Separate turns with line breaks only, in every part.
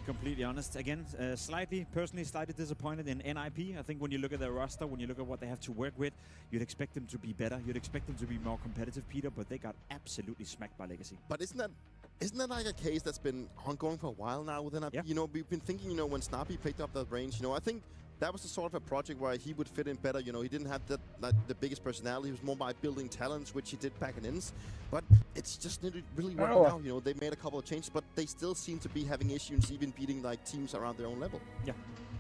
completely honest. Again, personally slightly disappointed in NIP. I think when you look at their roster, when you look at what they have to work with, you'd expect them to be better. You'd expect them to be more competitive, Peter, but they got absolutely smacked by Legacy.
But isn't that like a case that's been ongoing for a while now with NIP?
Yeah.
You know, we've been thinking, you know, when Snappy picked up that range, you know, I think that was the sort of a project where he would fit in better. You know, he didn't have that, like, the biggest personality. He was more by building talents, which he did back in INS. But it's just not really working out. You know, they made a couple of changes, but they still seem to be having issues, even beating like teams around their own level.
Yeah.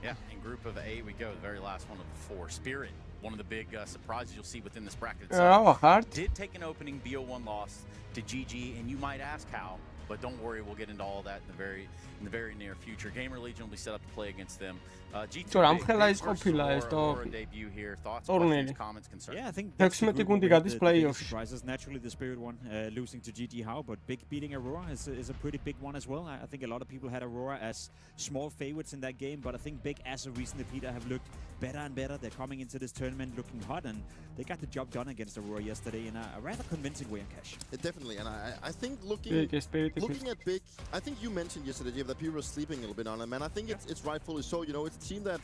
Yeah, in group of A we go, the very last one of the 4. Spirit, one of the big surprises you'll see within this bracket itself. Did take an opening BO1 loss to GG, and you might ask how, but don't worry, we'll get into all of that in the very near future. Gamer Legion will be set up to play against them. G2 debut here. Thoughts, questions, comments, concerns?
Yeah, I think that's the biggest surprises. Naturally, the Spirit one losing to GG How, but big beating Aurora is a pretty big one as well. I think a lot of people had Aurora as small favorites in that game, but I think Big, as of recently, Peter, have looked better and better. They're coming into this tournament looking hot, and they got the job done against Aurora yesterday in a rather convincing way in cash.
Definitely, and I think looking at Big, I think you mentioned yesterday, Jeff, that people were sleeping a little bit on them, and I think it's rightfully so. You know, it's a team that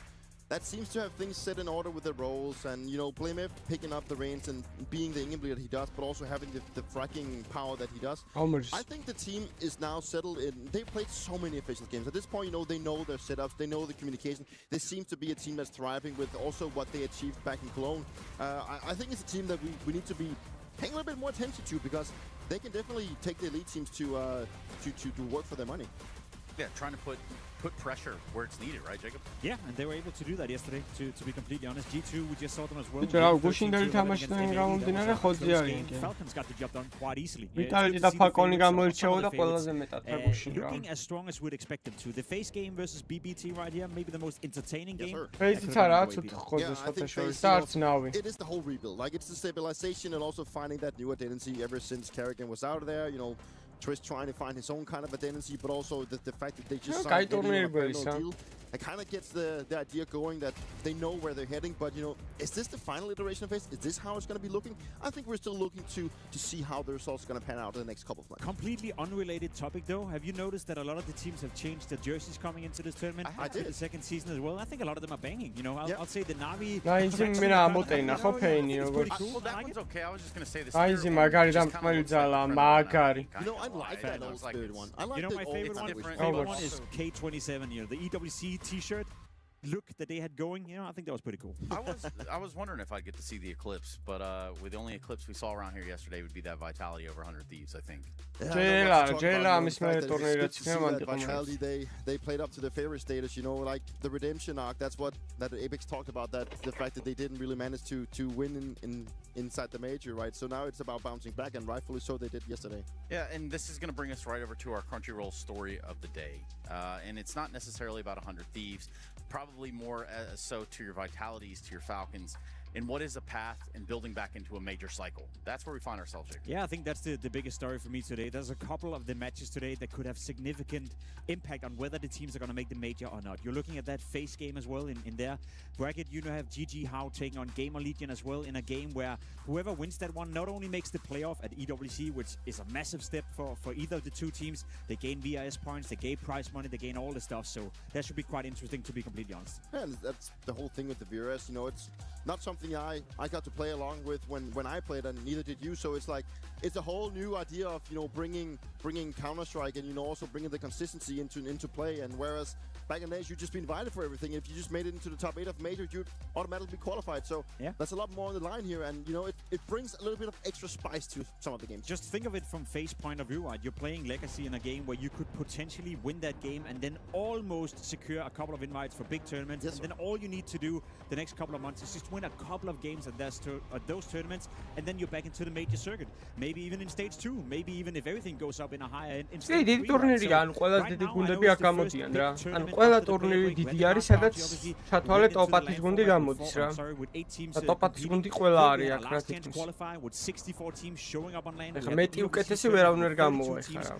seems to have things set in order with their roles, and, you know, Blamef picking up the reins and being the England that he does, but also having the fracking power that he does. I think the team is now settled in. They've played so many official games. At this point, you know, they know their setups, they know the communication. This seems to be a team that's thriving with also what they achieved back in Cologne. I think it's a team that we need to be paying a little bit more attention to, because they can definitely take the elite teams to work for their money.
Yeah, trying to put pressure where it's needed, right, Jacob?
Yeah, and they were able to do that yesterday, to be completely honest. G2, we just saw them as well. Falcons got the job done quite easily. Looking as strong as we'd expect them to. The FaZe game versus BBT right here, maybe the most entertaining game.
It is the whole rebuild. Like, it's the stabilization and also finding that new identity ever since Kerrigan was out of there, you know. Twist trying to find his own kind of identity, but also the fact that they just signed a deal. It kind of gets the idea going that they know where they're heading, but, you know, is this the final iteration of FaZe? Is this how it's going to be looking? I think we're still looking to see how the results are going to pan out in the next couple of months.
Completely unrelated topic, though. Have you noticed that a lot of the teams have changed their jerseys coming into this tournament?
I did.
The second season as well. I think a lot of them are banging. You know, I'll say the Navi.
Well, that one's okay. I was just going to say this.
You know, I like that old Spirit one. I like,
you know, my favorite one is K27. You know, the EWC T-shirt look that they had going, you know, I think that was pretty cool.
I was wondering if I'd get to see the Eclipse, but with the only Eclipse we saw around here yesterday would be that Vitality over 100 Thieves, I think.
Vitality, they played up to their favorite status, you know, like the redemption arc. That's what Apex talked about, that the fact that they didn't really manage to win inside the major, right? So now it's about bouncing back, and rightfully so they did yesterday.
Yeah, and this is going to bring us right over to our Crunchyroll story of the day. And it's not necessarily about 100 Thieves, probably more so to your Vitalities, to your Falcons, and what is a path and building back into a major cycle. That's where we find ourselves here.
Yeah, I think that's the biggest story for me today. There's a couple of the matches today that could have significant impact on whether the teams are going to make the major or not. You're looking at that FaZe game as well in their bracket. You know, have GG How taking on Gamer Legion as well in a game where whoever wins that one not only makes the playoff at EWC, which is a massive step for either of the two teams. They gain VIS points, they gain prize money, they gain all the stuff. So that should be quite interesting, to be completely honest.
Yeah, and that's the whole thing with the VRS. You know, it's not something I got to play along with when I played, and neither did you. So it's like, it's a whole new idea of, you know, bringing Counter-Strike and, you know, also bringing the consistency into play. And whereas back in the days, you'd just be invited for everything. If you just made it into the top 8 of major, you'd automatically be qualified. So yeah, that's a lot more on the line here. And, you know, it brings a little bit of extra spice to some of the games.
Just think of it from FaZe point of view, right? You're playing Legacy in a game where you could potentially win that game and then almost secure a couple of invites for big tournaments. Yes, and then all you need to do the next couple of months is just win a couple of games at those tournaments, and then you're back into the major circuit. Maybe even in stage 2, maybe even if everything goes up in a higher in stage 3.
ყველა ტურნირი დიდი არის, სადაც ჩათვალე ტოპ-10 გუნდი გამოდის რა. ტოპ-10 გუნდი ყველა არის აქ რა თითქმის. ეხლა მეტი უკეთესი ვერავინ ვერ გამოვა ეხლა რა.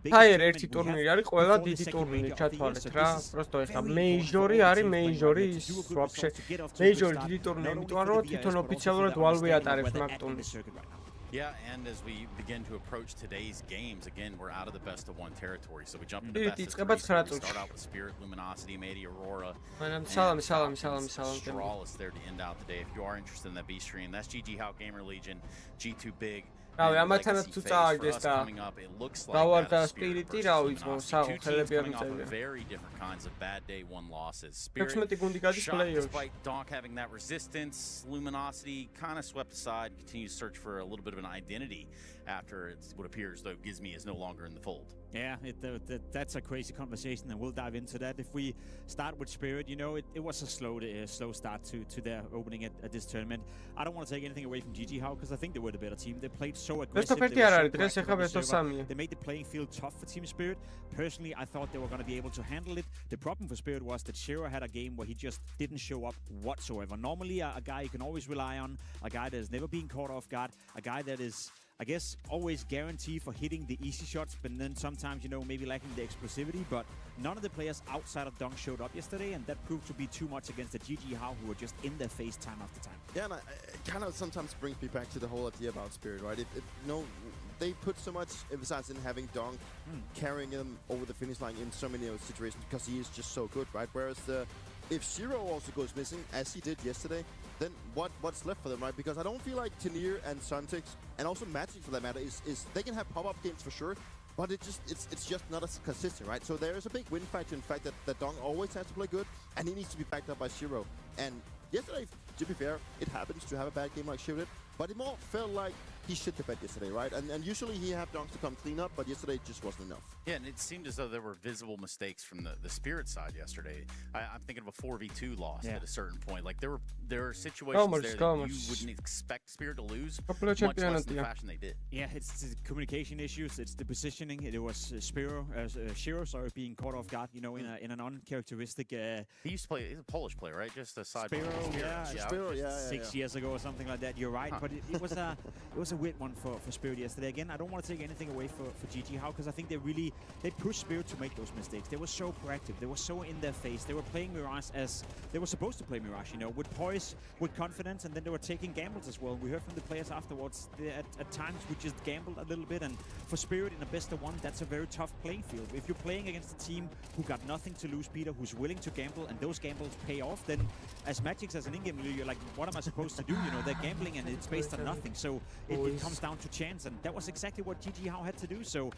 Tier 1 ტურნირი არის ყველა დიდი ტურნირი ჩათვალეთ რა. просто ეხლა მეიჟორი არის, მეიჟორი ის вообще მეიჟორი დიდი ტურნირი, იმიტომ რომ თვითონ ოფიციალურად ვალვე ატარებს მაგ ტურნირს.
Yeah, and as we begin to approach today's games, again, we're out of the best of one territory. So we jump into best of three. So we start out with Spirit, Luminosity, Mady, Aurora, and Astralis there to end out the day. If you are interested in that B stream, that's GG How Gamer Legion, G2 Big.
ამათანაც თუ წააგდეს და გავარდა სპირიტი რა ვიცი საერთოდ
very different kinds of bad day one losses.
16 გუნდი გადის play-offs.
Despite Donk having that resistance, Luminosity kind of swept aside, continues to search for a little bit of an identity after it would appear as though Gizmi is no longer in the fold.
Yeah, that's a crazy conversation, and we'll dive into that. If we start with Spirit, you know, it was a slow start to their opening at this tournament. I don't want to take anything away from GG How because I think they were the better team. They played so aggressive. They made the playing field tough for Team Spirit. Personally, I thought they were going to be able to handle it. The problem for Spirit was that Shiro had a game where he just didn't show up whatsoever. Normally, a guy you can always rely on, a guy that has never been caught off guard, a guy that is, I guess, always guaranteed for hitting the easy shots, but then sometimes, you know, maybe lacking the explosivity. But none of the players outside of Dunk showed up yesterday, and that proved to be too much against the GG How, who were just in their face time after time.
Yeah, and it kind of sometimes brings me back to the whole idea about Spirit, right? You know, they put so much emphasis in having Dunk carrying him over the finish line in so many of those situations because he is just so good, right? Whereas if Shiro also goes missing, as he did yesterday, then what's left for them, right? Because I don't feel like Tenir and Suntix, and also Magic for that matter, is they can have pop-up games for sure, but it's just not as consistent, right? So there is a big win factor in fact that Dong always has to play good, and he needs to be backed up by Shiro. And yesterday, to be fair, it happens to have a bad game like Shiro did, but it more felt like he shit the bed yesterday, right? And usually he had Donks to come clean up, but yesterday it just wasn't enough.
Yeah, and it seemed as though there were visible mistakes from the Spirit side yesterday. I'm thinking of a 4v2 loss at a certain point. Like there were situations there that you wouldn't expect Spirit to lose, much less in the fashion they did.
Yeah, it's the communication issues, it's the positioning. It was Shiro, being caught off guard, you know, in an uncharacteristic.
He used to play. He's a Polish player, right? Just a side.
Spiro, 6 years ago or something like that. You're right, but it was a weird one for Spirit yesterday. Again, I don't want to take anything away for GG How because I think they pushed Spirit to make those mistakes. They were so proactive. They were so in their face. They were playing Mirage as they were supposed to play Mirage, you know, with poise, with confidence, and then they were taking gambles as well. We heard from the players afterwards. At times we just gambled a little bit, and for Spirit in a best of one, that's a very tough playing field. If you're playing against a team who got nothing to lose, Peter, who's willing to gamble, and those gambles pay off, then as Magix, as an in-game leader, you're like, what am I supposed to do? You know, they're gambling and it's based on nothing. So it comes down to chance, and that was exactly what GG How had to do. So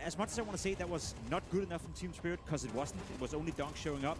as much as I want to say that was not good enough from Team Spirit, because it wasn't, it was only Donk showing up,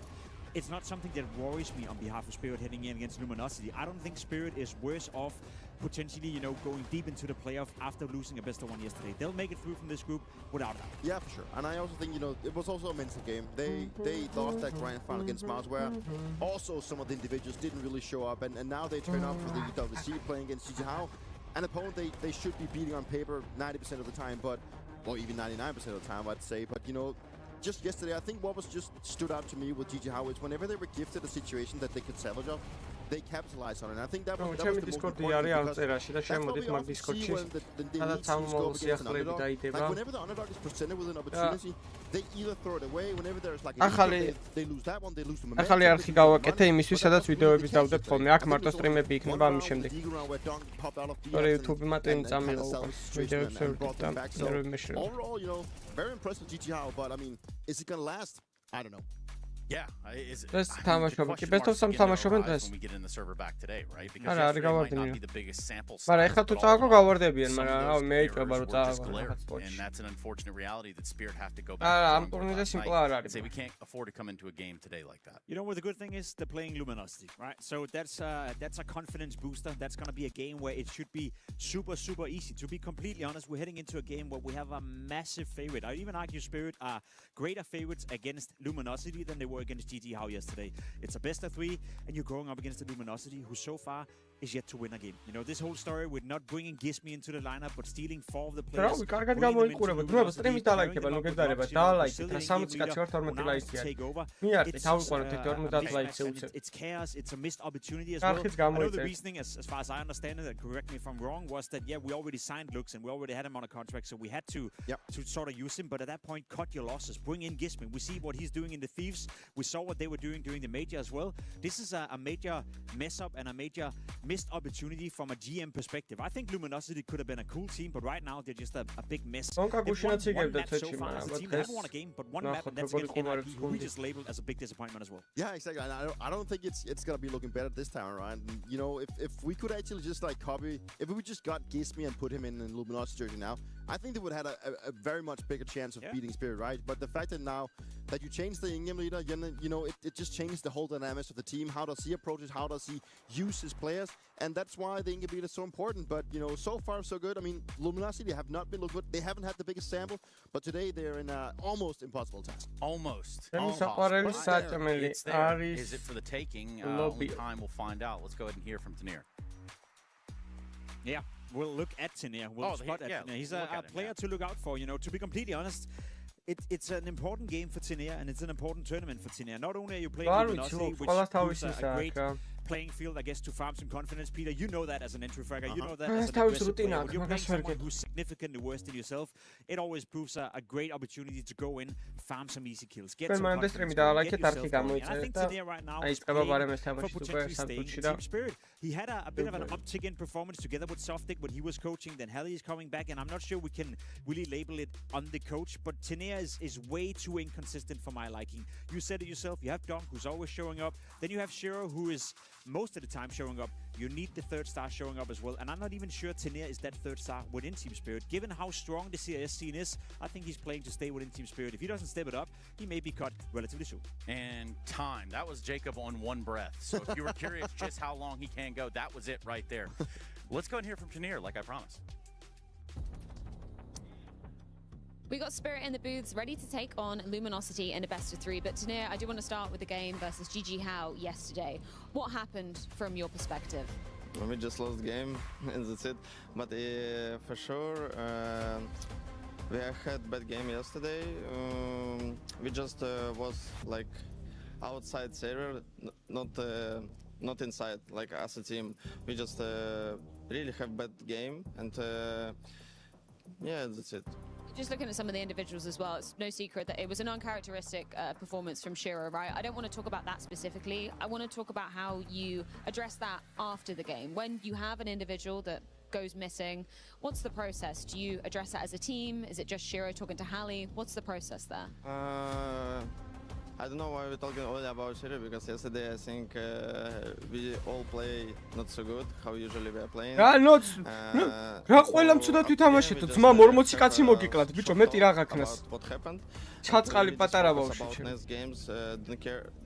it's not something that worries me on behalf of Spirit heading in against Luminosity. I don't think Spirit is worse off potentially, you know, going deep into the playoff after losing a best of one yesterday. They'll make it through from this group without a doubt.
Yeah, for sure. And I also think, you know, it was also a mental game. They lost that grand final against Mars, where also some of the individuals didn't really show up, and now they turn up for the EWC playing against GG How, an opponent they should be beating on paper 90% of the time, but, or even 99% of the time, I'd say. But, you know, just yesterday, I think what was just stood out to me with GG How is whenever they were gifted a situation that they could salvage off, they capitalized on it. And I think that was the most important because that's what we often see when the elite teams go up against an underdog. Like whenever the underdog is presented with an opportunity, they either throw it away. Whenever there's like they lose that one, they lose the momentum.
ახალი არხი გავაკეთე იმისთვის, სადაც ვიდეოების დავდებ ხოლმე. აქ მარტო სტრიმები იქნება ამის შემდეგ. ორი YouTube მარტინ წამივა ვიდეოებს ვერვიმეშრე.
Overall, you know, very impressed with GG How, but I mean, is it gonna last? I don't know.
Yeah,
let's თამაშობ. კი best of 3 თამაშობენ დღეს.
When we get in the server back today, right? Because it might not be the biggest sample size.
მაგრამ ეხლა თუ წავაგო გავარდებიან, მაგრამ მე იყვება რომ წავაგო.
And that's an unfortunate reality that Spirit have to go back.
ამ ტურნირზე სიმპლი არ არის.
Say we can't afford to come into a game today like that.
You know what the good thing is? They're playing Luminosity, right? So that's a confidence booster. That's going to be a game where it should be super easy. To be completely honest, we're heading into a game where we have a massive favorite. I'd even argue Spirit are greater favorites against Luminosity than they were against GG How yesterday. It's a best of 3, and you're going up against the Luminosity, who so far is yet to win a game. You know, this whole story with not bringing Gizmi into the lineup, but stealing 4 of the players.
რავი, კარგად გამოიყურება. დროება სტრიმის დალაიქება, ნუ გეძარება. დალაიქეთ რა 60 კაცი ვარ 12 ლაიქია. მიარტე თავიყვანოთ 50 ლაიქზე უცებ.
It's chaos, it's a missed opportunity as well. I know the reasoning, as far as I understand it, and correct me if I'm wrong, was that yeah, we already signed Lux and we already had him on a contract, so we had to sort of use him, but at that point cut your losses, bring in Gizmi. We see what he's doing in the Thieves. We saw what they were doing during the major as well. This is a major mess up and a major missed opportunity from a GM perspective. I think Luminosity could have been a cool team, but right now they're just a big mess. They've won one match so far as a team. They haven't won a game, but one map, and that's against NIP, who we just labeled as a big disappointment as well.
Yeah, exactly. And I don't think it's gonna be looking better this time around. And, you know, if we could actually just like copy, if we just got Gizmi and put him in Luminosity jersey now, I think they would have had a very much bigger chance of beating Spirit, right? But the fact that now that you changed the in-game leader, you know, it just changed the whole dynamics of the team. How does he approach it? How does he use his players? And that's why the in-game leader is so important. But, you know, so far so good. I mean, Luminosity have not been looking good. They haven't had the biggest sample, but today they're in an almost impossible task.
Almost.
It's
there. Is it for the taking? Only time will find out. Let's go ahead and hear from Tenier.
Yeah, we'll look at Tenier. We'll spot at Tenier. He's a player to look out for, you know, to be completely honest. It's an important game for Tenier, and it's an important tournament for Tenier. Not only are you playing Luminosity, which is a great playing field, I guess, to farm some confidence. Peter, you know that as an entry fragger. You know that as an aggressive player. When you're playing someone who's significantly worse than yourself, it always proves a great opportunity to go in, farm some easy kills, get some confidence, get yourself going. And I think Tenier right now is playing for potentially staying in Team Spirit. He had a bit of an uptick in performance together with Softic when he was coaching. Then Hallie is coming back, and I'm not sure we can really label it on the coach, but Tenier is way too inconsistent for my liking. You said it yourself. You have Dunk, who's always showing up. Then you have Shiro, who is most of the time showing up. You need the third star showing up as well. And I'm not even sure Tenier is that third star within Team Spirit. Given how strong the CS scene is, I think he's playing to stay within Team Spirit. If he doesn't step it up, he may be cut relatively soon.
And time. That was Jacob on one breath. So if you were curious just how long he can go, that was it right there. Let's go and hear from Tenier, like I promised.
We got Spirit in the booths ready to take on Luminosity in a best of 3. But Tenier, I do want to start with the game versus GG How yesterday. What happened from your perspective?
We just lost the game and that's it. But for sure, we had bad game yesterday. We just was like outside server, not inside. Like as a team, we just really have bad game, and yeah, that's it.
Just looking at some of the individuals as well, it's no secret that it was an uncharacteristic performance from Shiro, right? I don't want to talk about that specifically. I want to talk about how you address that after the game. When you have an individual that goes missing, what's the process? Do you address that as a team? Is it just Shiro talking to Hallie? What's the process there?
I don't know why we're talking only about Shiro, because yesterday I think we all play not so good, how usually we are playing.
რა ყველა მცუდად ვითამაშეთ, ძმა 40 კაცი მოგიკლათ, ბიჭო, მეტი რა გაქნას.
What happened?
ჩაწყალი პატარა ბავშვი.
Next games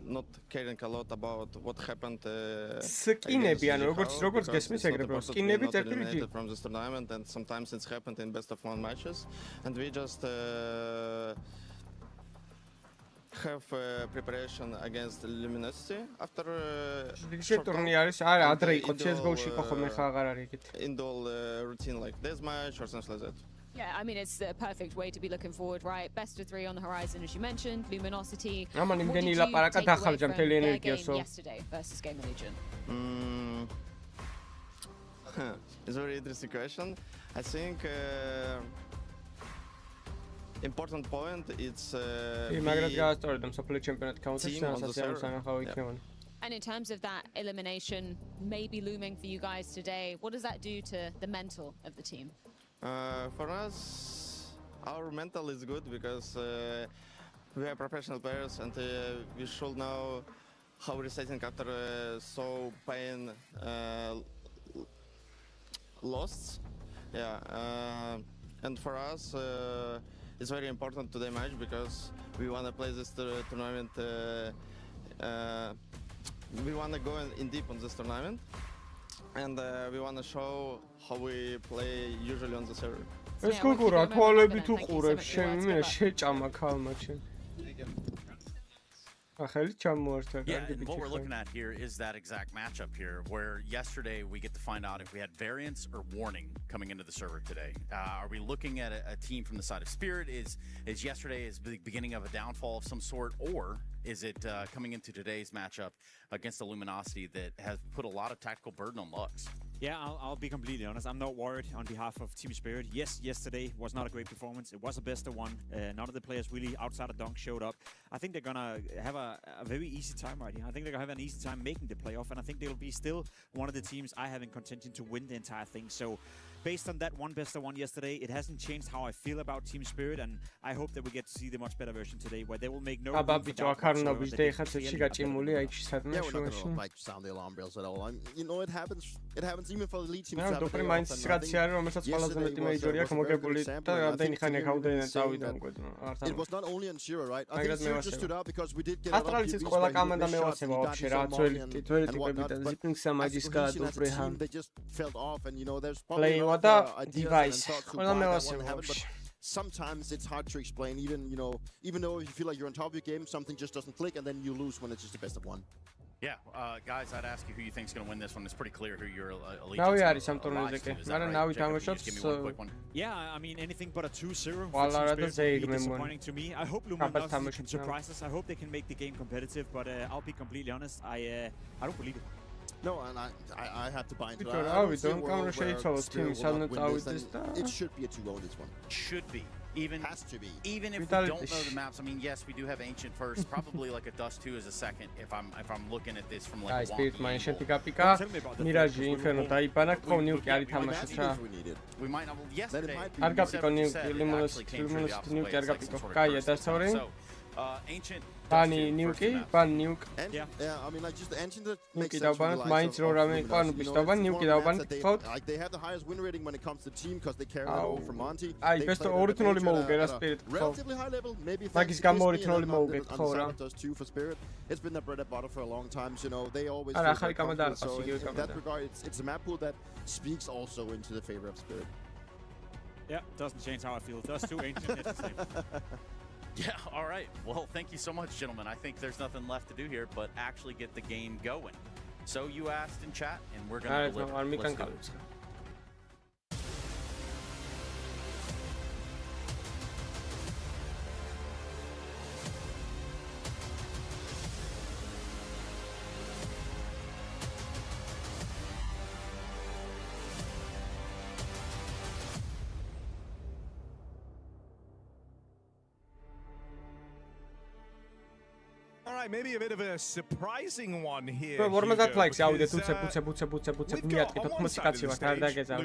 not caring a lot about what happened.
სკინები, ანუ როგორც გესმის ეგრევე, სკინები წერტილი
from this tournament, and sometimes it's happened in best of 1 matches, and we just have preparation against Luminosity after
ტურნირი არის, არა, ადრე იყო CS:GO-ში იყო ხოლმე ხა აღარ არის ეგეთი.
Indol routine like deathmatch or something like that.
Yeah, I mean, it's the perfect way to be looking forward, right? Best of 3 on the horizon, as you mentioned, Luminosity.
ამან იმდენი ლაპარაკა დახარჯა მთელი ენერგიასო.
Yesterday versus Game Legion.
It's a very interesting question. I think important point it's
მაგრამ გაასწორდა მსოფლიო ჩემპიონატი counter-ში, რასაც ამსანახავ იქნევანი.
And in terms of that elimination maybe looming for you guys today, what does that do to the mental of the team?
For us, our mental is good because we are professional players, and we should know how resetting after so pain lost. Yeah, and for us it's very important today match because we want to play this tournament. We want to go in deep on this tournament, and we want to show how we play usually on the server.
ეს გოგურა თვალებით უყურებს, შემიმინა შეჭამა ქალმა ჩემ.
Yeah, and what we're looking at here is that exact matchup here, where yesterday we get to find out if we had variance or warning coming into the server today. Are we looking at a team from the side of Spirit? Is yesterday is the beginning of a downfall of some sort, or is it coming into today's matchup against the Luminosity that has put a lot of tactical burden on Lux?
Yeah, I'll be completely honest. I'm not worried on behalf of Team Spirit. Yes, yesterday was not a great performance. It was a best of one. None of the players really outside of Dunk showed up. I think they're going to have a very easy time right here. I think they're going to have an easy time making the playoff, and I think they'll be still one of the teams I have in contention to win the entire thing. So based on that one best of one yesterday, it hasn't changed how I feel about Team Spirit, and I hope that we get to see the much better version today, where they will make no room for doubt whatsoever that they clearly are better than them.
Yeah, we're not going to like sound the alarm bells at all. You know, it happens even for the elite teams.
Yeah, Dopri მაინც ისიც არის, რომელსაც ყველაზე მეტი მეიჯორი აქვს მოგებული და რამდენი ხანი ხავდნენ წავიდა მკვეთრ.
It was not only on Shira, right? I think Shira just stood out because we did get a lot of
Astralis ყველა კამანდა მევაცება вообще რა, ძველი ტიპები და Ziping-ს მაგისკა Dopri-ჰა.
They just felt off, and you know, there's probably
Play what device. ყველა მევაცება вообще.
Sometimes it's hard to explain, even though you feel like you're on top of your game, something just doesn't click, and then you lose when it's just the best of one.
Yeah, guys, I'd ask you who you think's going to win this one. It's pretty clear who your allegiance
Now we are some tournaments.
Yeah, I mean anything but a 2-0
well,
would be disappointing to me. I hope Luminosity can surprise us. I hope they can make the game competitive, but I'll be completely honest, I don't believe it.
No, and I have to buy into
that.
It should be a 2-0 this one.
Should be.
Has to be.
Even if we don't know the maps, I mean, yes, we do have Ancient first, probably like a Dust 2 as a second. If I'm looking at this from like a
Spirit Ancient pika Mirage Inferno დაიბანა Nuke არის თამაშიც რა.
We might not yesterday.
არ გაპიკო Nuke Nuke არ გაპიკო. კაია დასწორე.
Ancient
Pani Nuke, Pan Nuke.
Yeah, I mean, like just the Ancient that makes
sense. Mains რო რამე ყანუ პისტავან Nuke დავბან თქოთ.
Like they have the highest win rating when it comes to team because they carry it over from Monty.
Აი, best 2-0 მოუგე რა Spirit.
Relatively high level, maybe.
მაგის გამო 2-0 მოუგე ხო რა.
Does 2 for Spirit. It's been the bread and butter for a long time, you know. They always
არა, ახალი კამადა არ ყავს
so
იგივე
in
კამადა.
that regard, it's a map pool that speaks also into the favor of Spirit.
Yeah, doesn't change how I feel. Does 2 Ancient, it's the same.
Yeah, all right. Well, thank you so much, gentlemen. I think there's nothing left to do here but actually get the game going. So you asked in chat, and we're going to deliver. Let's do it.
All right, maybe a bit of a surprising one here.
Format likes ავიდე ბუცე მიატკი 80 კაცი ვარ არ დაგეძავ.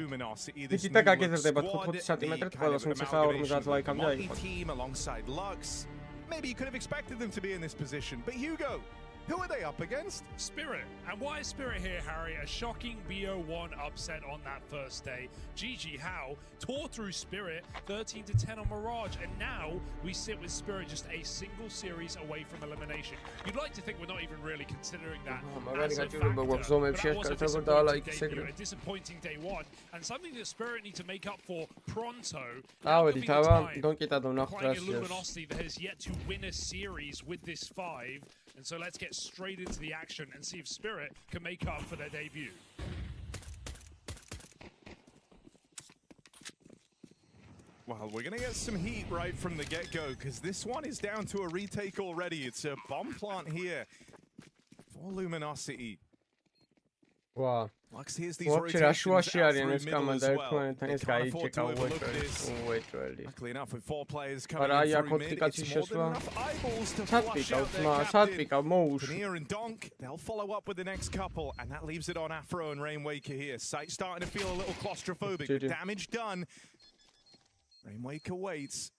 დიდი და გაგეზრდება 5 სანტიმეტრით ყველას უმცე 50 ლაიქამდე აიყო.
Maybe you could have expected them to be in this position, but Hugo, who are they up against?
Spirit. And why is Spirit here, Harry? A shocking BO1 upset on that first day. GG How tore through Spirit 13-10 on Mirage, and now we sit with Spirit just a single series away from elimination. You'd like to think we're not even really considering that as a factor, but that was a disappointing day one, and something that Spirit need to make up for pronto.
Playing
a Luminosity that has yet to win a series with this 5. And so let's get straight into the action and see if Spirit can make up for their debut.
Well, we're going to get some heat right from the get-go because this one is down to a retake already. It's a bomb plant here for Luminosity.
Wow.
Lux hears these
rotations out through middle as well. They can't afford to overlook this.
Luckily enough, with 4 players coming in through mid, it's more than enough eyeballs to flush out their captain. Veneer and Donk, they'll follow up with the next couple, and that leaves it on Afro and Rainwaker here. Sight starting to feel a little claustrophobic, but damage done. Rainwaker waits.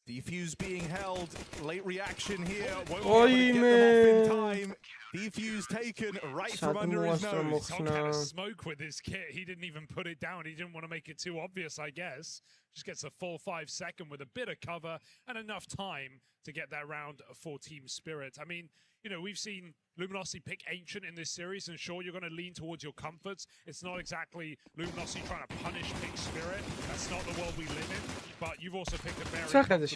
Defuse being held. Late reaction here. Won't be able to get them off in time. Defuse taken right from under his nose.
Some kind of smoke with his kit. He didn't even put it down. He didn't want to make it too obvious, I guess. Just gets a full 5 second with a bit of cover and enough time to get that round for Team Spirit. I mean, you know, we've seen Luminosity pick Ancient in this series, and sure, you're going to lean towards your comforts. It's not exactly Luminosity trying to punish Pick Spirit. That's not the world we live in. But you've also picked a very... So it's going to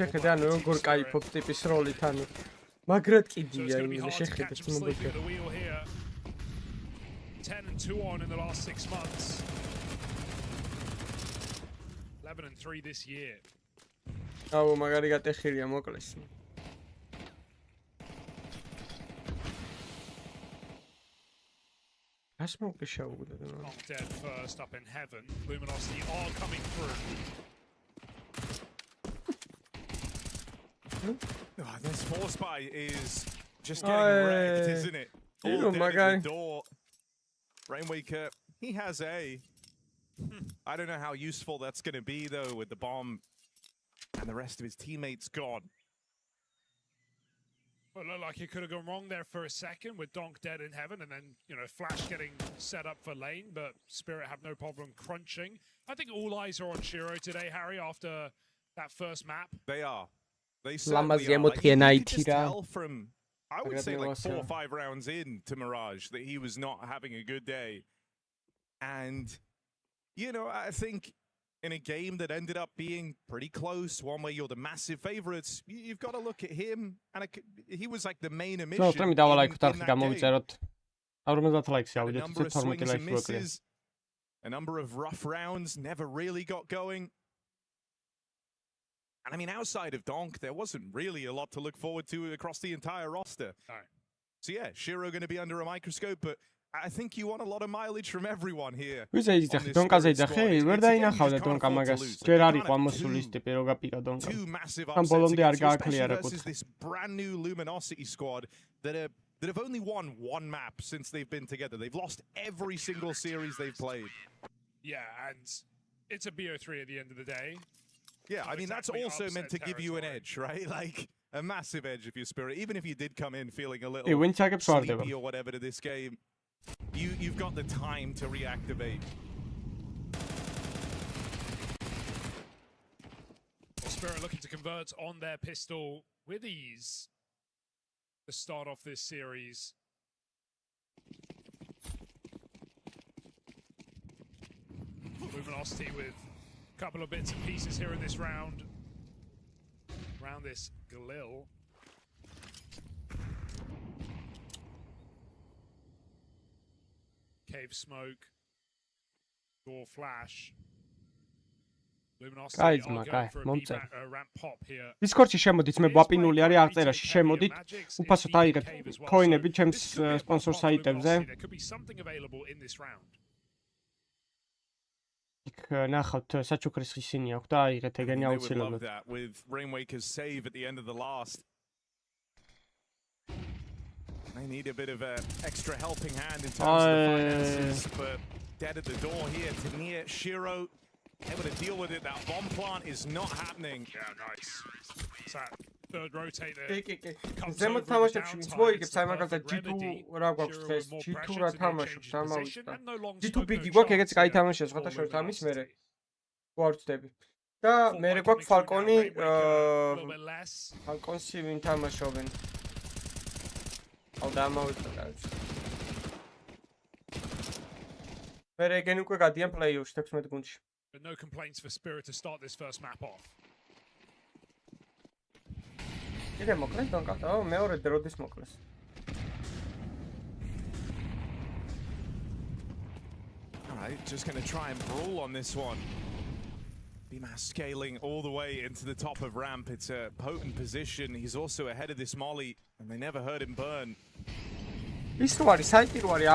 be hard to catch him sleeping at the wheel here. 10-2 on in the last 6 months. 11-3 this year.
Oh, magari gatexirია მოკლეს. I smoke the show with it.
Not dead first up in heaven. Luminosity are coming through.
Oh, this force buy is just getting wrecked, isn't it? All dead at the door. Rainwaker, he has A. I don't know how useful that's going to be, though, with the bomb and the rest of his teammates gone.
Well, it looked like it could have gone wrong there for a second with Donk dead in heaven and then, you know, Flash getting set up for lane, but Spirit have no problem crunching. I think all eyes are on Shiro today, Harry, after that first map.
They are. They certainly are. Like, you could just tell from, I would say, like 4 or 5 rounds in to Mirage that he was not having a good day. And, you know, I think in a game that ended up being pretty close, one where you're the massive favorites, you've got to look at him. And he was like the main emission in that game. A number of swings and misses, a number of rough rounds, never really got going. And I mean, outside of Donk, there wasn't really a lot to look forward to across the entire roster. So yeah, Shiro going to be under a microscope, but I think you want a lot of mileage from everyone here. This two massive versus this brand new Luminosity squad that have only won 1 map since they've been together. They've lost every single series they've played.
Yeah, and it's a BO3 at the end of the day.
Yeah, I mean, that's also meant to give you an edge, right? Like, a massive edge if you're Spirit. Even if you did come in feeling a little sleepy or whatever to this game, you've got the time to reactivate.
Well, Spirit looking to convert on their pistol with ease to start off this series. Luminosity with a couple of bits and pieces here in this round. Around this Galil. Cave smoke. Door flash. Luminosity are going for a ramp pop here.
Discord-ში შემოდით, მე ვაპინული არის აღწერაში, შემოდით. უფასოდ აიღეთ კოინები ჩემს სპონსორ საიტებზე. იქ ნახავთ საჩუქრის ხისინი აქვს და აიღეთ ეგენი აუცილებლად.
With Rainwaker's save at the end of the last. They need a bit of an extra helping hand in terms of the finances, but dead at the door here. Tania, Shiro, able to deal with it. That bomb plant is not happening.
Yeah, nice. It's that third rotate there.
ზემოთ თამაშებში ვინც მოიგებს, აი მაგალითად G2 რა გვაქვს დღეს? G2 რა თამაშობს? დამავიდა. G2 ბიგი გვაქვს, ეგეც კაი თამაშია, სხვათა შორის ამის მერე. ვარ ვწდები. და მერე გვაქვს Falcon-ი, Falcons-ი ვინ თამაშობენ? მერე ეგენი უკვე გადიან play-offs 16 გუნდში.
But no complaints for Spirit to start this first map off.
კიდე მოკლეს დონკატა, მეორე დროდის მოკლეს.
All right, just going to try and brawl on this one. Bemas scaling all the way into the top of ramp. It's a potent position. He's also ahead of this molly, and they never heard him burn.
ის რო არის საიტირვარი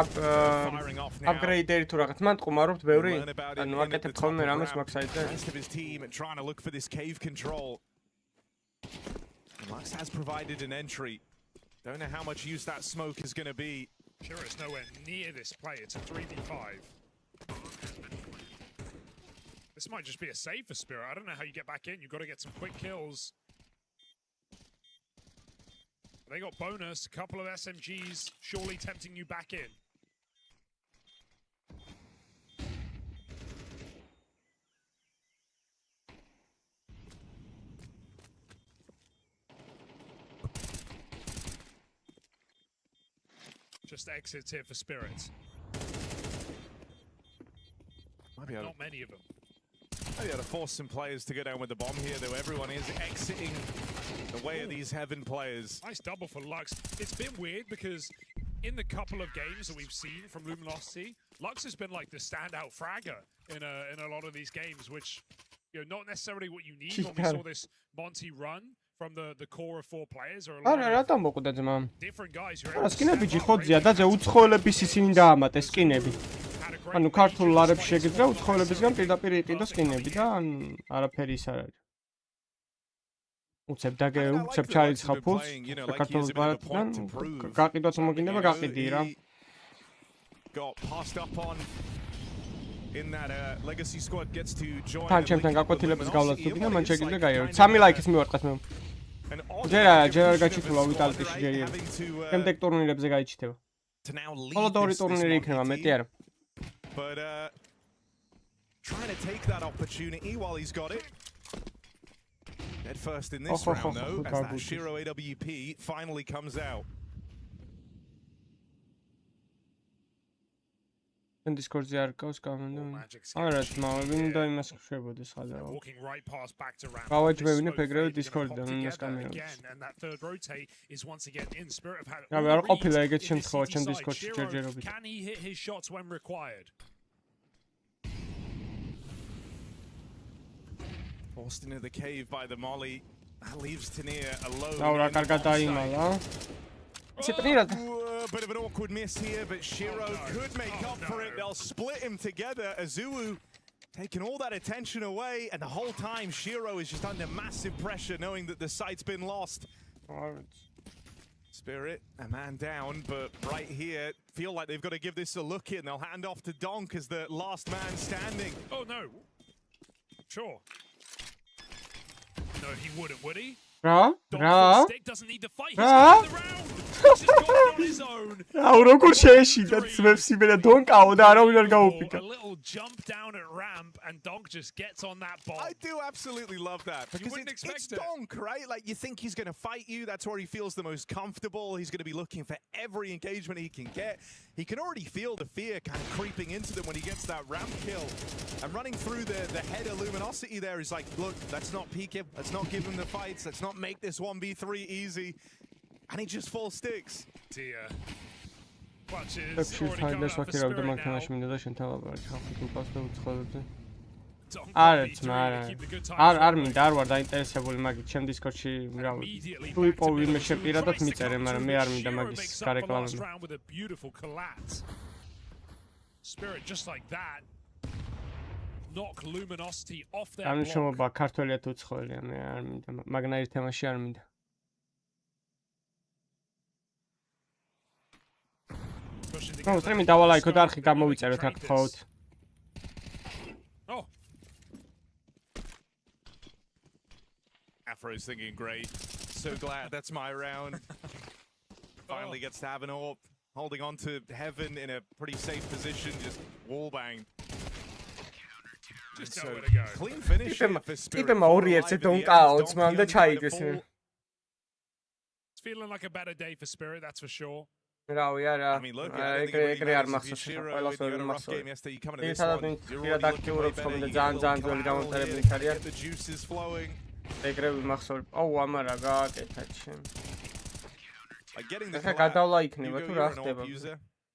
upgrade-ერი თუ რაღაც მან ტყუმარობთ ბევრი ანუ აკეთებ ხოლმე რამეს მაგ საიტზე
rest of his team trying to look for this cave control. Lux has provided an entry. Don't know how much use that smoke is going to be.
Sure, it's nowhere near this play. It's a 3v5. This might just be a save for Spirit. I don't know how you get back in. You've got to get some quick kills. They got bonus, a couple of SMGs, surely tempting you back in. Just exits here for Spirit. Not many of them.
Maybe able to force some players to go down with the bomb here, though everyone is exiting the way of these Heaven players.
Nice double for Lux. It's been weird because in the couple of games that we've seen from Luminosity, Lux has been like the standout fragger in a lot of these games, which, you know, not necessarily what you need when we saw this Monty run from the core of 4 players or a
არა,
lot
რატომ მოკვდა ძმა?
of different guys who are
არა,
able to
სკინები
step up,
ჯიხოძია
are
და
able to
უცხოელების ისინი დაამატეს სკინები.
had a great
ანუ
major
ქართულ ლარებს
display
შეგიძლია
as well.
უცხოელებისგან პირდაპირ იყიდო
Perfect
სკინები და
coming in.
არაფერი ის არ არის. უცებ ჩარიცხავ ფულს საქართველოს ბარათიდან გაყიდვაც მოგინდება გაყიდი რა.
Got passed up on in that legacy squad gets to join.
თან ჩემთან გაკვეთილების გავლაც თუ გინდა მან შეგიძლია გაიარო. 3 ლაიქის მივარტყათ მე. ჯერ არ გაჩითულა ვიტალიტიში ჯერია. შემდეგ ტურნირებზე გაიჩიტება. ხოლო ორი ტურნირი იქნება მეტი არა.
But trying to take that opportunity while he's got it. Head first in this round though, as that Shiro AWP finally comes out.
And Discord-ზე არ ყავს კამერა. არა, თმა, ვინდა იმას ხვდებოდეს ხალხო.
Walking right past back to ramp.
გავაჯვევინებ ეგრევე Discord-დან იმას კამერას.
And that third rotate is once again in Spirit have had.
რავი, არ ყოფილა ეგეთ შემთხვევა ჩემ Discord-ში ჯერჯერობით.
Can he hit his shots when required?
Forced into the cave by the molly. That leaves Tania alone.
აუ რა კარგად დაიმალა.
Bit of an awkward miss here, but Shiro could make up for it. They'll split him together. Azuu taking all that attention away, and the whole time Shiro is just under massive pressure, knowing that the site's been lost. Spirit, a man down, but right here, feel like they've got to give this a look in. They'll hand off to Donk as the last man standing.
Oh no. Sure. No, he wouldn't, would he?
რა?
Stick doesn't need to fight. He's got the round. He's just got it on his own.
აუ როგორ შეეშიდა ძმებს იმენა დონკაო და არავინ არ გაუფიქა.
A little jump down at ramp and Donk just gets on that ball.
I do absolutely love that because it's Donk, right? Like you think he's going to fight you. That's where he feels the most comfortable. He's going to be looking for every engagement he can get. He can already feel the fear kind of creeping into them when he gets that ramp kill. And running through the head of Luminosity there is like, look, let's not peek him. Let's not give him the fights. Let's not make this 1v3 easy. And he just falls sticks.
Dear. Clutches. Already coming up for Spirit now.
არა ძმა არ მინდა არ ვარ დაინტერესებული მაგით ჩემ Discord-ში რავი თუ იყო ვინმე შეპირადად მიწერე მაგრამ მე არ მინდა მაგის გარეკლამები
Spirit just like that knock Luminosity off their
block. ამშობა ქართველია თუ უცხოელია მე არ მინდა მაგნაირი თემაში არ მინდა ნუ სტრიმი დავალაიქო და არხი გამოვიწეროთ აქ თხოვთ
Oh.
Afro's thinking great. So glad that's my round. Finally gets to have an AWP. Holding on to Heaven in a pretty safe position. Just wallbang.
Just nowhere to go.
Clean finish for Spirit.
It's feeling like a better day for Spirit, that's for sure.
რავი არა
I mean, look,
ეგრე არ მახსოვს ყველას ვერ მახსოვს ის ადაქტიურობს ხოლმე და ძალიან ძველი გამომწერებელიც არიან ეგრევე მახსოვს აუ ამარა გააკეთა ჩემ ეხა გადავლა იქნება თუ რა ხდება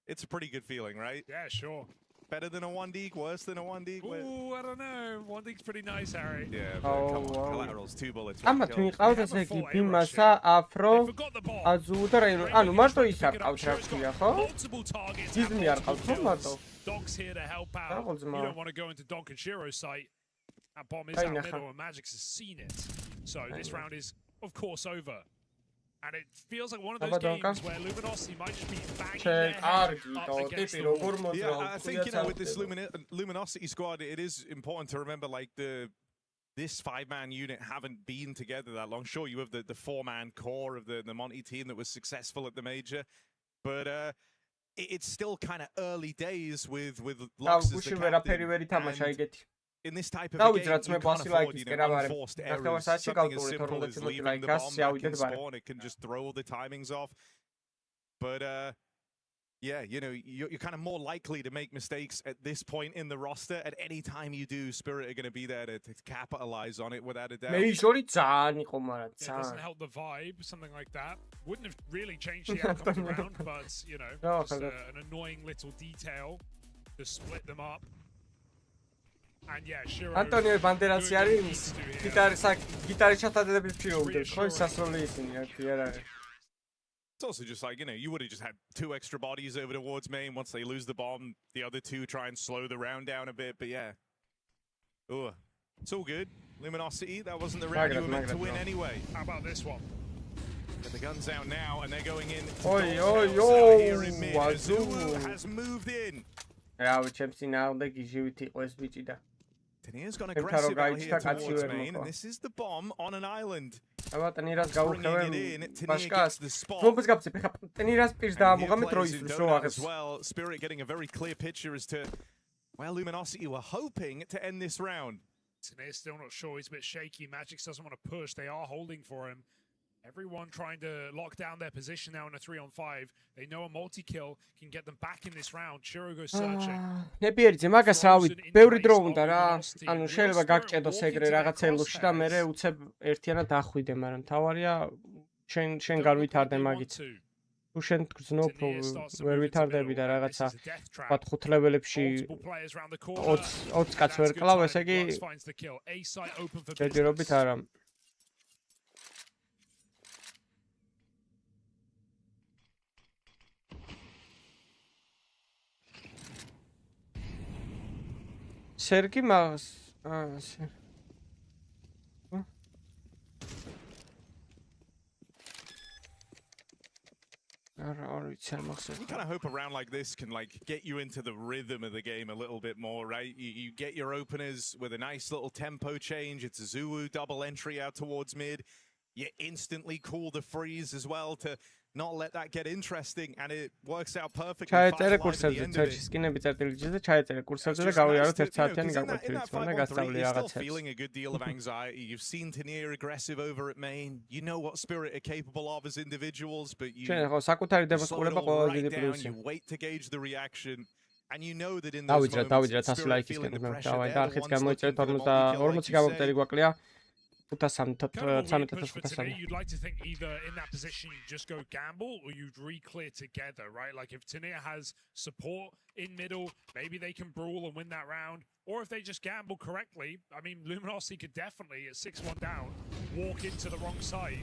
It's a pretty good feeling, right?
Yeah, sure.
Better than a 1D, worse than a 1D?
Ooh, I don't know. 1D's pretty nice, Harry.
Yeah, but come on. Collateral's 2 bullets.
ამათ მიყავთ ესე იგი ბიმასა, აფრო, აზუ და რაინო. ანუ მარტო ის არ ყავს რა ქვია, ხო? ძიზმი არ ყავს ხო მარტო?
Donk's here to help out. You don't want to go into Donk and Shiro's site. That bomb is out middle and Magix has seen it. So this round is, of course, over. And it feels like one of those games where Luminosity might just be banging their head up against the wall.
Yeah, I think, you know, with this Luminosity squad, it is important to remember, like, this 5-man unit haven't been together that long. Sure, you have the 4-man core of the Monty team that was successful at the major, but it's still kind of early days with Lux as the captain. In this type of a game, you can't afford, you know, unforced errors. Something as simple as leaving the bomb back in spawn, it can just throw all the timings off. But, yeah, you know, you're kind of more likely to make mistakes at this point in the roster. At any time you do, Spirit are going to be there to capitalize on it without a doubt.
It
doesn't help the vibe, something like that. Wouldn't have really changed the outcome of the round, but, you know, just an annoying little detail to split them up. And yeah, Shiro.
Antonio Banderasi არის გიტარის ჩათადებით ვჩიობდეთ, ხო სასროლი ისინი ერთი არ არის.
It's also just like, you would have just had 2 extra bodies over towards main. Once they lose the bomb, the other 2 try and slow the round down a bit. But yeah. Ooh, it's all good. Luminosity, that wasn't the round you were meant to win anyway.
How about this one?
Get the guns out now, and they're going in.
Oi,
Azul has moved in.
რა ვიცი now the გიჟივით იყო ეს ბიჭი და
Tanier's gone aggressive out here towards main, and this is the bomb on an island.
აბა ტენირას გაუხევენ ბაშკას ფლოპს გაფცე ხა ტენირას პირს დაამოღამეთ რო ის რო აღებს.
Well, Spirit getting a very clear picture as to where Luminosity were hoping to end this round.
Tanier's still not sure, he's a bit shaky. Magix doesn't want to push, they are holding for him. Everyone trying to lock down their position now in a 3-on-5. They know a multi-kill can get them back in this round. Shiro goes searching.
ნებიერიძე მაგას რავი, ბევრი დრო უნდა რა. ანუ შეიძლება გაგჭედოს ეგრე რაღაცა ელოში და მე უცებ ერთიანად ახვიდე, მაგრამ თავარია შენ გარვითარდე მაგით. თუ შენ გძნობ ვერ ვითარდები და რაღაცა ვთქვათ 5 ლეველებში 20 კაც ვერ კლავ, ესე იგი ჯერჯერობით არა. Sergi მას
You kind of hope a round like this can get you into the rhythm of the game a little bit more, right? You get your openers with a nice little tempo change. It's a Zuu double entry out towards mid. You instantly call the freeze as well to not let that get interesting, and it works out perfectly.
ჩაეწერე კურსებზე, ცერჩი სკინები წერტილიჯზე და ჩაეწერე კურსებზე და გავიაროთ 1 საათიანი გაკვეთილიც, მაგრამ გასწავლი რაღაცებს.
Feeling a good deal of anxiety. You've seen Tanier aggressive over at main. You know what Spirit are capable of as individuals, but you
შენ ხო საკუთარი დემოსკურება ყველაზე დიდი პლუსი.
You wait to gauge the reaction. And you know that in those moments,
დავიძრათ 100 ლაიქისკენ მე დავაი და არხიც გამოიწერეთ 40 გამომტერი გვაკლია.
You'd like to think either in that position you just go gamble or you'd re-clear together, right? Like if Tanier has support in middle, maybe they can brawl and win that round. Or if they just gamble correctly, I mean, Luminosity could definitely, at 6-1 down, walk into the wrong side.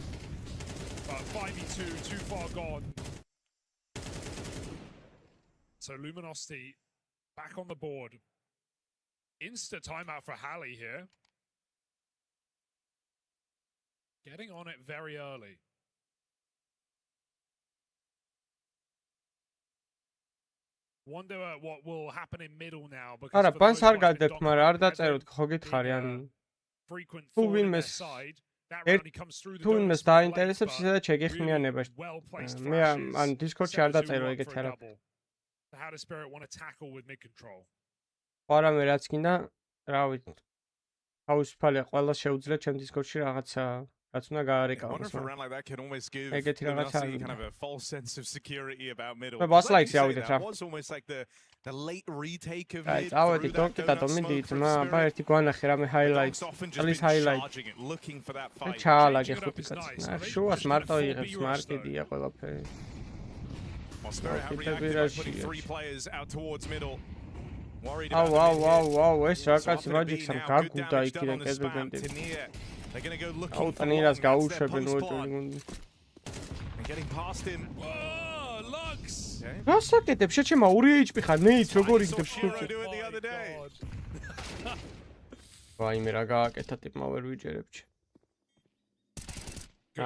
But 5v2, too far gone. So Luminosity back on the board. Insta timeout for Hallie here. Getting on it very early. Wonder what will happen in middle now.
არა, ბანს არ გადებ, მაგრამ არ დაწეროთ, ხო გითხარი, ან თუ ვინმეს დაინტერესებს, ისედაც შეგეხმიანება. მე ან Discord-ში არ დაწერო ეგეთ არაფერს.
How does Spirit want to tackle with mid control?
პარამე რაც კიდე, რა ვიცი. თავისუფალია, ყველა შეუძლია ჩემ Discord-ში რაღაცა That's not
I wonder if a round like that can almost give Luminosity kind of a false sense of security about middle.
That was
almost like the late retake of mid.
Highlights. At least highlight.
Looking for that fight. Spirit have reacted by putting 3 players out towards middle. Worried about They're going to go looking for one. That's their post plot. And getting past him.
Whoa, Lux!
გასაკეთებ შეჩემა 2 HP ხარ ნეიც როგორ იქ ვაიმე რა გააკეთა ტიპმა ვერ ვიჯერებ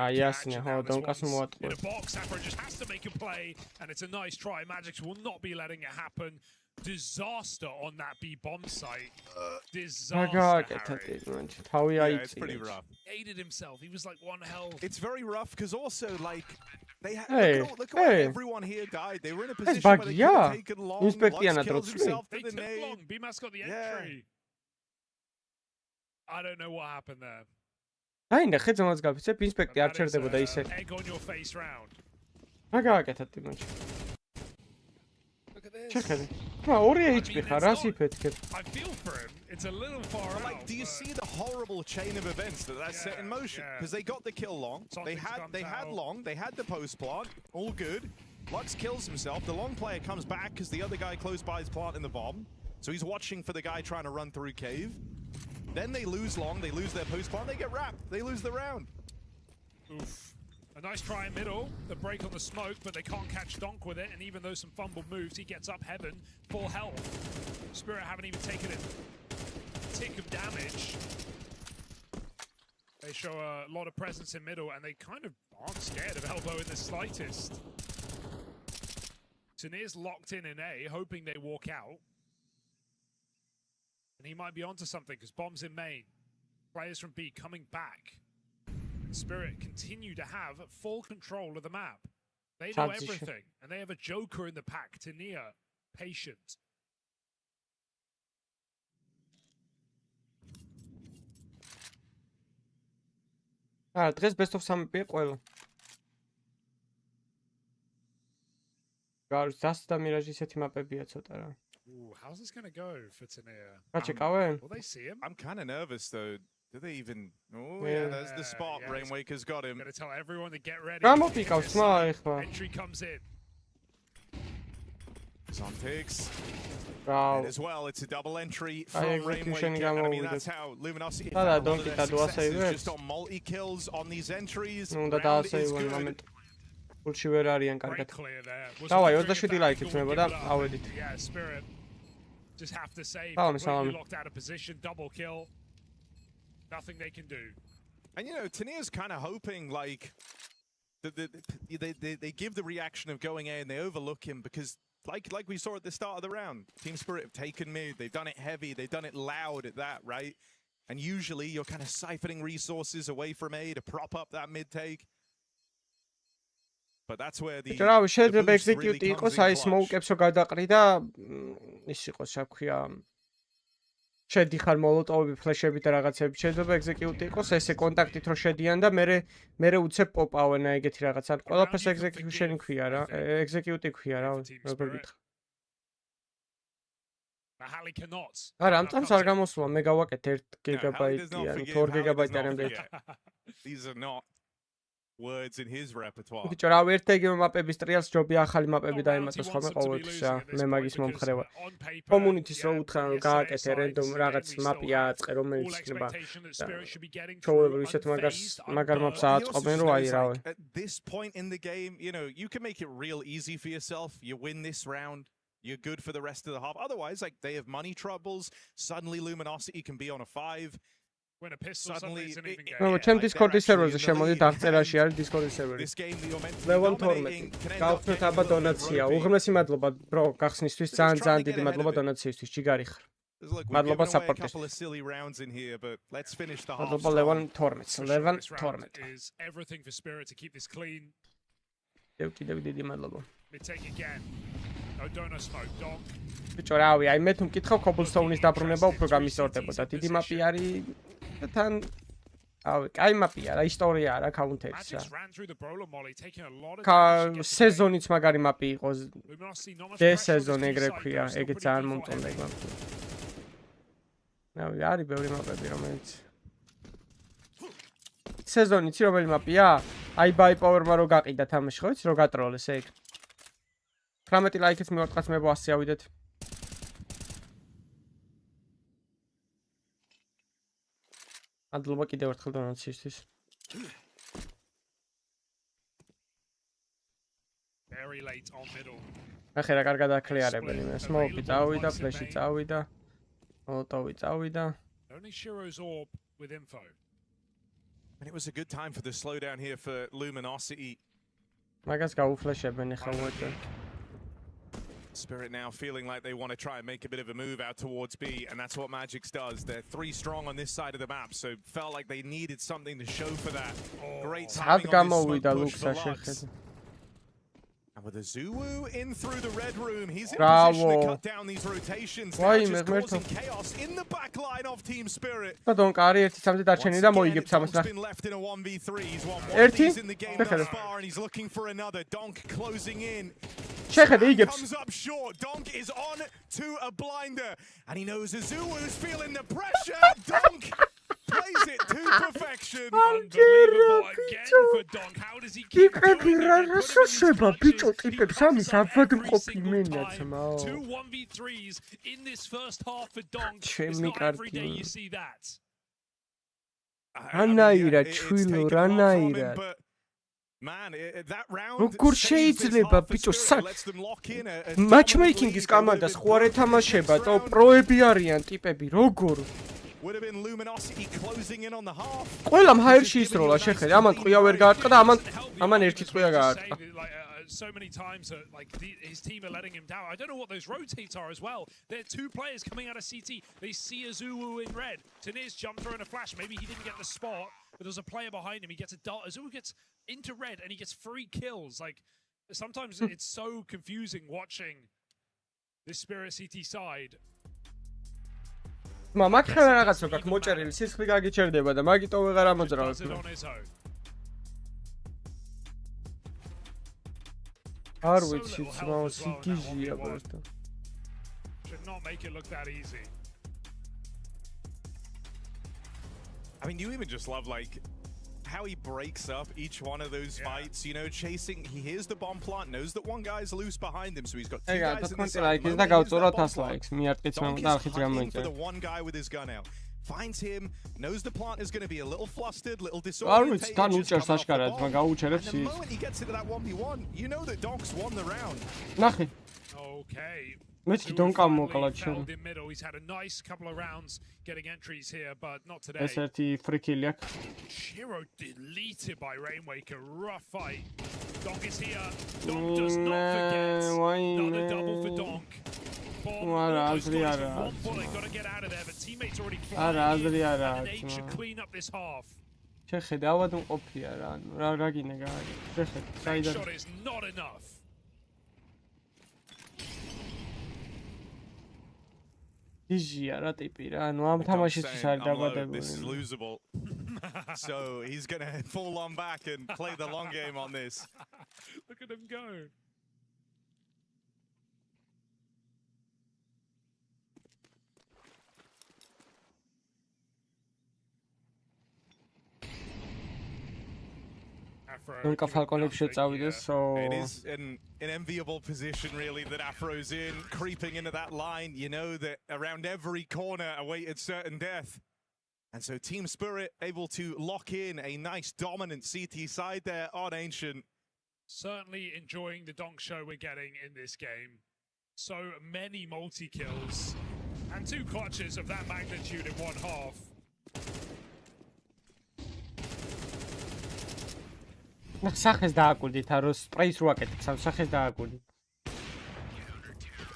აი ასნე ხო დონკას მოატყო
just has to make a play and it's a nice try. Magix will not be letting it happen. Disaster on that B bomb site. Disaster.
It's pretty rough.
Hated himself. He was like 1 health.
It's very rough because also like they look at everyone here died. They were in a position where they could have taken long. Lux kills himself to the nade.
BMAS got the entry. I don't know what happened there.
აი ნახე ზომას გაფიცებ ინსპექტი არ ჩერდებოდა ისე.
Egg on your face round.
რა გააკეთეთ ტიმში? Check-ed. Ma 2 HP ხარ, რას იფეთქებ?
I feel for him. It's a little far out.
Like, do you see the horrible chain of events that set in motion? Because they got the kill long, they had long, they had the post plant, all good. Lux kills himself. The long player comes back because the other guy close by is planting the bomb. So he's watching for the guy trying to run through cave. Then they lose long, they lose their post spawn, they get wrapped, they lose the round.
Oof. A nice try in middle, the break on the smoke, but they can't catch Donk with it, and even though some fumble moves, he gets up heaven, full health. Spirit haven't even taken a tick of damage. They show a lot of presence in middle, and they kind of aren't scared of Elbow in the slightest. Tanir's locked in A, hoping they walk out. And he might be onto something, because bomb's in main. Players from B coming back. Spirit continue to have full control of the map. They know everything, and they have a joker in the pack, Tanir, patient.
დღეს best of 3 პია ყველა. გარს დასდა მირაჟი ისეთი მაპებია ცოტა რა.
Ooh, how's this going to go for Tanir?
გაჩეკავენ?
Will they see him?
I'm kind of nervous though. Do they even... Oh yeah, there's the spot.
Yeah,
Rainwaker's got him.
Going to tell everyone to get ready.
გამოფიკავს ძმა ეხლა.
Entry comes in.
Zontigs.
Bravo.
And as well, it's a double entry from Rainwaker. I mean, that's how Luminosity just on multi-kills on these entries.
უნდა დაასეივონ მომენტ. Pulში ვერ არიან კარგად. დავაი 27 ლაიქი ძმებოდა, ავედით.
Yeah, Spirit just have to save. Locked out of position, double kill. Nothing they can do.
And you know, Tanir's kind of hoping like they give the reaction of going A and they overlook him because like we saw at the start of the round, Team Spirit have taken mid, they've done it heavy, they've done it loud at that, right? And usually you're kind of siphoning resources away from A to prop up that mid take. But that's where the
შეიძლება execute იყოს აი smoke-ებსო გადაყრი და ის იყოს რა ქვია შედიხარ მოლოტოვები ფლეშები და რაღაცები შეიძლება execute იყოს ესე კონტაქტით რო შედიან და მე უცებ პოპავენ აი ეგეთი რაღაც ან ყველაფერს execution ქვია რა execute ქვია რა როგორ გითხრა არა ამ წამს არ გამოსულა მე გავაკეთე 1 გიგაბაიტი ან 2 გიგაბაიტი არამდე
These are not words in his repertoire.
ბიჭო რა ვერტ ეგ მაპების ტრიალს ჯობია ახალი მაპები დაიმატოს ხოლმე ყოველთვის რა მე მაგის მომხრევა community-ს რო უთხრან რომ გააკეთე random რაღაც მაპი ააწყე რომელიც იქნება ჩაულებრივ ისეთ მაგარ მაპს ააწყობენ რომ აი რავი
At this point in the game, you know, you can make it real easy for yourself. You win this round, you're good for the rest of the half. Otherwise, like they have money troubles, suddenly Luminosity can be on a 5.
When a pistol suddenly isn't even
getting. No, ჩემ Discord-ის სერვერზე შემოდი დაღწერაში არის Discord-ის სერვერი. Level 12. გავხსნით აბა დონაცია. უღრმესი მადლობა bro გახსნისთვის ძალიან დიდი მადლობა დონაციისთვის. ჯიგარი ხარ. მადლობა support-ის. მადლობა Level 12. Level 12.
Is everything for Spirit to keep this clean.
კიდევ დიდი მადლობა.
We take again. No donor smoke, Donk.
ბიჭო რავი, აი მე თუ მკითხავ Cobblestone-ის დაბრუნება უფრო გამისწორდებოდა. დიდი მაპი არის და თან ავი, კაი მაპია რა, ისტორიაა რა counter-ის რა. სეზონიც მაგარი მაპი იყო. D სეზონი ეგრე ქვია, ეგეც ძალიან მომწონდა ეგ მაპი. რავი, არის ბევრი მაპები რომელიც სეზონიც რომელი მაპია? აი buy power-მა რო გაყიდა თამაში ხო იცი რო გატროლეს ეგ. 18 ლაიქით მივატყათ მე 100 ავიდეთ. მადლობა კიდევ ერთხელ დონაციისთვის.
Very late on middle.
ახლა რა კარგად აკლიარებენ იმას. სმოუკი წავიდა, ფლეში წავიდა. მოლოტოვი წავიდა.
Only Shiro's orb with info.
And it was a good time for the slowdown here for Luminosity.
მაგას გაუფლეშებენ ახლა უერთო.
Spirit now feeling like they want to try and make a bit of a move out towards B, and that's what Magix does. They're 3 strong on this side of the map, so felt like they needed something to show for that. Great timing on this smoke push for Lux. And with a Zulu in through the red room, he's in position to cut down these rotations. Now just causing chaos in the back line of Team Spirit.
Donk არის 1-3 დარჩენი და მოიგებს ამას რა.
Been left in a 1v3. He's won one of these in the game thus far, and he's looking for another. Donk closing in. Comes up short. Donk is on to a blinder, and he knows Azuu's feeling the pressure. Donk plays it to perfection.
Unbelievable again for Donk. How does he keep doing it? They put him in these clutches. He comes up every single time. 2 1v3s in this first half for Donk. It's not every day you see that.
Anayra, Chwilo, Anayra. როგორ შეიძლება ბიჭო matchmaking-ის კამანდას ხო არ ეთამაშება და პროები არიან ტიპები როგორ ყველამ ჰაერში ისროლა შეხედე ამან ტყვია ვერ გაარტყა და ამან ერთი ტყვია გაარტყა
so many times that his team are letting him down. I don't know what those rotates are as well. There are 2 players coming out of CT. They see Azuwu in red. Taniz jumped through in a flash. Maybe he didn't get the spot, but there's a player behind him. He gets a dart. Azuwu gets into red and he gets 3 kills. Like sometimes it's so confusing watching this Spirit CT side.
მაგ ხარ რაღაც რო გაკ მოჭერილი სისხლი გაგიჩერდება და მაგიტო ვეღარ ამოძრავებს. არ ვიცი ძმაო სიგიჟია просто.
Should not make it look that easy.
I mean, you even just love how he breaks up each one of those fights, you know, chasing. He hears the bomb plant, knows that one guy's loose behind him, so he's got 2 guys in the side. For the one guy with his gun out. Finds him, knows the plant is going to be a little flustered, little disoriented. And the moment he gets into that 1v1, you know that Donk's won the round.
Okay.
He's had a
nice couple of rounds getting entries here, but not today. Shiro deleted by Rainwaker. Rough fight. Donk is here. Donk does not forget. Another double for Donk. Almost got one bullet. Got to get out of there, but teammates already flying. And they should clean up this half. That shot is not enough.
This is losable. So he's going to fall on back and play the long game on this.
Look at him go.
It is an enviable position, really, that Afro's in, creeping into that line. You know that around every corner awaited certain death. And so Team Spirit able to lock in a nice dominant CT side there on Ancient.
Certainly enjoying the Donk show we're getting in this game. So many multi-kills and 2 clutches of that magnitude in one half.
სახეს დააკვირდით, რომ სპრეის რო აკეთებ, სახეს დააკვირდით.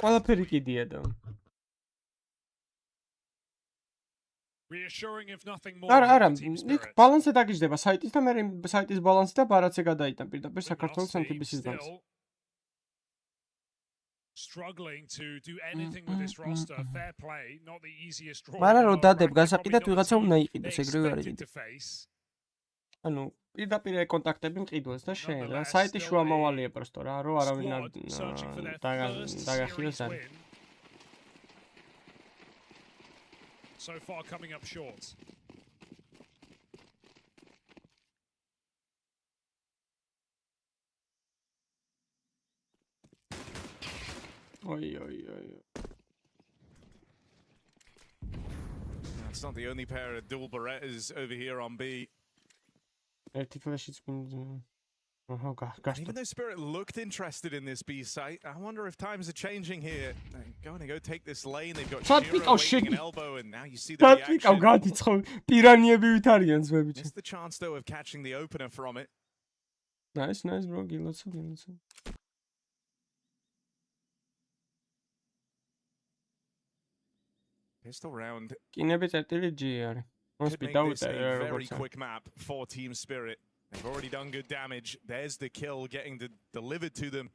ყველაფერი კიდია და.
Reassuring if nothing more.
არა, იქ ბალანსი დაგიждდება საიტის და მე საიტის ბალანსი და ბარაცე გადაიტან პირდაპირ საქართველოს ანტიბისის ბანკს.
Struggling to do anything with this roster. Fair play, not the easiest draw.
მაგრამ რო დადებ გასაყიდად ვიღაცა უნდა იყიდოს, ეგრევე არის. ანუ პირდაპირ კონტაქტები მყიდოს და შენ რა საიტი შუამავალია პროსტო რა რომ არავინ დაგახილოს არ
So far coming up short.
That's not the only pair of dual Berettas over here on B.
Even
though Spirit looked interested in this B site, I wonder if times are changing here. They're going to go take this lane. They've got Shiro waiting an elbow, and now you see the reaction. Missed the chance, though, of catching the opener from it.
Nice, bro.
Pistol round.
Could
make this a very quick map for Team Spirit. They've already done good damage. There's the kill getting delivered to them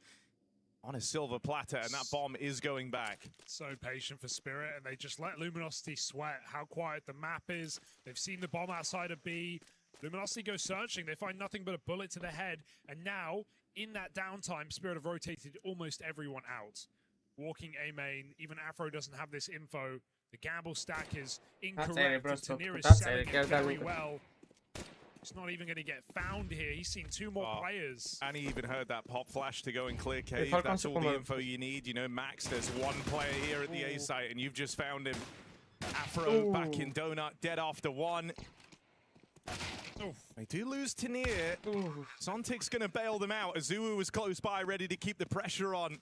on a silver platter, and that bomb is going back.
So patient for Spirit, and they just let Luminosity sweat how quiet the map is. They've seen the bomb outside of B. Luminosity go searching. They find nothing but a bullet to the head. And now, in that downtime, Spirit have rotated almost everyone out. Walking A main, even Afro doesn't have this info. The gamble stack is incorrect.
просто
Tanir is
that's
selling
it.
it very well. It's not even going to get found here. He's seen two more players.
And he even heard that pop flash to go and clear cave.
Falcons
That's all the info you need. You know, Max, there's one player here at the A site, and you've just found him. Afro back in Donut, dead after one. They do lose Tanir. Zontic's going to bail them out. Azuu was close by, ready to keep the pressure on.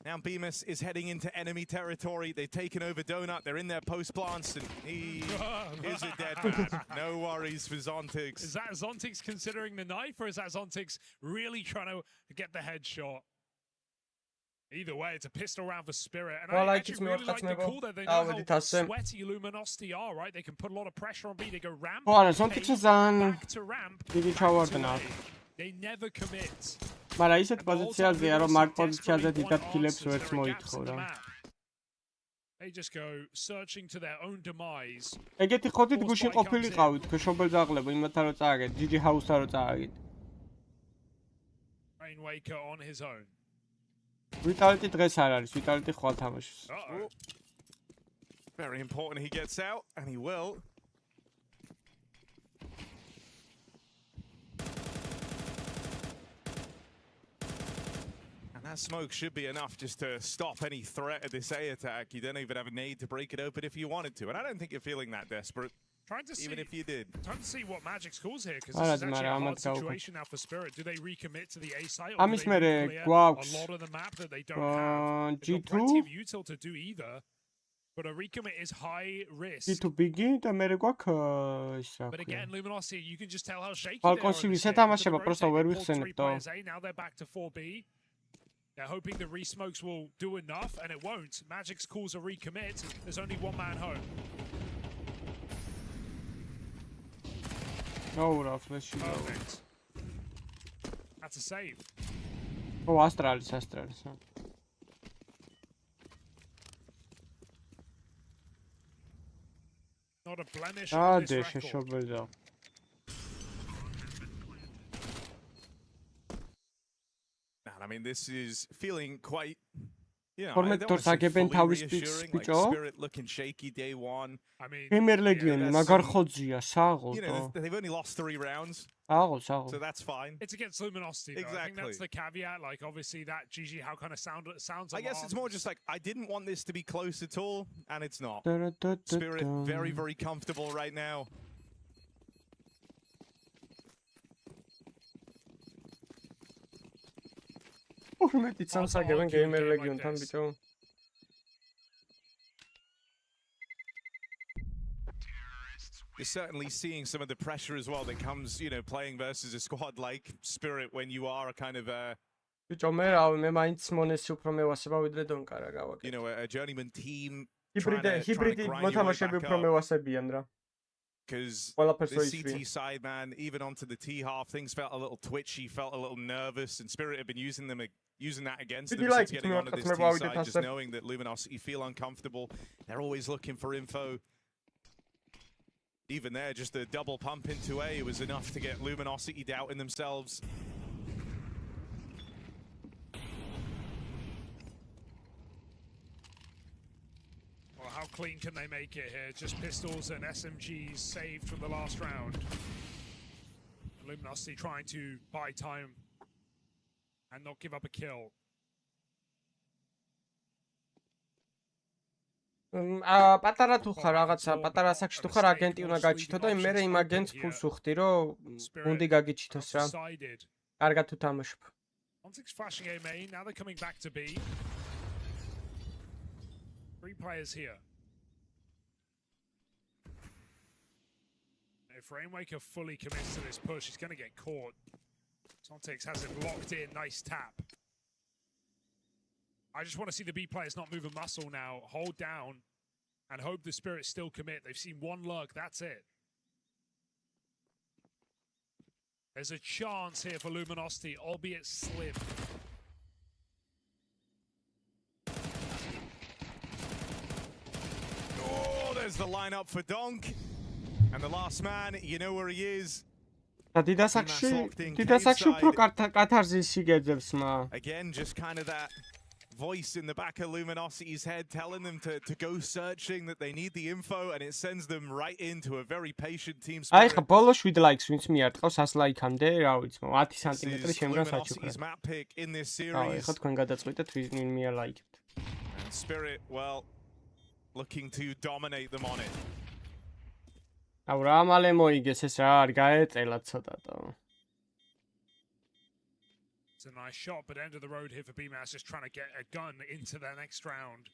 Now Bemis is heading into enemy territory. They've taken over Donut. They're in their post plants, and he is a dead man. No worries for Zontix.
Is that Zontix considering the knife, or is that Zontix really trying to get the headshot? Either way, it's a pistol round for Spirit. And I actually really like the call there. They know how sweaty Luminosity are, right? They can put a lot of pressure on B. They go ramp, back to ramp, back to A. They never commit.
მაგრამ ისეთ პოზიციაზეა რომ მაგ პოზიციაზე დიდად კილებს ვერც მოითხოვდა.
They just go searching to their own demise.
ეგეთი ხოთით გუშინ ყოფილიყავით, თქვენ შობელს აღლებო იმათთან რომ წააგეთ, GG House-თან რომ წააგეთ.
Rainwaker on his own.
Vitality დღეს არ არის, Vitality ხვალ თამაშობს.
Very important he gets out, and he will. That smoke should be enough just to stop any threat of this A attack. You don't even have a nade to break it open if you wanted to. And I don't think you're feeling that desperate, even if you did.
Trying to see what Magic's calls here, because this is actually a hard situation now for Spirit. Do they recommit to the A site, or do they clear a lot of the map that they don't have? They've got plenty of util to do either, but a recommit is high risk.
G2 begin და მე გვაქვს
But again, Luminosity, you can just tell how shaky
Falcons-ი ვისე თამაშება, просто ვერ ვიხსენებდო.
Now they're back to 4B. They're hoping the resmokes will do enough, and it won't. Magic's calls a recommit. There's only one man home.
No, Ralph,
perfect. That's a save.
Oh, Astralis.
Not a blemish on this record.
I mean, this is feeling quite, you know, Spirit looking shaky day one.
I mean,
you know,
they've only lost 3 rounds. So that's fine.
It's against Luminosity, though.
Exactly.
I think that's the caveat. Like, obviously, that GG how kind of sounds.
I guess it's more just like, I didn't want this to be close at all, and it's not. Spirit very, very comfortable right now.
It's სამსაგებენ gamer legionთან ბიჭო.
You're certainly seeing some of the pressure as well that comes, you know, playing versus a squad like Spirit when you are a kind of
ბიჭო მე მაინც მონესი უფრო მევასება ვიდრე დონკა რა გავაკეთე.
You know, a journeyman team.
ჰიბრიდი მოთამაშეები უფრო მევასებიან რა.
Because the CT side, man, even onto the T half, things felt a little twitchy, felt a little nervous, and Spirit have been using that against them since getting onto this T side, just knowing that Luminosity feel uncomfortable. They're always looking for info. Even there, just a double pump into A was enough to get Luminosity doubting themselves.
How clean can they make it here? Just pistols and SMGs saved from the last round. Luminosity trying to buy time and not give up a kill.
პატარა თუ ხარ რაღაცა, პატარა საქმე თუ ხარ აგენტი უნდა გაჩითო და მე იმ აგენტს ფულს უხდი რომ გუნდი გაგიჩითოს რა. კარგად თუ თამაშობ.
Zontix flashing A main, now they're coming back to B. 3 players here. If Rainwaker fully commits to this push, he's going to get caught. Zontix has him locked in, nice tap. I just want to see the B players not move a muscle now. Hold down and hope the Spirits still commit. They've seen one lurk, that's it. There's a chance here for Luminosity, albeit slim.
Oh, there's the lineup for Donk. And the last man, you know where he is.
Again, just kind of that
voice in the back of Luminosity's head telling them to go searching, that they need the info, and it sends them right into a very patient team spirit.
აი ხა ბოლო 7 ლაიქს ვინც მიარტყავს 100 ლაიქამდე, რა ვიცი, 10 სანტიმეტრი შემდგარ საჩუქრად.
Map pick in this
აი
series.
ხა თქვენ გადაწყვეტეთ ვინ მიალაიქებთ.
And Spirit, well, looking to dominate them on it.
აუ რა მალე მოიგეს ეს რა არ გაეწელა ცოტათო.
It's a nice shot, but end of the road here for BMAS, just trying to get a gun into their next round.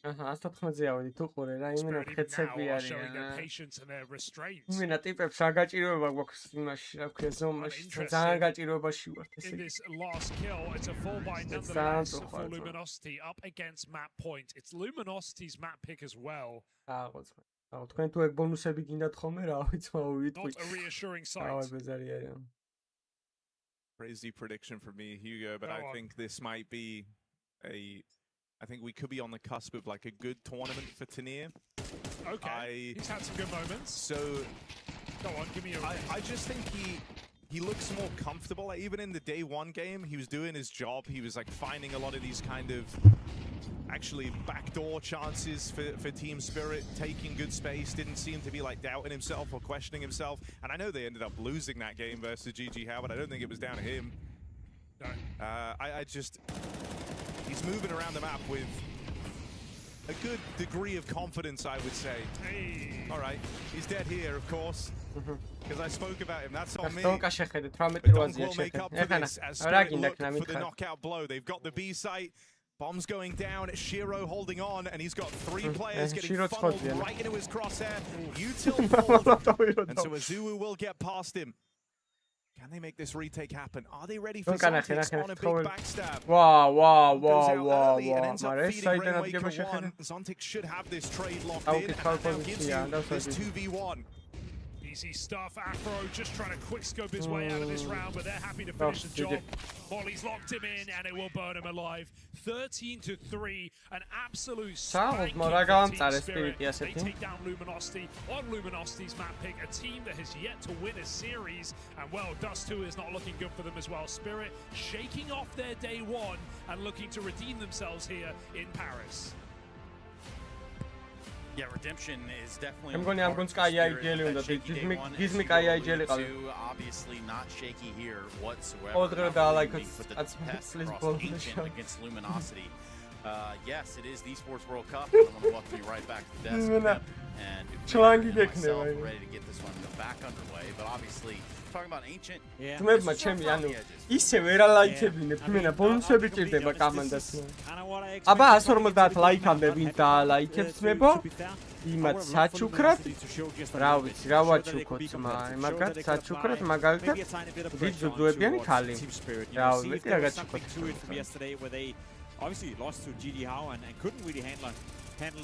აჰა 114-ზე ავედი თუ ყურე რა იმენა ხეცები
showing their
არიან.
patience and their restraint.
იმენა ტიპებს რა გაჭიროება გვაქვს იმაში რა ქვია ზომაში, ძალიან გაჭიროებაში ვართ ესე.
In this last kill, it's a 4-by nonetheless for Luminosity up against map point. It's Luminosity's map pick as well.
აუ თქვენ თუ ეგ ბონუსები გინდათ ხოლმე რა ვიცი, ვიტყვი.
Not a reassuring sight.
აუ ბეზარი არიან.
Crazy prediction from me, Hugo, but I think this might be I think we could be on the cusp of like a good tournament for Tanier.
Okay, he's had some good moments.
So,
go on, give me your.
I just think he looks more comfortable. Like, even in the day one game, he was doing his job. He was like finding a lot of these kind of actually backdoor chances for Team Spirit, taking good space. Didn't seem to be like doubting himself or questioning himself. And I know they ended up losing that game versus GG How, but I don't think it was down to him.
No.
I just. He's moving around the map with a good degree of confidence, I would say.
Hey.
All right, he's dead here, of course, because I spoke about him. That's on me.
Don't
will make up for this as Spirit look for the knockout blow. They've got the B site. Bomb's going down. Shiro holding on, and he's got 3 players getting funneled right into his crosshair. Util pulled, and so Azuwu will get past him. Can they make this retake happen? Are they ready for Zontic on a big backstab?
Wow.
Zontic should have this trade locked in, and now gives you this 2v1.
Easy stuff. Afro just trying to quick scope his way out of this round, but they're happy to finish the job. Molly's locked him in, and it will burn him alive. 13-3, an absolute spanking for Team Spirit. They take down Luminosity on Luminosity's map pick, a team that has yet to win a series, and well, Dust 2 is not looking good for them as well. Spirit shaking off their day one and looking to redeem themselves here in Paris.
Yeah, redemption is definitely.
I'm going to
obviously not shaky here whatsoever. Against Luminosity. Yes, it is the Esports World Cup. I'm going to welcome you right back to the desk. And myself ready to get this one back underway. But obviously, talking about ancient.
Yeah. ისე ვერ ალაიქებინებ, მენა ბონუსები ჭირდება კომანდას. აბა 150 ლაიქამდე ვინ დაალაიქებს მებო? იმათ საჩუქრად? რა ვიცი, რა ვაჩუქოთ მაგათ საჩუქრად მაგალითად ვიძუძუებიანი ქალი. რა ვიცი, რა გაჩუქოთ.
Obviously lost to GG How and couldn't really handle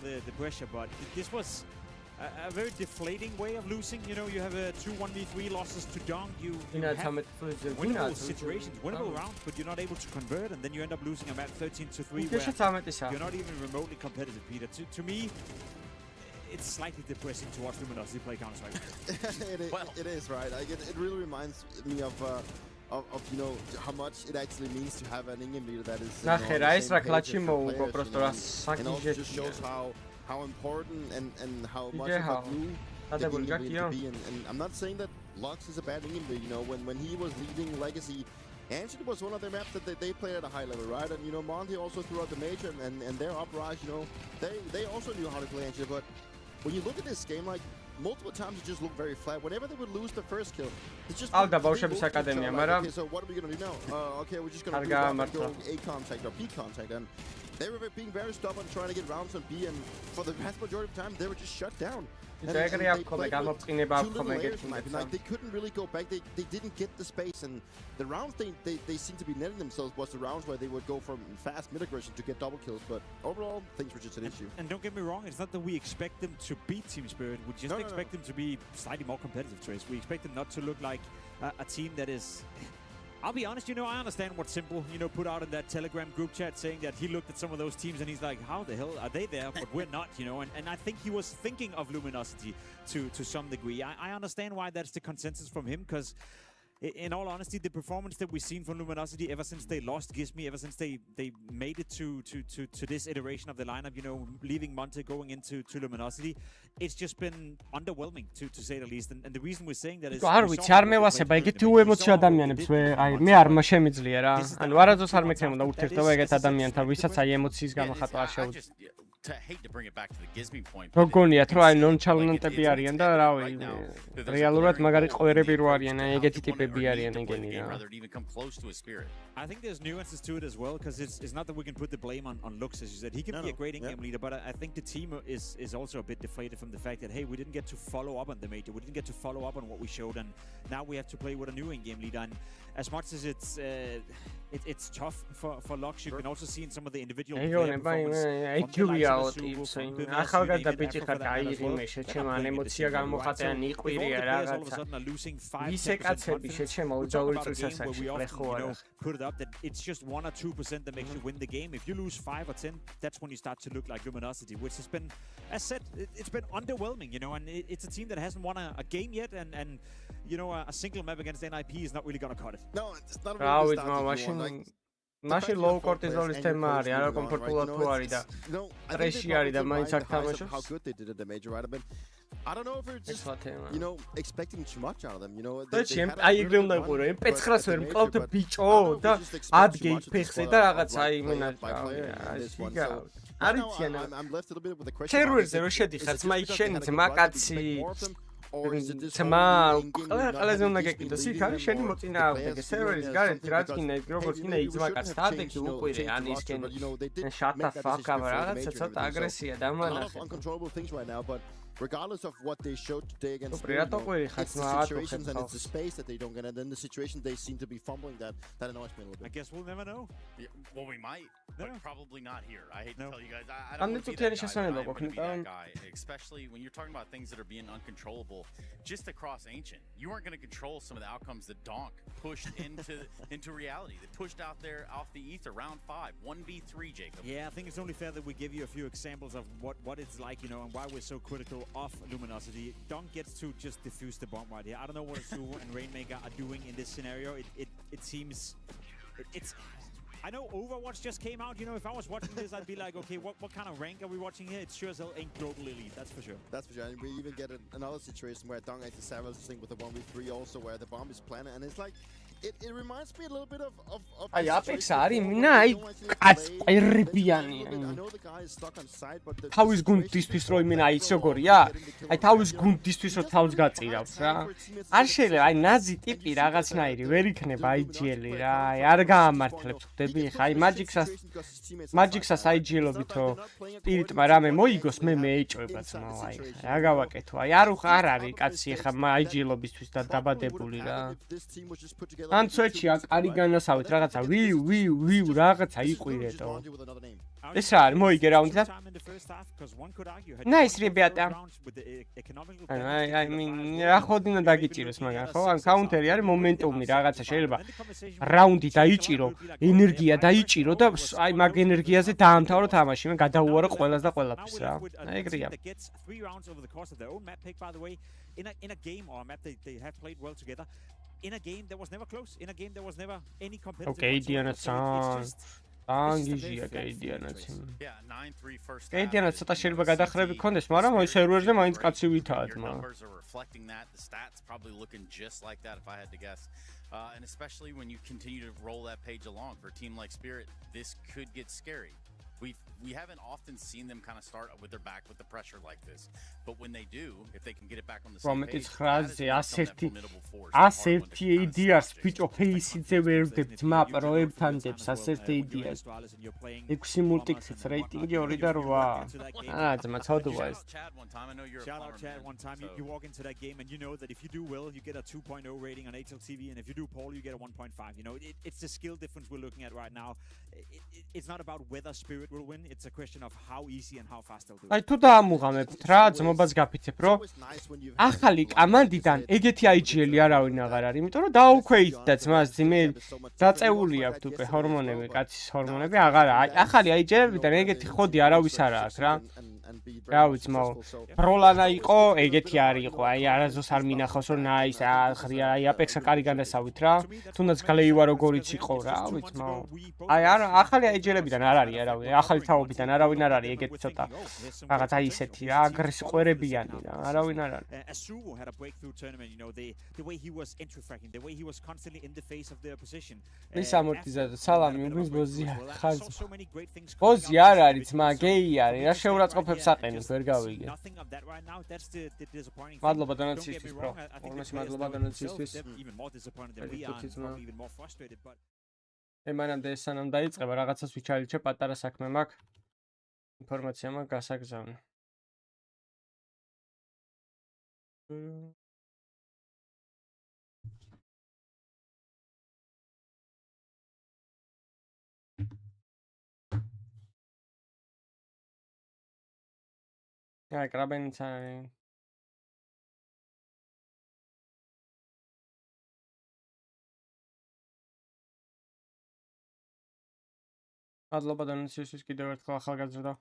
the pressure, but this was a very deflating way of losing. You know, you have a 2-1v3 losses to Dong. You have winnable situations, winnable rounds, but you're not able to convert, and then you end up losing a match 13-3 where you're not even remotely competitive, Peter. To me, it's slightly depressing to watch Luminosity play Counter-Strike.
It is, right? It really reminds me of you know how much it actually means to have an Indian leader that is. It just shows how important and how much of a glue the Indian leader to be. And I'm not saying that Lux is a bad Indian leader. You know, when he was leading Legacy, Ancient was one of their maps that they played at a high level, right? And you know, Monty also threw out the major and their uprise. You know, they also knew how to play Ancient. But when you look at this game, like, multiple times it just looked very flat. Whenever they would lose the first kill, it just okay, so what are we gonna do now? Okay, we're just gonna go A contact or B contact, and they were being very stubborn trying to get rounds on B, and for the vast majority of the time they were just shut down. Like, they couldn't really go back. They didn't get the space, and the rounds they seem to be netting themselves was the rounds where they would go from fast mid aggression to get double kills. But overall, things were just an issue.
And don't get me wrong, it's not that we expect them to beat Team Spirit. We just expect them to be slightly more competitive, Trace. We expect them not to look like a team that is. I'll be honest, you know, I understand what Simple, you know, put out in that Telegram group chat saying that he looked at some of those teams and he's like, how the hell are they there? But we're not, you know. And I think he was thinking of Luminosity to some degree. I understand why that's the consensus from him, because in all honesty, the performance that we've seen from Luminosity ever since they lost Gizmi, ever since they made it to this iteration of the lineup, you know, leaving Monte, going into Luminosity, it's just been underwhelming to say the least. And the reason we're saying that is
არ ვიცი, არ მევასება ეგეთი უემოციო ადამიანებს, აი მე არ შემიძლია რა. ანუ არაძოს არ მექნებოდა ურთიერთობა ეგეთ ადამიანთან, ვისაც აი ემოციის გამახატვა არ შეუძლია. Rogoniat, right? Non-challenged BRN, right? Realurat magari qoerები რო არიან, ეგეთი ტიპები არიან ეგენი რა.
I think there's nuances to it as well, because it's not that we can put the blame on Lux, as you said. He can be a great in-game leader, but I think the team is also a bit deflated from the fact that, hey, we didn't get to follow up on the major. We didn't get to follow up on what we showed, and now we have to play with a new in-game leader. And as much as it's tough for Lux, you can also see in some of the individual player performance.
ახალგაზრდა ბიჭი ხარ დაიღიმე შეჩემ ან ემოცია გამოხატე ან იყვირია რაღაცა ისე კაცები შეჩემ უძაური წესასაკში ხო არა
put it up that it's just 1 or 2% that makes you win the game. If you lose 5 or 10, that's when you start to look like Luminosity, which has been, as said, it's been underwhelming, you know, and it's a team that hasn't won a game yet, and you know, a single map against NIP is not really going to cut it.
No, it's not really starting.
Mashing low cortisol is tema ari, ara komfortულად თუ არის და ტრეში არის და მაინც არ თამაშობს.
How good they did at the major, right? I don't know if it's just, you know, expecting too much out of them, you know.
აი ეგრე უნდა იყურო, MP9-ს ვერ მყავთ ბიჭო და ადგე ფეხზე და რაღაცა აი მენაჟა. არიციან.
I'm left a little bit with a question.
სერვერზე რო შედიხარ, ძმა იქ შენი ძმა კაცი ძმა ყველაზე უნდა გეკიდოს იქ არის შენი მოწინააღმდეგე სერვერის გარეთ რაც გინდა როგორც გინდა იქ ძმა კაცს თადექი უყვირე ან ისკენ shut the fuck up რაღაცა ცოტა აგრესია დამანახე
regardless of what they showed today against situations and it's the space that they don't get, and then the situations they seem to be fumbling that annoys me a little bit.
I guess we'll never know.
Yeah, well, we might, but probably not here. I hate to tell you guys, I
don't
want to be that guy, especially when you're talking about things that are being uncontrollable. Just across Ancient, you weren't going to control some of the outcomes that Donk pushed into reality. They pushed out there off the ether, round 5, 1v3, Jacob.
Yeah, I think it's only fair that we give you a few examples of what it's like, you know, and why we're so critical of Luminosity. Donk gets to just defuse the bomb right here. I don't know what Azu and Rainmaker are doing in this scenario. It seems it's. I know Overwatch just came out. You know, if I was watching this, I'd be like, okay, what kind of rank are we watching here? It sure as hell ain't global elite. That's for sure.
That's for sure. And we even get another situation where Donk actually savage thing with the 1v3 also, where the bomb is planted, and it's like. It reminds me a little bit of
აი აპექს არის მინა აი კაც ყირბიანი თავის გუნდისთვის რო იმენა აი როგორია აი თავის გუნდისთვის რო თავს გაწირავს რა არ შეიძლება აი ნაზი ტიპი რაღაცნაირი ვერ იქნება IGL-ი რა აი არ გაამართლებს ხდები ხა აი Magic's IGL-ობით რო პირიტმა რამე მოიგოს მე მეეჭვება ძმა აი რა გავაკეთო აი არ არის კაცი ხა IGL-ობისთვის და დაბადებული რა ან სვეჩი აკარი განასავით რაღაცა ვი რაღაცა იყვირეთო ეს რა არის მოიგე რაუნდი და Nice, ребята. I mean, რა ხოდინა დაგიჭიროს მაგრამ ხო ან კაუნტერი არის მომენტუმი რაღაცა შეიძლება რაუნდი დაიჭირო ენერგია დაიჭირო და აი მაგ ენერგიაზე დაამთავრო თამაში მე გადაუარო ყველას და ყველაფერს რა აი ეგრეა
in a game or a map they have played well together. In a game that was never close. In a game there was never any competitive.
Okay, Diana-san. Angizia Diana-ს.
Yeah, 9-3 first.
Diana-ს ცოტა შეიძლება გადახრები ქონდეს, მაგრამ აი სერვერზე მაინც კაცი ვითაა თმა.
Numbers are reflecting that. The stats probably looking just like that if I had to guess. And especially when you continue to roll that page along for a team like Spirit, this could get scary. We haven't often seen them kind of start with their back with the pressure like this, but when they do, if they can get it back on the same page,
ასერთი იდეას ბიჭო ფეისიძე ვერ ვდებთ მაპროებთან დებს ასერთი იდეას 6 მულტიქსიც რეიტინგი 2 და 8 ძმა ცოდვა ეს
shout out Chad one time you walk into that game and you know that if you do well you get a 2.0 rating on HLTV and if you do poorly you get a 1.5 you know it's the skill difference we're looking at right now it's not about whether Spirit will win it's a question of how easy and how fast they'll do it
აი თუ დაამუღამებთ რა ძმობას გაფიცებ რომ ახალი კამანდიდან ეგეთი IGL-ი არავინ აღარ არის იმიტომ რომ დაუქვეით და ძმას ძიმე დაწეული აქვს უკვე ჰორმონები კაცის ჰორმონები აღარა აი ახალი IGL-იდან ეგეთი ხოდი არავის არ აქვს რა
be
რა
very
ვიცი მო
successful. So
ბროლანა იყო ეგეთი არ იყო აი არასდროს არ მინახავს რომ ნაის ახრია აი აპექსა კარი განასავით რა თუნდაც გლეივა როგორიც იყო რა ვიცი მო აი არ ახალი აიჯერებიდან არ არის არავინ ახალი თაობიდან არავინ არ არის ეგეთი ცოტა რაღაც აი ისეთი რა აგრესიყვერებიანი რა არავინ არ არის
Asuvo had a breakthrough tournament, you know, the way he was entry-fracking, the way he was constantly in the face of the opposition.
მის ამორტიზატორ სალამი უგვის ბოზია ხაზ ბოზი არ არის ძმა გეი არის რა შეურაცხყოფებს აყენებს ვერ გავიგე მადლობა დონაციისთვის ბრო ორმაში მადლობა დონაციისთვის მანამდე ეს სანამ დაიწყება რაღაცას ვიჩალიჩე პატარა საქმე მაქვს ინფორმაცია მაქვს გასაგზავნე აი კრაბენიც არის მადლობა დონაციისთვის კიდევ ერთხელ ახალგაზრდა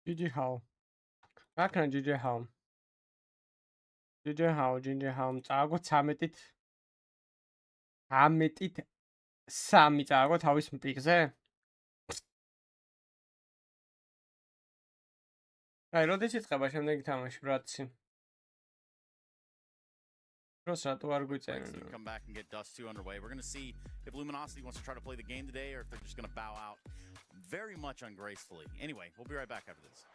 GG how აკნა GG how GG how წააგო 13-ით 13-ით 3 წააგო თავის პიკზე აი როდის იწყება შემდეგი თამაში ბრატსი Cross ratu ar guitzen.
Come back and get Dust 2 underway. We're going to see if Luminosity wants to try to play the game today or if they're just going to bow out very much ungracefully. Anyway, we'll be right back after this.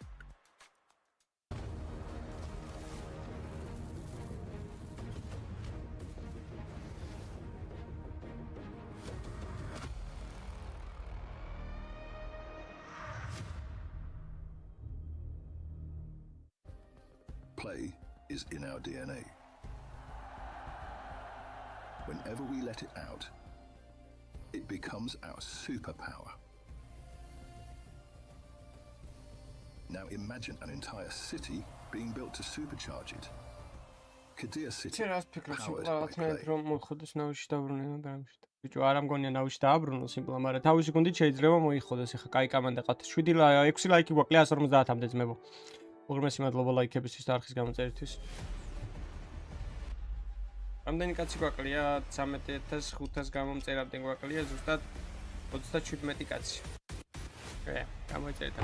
Play is in our DNA. Whenever we let it out, it becomes our superpower. Now imagine an entire city being built to supercharge it. Kadir City, powered by play.
ბიჭო არ ამგონია ნავში დააბრუნო სიმპლა, მაგრამ თავისი გუნდით შეიძლება მოიხოდოს. ეხა კაი კომანდა ყავთ. 6 ლაიკი გვაქვს 150-მდე ძმებო. უღრმესი მადლობა ლაიქებისთვის და არხის გამოწერისთვის. რამდენი კაცი გვაკლია? 13500 გამომწერამდე გვაკლია ზუსტად 37 კაცი. გამოიწერეთ.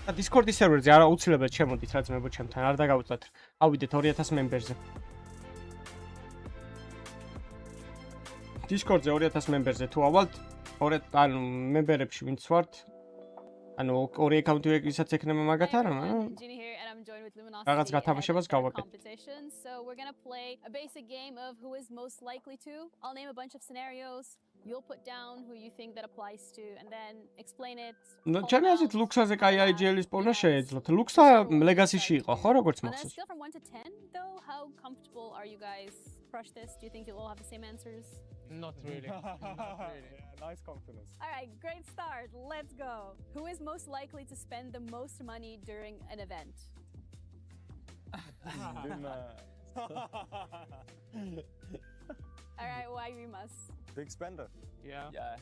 და Discord-ის სერვერზე არა უცილებლად შემოდით რა ძმებო ჩემთან, არ დაგავუწათ. ავიდეთ 2000 მემბერზე. Discord-ზე 2000 მემბერზე თუ ავალთ, ანუ მემბერებში ვინც ვართ, ანუ ორი აკაუნტი ვისაც ექნება მაგათ არა, რაღაც გათამაშებას გავაკეთებ.
So we're going to play a basic game of who is most likely to. I'll name a bunch of scenarios. You'll put down who you think that applies to and then explain it.
No, ჩემი აზრით ლუქსაზე კაი IGL-ის პოვნა შეეძლოთ. ლუქსა ლეგასიში იყო, ხო, როგორც
On a
მახსოვს?
scale from 1 to 10 though, how comfortable are you guys? Crush this. Do you think you'll all have the same answers?
Not really. Not really.
Yeah, nice confidence.
All right, great start. Let's go. Who is most likely to spend the most money during an event? All right, why Rimas?
Big spender.
Yeah.
Yeah.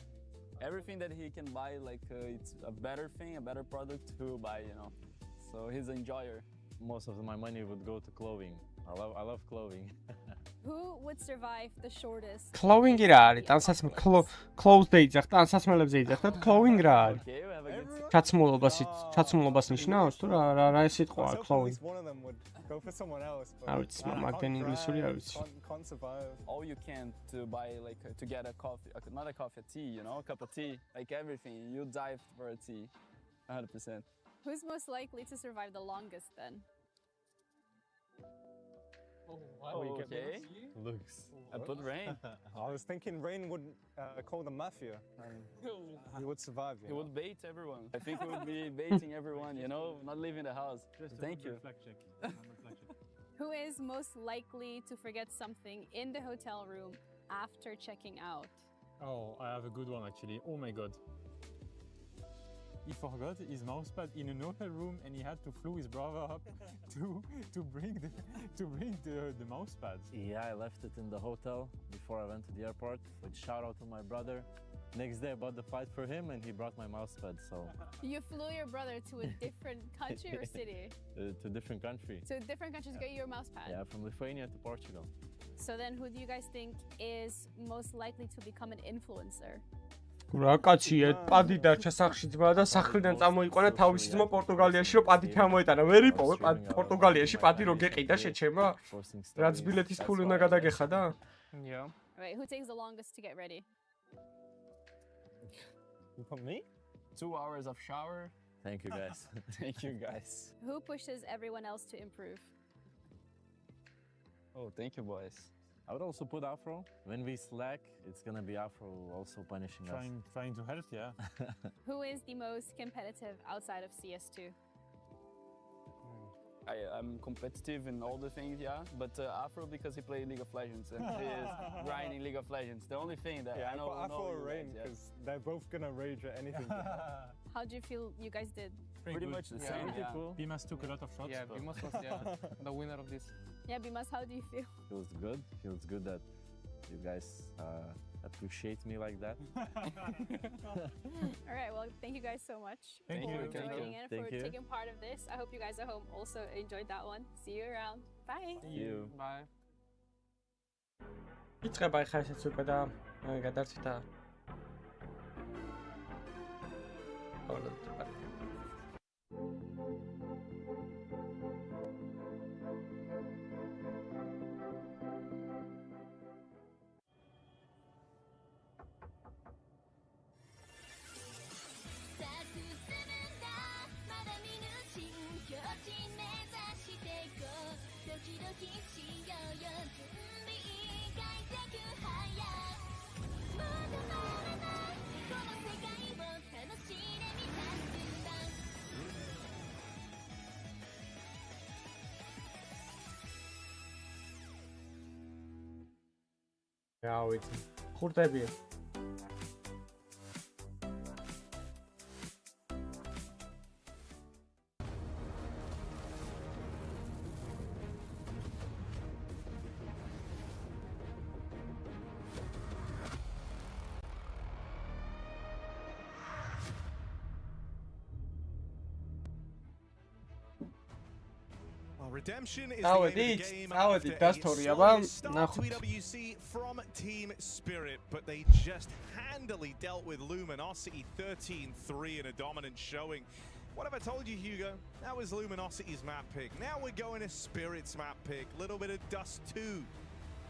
Everything that he can buy, like it's a better thing, a better product to buy, you know. So he's an enjoyer.
Most of my money would go to clothing. I love clothing.
Who would survive the shortest?
Clothing-ი რა არის? ტანსაცმ clothes-ზე იძახ, ტანსაცმელებზე იძახ და clothing რა არის?
Okay, we have a good
ჩაცმულობას ნიშნავს თუ რა სიტყვაა clothing?
One of them would go for someone else.
I would მაგდენ ინგლისური არ ვიცი.
Can't survive.
all you can to buy, like to get a coffee, not a coffee, a tea, you know, a cup of tea, like everything. You dive for a tea, 100%.
Who's most likely to survive the longest then?
Oh, okay.
Looks.
I put Rain.
I was thinking Rain would call the mafia and he would survive.
He would bait everyone. I think he would be baiting everyone, you know, not leaving the house. Thank you.
Who is most likely to forget something in the hotel room after checking out?
Oh, I have a good one actually. Oh my god. He forgot his mousepad in an hotel room and he had to flew his brother up to bring the mousepad.
Yeah, I left it in the hotel before I went to the airport. With shout out to my brother. Next day I bought the flight for him and he brought my mousepad. So
You flew your brother to a different country or city?
to different country.
To different countries to get your mouse pad?
Yeah, from Lithuania to Portugal.
So then who do you guys think is most likely to become an influencer?
რა კაცია, პადი დარჩა სახში ძმა და სახლიდან წამოიყვანა თავისი ძმა პორტუგალიაში რომ პადი ჩამოეტანა. ვერ იპოვე პორტუგალიაში პადი რო გეყიდა შეჩება? რაც ბილეთის ფული უნდა გადაგეხადა?
Yeah.
Right, who takes the longest to get ready?
You put me?
2 hours of shower.
Thank you guys.
Thank you guys.
Who pushes everyone else to improve?
Oh, thank you, boys.
I would also put Afro. When we slack, it's gonna be Afro also punishing us.
Trying to help, yeah.
Who is the most competitive outside of CS2?
I'm competitive in all the things, yeah, but Afro because he played League of Legends and he is grinding League of Legends. The only thing that I know.
Afro or Rain because they're both gonna rage at anything.
How do you feel you guys did?
Pretty much the same. Yeah.
Bimas took a lot of shots.
Yeah, Bimas was the winner of this.
Yeah, Bimas, how do you feel?
Feels good. Feels good that you guys appreciate me like that.
All right, well, thank you guys so much
Thank
for
you.
joining in,
Thank
for
you.
taking part of this. I hope you guys at home also enjoyed that one. See you around. Bye.
Thank you.
Bye.
იწყება ახლა ესეც უკვე და გადარჩით და რა ვიცი ხურტებია
redemption is the end of the game after a start to EWC from Team Spirit, but they just handily dealt with Luminosity 13-3 in a dominant showing. What have I told you, Hugo? That was Luminosity's map pick. Now we're going to Spirit's map pick. Little bit of Dust 2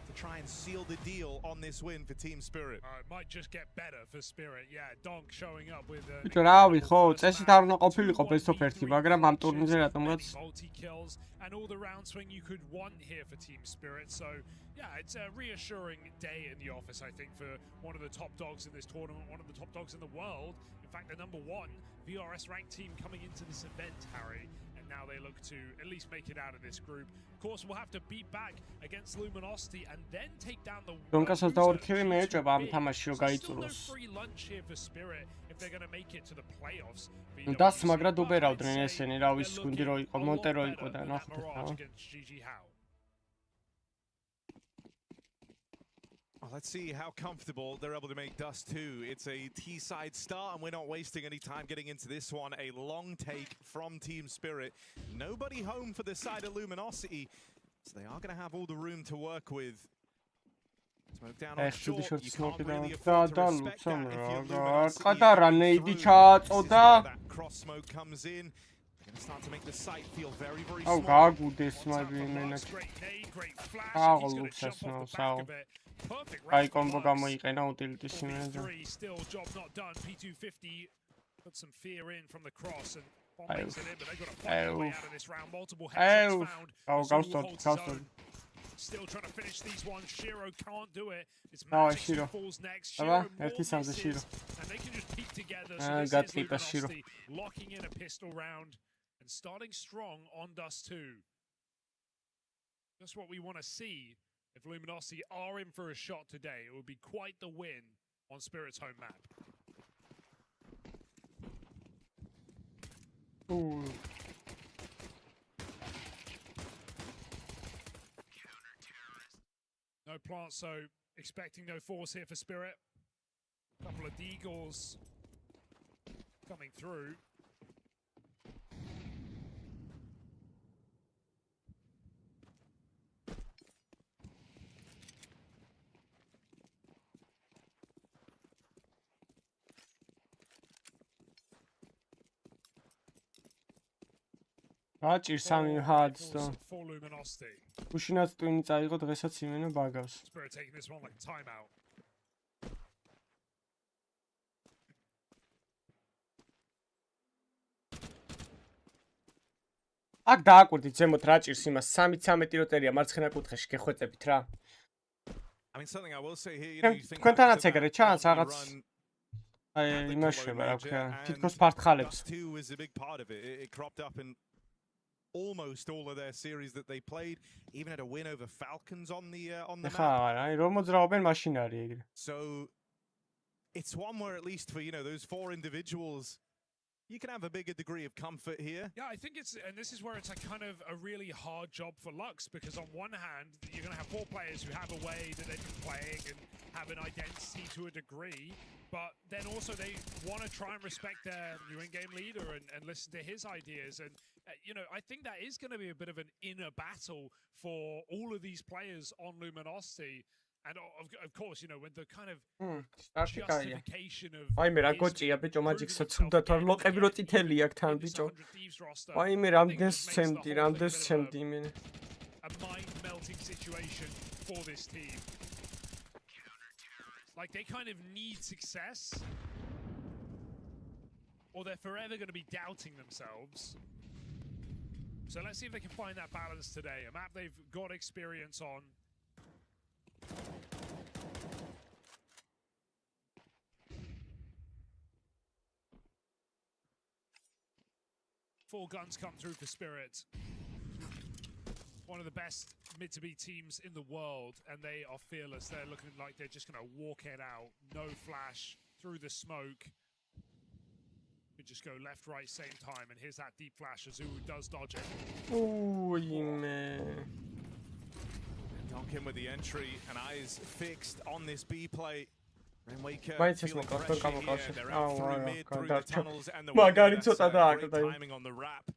to try and seal the deal on this win for Team Spirit.
It might just get better for Spirit. Yeah, Donk showing up with
რავი, ხო, წესით არ უნდა ყოფილიყო best of 1, მაგრამ ამ ტურნირზე რატომღაც
multi kills and all the round swing you could want here for Team Spirit. So, yeah, it's a reassuring day in the office, I think, for one of the top dogs in this tournament, one of the top dogs in the world. In fact, the #1 VRS ranked team coming into this event, Harry. And now they look to at least make it out of this group. Of course, we'll have to beat back against Luminosity and then take down the
Donkaსაც დაურქევი მეეჭება ამ თამაში რომ გაიწუროს.
free lunch here for Spirit if they're going to make it to the playoffs.
დას მაგრად უბერავდნენ ესენი, რა ვის გუნდი რო იყო, მონტერო იყო და ნახეთ რა.
Well, let's see how comfortable they're able to make Dust 2. It's a T-side start, and we're not wasting any time getting into this one. A long take from Team Spirit. Nobody home for the side of Luminosity, so they are going to have all the room to work with. Smoke down on short. You can't really afford to respect that if you're Luminosity. That cross smoke comes in. They're going to start to make the site feel very, very small.
Oh, God, აი კომბო გამოიყენა utility-ს იმენზე.
Still job not done. P250 put some fear in from the cross and bombs it in, but they've got to find their way out of this round. Multiple headshots found. Still trying to finish these ones. Shiro can't do it. It's Magic who falls next. Shiro misses, and they can just peek together. So this is Luminosity locking in a pistol round and starting strong on Dust 2. That's what we want to see. If Luminosity are in for a shot today, it would be quite the win on Spirit's home map.
Ooh.
No plant, so expecting no force here for Spirit. A couple of Deagles coming through.
აჭირ სამი ჰადს და უშინაც ტვინი წაიღო დღესაც იმენო ბაგავს. აქ დააკვირდით ზემოთ რა ჭირს იმას 3-13 რო წერია მარცხენა კუთხეში გეხვეწებით რა.
I mean, something I will say here, you know, you think
თქვენთანაც ეგრე ჩანს რაღაც აი იმაშება რა ქვია თითქოს ფარტხალებს.
Two was a big part of it. It cropped up in almost all of their series that they played, even had a win over Falcons on the map.
აი რომ მოძრაობენ მაშინ არის ეგრე.
So it's one where at least for, you know, those 4 individuals, you can have a bigger degree of comfort here.
Yeah, I think it's, and this is where it's a kind of a really hard job for Lux, because on one hand, you're going to have 4 players who have a way that they've been playing and have an identity to a degree, but then also they want to try and respect their new in-game leader and listen to his ideas. And, you know, I think that is going to be a bit of an inner battle for all of these players on Luminosity. And of course, you know, when the kind of justification of
აი მე რა გოჭია ბიჭო მაგიკსაც თუნდაც არ ლოყები რო წითელი აქ თან ბიჭო. აი მე რამდენს ცემდი მე.
A mind-melting situation for this team. Like they kind of need success, or they're forever going to be doubting themselves. So let's see if they can find that balance today. A map they've got experience on. Four guns come through for Spirit. One of the best mid-to-B teams in the world, and they are fearless. They're looking like they're just going to walk it out. No flash through the smoke. We just go left, right, same time, and here's that deep flash. Azulu does dodge it.
Ooh, man.
Donkin with the entry and eyes fixed on this B play.
Main feeling fresh here. They're out through mid, through the tunnels, and the timing on the wrap.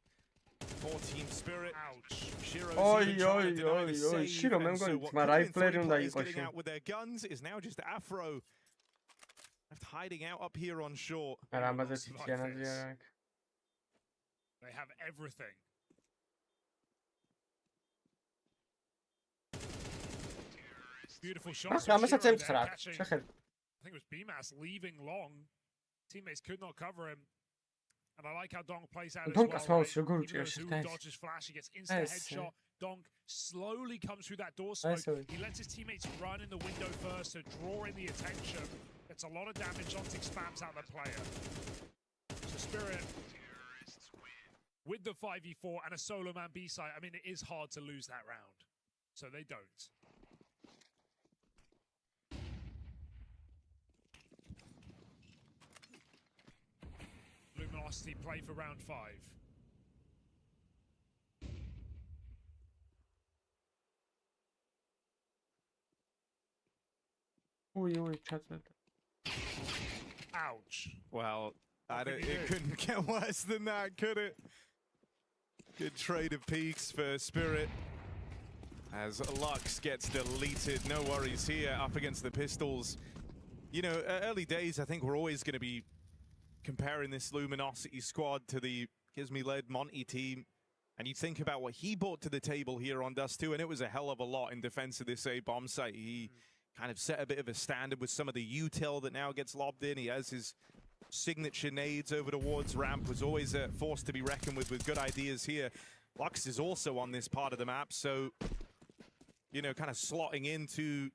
for Team Spirit.
Oi, Shiro მე მგონი თმა რაიფლერი უნდა იყოს
getting out with their guns is now just Afro left hiding out up here on shore.
They
have everything. Beautiful shot. I think it was BMAS leaving long. Teammates could not cover him. And I like how Donk plays out as well. Right? He knows who dodges flash. He gets instant headshot. Donk slowly comes through that door smoke. He lets his teammates run in the window first to draw in the attention. Gets a lot of damage. Ontic spams out the player. So Spirit with the 5v4 and a solo man B side. I mean, it is hard to lose that round. So they don't. Luminosity play for round 5. Ouch.
Well, it couldn't get worse than that, could it? Good trade of peaks for Spirit. As Lux gets deleted, no worries here up against the Pistols. You know, early days, I think we're always going to be comparing this Luminosity squad to the Gizmy-led Monty team. And you think about what he brought to the table here on Dust 2, and it was a hell of a lot in defense of this A bomb site. He kind of set a bit of a standard with some of the util that now gets lobbed in. He has his signature nades over towards ramp, was always a force to be reckoned with good ideas here. Lux is also on this part of the map, so, you know, kind of slotting into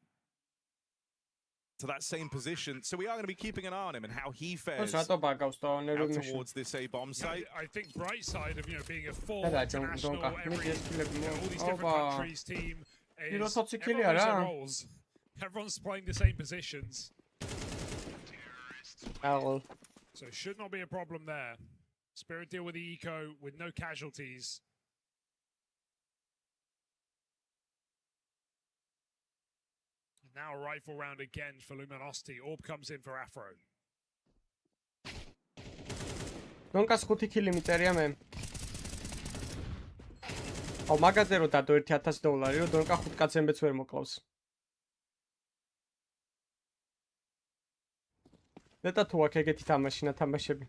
that same position. So we are going to be keeping an eye on him and how he fares out towards this A bomb site.
I think bright side of, you know, being a full international, all these different countries team is everyone knows their roles. Everyone's playing the same positions. So it should not be a problem there. Spirit deal with the eco with no casualties. Now a rifle round again for Luminosity. Orb comes in for Afro.
Donkas 5 kg მიწერია მე. აუ მაგაზე რო დადო $1000 რო დონკა 5 კაცემბეც ვერ მოკლავს. Neta თუ აქ ეგეთი თამაშინა თამაშები.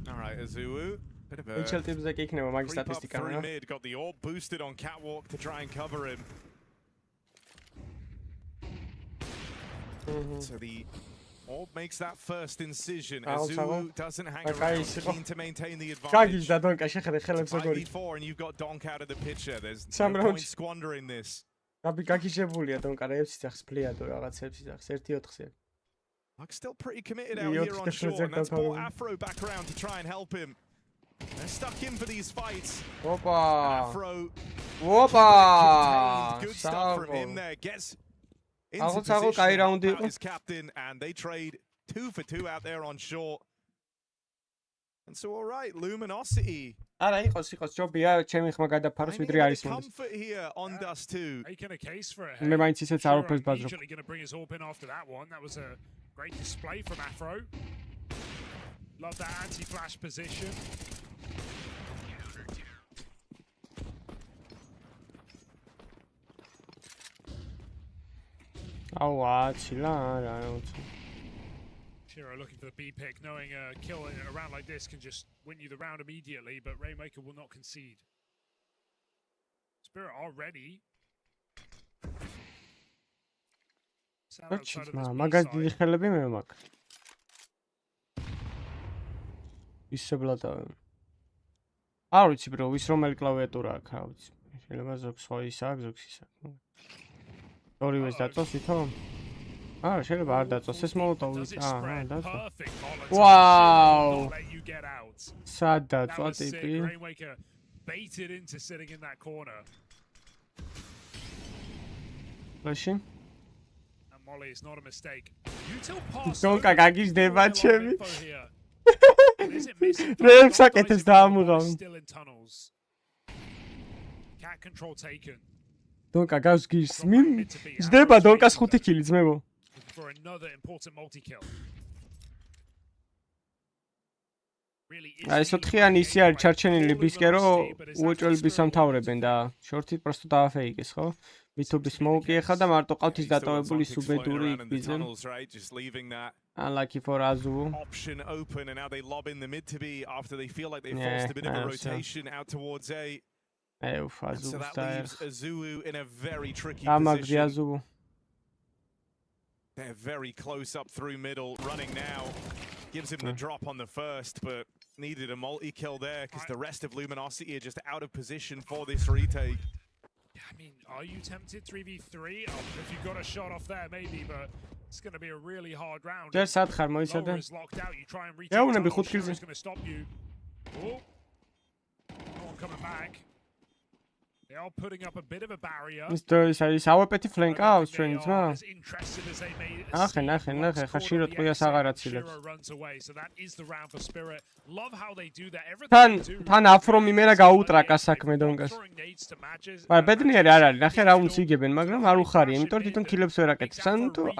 All right, Azuwu. Bit of a
Intel teams-ზე კი იქნება მაგის სტატისტიკა რა.
Mid got the orb boosted on catwalk to try and cover him. So the orb makes that first incision. Azuwu doesn't hang around, keen to maintain the advantage. 5v4 and you've got Donk out of the picture. There's no point squandering this.
გაგიშებულია დონკა რეებს ძახს ფლიადო რაღაცებს ძახს 1-4-ზე.
Lux still pretty committed out here on shore, and that's brought Afro back around to try and help him. They're stuck in for these fights. Afro. Good stuff from him there. Gets into position about his captain, and they trade 2 for 2 out there on shore. And so, all right, Luminosity.
არა იყოს ჯობია ჩემი ხმა გადაფაროს ვიდრე არის მომდის.
Comfort here on Dust 2.
Making a case for it.
მე მაინც ისეც არ ვფერს ბაზრობ.
Usually going to bring his orb in after that one. That was a great display from Afro. Love that anti-flash position.
აუ აცილა რა
Shiro looking for the B pick, knowing a kill in a round like this can just win you the round immediately, but Rainmaker will not concede. Spirit are ready.
მაგას დიდი ხელები მე მაქვს. ისებლადა. არ ვიცი ბრო, ვის რომელი კლავიატურა აქვს, რა ვიცი. შეიძლება ზოგს ხო ის აქვს, ზოგს ის აქვს. ორივეს დაწოს ვითო? არა, შეიძლება არ დაწოს, ეს მოლოტოვი. დაწო. ვაუ! სად დაწვა ტიპი?
Rainmaker baited into sitting in that corner.
მაშინ
Molly is not a mistake. Util pass.
დონკა გაგიჟდება ჩემი. რეებს აკეთებს დაამუღავ.
Still in tunnels. Cat control taken.
დონკა გაგიჟს მინ. ჯდება დონკას 5 კილი ძმებო.
For another important multi-kill.
აი ეს ოთხიანი ისი არის ჩარჩენილი ბისკე რომ უოჭველები სამთავრებენ და შორტით პროსტო დააფეიკეს ხო? B2B smoke ეხა და მარტო ყავთ ის დატოვებული სუბედური იქბიძენ. Unlucky for Azu.
Option open and now they lob in the mid to B after they feel like they forced a bit of a rotation out towards A. So that leaves Azu in a very tricky position. They're very close up through middle, running now. Gives him the drop on the first, but needed a multi-kill there because the rest of Luminosity are just out of position for this retake.
Yeah, I mean, are you tempted 3v3? Oh, if you got a shot off there, maybe, but it's going to be a really hard round.
Just at Lower
is locked out. You try and retake tunnel, Shiro is going to stop you. Oh. No one coming back. They are putting up a bit of a barrier.
ის ავაპეთი ფლენკ აქვს ჩვენი ძმა. ნახე, ხა შირო ტყუიას აღარ აცილებს. თან აფრომ იმენა გაუტრაკა საქმე დონგას. მაგრამ ბედნიერი არ არის, ნახე რა უნდა იგებენ, მაგრამ არ უხარია, იმიტომ რომ თვითონ კილებს ვერ აკეთებს.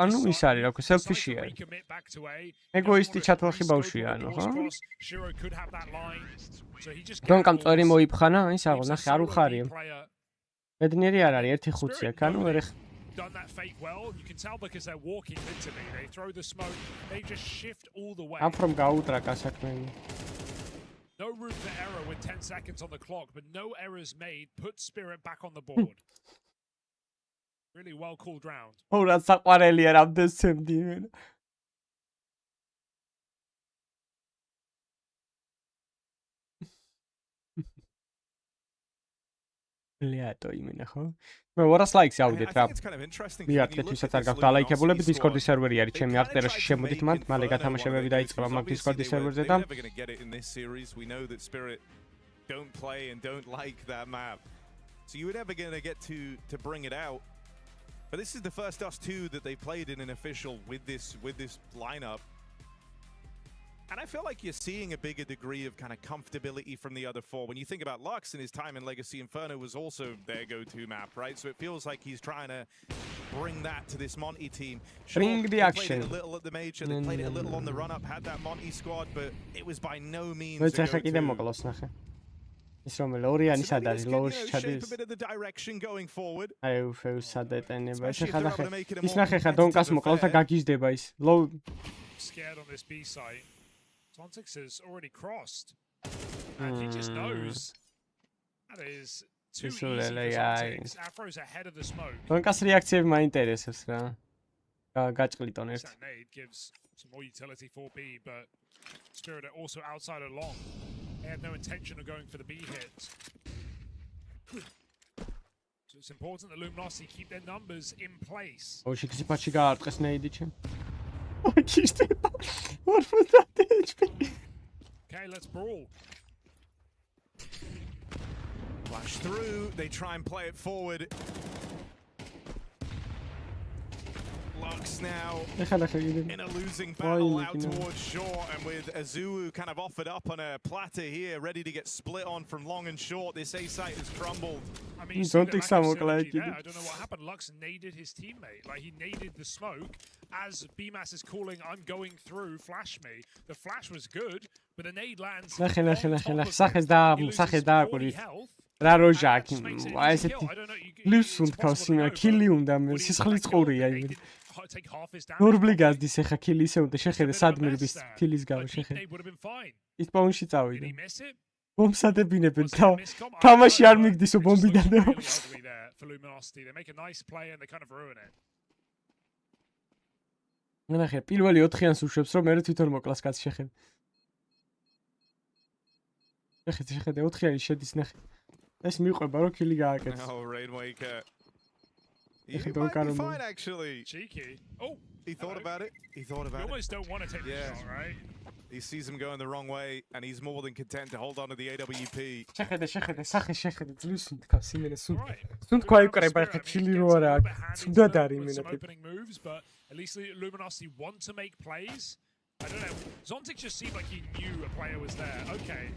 ანუ ის არის, რა ქვია, სელფიში არის. ეგოისტი ჩათვალხი ბავშვია, ანუ ხო? დონკამ წვერი მოიფხანა, ის აღო, ნახე, არ უხარია. ბედნიერი არ არის, 1-5-ია, ანუ ვერ
done that fake well. You can tell because they're walking into me. They throw the smoke. They just shift all the way.
აფრომ გაუტრაკა საქმე.
No room for error with 10 seconds on the clock, but no errors made. Put Spirit back on the board. Really well called round.
ო რა საყვარელია რამდენს ცემდი იმენა. Liato იმენა ხო? მე 200 ლაიქს ავიდეთ რა. მიაკეთეთ ვისაც არ გაქვთ ალაიქებულები Discord-ის სერვერი არის ჩემი არტერაში შემოდით მალე გათამაშებები დაიწყება მაგ Discord-ის სერვერზე და
don't play and don't like that map. So you were never going to get to bring it out. But this is the first Dust 2 that they played in an official with this lineup. And I feel like you're seeing a bigger degree of kind of comfortability from the other four. When you think about Lux and his time in Legacy, Inferno was also their go-to map, right? So it feels like he's trying to bring that to this Monty team.
Bring the action.
They played it a little at the Major, they played it a little on the run-up, had that Monty squad, but it was by no means a go-to.
ის რომ ლორიანი სად არის ლორში ჩადის აი უფეუს სად ეტენება ეს ხა ნახე ის ნახე ხა დონკას მოკლავს და გაგიზდება ის ლო
scared on this B site. Zontix has already crossed and he just knows that is too easy for Zontix. Afro's ahead of the smoke.
დონკას რეაქციები მაინტერესებს რა გაჭყლიტონ ერთ
that nade gives some more utility for B, but Spirit are also outside of long. They had no intention of going for the B hit. So it's important that Luminosity keep their numbers in place.
Oh, შიქსიფაჩი გაარტყეს ნეიდი ჩემ. გიშდება. 50 HP.
Okay, let's brawl.
Flash through, they try and play it forward. Lux now in a losing battle out towards shore, and with Azu kind of offered up on a platter here, ready to get split on from long and short. This A site has crumbled.
I mean, don't think I don't know what happened. Lux naded his teammate. Like, he naded the smoke as BMAS is calling, I'm going through, flash me. The flash was good, but the nade lands.
რა როჟაკი აი ესეთი ლივს უნდა ქავსინა კილი უნდა მე სისხლის წყურია იმენ ნორმალი გაზდის ახლა კილი ისე უნდა შეხედე სადმირბის კილის გამო შეხედე ის პაუნში წავიდა ბომბსადებინებენ თამაში არ მიგდისო ბომბიდან და ნახე პირველი 4-იანს უშვებს რომ მე თვითონ მოკლას კაც შეხედე შეხედე 4-იანი შედის ნახე ეს მიყვება რომ კილი გააკეთეს.
Oh, Rainmaker. He might be fine, actually.
Cheeky. Oh,
he thought about it. He thought about it.
You almost don't want to take the shot, right?
He sees him going the wrong way, and he's more than content to hold on to the AWP.
შეხედე, შეხედე, ძლივს უნდა ქავს იმენა სულ. სულ თქვა იკრება ხა კილი რო არა აქვს. ცუდად არის იმენა.
Opening moves, but at least Luminosity want to make plays. I don't know. Zontix just seemed like he knew a player was there. Okay.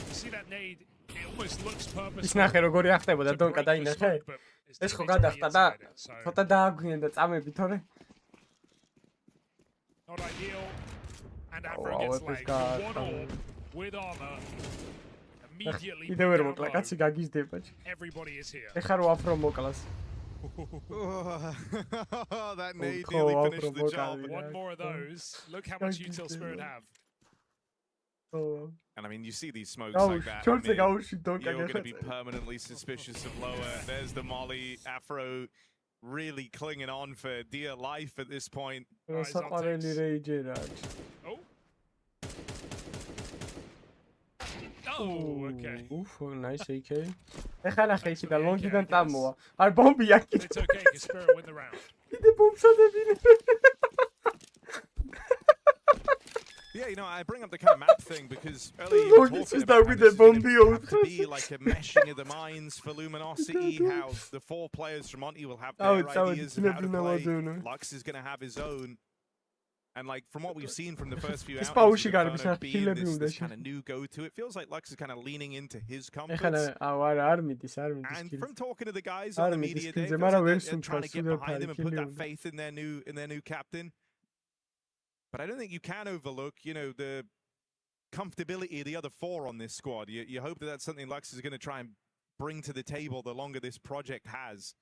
You see that nade? It almost looks purposeful.
ის ნახე როგორი ახტებოდა დონკა დაინახე. ეს ხო გადახტა და ცოტა დააგვიან და წამები თორე.
Not ideal. And Afro gets like one orb with armor. Immediately
კიდევ ვერ მოკლა, კაცი გაგიზდება.
Everybody is here.
ეხლა რო Afro მოკლას.
That nade nearly finished the job.
One more of those. Look how much util Spirit have.
And I mean, you see these smokes like that. You're going to be permanently suspicious of Lower. There's the Molly. Afro really clinging on for dear life at this point.
Oh. Oh, okay.
Oof, nice AK. ეხლა ნახე ისე და ლონგიდან წამოვა. არ ბომბია კიდე.
It's okay, because Spirit win the round.
კიდე ბომბსადებინე.
Yeah, you know, I bring up the kind of map thing because earlier you were talking about how this is going to have to be like a meshing of the minds for Luminosity, how the 4 players from Monty will have their ideas of how to play. Lux is going to have his own. And like from what we've seen from the first few outings, being this kind of new go-to, it feels like Lux is kind of leaning into his comforts. And from talking to the guys on the media day, they're trying to get behind him and put that faith in their new captain. But I don't think you can overlook, you know, the comfortability of the other 4 on this squad. You hope that that's something Lux is going to try and bring to the table the longer this project has.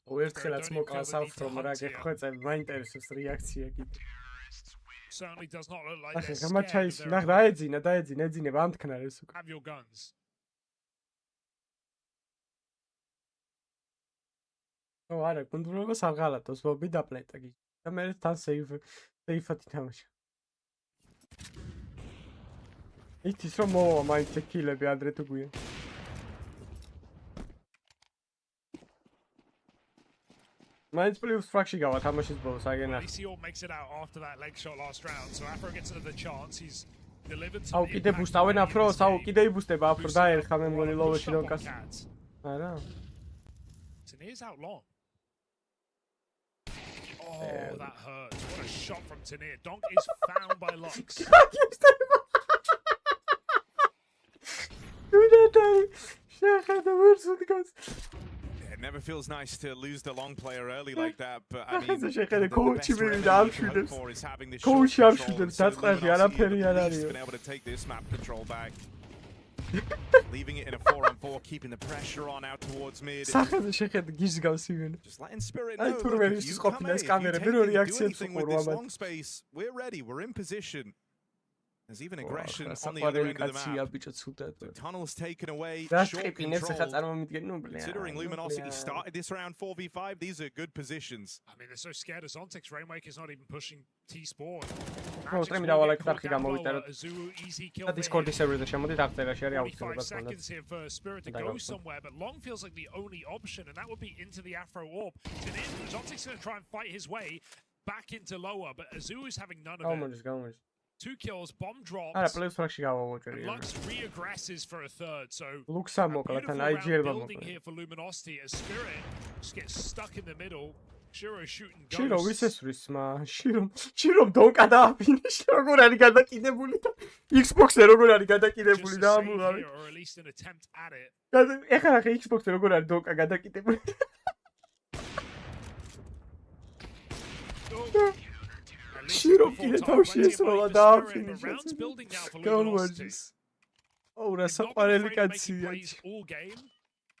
Certainly does not look like they're scared. Have your guns.
არა, კონტროლებას არ ღალატოს, ვობი დაპლეტა კი. და მე თან სეიფათი თამაში. ითის რომ მოვა მაინც ეკილები ადრე თუ გვიან. მაინც პლუს ფრაქში გავა თამაშის ბოლოს აგენა.
ECO makes it out after that leg shot last round, so Afro gets another chance. He's delivered
აუ კიდე ბუსტავენ Afro-ს, აუ კიდე იბუსტება Afro დაერხა მე მგონი ლოვოში როკას. არა.
Taneer's out long. Oh, that hurts. What a shot from Taneer. Donk is found by Lux.
It never feels nice to lose the long player early like that, but I mean, the best remedy for is having this short control. So Luminosity has been able to take this map control back. Leaving it in a 4-on-4, keeping the pressure on out towards mid. Just letting Spirit know, look, if you come A, if you take and do anything with this long space, we're ready, we're in position. There's even aggression on the other end of the map. The tunnel's taken away, short control. Considering Luminosity started this round 4v5, these are good positions.
I mean, they're so scared of Zontex. Rainmaker's not even pushing T-spawn. Easy kill.
25
seconds here for Spirit to go somewhere, but Long feels like the only option, and that would be into the Afro Orb. Zontex going to try and fight his way back into lower, but Azu is having none of it. 2 kills, bomb drops. And Lux re-aggresses for a third, so beautiful round building here for Luminosity as Spirit just gets stuck in the middle. Shiro shooting ghosts.
Shiro donka დააფინიშა, როგორ არის გადაკიდებული და Xbox-ზე როგორ არის გადაკიდებული და ამუღავი.
Or at least an attempt at it.
ეხლა ნახე Xbox-ზე როგორ არის donka გადაკიდებული. Shiro კიდე თავში ესროლა დააფინიშა. გავარჯის. ოუ რა საყვარელი კაცია.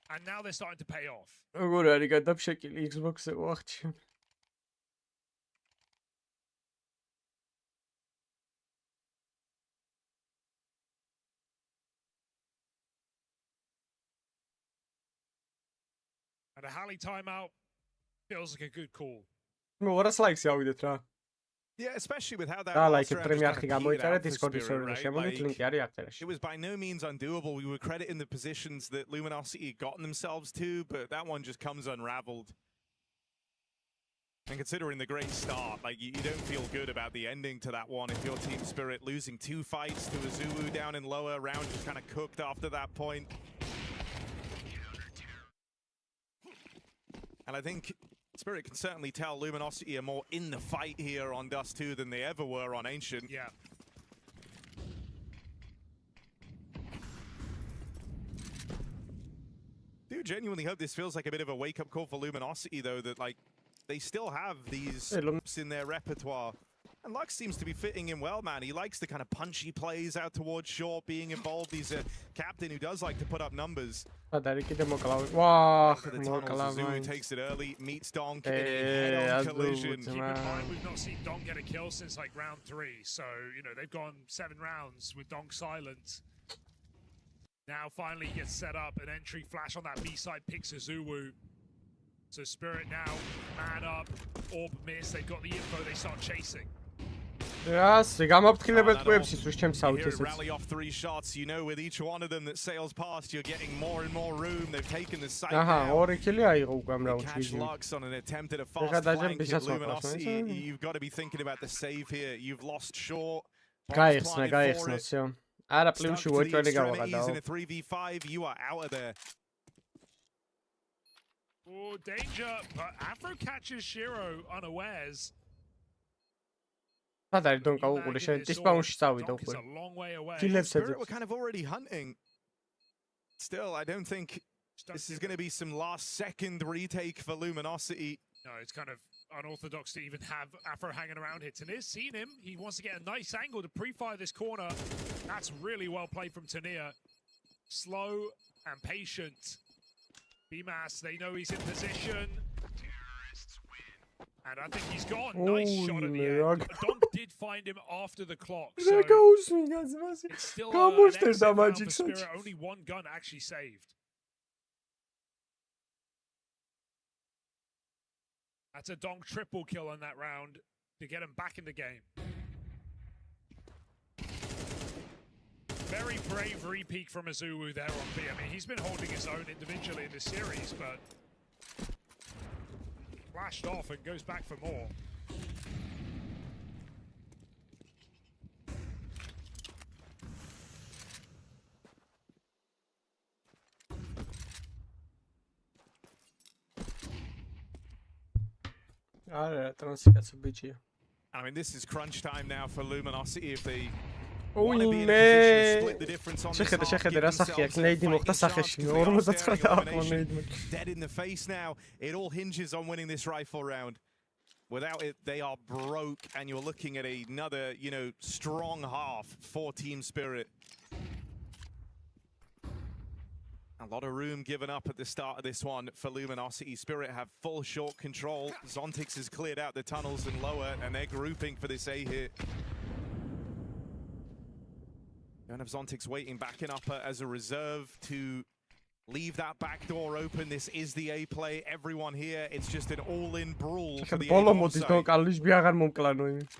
And now they're starting to pay off.
როგორ არის გადაფშეკილი Xbox-ზე ვახჩი.
And a Halley timeout feels like a good call.
ნუ 200 ლაიქს ავიდეთ რა.
Yeah, especially with how that
it
was by no means undoable. We were crediting the positions that Luminosity had gotten themselves to, but that one just comes unraveled. And considering the great start, like you don't feel good about the ending to that one. If your team Spirit losing 2 fights to Azu down in lower, round just kind of cooked after that point. And I think Spirit can certainly tell Luminosity are more in the fight here on Dust 2 than they ever were on Ancient.
Yeah.
I do genuinely hope this feels like a bit of a wake-up call for Luminosity, though, that, like, they still have these in their repertoire. And Lux seems to be fitting in well, man. He likes the kind of punchy plays out towards short, being involved. He's a captain who does like to put up numbers.
Wow,
Zulu takes it early, meets Donk in a head-on collision.
Keep in mind, we've not seen Donk get a kill since like round 3. So, you know, they've gone 7 rounds with Donk silent. Now finally he gets set up, an entry flash on that B side picks a Zulu. So Spirit now, man up, orb miss, they've got the info, they start chasing.
Rally off 3 shots, you know, with each one of them that sails past, you're getting more and more room. They've taken the site now. Catch Lux on an attempt at a fast flank at Luminosity. You've got to be thinking about the save here. You've lost short.
Gaixna. Არა პლიმში უეჭველი გავაღადაო.
In a 3v5, you are out of there.
Oh, danger, but Afro catches Shiro unawares.
Padari don't go uquli შენ დისპაუნში წავიდა უკვე.
Spirit were kind of already hunting. Still, I don't think this is going to be some last-second retake for Luminosity.
No, it's kind of unorthodox to even have Afro hanging around here. Tanir's seen him. He wants to get a nice angle to pre-fire this corner. That's really well played from Tanir. Slow and patient. BMAS, they know he's in position. And I think he's gone. Nice shot at the end. Donk did find him after the clock. So it's still an excellent round for Spirit. Only 1 gun actually saved. That's a Donk triple kill on that round to get him back in the game. Very brave re-peek from Azulu there on B. I mean, he's been holding his own individually in this series, but flashed off and goes back for more.
I mean, this is crunch time now for Luminosity if they
Dead
in the face now. It all hinges on winning this rifle round. Without it, they are broke, and you're looking at another, you know, strong half for Team Spirit. A lot of room given up at the start of this one for Luminosity. Spirit have full short control. Zontix has cleared out the tunnels and lower, and they're grouping for this A hit. Don't have Zontix waiting back in upper as a reserve to leave that back door open. This is the A play. Everyone here, it's just an all-in brawl for the A side.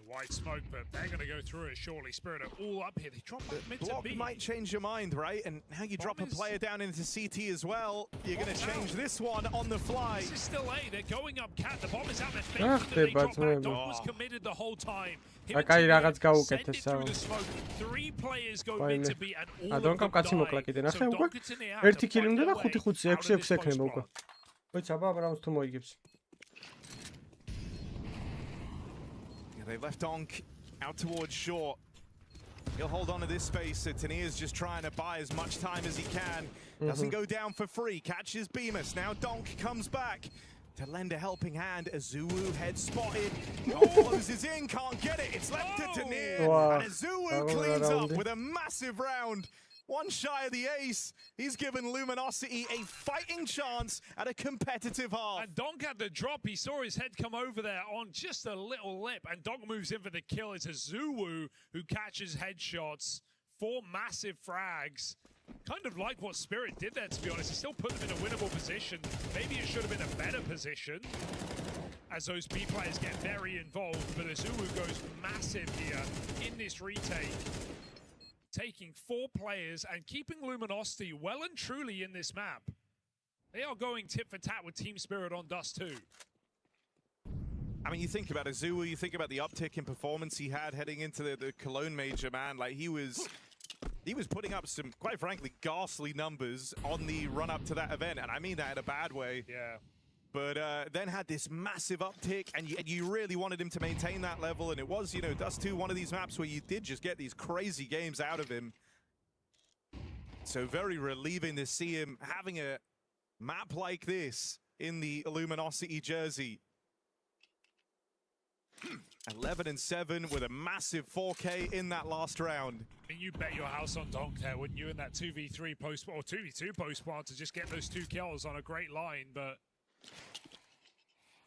White smoke, but they're going to go through it surely. Spirit are all up here. They drop back mid to
Block
B.
might change your mind, right? And now you drop a player down into CT as well. You're going to change this one on the fly.
This is still A. They're going up cat. The bomb is out. They're faking that they drop back. Donk was committed the whole time. Him and Tanir send it through the smoke. 3 players go mid to B and all of them die. So Donk and Tanir have to find their way out of this post-spawn.
Yeah, they left Donk out towards short. He'll hold on to this space. Tanir's just trying to buy as much time as he can. Doesn't go down for free. Catches Bemis. Now Donk comes back to lend a helping hand. Azulu head spotted. Closes in, can't get it. It's left to Tanir. And Azulu cleans up with a massive round. 1 shy of the ace. He's given Luminosity a fighting chance at a competitive half.
And Donk had the drop. He saw his head come over there on just a little lip. And Donk moves in for the kill. It's Azulu who catches headshots. 4 massive frags. Kind of like what Spirit did there, to be honest. It still put them in a winnable position. Maybe it should have been a better position as those B players get very involved. But Azulu goes massive here in this retake, taking 4 players and keeping Luminosity well and truly in this map. They are going tit for tat with Team Spirit on Dust 2.
I mean, you think about Azulu, you think about the uptick in performance he had heading into the Cologne Major, man. Like, he was putting up some, quite frankly, ghastly numbers on the run-up to that event, and I mean that in a bad way.
Yeah.
But then had this massive uptick, and you really wanted him to maintain that level, and it was, you know, Dust 2, one of these maps where you did just get these crazy games out of him. So very relieving to see him having a map like this in the Luminosity jersey. 11-7 with a massive 4K in that last round.
I mean, you bet your house on Donk there, wouldn't you, in that 2v3 post or 2v2 post spawn to just get those 2 kills on a great line, but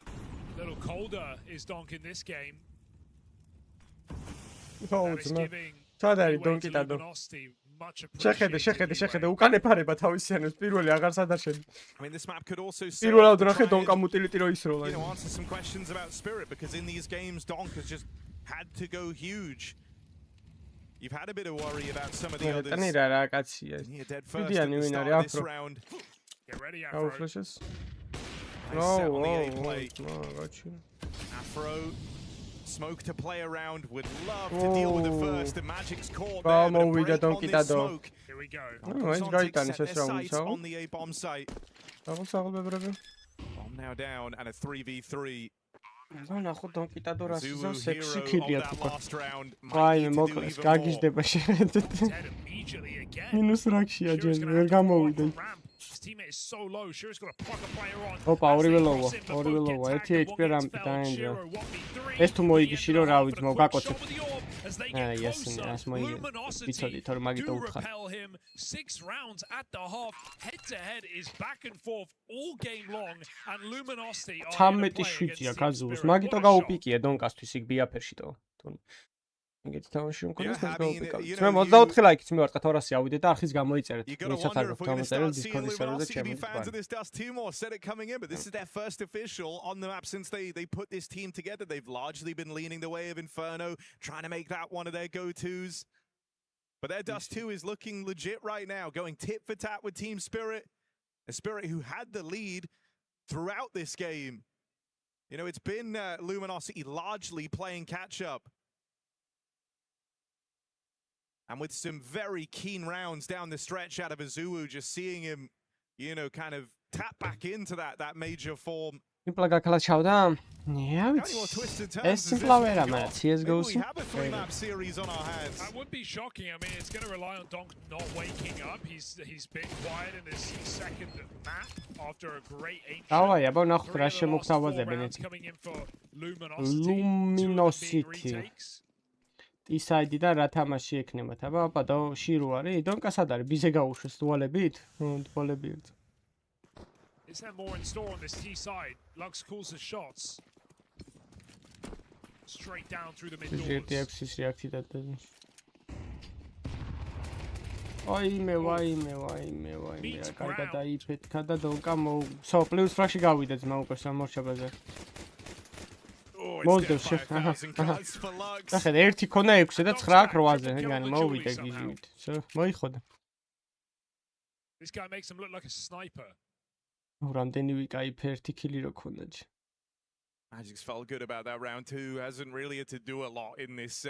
a little colder is Donk in this game.
Oh, სადარი დონკი დადო. შეხედე, უკან ეფარება თავისიანებს პირველი აღარ სადარშენ.
I mean, this map could also
პირველად ნახე დონკა მუტილიტი რო ისროლა.
Answer some questions about Spirit because in these games Donk has just had to go huge. You've had a bit of worry about some of the others.
ტანირა რა კაცია. ვიდიანი ვინ არის აფრო.
Get ready,
Afro. Flashes.
No, Afro. Smoke to play around, would love to deal with the first. The Magic's caught there, but a break on this smoke.
Here we go.
Exotic set their sights on the A-bomb site. Bomb now down, and a 3v3. Zulu hero of that last round.
Აი, მოკლეს, გაგიჟდება შეხედეთ. მინუს რაქშია ჯერ, ვერ გამოვიდა.
His teammate is so low. Shiro's got to pluck a player on.
Opa, ორივე ლოვა. ერთი HP რამპი დაენჯა. ეს თუ მოიგი Shiro, რა ვიცი, მოგაკოცებ. Yes, as მოიგი. ვიცოდი, თორე მაგით უხარ.
6 rounds at the half. Head to head is back and forth all game long, and Luminosity are
17-7-ია გაზუს. მაგითო გაუპიკია დონკასთვის იქ ბიაფერშიტო. ეგეთი თამაში მქონდეს და გაუპიკავ. მე 24 ლაიქით მივარტყა 200 ავიდე და არხის გამოიწერეთ. ვისაც არ გვაქვს გამოწერილი Discord-ის სერვერზე ჩემი.
Said it coming in, but this is their first official on the map since they put this team together. They've largely been leaning the way of Inferno, trying to make that one of their go-tos. But their Dust 2 is looking legit right now, going tit for tat with Team Spirit. A Spirit who had the lead throughout this game. You know, it's been Luminosity largely playing catch-up. And with some very keen rounds down the stretch out of Azuu, just seeing him, you know, kind of tap back into that major form.
Simpla gakalačavda. Yeah, it's simpla vera, man. CS:GO.
We have a 3-map series on our hands.
That would be shocking. I mean, it's going to rely on Donk not waking up. He's been quiet in this second map after a great ancient.
Давай, я бы нахуй раньше мог тавазებინეთ. Luminosity. ისაიდი და რა თამაში ექნებათ. აბა და შირო არის. დონკა სად არის? ბიზე გაუშვეს დვალებით? დვალები.
Is there more in store on this T side? Lux calls the shots. Straight down through the mid doors.
EWC react დადდა. ვაიმე. კაიდა დაიფეთქა და დონკა სო პლუს ფლაში გავიდა ძმა უკვე სამორჩაბაზე. მოძდევ შეხედე 1 ქონა 6-ზე და 9-8-ზე ეგანი მოვიდა გიჟივით. მოიხოდა.
This guy makes him look like a sniper.
რამდენი კაი 1 კილი რო ქონდა.
Magic's felt good about that round 2. Hasn't really had to do a lot in this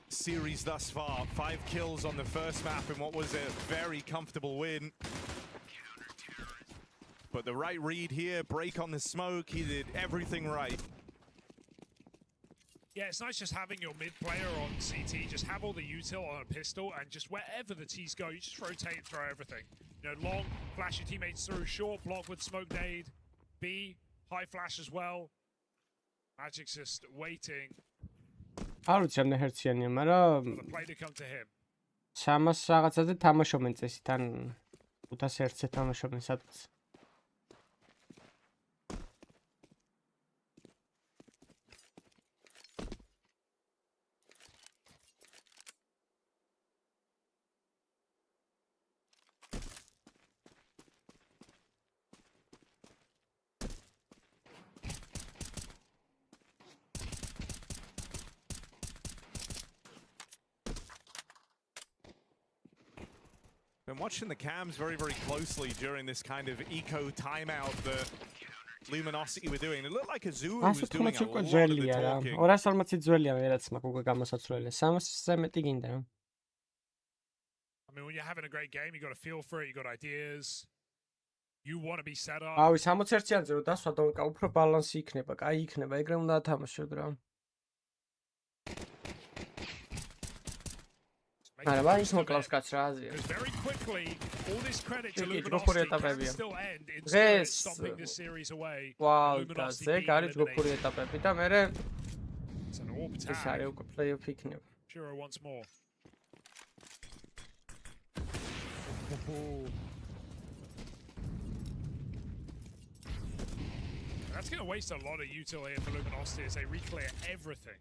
series thus far. 5 kills on the first map in what was a very comfortable win. But the right read here, break on the smoke, he did everything right.
Yeah, it's nice just having your mid player on CT, just have all the util on a pistol, and just wherever the T's go, you just rotate and throw everything. You know, long, flash your teammates through, short, block with smoke nade, B, high flash as well. Magic's just waiting.
არ ვიცი ამ ნეჰერციანია, მაგრამ
The play to come to him.
300 რაღაცაზე თამაშობენ წესით, ან 501-ზე თამაშობენ სადღაც.
Been watching the cams very, very closely during this kind of eco timeout that Luminosity were doing. It looked like Azuu was doing a lot of the talking.
240 ძველია ვერაც მაგ უკვე გამოსაცვლელი. 300-ზე მეტი გინდა.
I mean, when you're having a great game, you got a feel for it, you got ideas. You want to be set up.
ავი 61-ზე რო დასვა დონკა უფრო ბალანსი იქნება, კაი იქნება, ეგრე უნდა ათამაშოთ რა. არა, მაინც მოკლავს კაც რა აზია.
Very quickly, all this credit to
ჯგუფური
Luminosity can
ეტაპებია.
still end in
დღეს
stopping this series away.
ვაუ, და ზეგ არის ჯგუფური ეტაპები და მე
It's an orb
ეს
tag.
არის უკვე play-off იქნება.
Shiro once more. That's going to waste a lot of util here for Luminosity as they re-clear everything.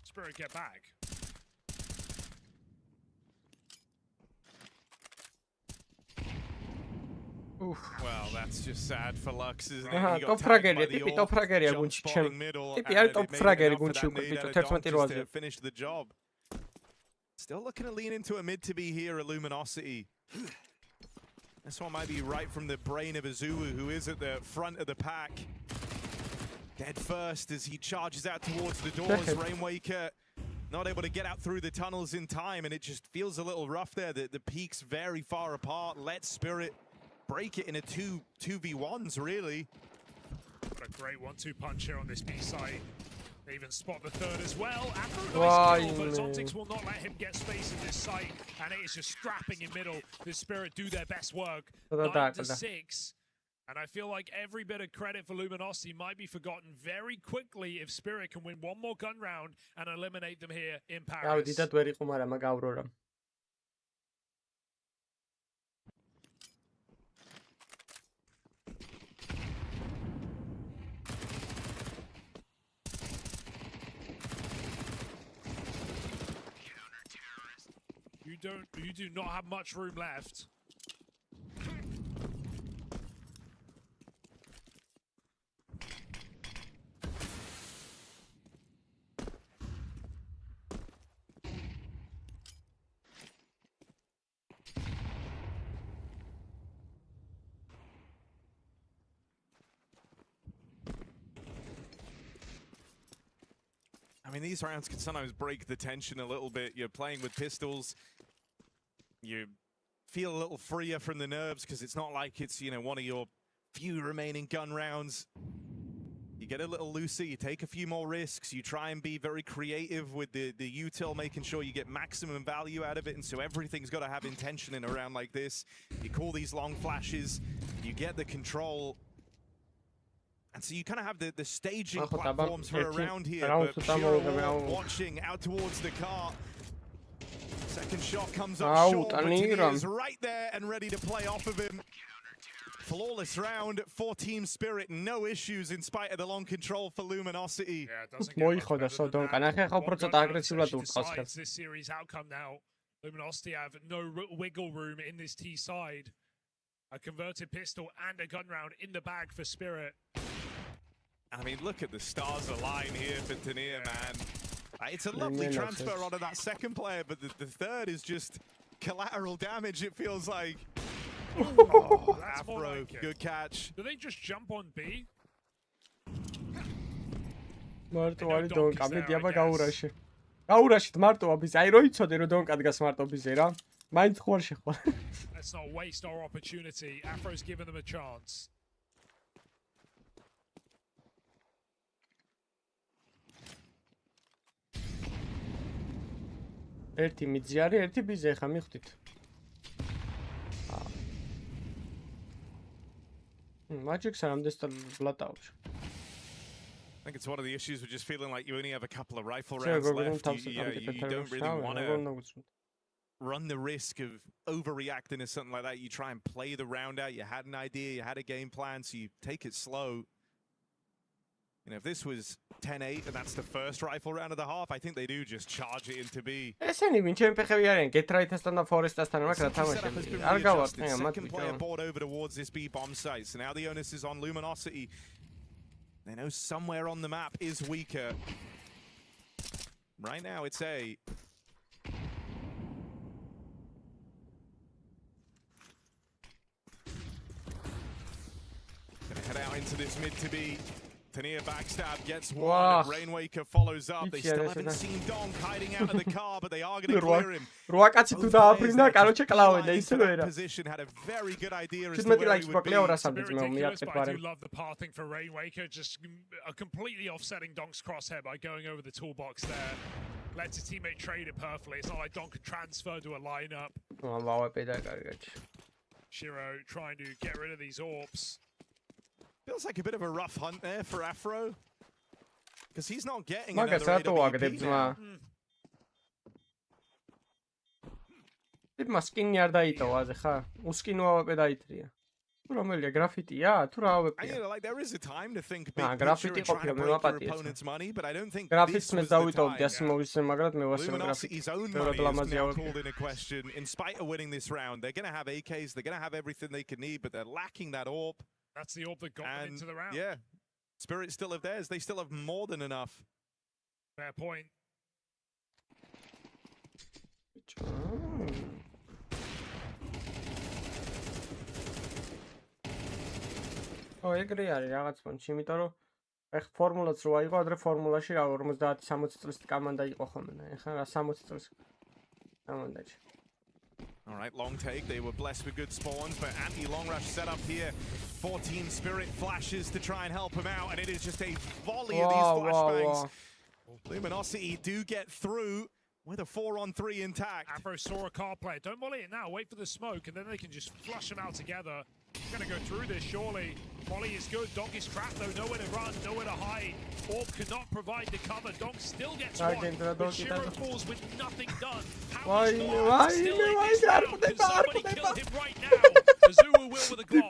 Spirit get back.
Well, that's just sad for Lux, isn't it?
აჰა, top fraggerია, ტიპი top fraggerია გუნდში ჩემ. ტიპი არის top fraggeri გუნდში უკვე თვითონ 11 როაზე.
Finish the job. Still looking to lean into a mid to be here at Luminosity. This one might be right from the brain of Azulu, who is at the front of the pack. Dead first as he charges out towards the doors. Rainwaker not able to get out through the tunnels in time, and it just feels a little rough there. The peaks very far apart. Let Spirit break it in a 2v1s, really.
What a great 1-2 punch here on this B site. They even spot the third as well. Afro nice kill, but Zontics will not let him get space in this site, and it is just strapping in middle. The Spirit do their best work. 9-6. And I feel like every bit of credit for Luminosity might be forgotten very quickly if Spirit can win one more gun round and eliminate them here in Paris. You do not have much room left.
I mean, these rounds can sometimes break the tension a little bit. You're playing with pistols. You feel a little freer from the nerves because it's not like it's, you know, one of your few remaining gun rounds. You get a little looser, you take a few more risks, you try and be very creative with the util, making sure you get maximum value out of it, and so everything's got to have intention in a round like this. You call these long flashes, you get the control, and so you kind of have the staging platforms for a round here, but Shiro watching out towards the car. Second shot comes up short, but Tania is right there and ready to play off of him. Flawless round for Team Spirit, no issues in spite of the long control for Luminosity.
Yeah, it doesn't get much better than that. This series outcome now. Luminosity have no wiggle room in this T side. A converted pistol and a gun round in the bag for Spirit.
I mean, look at the stars align here for Tania, man. It's a lovely transfer onto that second player, but the third is just collateral damage, it feels like.
Oh, that's
Afro,
like
good catch.
Do they just jump on B?
მარტო არის დონკა, მე დიაბა გაურაში. გაურაშით მარტო აბის, აი რო იცოდე რომ დონკა დგას მარტო ბიზე რა. მაინც ხوار შეხვალ.
Let's not waste our opportunity. Afro's given them a chance.
ერთი მიძი არის, ერთი ბიზე, ხა მივხვდით. Magic's around this blood out.
I think it's one of the issues with just feeling like you only have a couple of rifle rounds left. You don't really want to run the risk of overreacting to something like that. You try and play the round out. You had an idea, you had a game plan, so you take it slow. You know, if this was 10-8 and that's the first rifle round of the half, I think they do just charge it into B.
ესენი ვინ ჩემი ფეხები არიან, Get-Right-ასთან და Forest-ასთან მაგრამ თამაშები. არ გავართ, მე მათ
Second player board over towards this B bomb site. So now the onus is on Luminosity. They know somewhere on the map is weaker. Right now it's A. Gonna head out into this mid to B. Tania backstab gets one. Rainwaker follows up. They still haven't seen Donk hiding out of the car, but they are going to clear him. Position had a very good idea as to where he would be.
I do love the pathing for Rainwaker, just completely offsetting Donk's crosshair by going over the toolbox there. lets his teammate trade it perfectly. It's not like Don could transfer to a lineup. Shiro trying to get rid of these orbs.
Feels like a bit of a rough hunt there for Afro. Because he's not getting another AWP now.
Μα σκინი არ დაიტოვაზე ხა? უსკინო ავეპე დაიტრია. თუ რომელია გრაფიტია? თუ რა ავეპია?
Like there is a time to think
big picture and try to break your opponent's money, but I don't think this was the time. Luminosity's own money is now called in a question. In spite of winning this round, they're going to have AKs, they're going to have everything they can need, but they're lacking that orb.
That's the orb that got them into the round.
Yeah, Spirit still have theirs. They still have more than enough.
Fair point.
ეგრე არის რაღაც პონჩი, იმიტომ რომ ეხ ფორმულაც რო აიღო, ადრე ფორმულაში რა 50-60 წლის კამანდა იყო ხოლმე. ეხლა რა 60 წლის კამანდაჩი.
All right, long take. They were blessed with good spawns, but anti-long rush set up here for Team Spirit. Flashes to try and help him out, and it is just a volley of these flashbangs. Luminosity do get through with a 4-on-3 intact.
Afro saw a car player. Don't volley it now. Wait for the smoke, and then they can just flush them out together. Going to go through this, surely. Volley is good. Donk is trapped, though. Nowhere to run, nowhere to hide. Orb cannot provide the cover. Donk still gets one. But Shiro falls with nothing done. How is Donk still in this round? Can somebody kill him right now? Azua will with a Glock.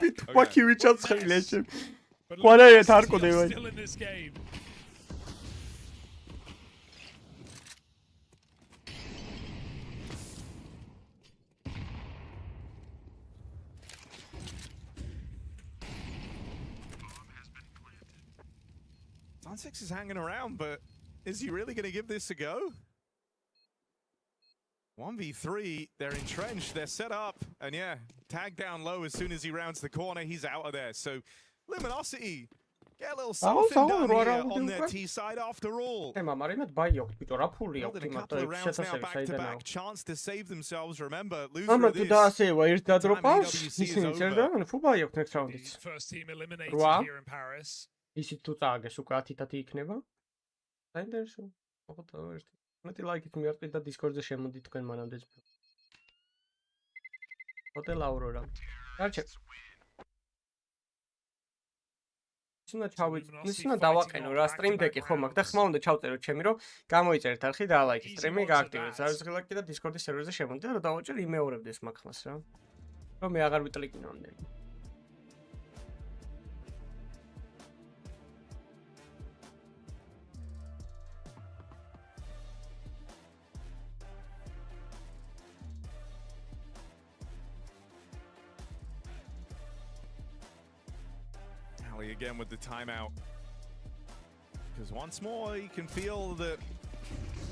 But Luminosity's still in this game.
Six is hanging around, but is he really going to give this a go? 1v3, they're entrenched, they're set up, and yeah, tag down low as soon as he rounds the corner, he's out of there. So Luminosity get a little something done here on their T side after all.
A couple of rounds now back to back,
chance to save themselves. Remember, loser of this.
The first team eliminated here in Paris.
ისიც თუ წააგეს უკვე 10-10 იქნება. საინტერესო. ოღონდ ერთი. მეტი ლაიქით მიარტყით და Discord-ზე შემოდით თქვენ მანამდე. ჰოტელ აურორა. გარჩე. ისინა დავაყენო რა stream deck-ი ხო მაქვს და ხმა უნდა ჩავწეროთ ჩემი რომ გამოიწერეთ არხი და ლაიქით stream-ი გააქტივეთ. ზარზღილაკი და Discord-ის სერვერზე შემოდით და დავაჭერ იმეორებდი ეს მაგ ხმას რა. რომ მე აღარ ვიტლიკინო ამდენი.
Again with the timeout, because once more you can feel that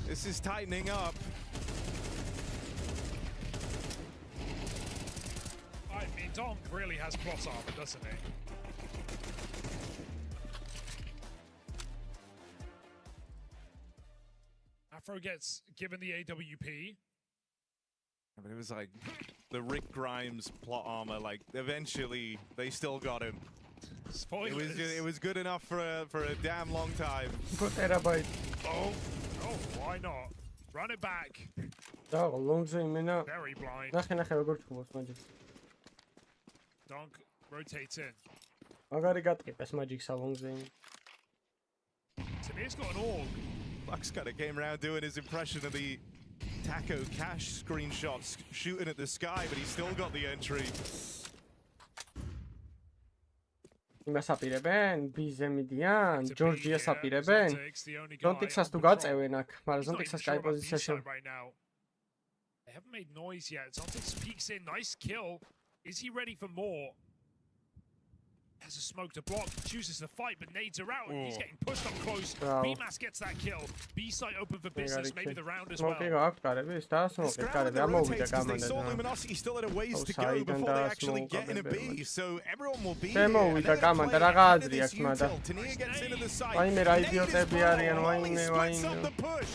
this is tightening up.
I mean, Donk really has plot armor, doesn't he? Afro gets given the AWP.
But it was like the Rick Grimes plot armor. Like eventually they still got him.
Spoilers.
It was good enough for a damn long time.
Oh, why not? Run it back. Very blind. Donk rotates in. Tanir's got an org.
Lux kind of came around doing his impression of the Taco Cash screenshots, shooting at the sky, but he's still got the entry.
იმას აპირებენ, ბიზე მიდიან, ჯორჯიას აპირებენ. ზონტიქსას თუ გაწევენ აქ, მაგრამ ზონტიქსას კაი პოზიციაში.
They haven't made noise yet. Zontix peeks in, nice kill. Is he ready for more? Has a smoke to block, chooses to fight, but nades are out, and he's getting pushed up close. B-Mass gets that kill. B-site open for business, maybe the round as well.
They saw Luminosity still had a ways to go before they actually get in a B, so everyone will be here. Tanir gets into the site. Splits up the push.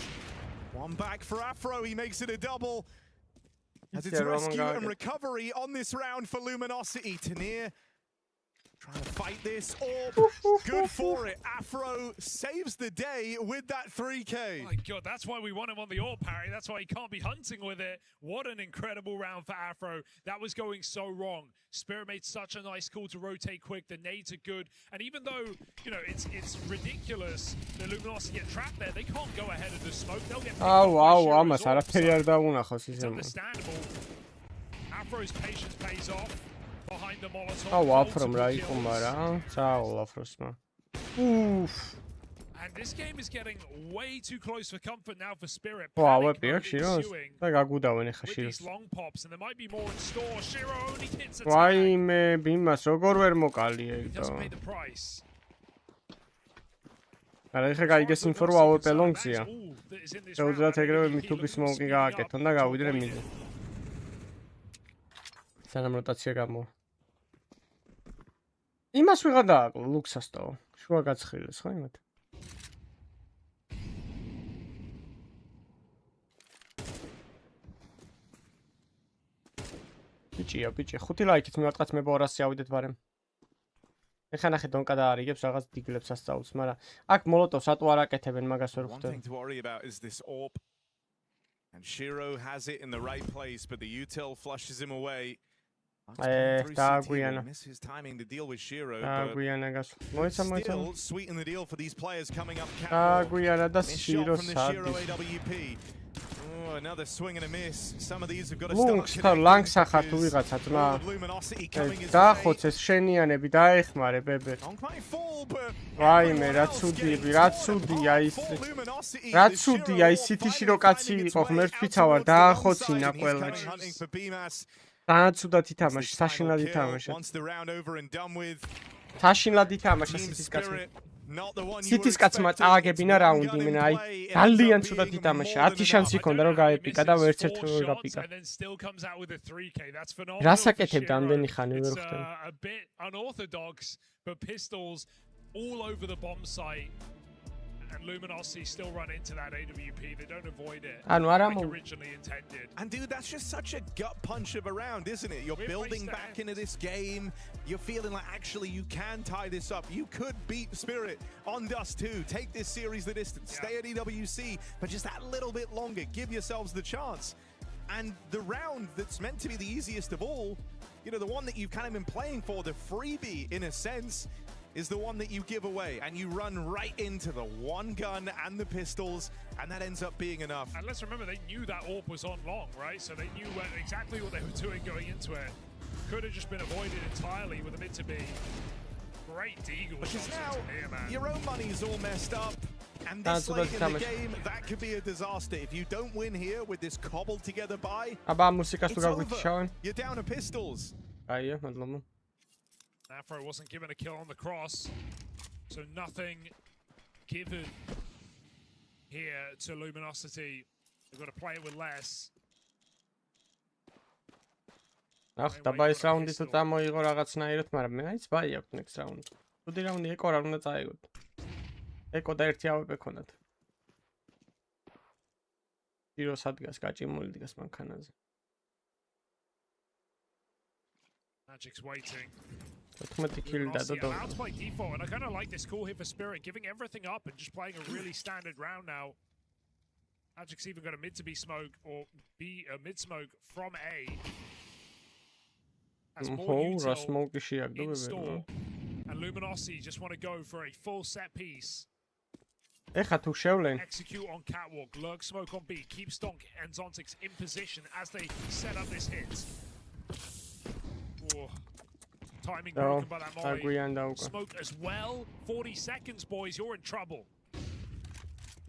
One back for Afro, he makes it a double. As it's rescue and recovery on this round for Luminosity. Tanir Trying to fight this orb. Good for it. Afro saves the day with that 3K.
Oh my God, that's why we want him on the orb parry. That's why he can't be hunting with it. What an incredible round for Afro. That was going so wrong. Spirit made such a nice call to rotate quick. The nades are good. And even though, you know, it's ridiculous the Luminosity get trapped there, they can't go ahead of the smoke. They'll get picked up by Shiro's orb. So it's understandable. Afro's patience pays off. Behind the Molotov. And this game is getting way too close for comfort now for Spirit. With these long pops, and there might be more in store. Shiro only hits a tag. He doesn't pay the price.
იმას ვიღა დააკლო ლუქსასტო შუა გაცხილეს ხო იმათ ბიჭია 5 ლაიქით მივატყათ მე 200 ავიდეთ ბარემ ეხლა ნახე დონკა დაარიგებს რაღაც დიგლებს ასწავლს მაგრამ აქ მოლოტოვს რატო არ აკეთებენ მაგას ვერ ხვდები
And Shiro has it in the right place, but the util flushes him away.
Daguiana.
Miss his timing to deal with Shiro.
Still
sweeten the deal for these players coming up.
Daguiana da
Shiro from the Shiro AWP. Oh, another swing and a miss. Some of these have got to
start. Lungs ახარ თუ ვიღაცა ძმა. დაახოც ეს შენიანები დაეხმარე ბებე. ვაიმე რა ცუდია ის. რა ცუდია ის სიტიში რო კაცი იყო ღმერთს ვიცავარ დაახოცინა ყველაში. დააცუდათ ითამაშა, საშინლად ითამაშა. საშინლად ითამაშა სიტის კაცმა. სიტის კაცმა წააგებინა რაუნდი, მე აი ძალიან ცუდად ითამაშა. 10 შანსი ჰქონდა რომ გაეპიკა და ვერც ერთ ვერ გაპიკა. რას აკეთებდა ამდენი ხანი ვერ ხვდები.
All over the bomb site. And Luminosity still run into that AWP. They don't avoid it like originally intended.
And dude, that's just such a gut punch of a round, isn't it? You're building back into this game. You're feeling like actually you can tie this up. You could beat Spirit on Dust 2. Take this series the distance. Stay at EWC, but just that little bit longer. Give yourselves the chance. And the round that's meant to be the easiest of all, you know, the one that you've kind of been playing for, the freebie in a sense, is the one that you give away, and you run right into the one gun and the pistols, and that ends up being enough.
And let's remember, they knew that AWP was on long, right? So they knew exactly what they were doing going into it. Could have just been avoided entirely with a mid to be. Great deagle shots into here, man.
Your own money's all messed up, and this late in the game, that could be a disaster. If you don't win here with this cobbled together buy, it's over. You're down to pistols.
Afro wasn't given a kill on the cross, so nothing given here to Luminosity. They've got to play it with less.
Ach, dabei ist Round თუ წამოიღო რაღაცნაირად, მაგრამ მე აიც ბაი აქვს next round. თუდი რაუნდი ეკო რა უნდა წაიგოთ. ეკო და ერთი ავებ ეკონათ. იროს ადგას გაჭიმული დგას მანქანაზე.
Magic's waiting.
Out
by default, and I kind of like this call here for Spirit, giving everything up and just playing a really standard round now. Magic's even got a mid to B smoke or B a mid smoke from A. Has more util in store, and Luminosity just want to go for a full set piece. Execute on catwalk, lurk smoke on B, keep Stonk and Zontix in position as they set up this hit. Whoa. Timing broken by that molly. Smoke as well. 40 seconds, boys. You're in trouble.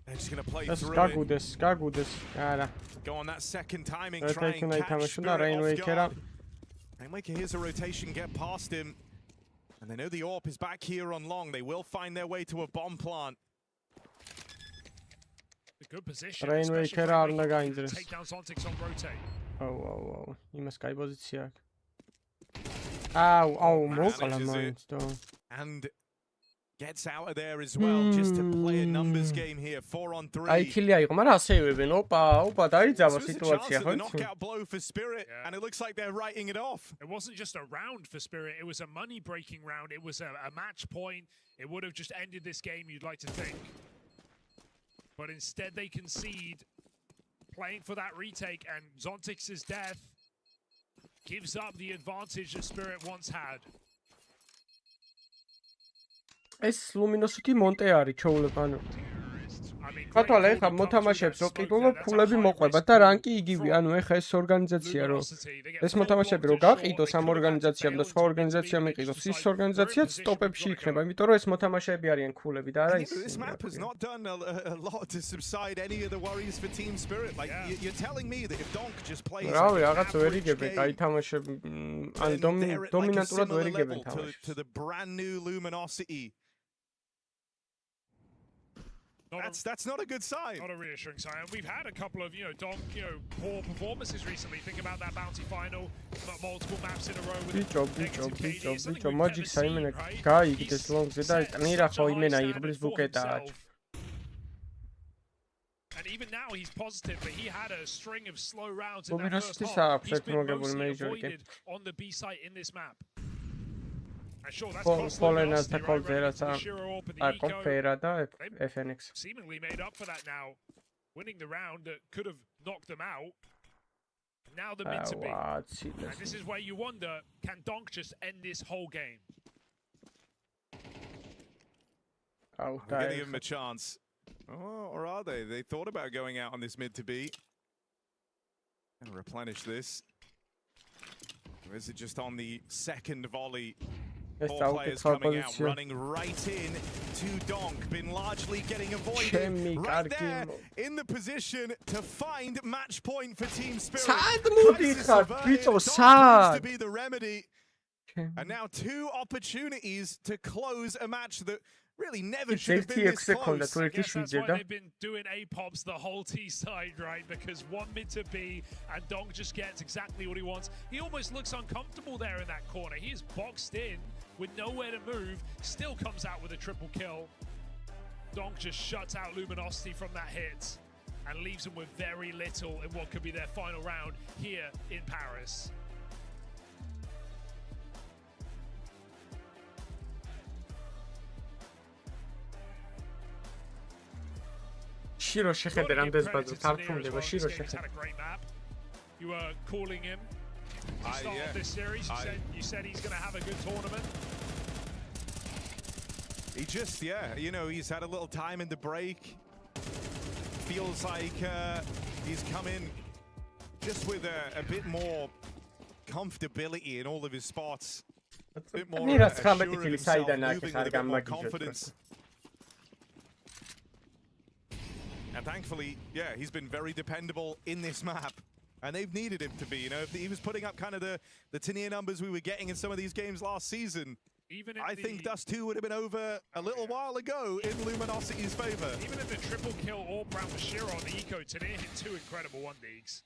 They're just going to play through it. Go on that second timing. Try and catch Spirit off guard. Rainmaker, here's a rotation. Get past him. And they know the AWP is back here on long. They will find their way to a bomb plant.
A good position.
Rainmaker არ უნდა გაინძრეს.
Take down Zontix on rotate.
Oh. იმას კაი პოზიცია აქვს. Oh,
And gets out of there as well, just to play a numbers game here, 4-on-3.
აი ქილი აიღო, მაგრამ ასეივებენ. ოპა, დაიძაბა სიტუაცია, ხო?
Knockout blow for Spirit, and it looks like they're writing it off.
It wasn't just a round for Spirit, it was a money-breaking round. It was a match point. It would have just ended this game, you'd like to think. But instead they concede, playing for that retake, and Zontix's death gives up the advantage that Spirit once had.
ეს ლუმინოსიტი მონტე არის ჩაულებ ანუ ქათვალე ხა მოთამაშეებს რო ყიდულო ფულები მოყვებათ და რანკი იგივე ანუ ეხა ეს ორგანიზაცია რო ეს მოთამაშეები რო გაყიდოს ამ ორგანიზაციამ და სხვა ორგანიზაციამ იყიდოს ის ორგანიზაციაც სტოპებში იქნება იმიტომ რომ ეს მოთამაშეები არიან ქულები და არა ის
This map has not done a lot to subside any of the worries for Team Spirit. Like you're telling me that if Donk just plays
რავი რაღაც ვერ იგებენ კაი თამაშები ან დომინანტურად ვერ იგებენ თამაშს
to the brand new Luminosity. That's not a good sign.
Not a reassuring sign. And we've had a couple of, Donk, poor performances recently. Think about that bounty final, multiple maps in a row with
bicho, Magic Simon გაიგდეს ლონგზე და ტნირა ხო იმენა იღბლის ბუკეტა.
And even now he's positive, but he had a string of slow rounds in
that
first
half.
He's been mostly avoided on the B site in this map.
Fallen's the call there as a compare da FNX.
Seemingly made up for that now, winning the round that could have knocked them out. Now the mid to be. And this is where you wonder, can Donk just end this whole game?
I'm going to give him a chance. Oh, or are they? They thought about going out on this mid to be. And replenish this. Or is it just on the second volley? 4 players coming out, running right in to Donk. Been largely getting avoided. Right there in the position to find match point for Team Spirit. To be the remedy. And now 2 opportunities to close a match that really never should have been this close.
I guess that's why they've been doing A-pops the whole T side, right? Because one mid to B, and Donk just gets exactly what he wants. He almost looks uncomfortable there in that corner. He is boxed in with nowhere to move, still comes out with a triple kill. Donk just shuts out Luminosity from that hit and leaves them with very little in what could be their final round here in Paris.
Shiro შეხედე რამდენს ბაზრს თარგმნდება Shiro შეხედე.
You were calling him to start off this series. You said he's going to have a good tournament.
He just, he's had a little time in the break. Feels like he's come in just with a bit more comfortability in all of his spots. A bit more assured of himself, moving with a bit more confidence. And thankfully, he's been very dependable in this map. And they've needed him to be, if he was putting up kind of the Tanier numbers we were getting in some of these games last season, I think Dust 2 would have been over a little while ago in Luminosity's favor.
Even if the triple kill all round for Shiro on the eco, Tanier hit 2 incredible 1-digs.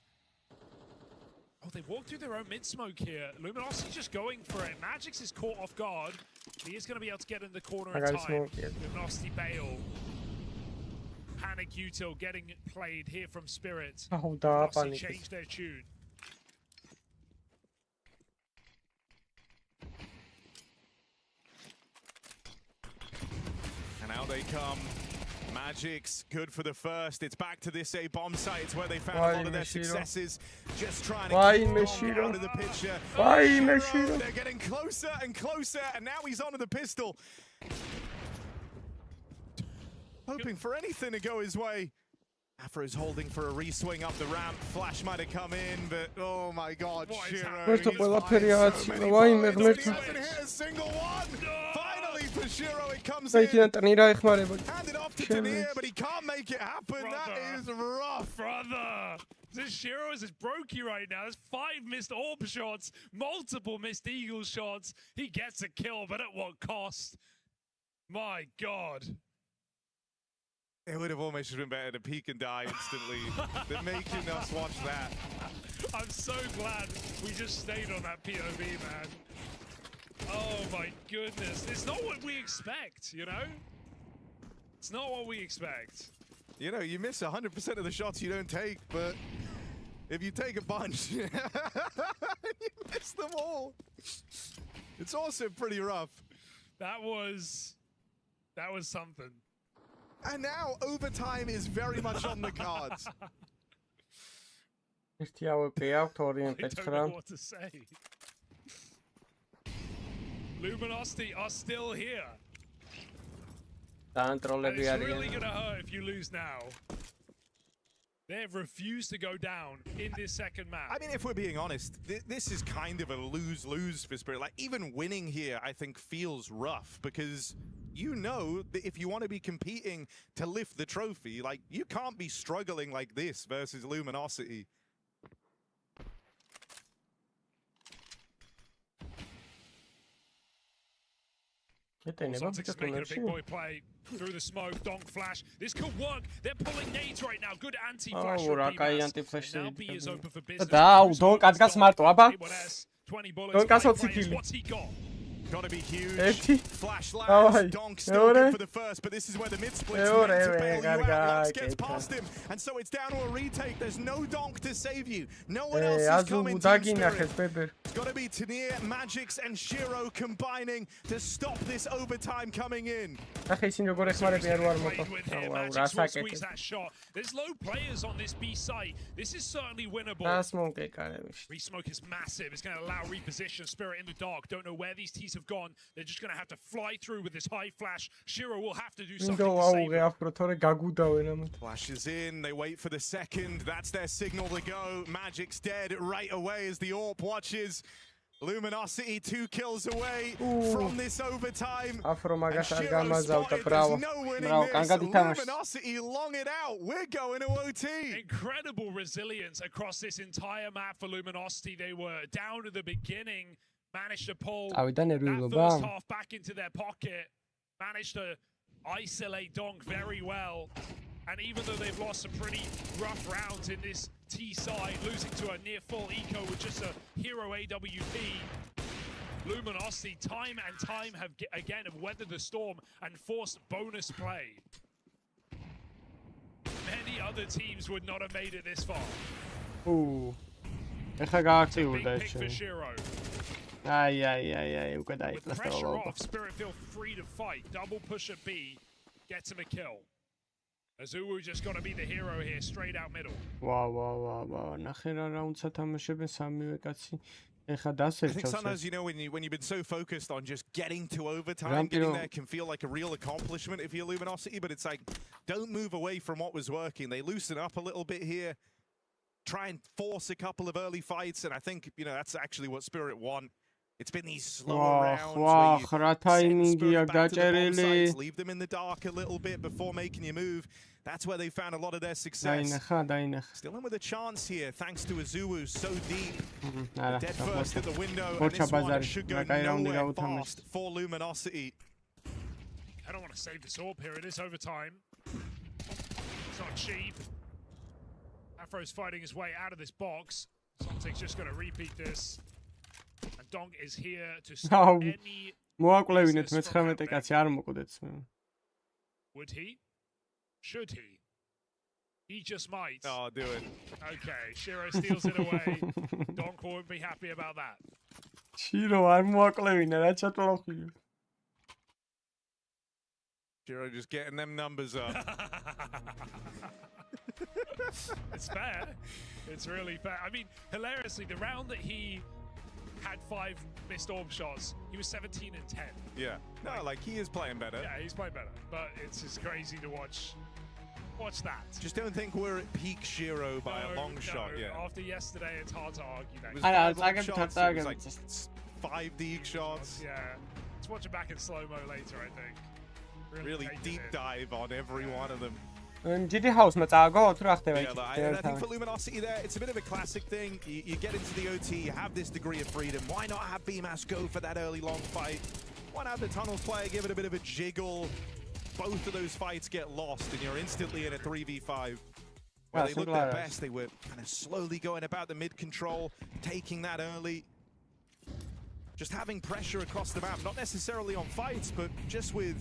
Oh, they walked through their own mid-smoke here. Luminosity's just going for it. Magix is caught off guard. He is going to be able to get in the corner in time. Luminosity bail. Panic util getting played here from Spirit. Luminosity changed their tune.
And out they come. Magic's good for the first. It's back to this A bomb site. It's where they found a lot of their successes. Just trying to keep out of the picture. They're getting closer and closer, and now he's onto the pistol. Hoping for anything to go his way. Afra is holding for a reswing up the ramp. Flash might have come in, but oh my god, Shiro. He hasn't hit a single one. Finally for Shiro, it comes in. Hand it off to Tanier, but he can't make it happen. That is rough.
Brother, this Shiro is brokey right now. There's 5 missed orb shots, multiple missed eagle shots. He gets a kill, but at what cost? My god.
It would have almost been better to peek and die instantly than making us watch that.
I'm so glad we just stayed on that POV, man. Oh my goodness. It's not what we expect, you know? It's not what we expect.
You know, you miss 100% of the shots you don't take, but if you take a bunch, you miss them all. It's also pretty rough.
That was something.
And now overtime is very much on the cards.
I don't
know what to say. Luminosity are still here. And it's really going to hurt if you lose now. They have refused to go down in this second map.
I mean, if we're being honest, this is kind of a lose-lose for Spirit. Like, even winning here, I think, feels rough because you know that if you want to be competing to lift the trophy, like, you can't be struggling like this versus Luminosity.
Celtics making a big boy play through the smoke. Donk flash. This could work. They're pulling nades right now. Good anti-flash. Now B is open for business.
Donk ადგას მარტო, აბა.
20 bullets. What's he got?
Gotta be huge. Flash lands. Donk still good for the first, but this is where the mid splits meant to bail you out. Lux gets past him, and so it's down to a retake. There's no Donk to save you. No one else is coming. It's gotta be Tanir, Magix, and Shiro combining to stop this overtime coming in.
Squeeze that shot. There's low players on this B site. This is certainly winnable. Re-smoke is massive. It's going to allow reposition. Spirit in the dark. Don't know where these T's have gone. They're just going to have to fly through with this high flash. Shiro will have to do something to save.
Flashes in. They wait for the second. That's their signal to go. Magic's dead right away as the AWP watches. Luminosity 2 kills away from this overtime. Luminosity long it out. We're going to OT.
Incredible resilience across this entire map for Luminosity. They were down at the beginning, managed to pull that first half back into their pocket, managed to isolate Donk very well. And even though they've lost some pretty rough rounds in this T side, losing to a near full eco with just a hero AWP, Luminosity time and time have again weathered the storm and forced bonus play. Many other teams would not have made it this far.
Ooh.
Big pick for Shiro.
With
pressure off, Spirit feel free to fight. Double push at B, gets him a kill. Azuwu just got to be the hero here, straight out middle.
Wow. ნახე რა რაუნდს ათამაშებენ სამივე კაცი. ეხა დასერჩავს.
I think sometimes, you know, when you've been so focused on just getting to overtime, getting there can feel like a real accomplishment if you're Luminosity, but it's like, don't move away from what was working. They loosen up a little bit here, try and force a couple of early fights, and I think, you know, that's actually what Spirit want. It's been these slower rounds where you send Spirit back to the bomb sites, leave them in the dark a little bit before making your move. That's where they found a lot of their success. Still in with a chance here, thanks to Azuwu, so deep. Dead first at the window, and this one should go nowhere fast for Luminosity.
I don't want to save this AWP here, it is overtime. It's not cheap. Afro's fighting his way out of this box. Something's just going to repeat this. And Donk is here to stop any business from happening. Would he? Should he? He just might.
Oh, do it.
Okay, Shiro steals it away. Donk won't be happy about that.
Shiro არ მოაკლევინა, რა ჩატოლოხილი.
Shiro just getting them numbers up.
It's fair. It's really fair. I mean, hilariously, the round that he had 5 missed AWP shots, he was 17 and 10.
Yeah. No, like he is playing better.
Yeah, he's playing better. But it's just crazy to watch that.
Just don't think we're at peak Shiro by a long shot yet.
After yesterday, it's hard to argue that.
It was like 5 deep shots.
Yeah. Let's watch it back in slow-mo later, I think.
Really deep dive on every one of them.
GG House-მა წააგო თუ რა ხდება
იქ? I think for Luminosity there, it's a bit of a classic thing. You get into the OT, you have this degree of freedom. Why not have BMAS go for that early long fight? Why not have the Tunnels player give it a bit of a jiggle? Both of those fights get lost and you're instantly in a 3v5. Where they looked their best, they were kind of slowly going about the mid control, taking that early. just having pressure across the map, not necessarily on fights, but just with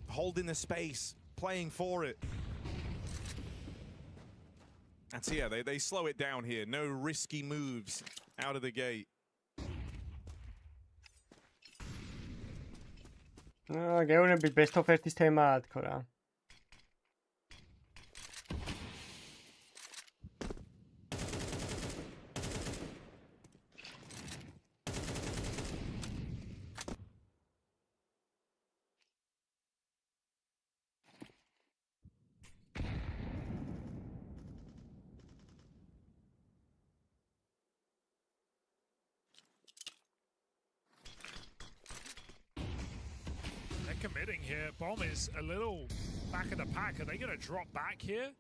holding the space, playing for it. And so yeah, they slow it down here. No risky moves out of the gate.
გეუბნებით best of 1-ის თემაა თქო რა.
Committing here. Bomb is a little back of the pack. Are they going to drop back here?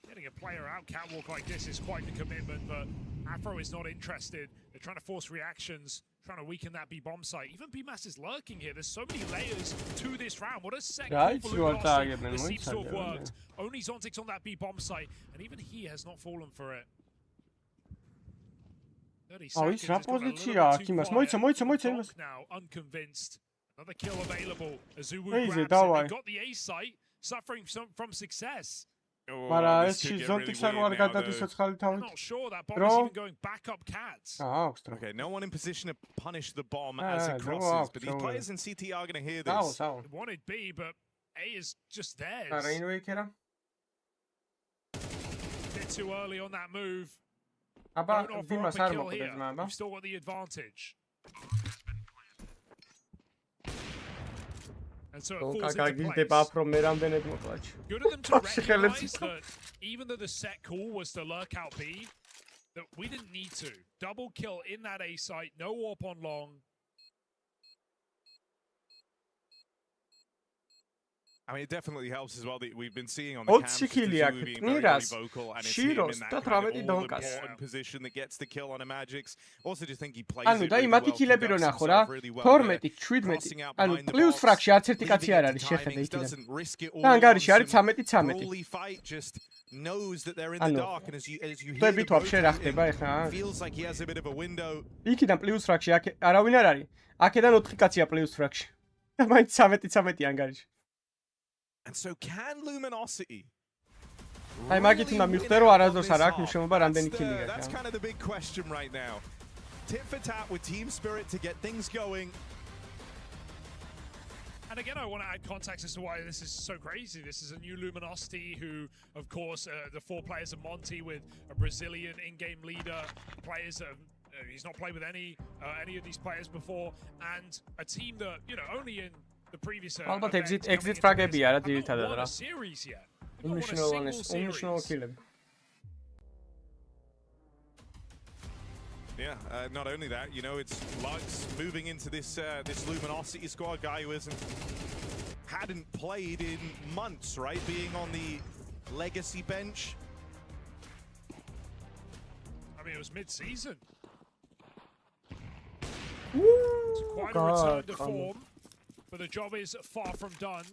Getting a player out catwalk like this is quite the commitment, but Afro is not interested. They're trying to force reactions, trying to weaken that B-bomb site. Even B-Mass is lurking here. There's so many layers to this round. What a second that seems to have worked. Only Zontic's on that B-bomb site, and even he has not fallen for it. 30 seconds. Now unconvinced. Another kill available. Azuwu grabs it. They got the A site, suffering from success.
მაგრამ ეს Zontic არ ვარ გადადის ოცხალი თავით.
I'm not sure that bomb is even going back up cats.
Okay, no one in position to punish the bomb as it crosses, but these players in CT are going to hear this.
They wanted B, but A is just theirs. Bit too early on that move. Don't offer up a kill here. We've still got the advantage. And so it falls into place. Good of them to recognize that even though the set call was to lurk out B, that we didn't need to. Double kill in that A site, no warp on long.
I mean, it definitely helps as well that we've been seeing on the cams being very vocal, and it's him in that kind of all-important position that gets the kill on a Magix. Also, just think he plays it really well, conducts himself really well there, crossing out behind the box, leaving it to timings, doesn't risk it all on some brawly fight, just knows that they're in the dark, and as you hear the vote, feels like he has a bit of a window.
იქიდან პლუს ფრაქში, არავინ არ არის. აქედან 4 კაცია პლუს ფრაქში. და მაინც 13 ანგარიში.
And so can Luminosity?
აი მაგით უნდა მივხვდე რომ არასდროს არ აქვს მნიშვნელობა რამდენი კილი გაქვს.
That's kind of the big question right now. Tit for tat with Team Spirit to get things going.
And again, I want to add context as to why this is so crazy. This is a new Luminosity who, of course, the 4 players of Monty with a Brazilian in-game leader, players that he's not played with any of these players before, and a team that, you know, only in the previous
ალბათ exit frag-ებია რა ძირითადად რა. Unusual kill-ები.
Yeah, not only that, you know, it's Lux moving into this this Luminosity squad, guy who hadn't played in months, right? Being on the legacy bench.
I mean, it was mid-season. It's quite a return to form, but the job is far from done.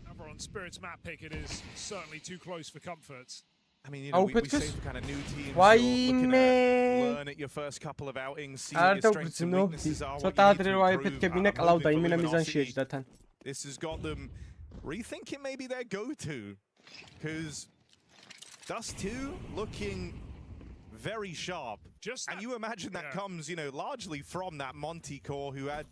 However, on Spirit's map pick, it is certainly too close for comfort.
I mean, you know, we say for kind of new teams, you're looking at learn at your first couple of outings, see what your strengths and weaknesses are, what you need to improve. This has got them rethinking maybe their go-to, because Dust 2 looking very sharp. And you imagine that comes, you know, largely from that Monty core who had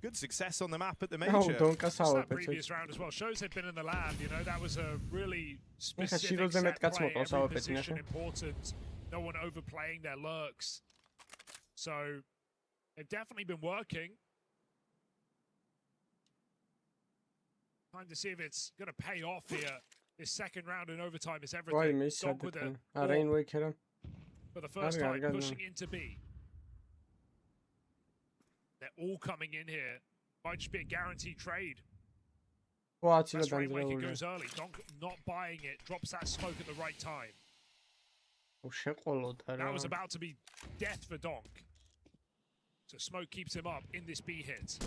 good success on the map at the major.
That previous round as well shows they've been in the land. You know, that was a really specific set play. Every position important. No one overplaying their lurks. So they've definitely been working. Time to see if it's going to pay off here. This second round in overtime is everything. Dog with it. For the first time, pushing into B. They're all coming in here. Might just be a guaranteed trade. That's Rainmaker goes early. Donk not buying it. Drops that smoke at the right time. That was about to be death for Donk. So smoke keeps him up in this B hit.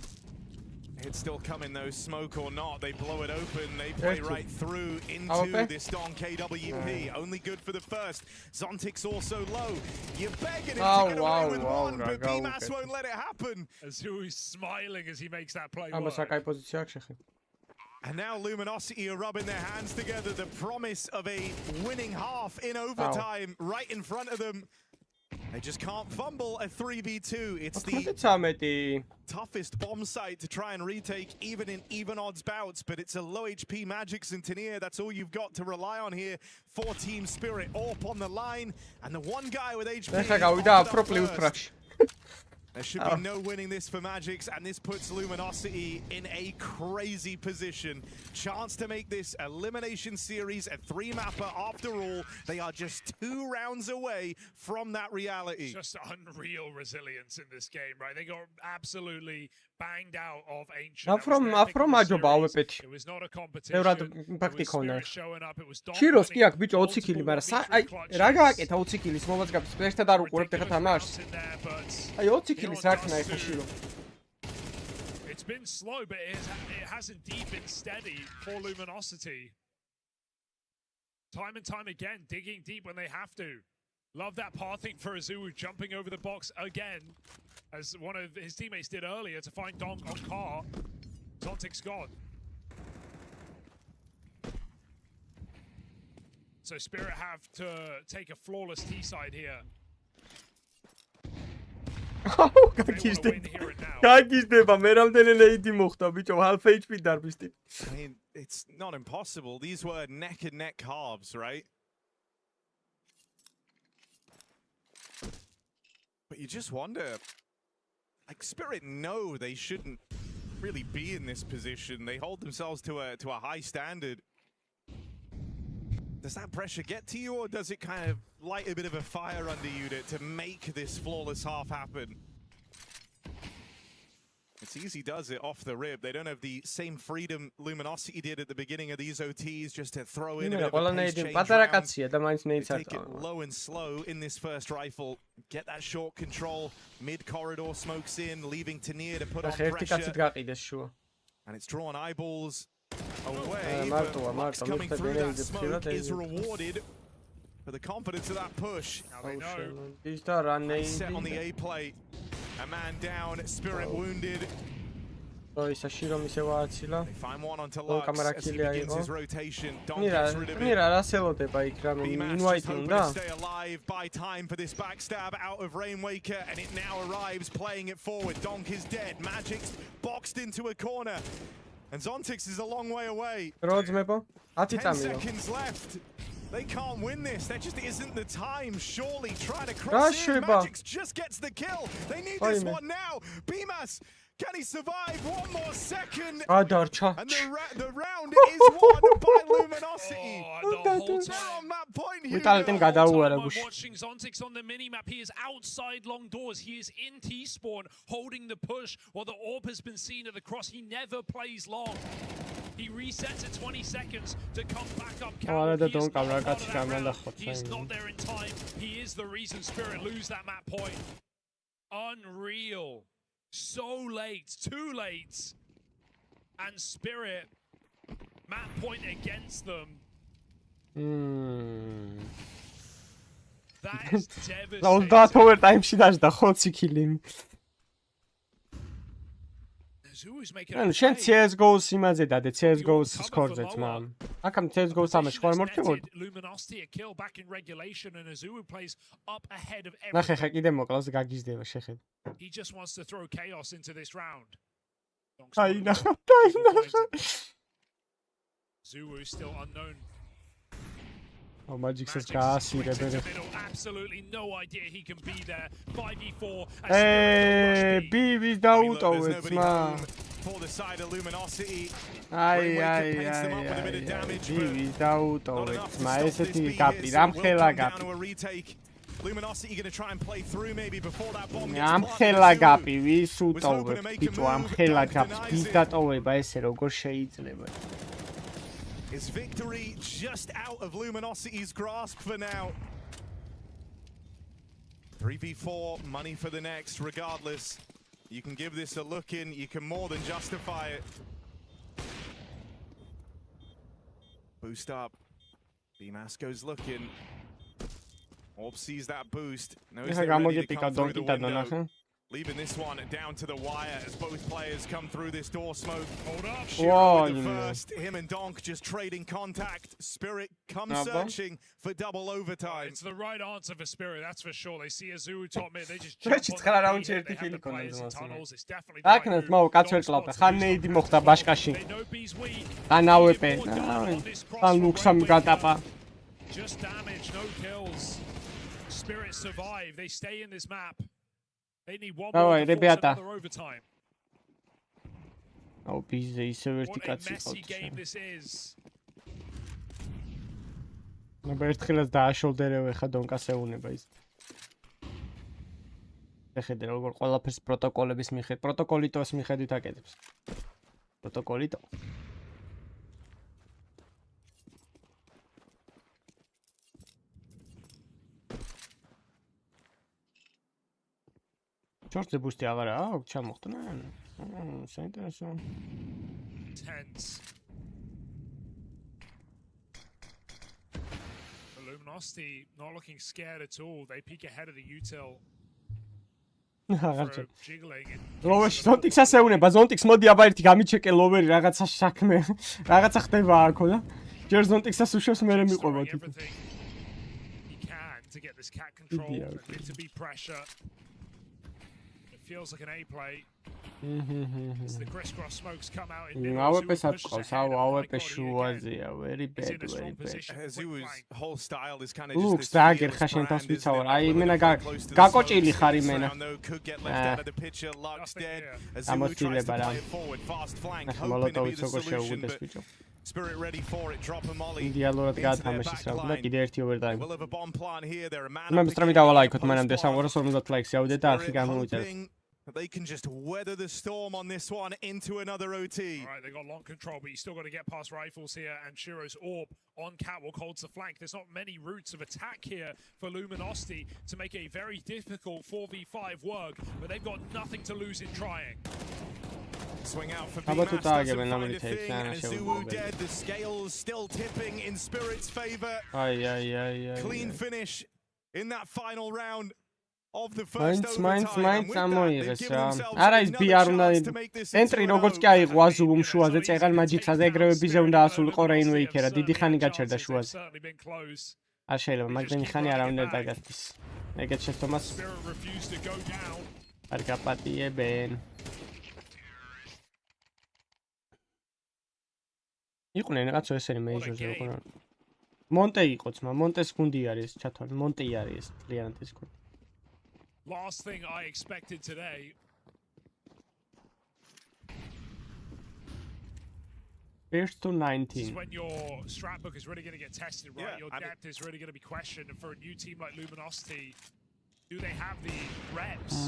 It's still coming though, smoke or not. They blow it open. They play right through into this Don KWP. Only good for the first. Zontic's also low. You're begging him to get away with one, but BMAS won't let it happen.
Azuu's smiling as he makes that play
work.
And now Luminosity are rubbing their hands together. The promise of a winning half in overtime right in front of them. They just can't fumble a 3v2. It's the toughest bomb site to try and retake, even in even odds bouts. But it's a low HP Magix and Tanier. That's all you've got to rely on here for Team Spirit. Orp on the line, and the one guy with HP. There should be no winning this for Magix, and this puts Luminosity in a crazy position. Chance to make this elimination series a 3-mapper. After all, they are just 2 rounds away from that reality.
Just unreal resilience in this game, right? They got absolutely banged out of Ancient. It was not a competition. It was Spirit showing up. It was
Chiros კი აქვს ბიჭო 20 კილი, მაგრამ აი რა გააკეთა 20 კილის მომაძგაფს ერთად არ უყურებთ ხა თამაშს. აი 20 კილის რა ქნა ეხა Shiro.
It's been slow, but it hasn't indeed been steady for Luminosity. Time and time again, digging deep when they have to. Love that pathing for Azuu, jumping over the box again, as one of his teammates did earlier to find Donk on car. Zontic's gone. So Spirit have to take a flawless T side here.
გაგიზდება მე რამდენი ლეიდი მოხდა ბიჭო half HP დარბისტი.
I mean, it's not impossible. These were neck and neck halves, right? But you just wonder, like Spirit know they shouldn't really be in this position. They hold themselves to a high standard. Does that pressure get to you, or does it kind of light a bit of a fire under you to make this flawless half happen? It's easy, does it, off the rib. They don't have the same freedom Luminosity did at the beginning of these OTs, just to throw in a bit of a pace change round. They take it low and slow in this first rifle. Get that short control. Mid-corridor smokes in, leaving Tanier to put on pressure. And it's drawn eyeballs away, but Lux coming through that smoke is rewarded for the confidence of that push. Now they know. Set on the A plate. A man down, Spirit wounded. They find one onto Lux as he begins his rotation. Donk gets rid of it. BMAS just hoping to stay alive, buy time for this backstab out of Rainwaker, and it now arrives, playing it forward. Donk is dead. Magic's boxed into a corner. And Zontix is a long way away. 10 seconds left. They can't win this. There just isn't the time. Surely trying to cross in. Magix just gets the kill. They need this one now. BMAS, can he survive one more second? And the round is won by Luminosity. They're on that point here.
I'm watching Zontix on the minimap. He is outside long doors. He is in T-spawn, holding the push while the orb has been seen at the cross. He never plays long. He resets at 20 seconds to come back up. He is not there in time. He is the reason Spirit lose that map point. Unreal. So late, too late. And Spirit, map point against them. That is devastating.
ანუ შენ CS-GO-ს იმაზე დადე CS-GO-ს სკორზე ძმა. აქამ CS-GO-ს ამაში ხარ მორჩებოდი. ნახე ხა კიდე მოკლავს გაგიზდება შეხედე.
He just wants to throw chaos into this round.
აი ნახე.
Zuu still unknown.
Oh, Magic's gaasirebe.
Absolutely no idea he can be there. 5v4.
B-vis დაუტოვეთ ძმა.
For the side of Luminosity.
აი. B-vis დაუტოვეთ ძმა. ესეთი გაპი, რამხელა გაპი.
Luminosity going to try and play through maybe before that bomb gets
რამხელა გაპი, ვის უტოვეთ? ბიჭო, რამხელა გაპს ვის დატოვება ესე როგორ შეიძლება?
Is victory just out of Luminosity's grasp for now? 3v4, money for the next, regardless. You can give this a look in. You can more than justify it. Boost up. Beamasco's looking. Orb sees that boost. Knows they're ready to come through the window. Leaving this one down to the wire as both players come through this door smoke. Hold up. Shiro with the first. Him and Donk just trading contact. Spirit comes searching for double overtime.
It's the right answer for Spirit, that's for sure. They see Azu top mid, they just jump on the beat, they have the players in tunnels. It's definitely the right move.
მაო კაცვერ კლავდა. ხან ნეიდი მოხდა ბაშკაში. ხან ავეპე. ხან ლუქსამი გატაპა.
Just damage, no kills. Spirit survive. They stay in this map. They need one more to force another overtime.
Oh, bizde ისევ ერთი
What a
კაცი
messy
ყავთ.
game this is.
ერთხელაც დააშოლდერევ ხა დონკას ეუნება ის. ეხედე როგორ ყველაფერს პროტოკოლების მიხედვით, პროტოკოლიტოს მიხედვით აკეთებს. პროტოკოლიტო. Short'e boost აღარა აქვს, ჩამოხტნა. საინტერესო.
Tense. Luminosity not looking scared at all. They peek ahead of the util.
ლოვერში ზონტიქს ასეუნება, ზონტიქს მოდი აბა ერთი გამიჩეკე ლოვერი რაღაცა საქმე. რაღაცა ხდება აქო და ჯერ ზონტიქსას უშვებს მე მიყვება თვითონ.
He can to get this cat control, to be pressure. Feels like an A play. As the crisscross smokes come out in middle.
AWP შუაზეა, very bad, very bad.
Azu's whole style is kind of just
Lux, დააგერ ხარ შენ თავს ვიცავარ. აი მენა გაკოჭილი ხარ იმენა. ამოსილება რა. მოლოტოვიც როგორ შეუგდეს ბიჭო.
Spirit ready for it, drop a molly.
Idealურად გაათამაშეს რა და კიდე ერთი ოვერტაიმი. მე მსტრამი დავალაიქოთ მანამდე 350 ლაიქს ავიდე და არხი გამოვიწერეთ.
They can just weather the storm on this one into another OT.
All right, they got long control, but you still got to get past rifles here. And Shiro's orb on catwalk holds the flank. There's not many routes of attack here for Luminosity to make a very difficult 4v5 work, but they've got nothing to lose in trying.
Swing out for Beamas, doesn't find a thing, and Azuwu dead. The scales still tipping in Spirit's favor. Clean finish in that final round.
მაინც ამოიღეს რა. არა ის ბი არ უნდა ცენტრი როგორც კი აიღო აზულუმ შუაზე წეღან მაჯიქსაზე ეგრევე ბიზე უნდა ასულიყო რეინვეიქერა. დიდი ხანი გაჩერდა შუაზე. არ შეიძლება მაგდენი ხანი არ უნდა დაგასწის. ეგეთ შეცდომას არ გაპატიებენ. იყვნენ რაღაცა ესენი მეიჟორზე როგორ არის. მონტე იყო ძმა, მონტეს გუნდი არის ჩათვალე, მონტეი არის ეს კლიენტის გუნდი.
Last thing I expected today.
First to 19.
This is when your strat book is really going to get tested, right? Yeah, your depth is really going to be questioned. And for a new team like Luminosity, do they have the reps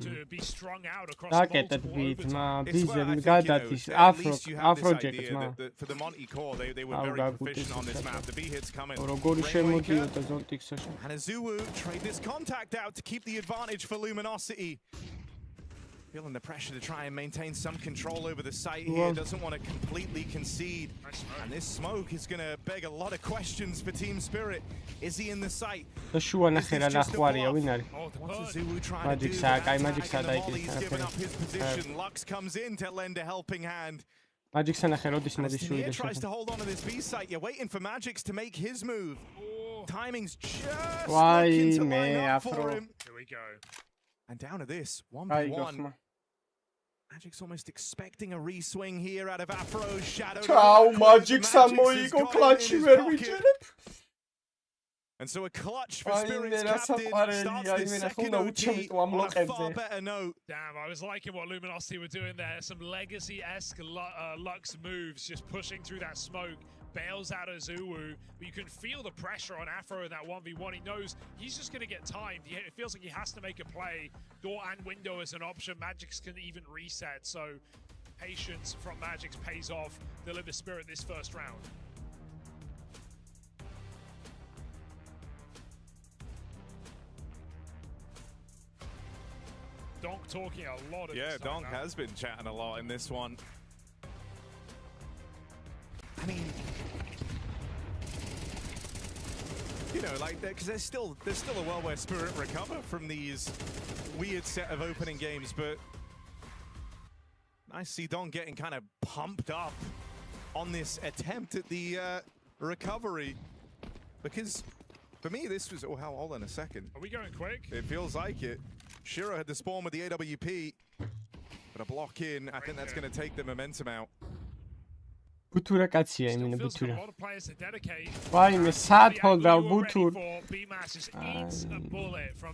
to be strung out across multiple overtime?
For the Monty core, they were very proficient on this map. The B hits coming. And Azuwu trade this contact out to keep the advantage for Luminosity. Feeling the pressure to try and maintain some control over the site here. Doesn't want to completely concede. And this smoke is going to beg a lot of questions for Team Spirit. Is he in the site? What's Azuwu trying to do? He's given up his position. Lux comes in to lend a helping hand. He tries to hold on to this B site. You're waiting for Magix to make his move. Timing's just looking to line up for him.
Here we go.
And down to this, 1v1. Magic's almost expecting a re-swing here out of Afro's shadow. And so a clutch for Spirit's captain starts this second OT on a far better note.
Damn, I was liking what Luminosity were doing there. Some legacy-esque Lux moves, just pushing through that smoke. Bails out Azuwu, but you can feel the pressure on Afro in that 1v1. He knows he's just going to get timed. It feels like he has to make a play. Door and window is an option. Magix can even reset, so patience from Magix pays off. Deliver Spirit this first round. Donk talking a lot.
Yeah, Donk has been chatting a lot in this one. I mean, you know, like, because there's still a world where Spirit recover from these weird set of opening games, but I see Donk getting kind of pumped up on this attempt at the recovery, because for me this was, oh, hold on a second.
Are we going quick?
It feels like it. Shiro had the spawn with the AWP, but a block in, I think that's going to take the momentum out.
Butura კაცია იმინა Butura. ვაიმე სათოლ და Butur.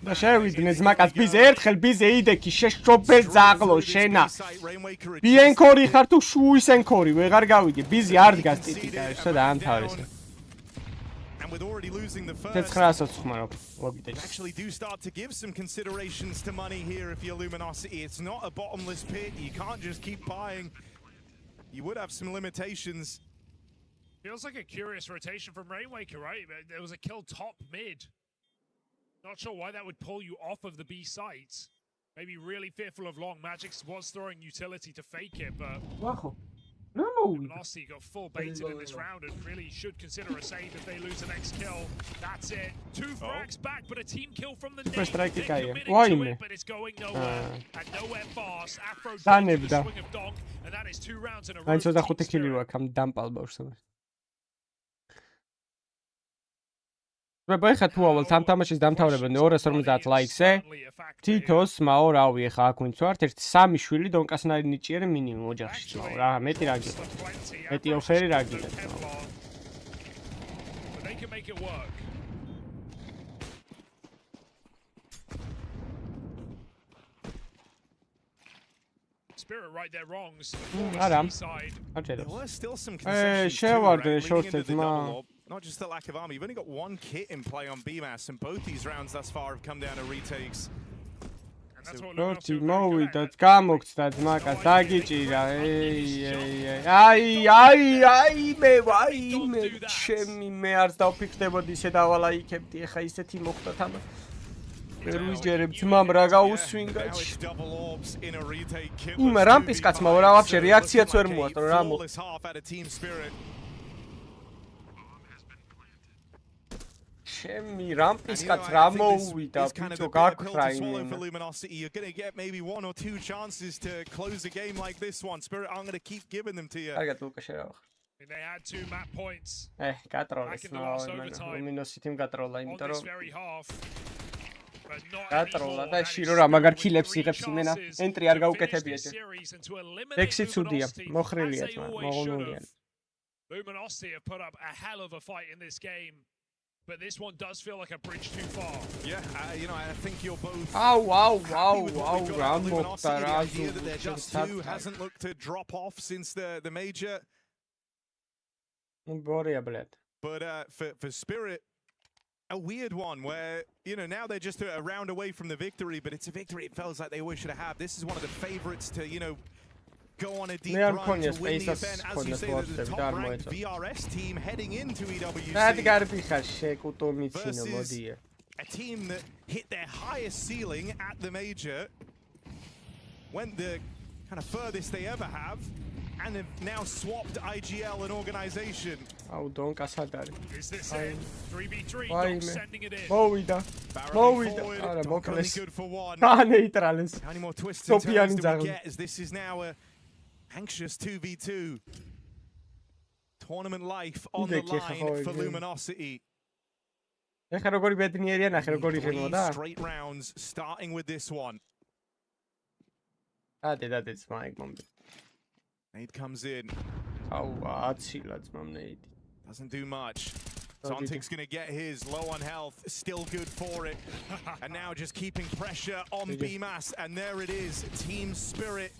და შევიდნენ ზმაკას ბიზე ერთხელ ბიზე იდექი შეშობელ ზაღლო შენა. ბიენკორი ხარ თუ შუისენკორი ვეღარ გავიგე. ბიზი არ დგას ტიტიკა ესა და ამთავრეს.
And with already losing the first,
actually
do start to give some considerations to money here if you're Luminosity. It's not a bottomless pit. You can't just keep buying. You would have some limitations.
Feels like a curious rotation from Rainwaker, right? There was a kill top mid. Not sure why that would pull you off of the B sites. Maybe really fearful of long. Magic was throwing utility to fake it, but
no.
Luminosity got full baited in this round and really should consider a save if they lose the next kill. That's it. 2 frags back, but a team kill from the nade. They're committing to it, but it's going nowhere. And nowhere fast. Afro dodges the swing of Donk, and that is 2 rounds in a row.
25 kg ვაკ ამ დამპალბავს. მე ხა თუ ავალ ამ თამაშის დამთავრებამდე 250 ლაიქზე თითოს მაო რავი ხა აქ ვინც ვართ ერთი 3 შვილი დონკასნარი ნიჭიერი მინიმუმ ოჯახში მაო რა მეტი რა გიყოთ მეტი ოფერი რა გიყოთ
Spirit right their wrongs.
There were still some concessions not just the lack of armor. You've only got 1 kit in play on BMAS, and both these rounds thus far have come down to retakes.
Porte მოვიდოთ, გამოგცდათ მაკას, დაგიჭირა. აი, მე ვაიმე, ჩემი მე არც დავფიქრდებოდი ისე დავალაიქებდი, ეხა ისეთი მოხდა თამაში. რუიჯერებ ძმამ რა გაუსვინგაჩი. იმ რამპის კაცმა რა ვაფშე რეაქციაც ვერ მოატო რა მო. Ჩემი რამპის კაც რა მოუვიდა ბიჭო გაქრა
imene for Luminosity. You're going to get maybe 1 or 2 chances to close a game like this one. Spirit, I'm going to keep giving them to you.
კარგად ლუკა შერავა.
They had 2 map points.
გატროლეს Luminosity-მ გატროლა, იმიტომ რომ გატროლა და შირო რა მაგარ ქილებს იღებს იმენა. ენტრი არ გაუკეთებია ჯერ. ექსი ცუდია, მოხრილია ძმა, მოღუნულია.
Luminosity have put up a hell of a fight in this game. But this one does feel like a bridge too far.
Yeah, you know, I think you're both.
Wow.
The idea that their Just 2 hasn't looked to drop off since the major. But for Spirit, a weird one where, you know, now they're just a round away from the victory, but it's a victory it feels like they always should have. This is one of the favorites to, you know, go on a deep run to win the event. As you say, the top-ranked VRS team heading into EWC versus a team that hit their highest ceiling at the major, went the kind of furthest they ever have, and have now swapped IGL and organization.
Is this it? 3v3, Donk sending it in.
Mowida.
Only good for 1.
How many
more twists and turns do we get as this is now a anxious 2v2. Tournament life on the line for Luminosity. Straight rounds starting with this one. Nade comes in. Doesn't do much. Zontic's going to get his, low on health, still good for it. And now just keeping pressure on BMAS, and there it is, Team Spirit.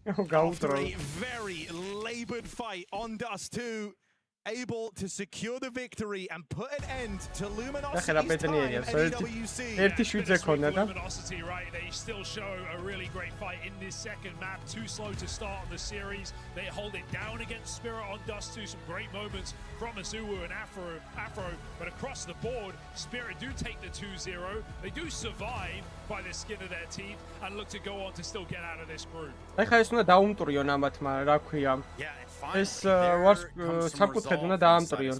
After a very labored fight on Dust 2, able to secure the victory and put an end to Luminosity's
time
at EWC.
Luminosity, right? They still show a really great fight in this second map. Too slow to start on the series. They hold it down against Spirit on Dust 2. Some great moments from Azuwu and Afro, but across the board, Spirit do take the 2-0. They do survive by the skin of their teeth and look to go on to still get out of this group.
ეხლა ეს უნდა დაუმტვრიონ ამათმა, რა ქვია. ეს ვარს სამკუთხედი უნდა დაამტვრიონ.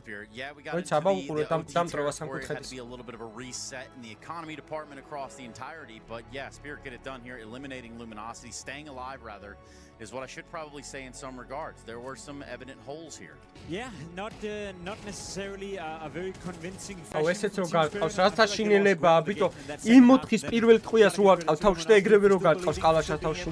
ვიც აბა უყურე დამტროვა სამკუთხედის.
Be a little bit of a reset in the economy department across the entirety, but yeah, Spirit get it done here, eliminating Luminosity, staying alive rather, is what I should probably say in some regards. There were some evident holes here.
Yeah, not necessarily a very convincing
fashion. ესეც რო გaqავს, რათა შინელებაა, ბიტო იმ მოთხის პირველ ტყვიას რო აკავ თავში და ეგრევე რო გaqავს ყალაშა თავში.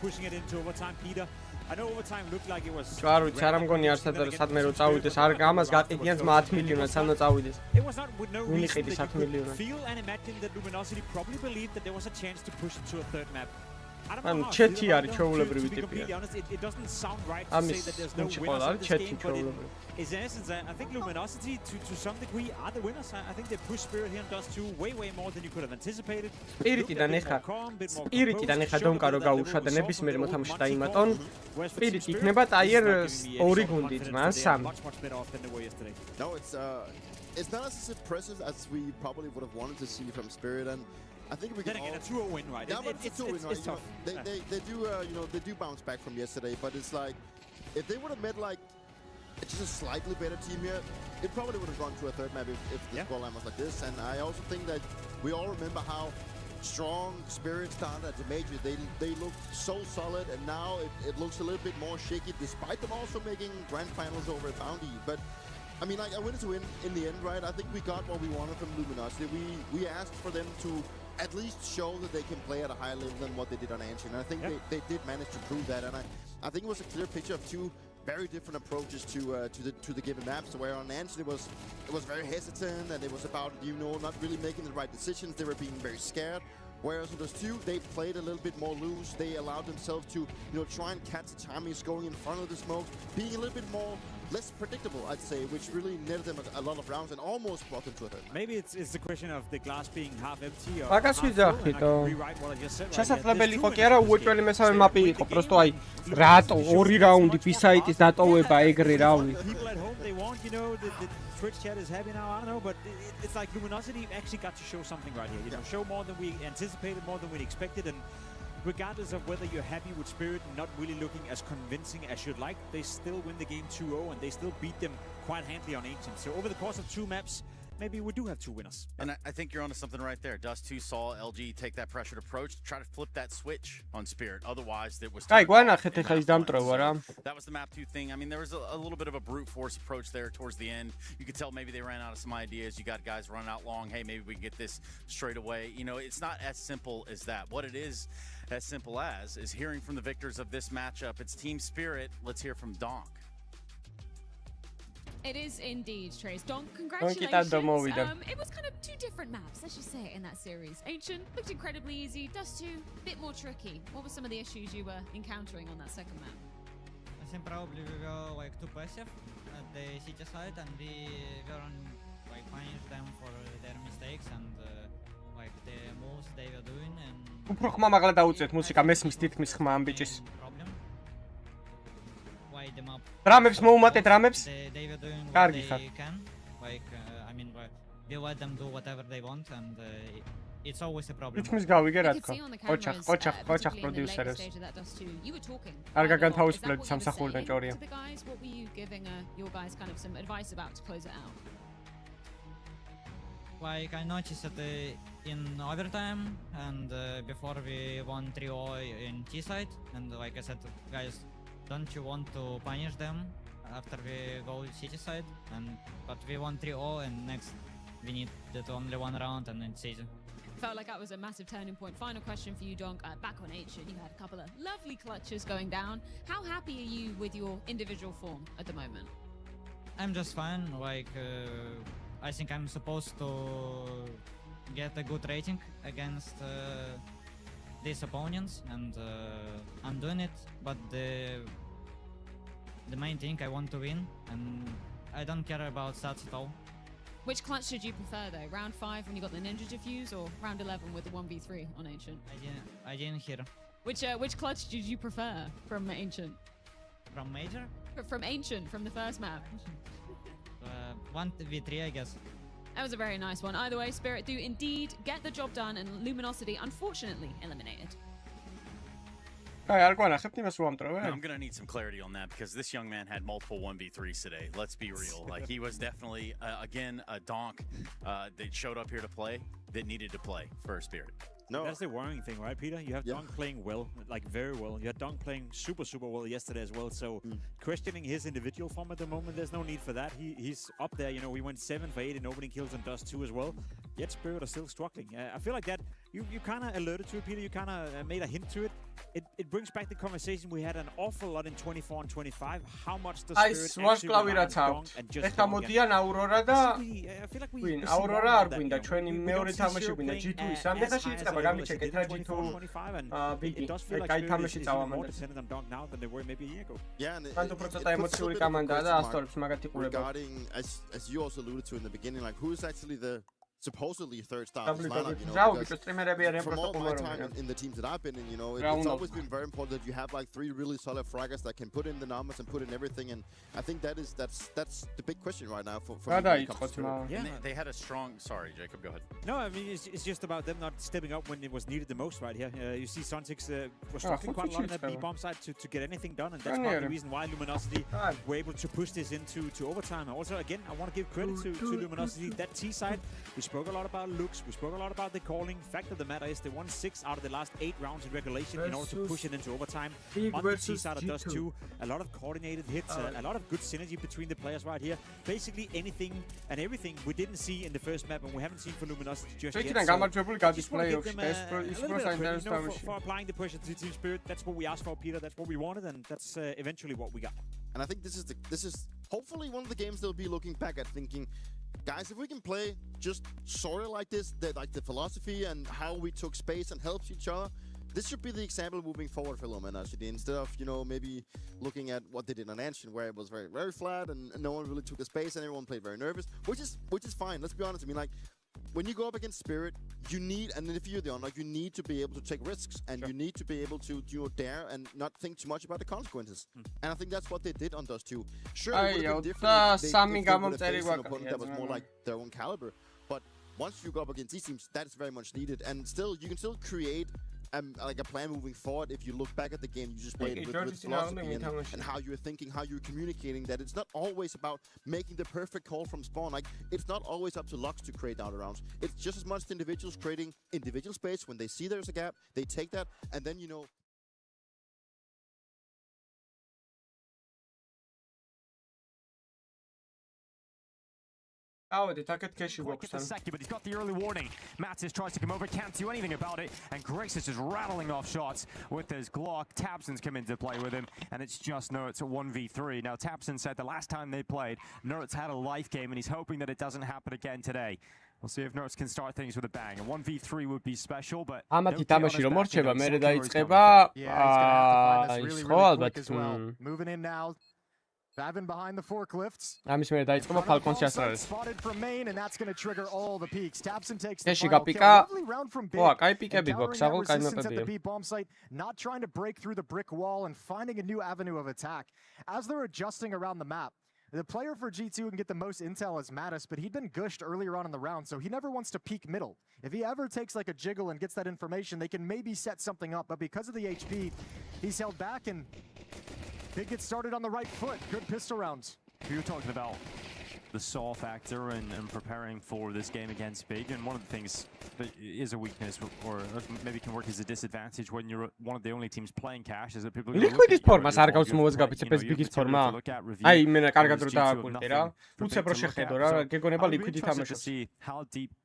Pushing it into overtime, Peter. I know overtime looked like it was.
არ ვიცი, არ მგონი არსად სადმე რო წავიდეს, არ ამას გაყიდიან 10 მილიონად სანამ წავიდეს.
It was not with no reason that you could feel and imagine that Luminosity probably believed that there was a chance to push into a third map.
ან ჩეთი არის ჩაულებრივი ტიპია.
It doesn't sound right to say that there's no winners in this game, but in essence, I think Luminosity, to some degree, are the winners. I think they pushed Spirit here and Dust 2 way more than you could have anticipated.
Spirit-იდან ეხა დონკა რო გაუშვა და ნებისმიერ მოთამაშე დაიმატონ, Spirit იქნება ტაიერ 2 გუნდით, მან 3.
No, it's not as impressive as we probably would have wanted to see from Spirit, and I think we can
get a 2-0 win, right?
Yeah, but it's a 2-0 win, right? It's tough. They do bounce back from yesterday, but it's like if they would have met like just a slightly better team here, it probably would have gone to a third map if the scoreline was like this. And I also think that we all remember how strong Spirit started at the major. They looked so solid, and now it looks a little bit more shaky, despite them also making grand finals over at Bounty. But I mean, like, a win is a win in the end, right? I think we got what we wanted from Luminosity. We asked for them to at least show that they can play at a higher level than what they did on Ancient. And I think they did manage to prove that. And I think it was a clear picture of two very different approaches to the given maps. Where on Ancient it was very hesitant, and it was about not really making the right decisions. They were being very scared. Whereas with those two, they played a little bit more loose. They allowed themselves to try and catch the timings going in front of the smoke, being a little bit less predictable, I'd say, which really netted them a lot of rounds and almost brought them to a third.
Maybe it's the question of the glass being half empty or
half full. შესაძლებელი იყო კი არა უეჭველი მესამე მაპი იყო, просто აი რატო 2 რაუნდი B-side-ის დატოვება ეგრე რავი.
People at home, they want, the Twitch chat is happy now, I don't know, but it's like Luminosity actually got to show something right here. Show more than we anticipated, more than we expected, and regardless of whether you're happy with Spirit not really looking as convincing as you'd like, they still win the game 2-0 and they still beat them quite handily on Ancient. So over the course of 2 maps, maybe we do have 2 winners.
And I think you're onto something right there. Dust 2 saw LG take that pressured approach to try to flip that switch on Spirit. Otherwise, it was...
That was
the map 2 thing. I mean, there was a little bit of a brute force approach there towards the end. You could tell maybe they ran out of some ideas. You got guys running out long. Hey, maybe we can get this straight away. It's not as simple as that. What it is as simple as is hearing from the victors of this matchup. It's Team Spirit. Let's hear from Donk.
It is indeed, Trace. Donk, congratulations. It was kind of 2 different maps, let's just say it, in that series. Ancient looked incredibly easy. Dust 2, a bit more tricky. What were some of the issues you were encountering on that second map?
I think probably we were too passive at the city side, and we weren't punish them for their mistakes and the moves they were doing. And
უფრო ხმა მაგლა დაუწევთ მუსიკა მესმის თითქმის ხმა ამ ბიჭის. დრამებს მოუმატეთ დრამებს. კარგი ხარ.
I mean, we let them do whatever they want, and it's always a problem.
თითქმის გავიგე რა თქმა. ოჩახ პროდიუსერებს. არ გაგანთავისუფლეთ სამსახურიდან ჭორია.
What were you giving your guys kind of some advice about to close it out?
I noticed that in overtime and before we won 3-0 in T-side, and like I said, guys, don't you want to punish them after we go city side? But we won 3-0, and next we need only 1 round, and it's easy.
Felt like that was a massive turning point. Final question for you, Donk. Back on Ancient, you had a couple of lovely clutches going down. How happy are you with your individual form at the moment?
I'm just fine. I think I'm supposed to get a good rating against these opponents, and I'm doing it. But the main thing. I want to win, and I don't care about stats at all.
Which clutch did you prefer though? Round 5 when you got the ninja defuse, or round 11 with the 1v3 on Ancient?
I didn't hear.
Which clutch did you prefer from Ancient?
From Major?
From Ancient, from the first map.
1v3, I guess.
That was a very nice one. Either way, Spirit do indeed get the job done, and Luminosity unfortunately eliminated.
I'm
gonna need some clarity on that because this young man had multiple 1v3s today. Let's be real. Like, he was definitely again a donk that showed up here to play that needed to play for Spirit.
No, that's the worrying thing, right, Peter? You have Dunk playing well, like very well. You had Dunk playing super well yesterday as well. So questioning his individual form at the moment, there's no need for that. He's up there. You know, he went 7 for 8 in opening kills and Dust 2 as well. Yet Spirit are still struggling. I feel like that you kind of alerted to it, Peter. You kind of made a hint to it. It brings back the conversation we had an awful lot in 24 and 25. How much does Spirit actually rely on Dunk and just Dunk?
Aurora da
I feel like we
Win Aurora არ გვინდა ჩვენი მეორე თამაში გვინდა G2-ის ამდენაში იწყება გამიჩეკეთ რა G2 ბიგი კაი თამაში წავამანდეთ
Yeah, and
მანდ უფრო ცოტა ემოციური კომანდაა და Astralis მაგათ იყურება
regarding as you also alluded to in the beginning, like who is actually the supposedly third star of this lineup, you know, from all my time in the teams that I've been in, you know, it's always been very important that you have like 3 really solid fraggers that can put in the numbers and put in everything, and I think that's the big question right now for
yeah, they had a strong. Sorry, Jacob, go ahead.
No, I mean it's just about them not stepping up when it was needed the most right here. You see Sontix was struggling quite a lot on that B-bomb side to get anything done, and that's part of the reason why Luminosity were able to push this into overtime. And also, again, I want to give credit to Luminosity. That T side, we spoke a lot about looks, we spoke a lot about the calling. Fact of the matter is they won 6 out of the last 8 rounds in regulation in order to push it into overtime. On the T side of Dust 2, a lot of coordinated hits, a lot of good synergy between the players right here. Basically anything and everything we didn't see in the first map, and we haven't seen for Luminosity just yet. So I just want to give them a little bit of credit, you know, for applying the pressure to Team Spirit. That's what we asked for, Peter. That's what we wanted, and that's eventually what we got.
And I think this is hopefully one of the games they'll be looking back at thinking, guys, if we can play just sort of like this, like the philosophy and how we took space and helped each other, this should be the example moving forward for Luminosity, instead of, you know, maybe looking at what they did on Ancient, where it was very, very flat and no one really took the space and everyone played very nervous, which is fine. Let's be honest. I mean, like, when you go up against Spirit, you need, and if you're the underdog, you need to be able to take risks, and you need to be able to, you know, dare and not think too much about the consequences. And I think that's what they did on Dust 2. Sure, it would have been different if they would have faced an opponent that was more like their own caliber. But once you go up against these teams, that is very much needed. And still, you can still create like a plan moving forward if you look back at the game you just played with philosophy and how you're thinking, how you're communicating, that it's not always about making the perfect call from spawn. Like, it's not always up to Lux to create out rounds. It's just as much the individuals creating individual space. When they see there's a gap, they take that, and then, you know,
Get the
second, but he's got the early warning. Mattis tries to come over, can't do anything about it, and Grace is just rattling off shots with his Glock. Tabson's come into play with him, and it's just Nerds at 1v3. Now, Tabson said the last time they played, Nerds had a life game, and he's hoping that it doesn't happen again today. We'll see if Nerds can start things with a bang. A 1v3 would be special, but...
ამათი თამაში რომ მორჩება, მერე დაიწყება ის ხო ალბათ
Moving in now. Favin behind the forklifts.
ამის მერე დაიწყება Falcons Astralis.
Spotted from main, and that's going to trigger all the peaks. Tabson takes
the final kill. Lovely round from Big. Კაი პიკები გვაქვს, აღარ კაი მეპებია.
At the bomb site, not trying to break through the brick wall and finding a new avenue of attack. As they're adjusting around the map, the player for G2 can get the most intel is Mattis, but he'd been gushed earlier on in the round, so he never wants to peek middle. If he ever takes like a jiggle and gets that information, they can maybe set something up, but because of the HP, he's held back, and Big gets started on the right foot. Good pistol rounds.
You're talking about the saw factor and preparing for this game against Big, and one of the things that is a weakness, or maybe can work as a disadvantage when you're one of the only teams playing cash, is that people
Liquid's ფორმას არ გავს მოვაზგაფიცებს Big-ის ფორმა. აი მე კარგად რო დააკვირდი რა. უცებ რო შეხედო რა, გეგონება Liquid თამაშობს.
See how deep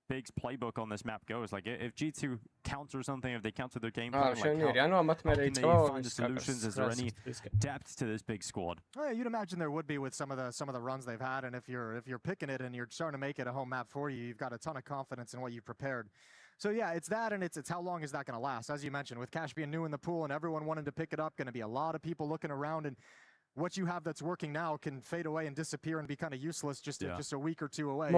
Big's playbook on this map goes. Like, if G2 counter something, if they counter their game plan, like how can they find the solutions? Is there any depth to this Big squad?
Well, you'd imagine there would be with some of the runs they've had, and if you're picking it and you're starting to make it a home map for you, you've got a ton of confidence in what you've prepared. So yeah, it's that, and it's how long is that going to last? As you mentioned, with Cash being new in the pool and everyone wanting to pick it up, going to be a lot of people looking around, and what you have that's working now can fade away and disappear and be kind of useless just a week or two away.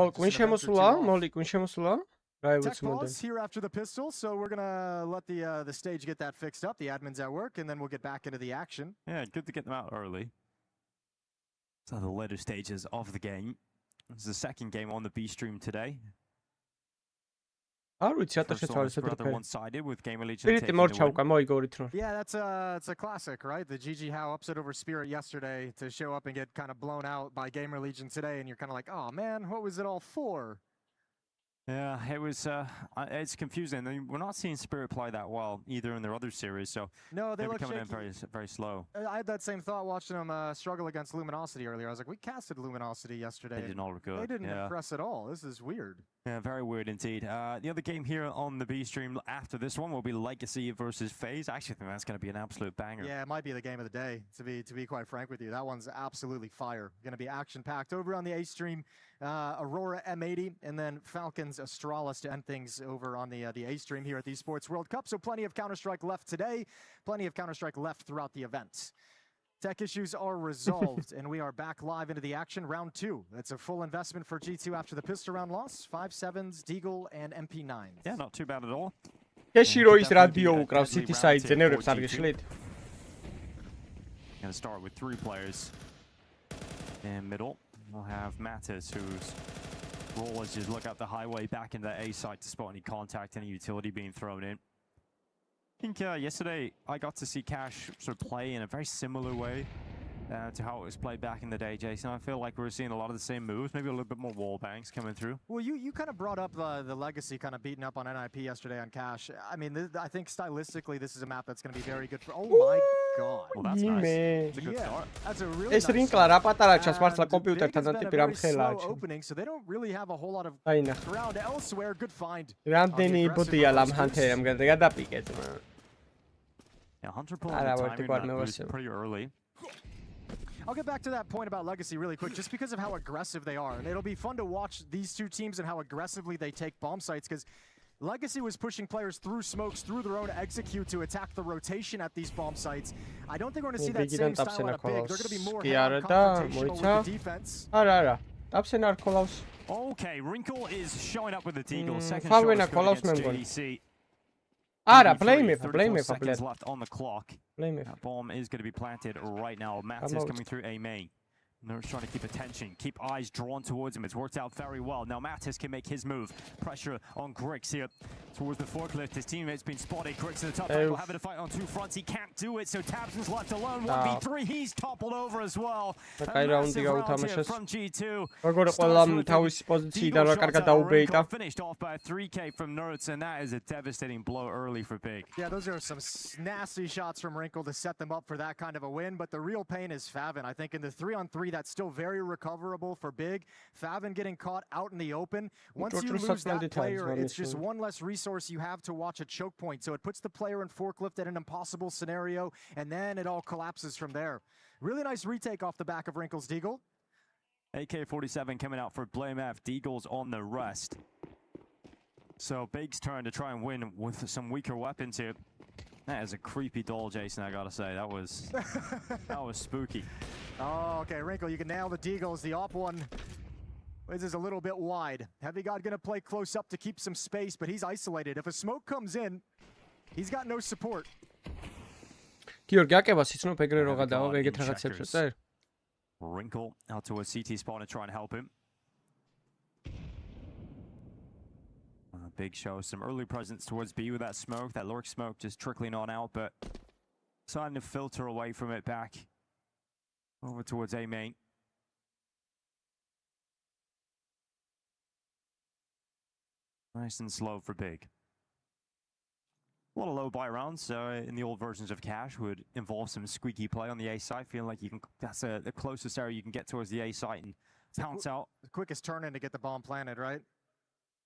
Tech pause here after the pistol, so we're gonna let the stage get that fixed up. The admin's at work, and then we'll get back into the action.
Yeah, good to get them out early. So the later stages of the game. This is the second game on the B stream today. Rather one-sided with Gamer Legion taking the win.
Yeah, it's a classic, right? The GG How upset over Spirit yesterday to show up and get kind of blown out by Gamer Legion today, and you're kind of like, oh man, what was it all for?
Yeah, it was. It's confusing. I mean, we're not seeing Spirit play that well either in their other series, so
no, they're
coming
shaky.
in very slow.
I had that same thought watching them struggle against Luminosity earlier. I was like, we casted Luminosity yesterday.
They did not look good.
They didn't impress at all. This is weird.
Yeah, very weird indeed. The other game here on the B stream after this one will be Legacy versus FaZe. I actually think that's going to be an absolute banger.
Yeah, it might be the game of the day. To be quite frank with you, that one's absolutely fire. Going to be action packed over on the A stream. Aurora M80 and then Falcons Astralis to end things over on the A stream here at the Esports World Cup. So plenty of Counter-Strike left today, plenty of Counter-Strike left throughout the event. Tech issues are resolved, and we are back live into the action. Round 2. That's a full investment for G2 after the pistol round loss. 5-7s, Deagle, and MP9s.
Yeah, not too bad at all. Gonna start with 3 players in middle. We'll have Mattis, whose role is just look out the highway back into the A site to spot any contact, any utility being thrown in. I think yesterday I got to see Cash sort of play in a very similar way to how it was played back in the day, Jason. I feel like we're seeing a lot of the same moves, maybe a little bit more wall bangs coming through.
Well, you kind of brought up the Legacy kind of beating up on NIP yesterday on Cash. I mean, I think stylistically this is a map that's going to be very good for... Oh my god.
Well, that's nice. It's a good start.
That's a really nice slow opening, so they don't really have a whole lot of ground elsewhere. Good find.
Yeah, Hunter pulling the timing was pretty early.
I'll get back to that point about Legacy really quick, just because of how aggressive they are. And it'll be fun to watch these two teams and how aggressively they take bomb sites, because Legacy was pushing players through smokes, through their own execute to attack the rotation at these bomb sites. I don't think we're going to see that same style out of Big. They're going to be more confrontational with the defense.
Okay, Wrinkle is showing up with the Deagle. Second shot is against JDC.
Blame
seconds left on the clock. That bomb is going to be planted right now. Matt is coming through A main. Nerds trying to keep attention, keep eyes drawn towards him. It's worked out very well. Now Mattis can make his move. Pressure on Grix here towards the forklift. His teammate's been spotted. Grix at the top angle, having to fight on 2 fronts. He can't do it, so Tabson's left alone. 1v3, he's toppled over as well. A massive round here from G2. Got finished off by a 3K from Nerds, and that is a devastating blow early for Big.
Yeah, those are some nasty shots from Wrinkle to set them up for that kind of a win, but the real pain is Favin. I think in the 3-on-3, that's still very recoverable for Big. Favin getting caught out in the open. Once you lose that player, it's just one less resource you have to watch a choke point. So it puts the player in forklift at an impossible scenario, and then it all collapses from there. Really nice retake off the back of Wrinkle's Deagle.
AK-47 coming out for Blame F. Deagle's on the rest. So Big's turn to try and win with some weaker weapons here. That is a creepy doll, Jason, I gotta say. That was spooky.
Oh, okay, Wrinkle, you can nail the Deagles. The op one is a little bit wide. Heavy God gonna play close up to keep some space, but he's isolated. If a smoke comes in, he's got no support.
Wrinkle out to a CT spawn to try and help him. Big show some early presence towards B with that smoke. That lurk smoke just trickling on out, but starting to filter away from it back over towards A main. Nice and slow for Big. A lot of low buy rounds in the old versions of Cash would involve some squeaky play on the A site, feeling like you can. That's the closest area you can get towards the A site and pounce out.
The quickest turn in to get the bomb planted, right?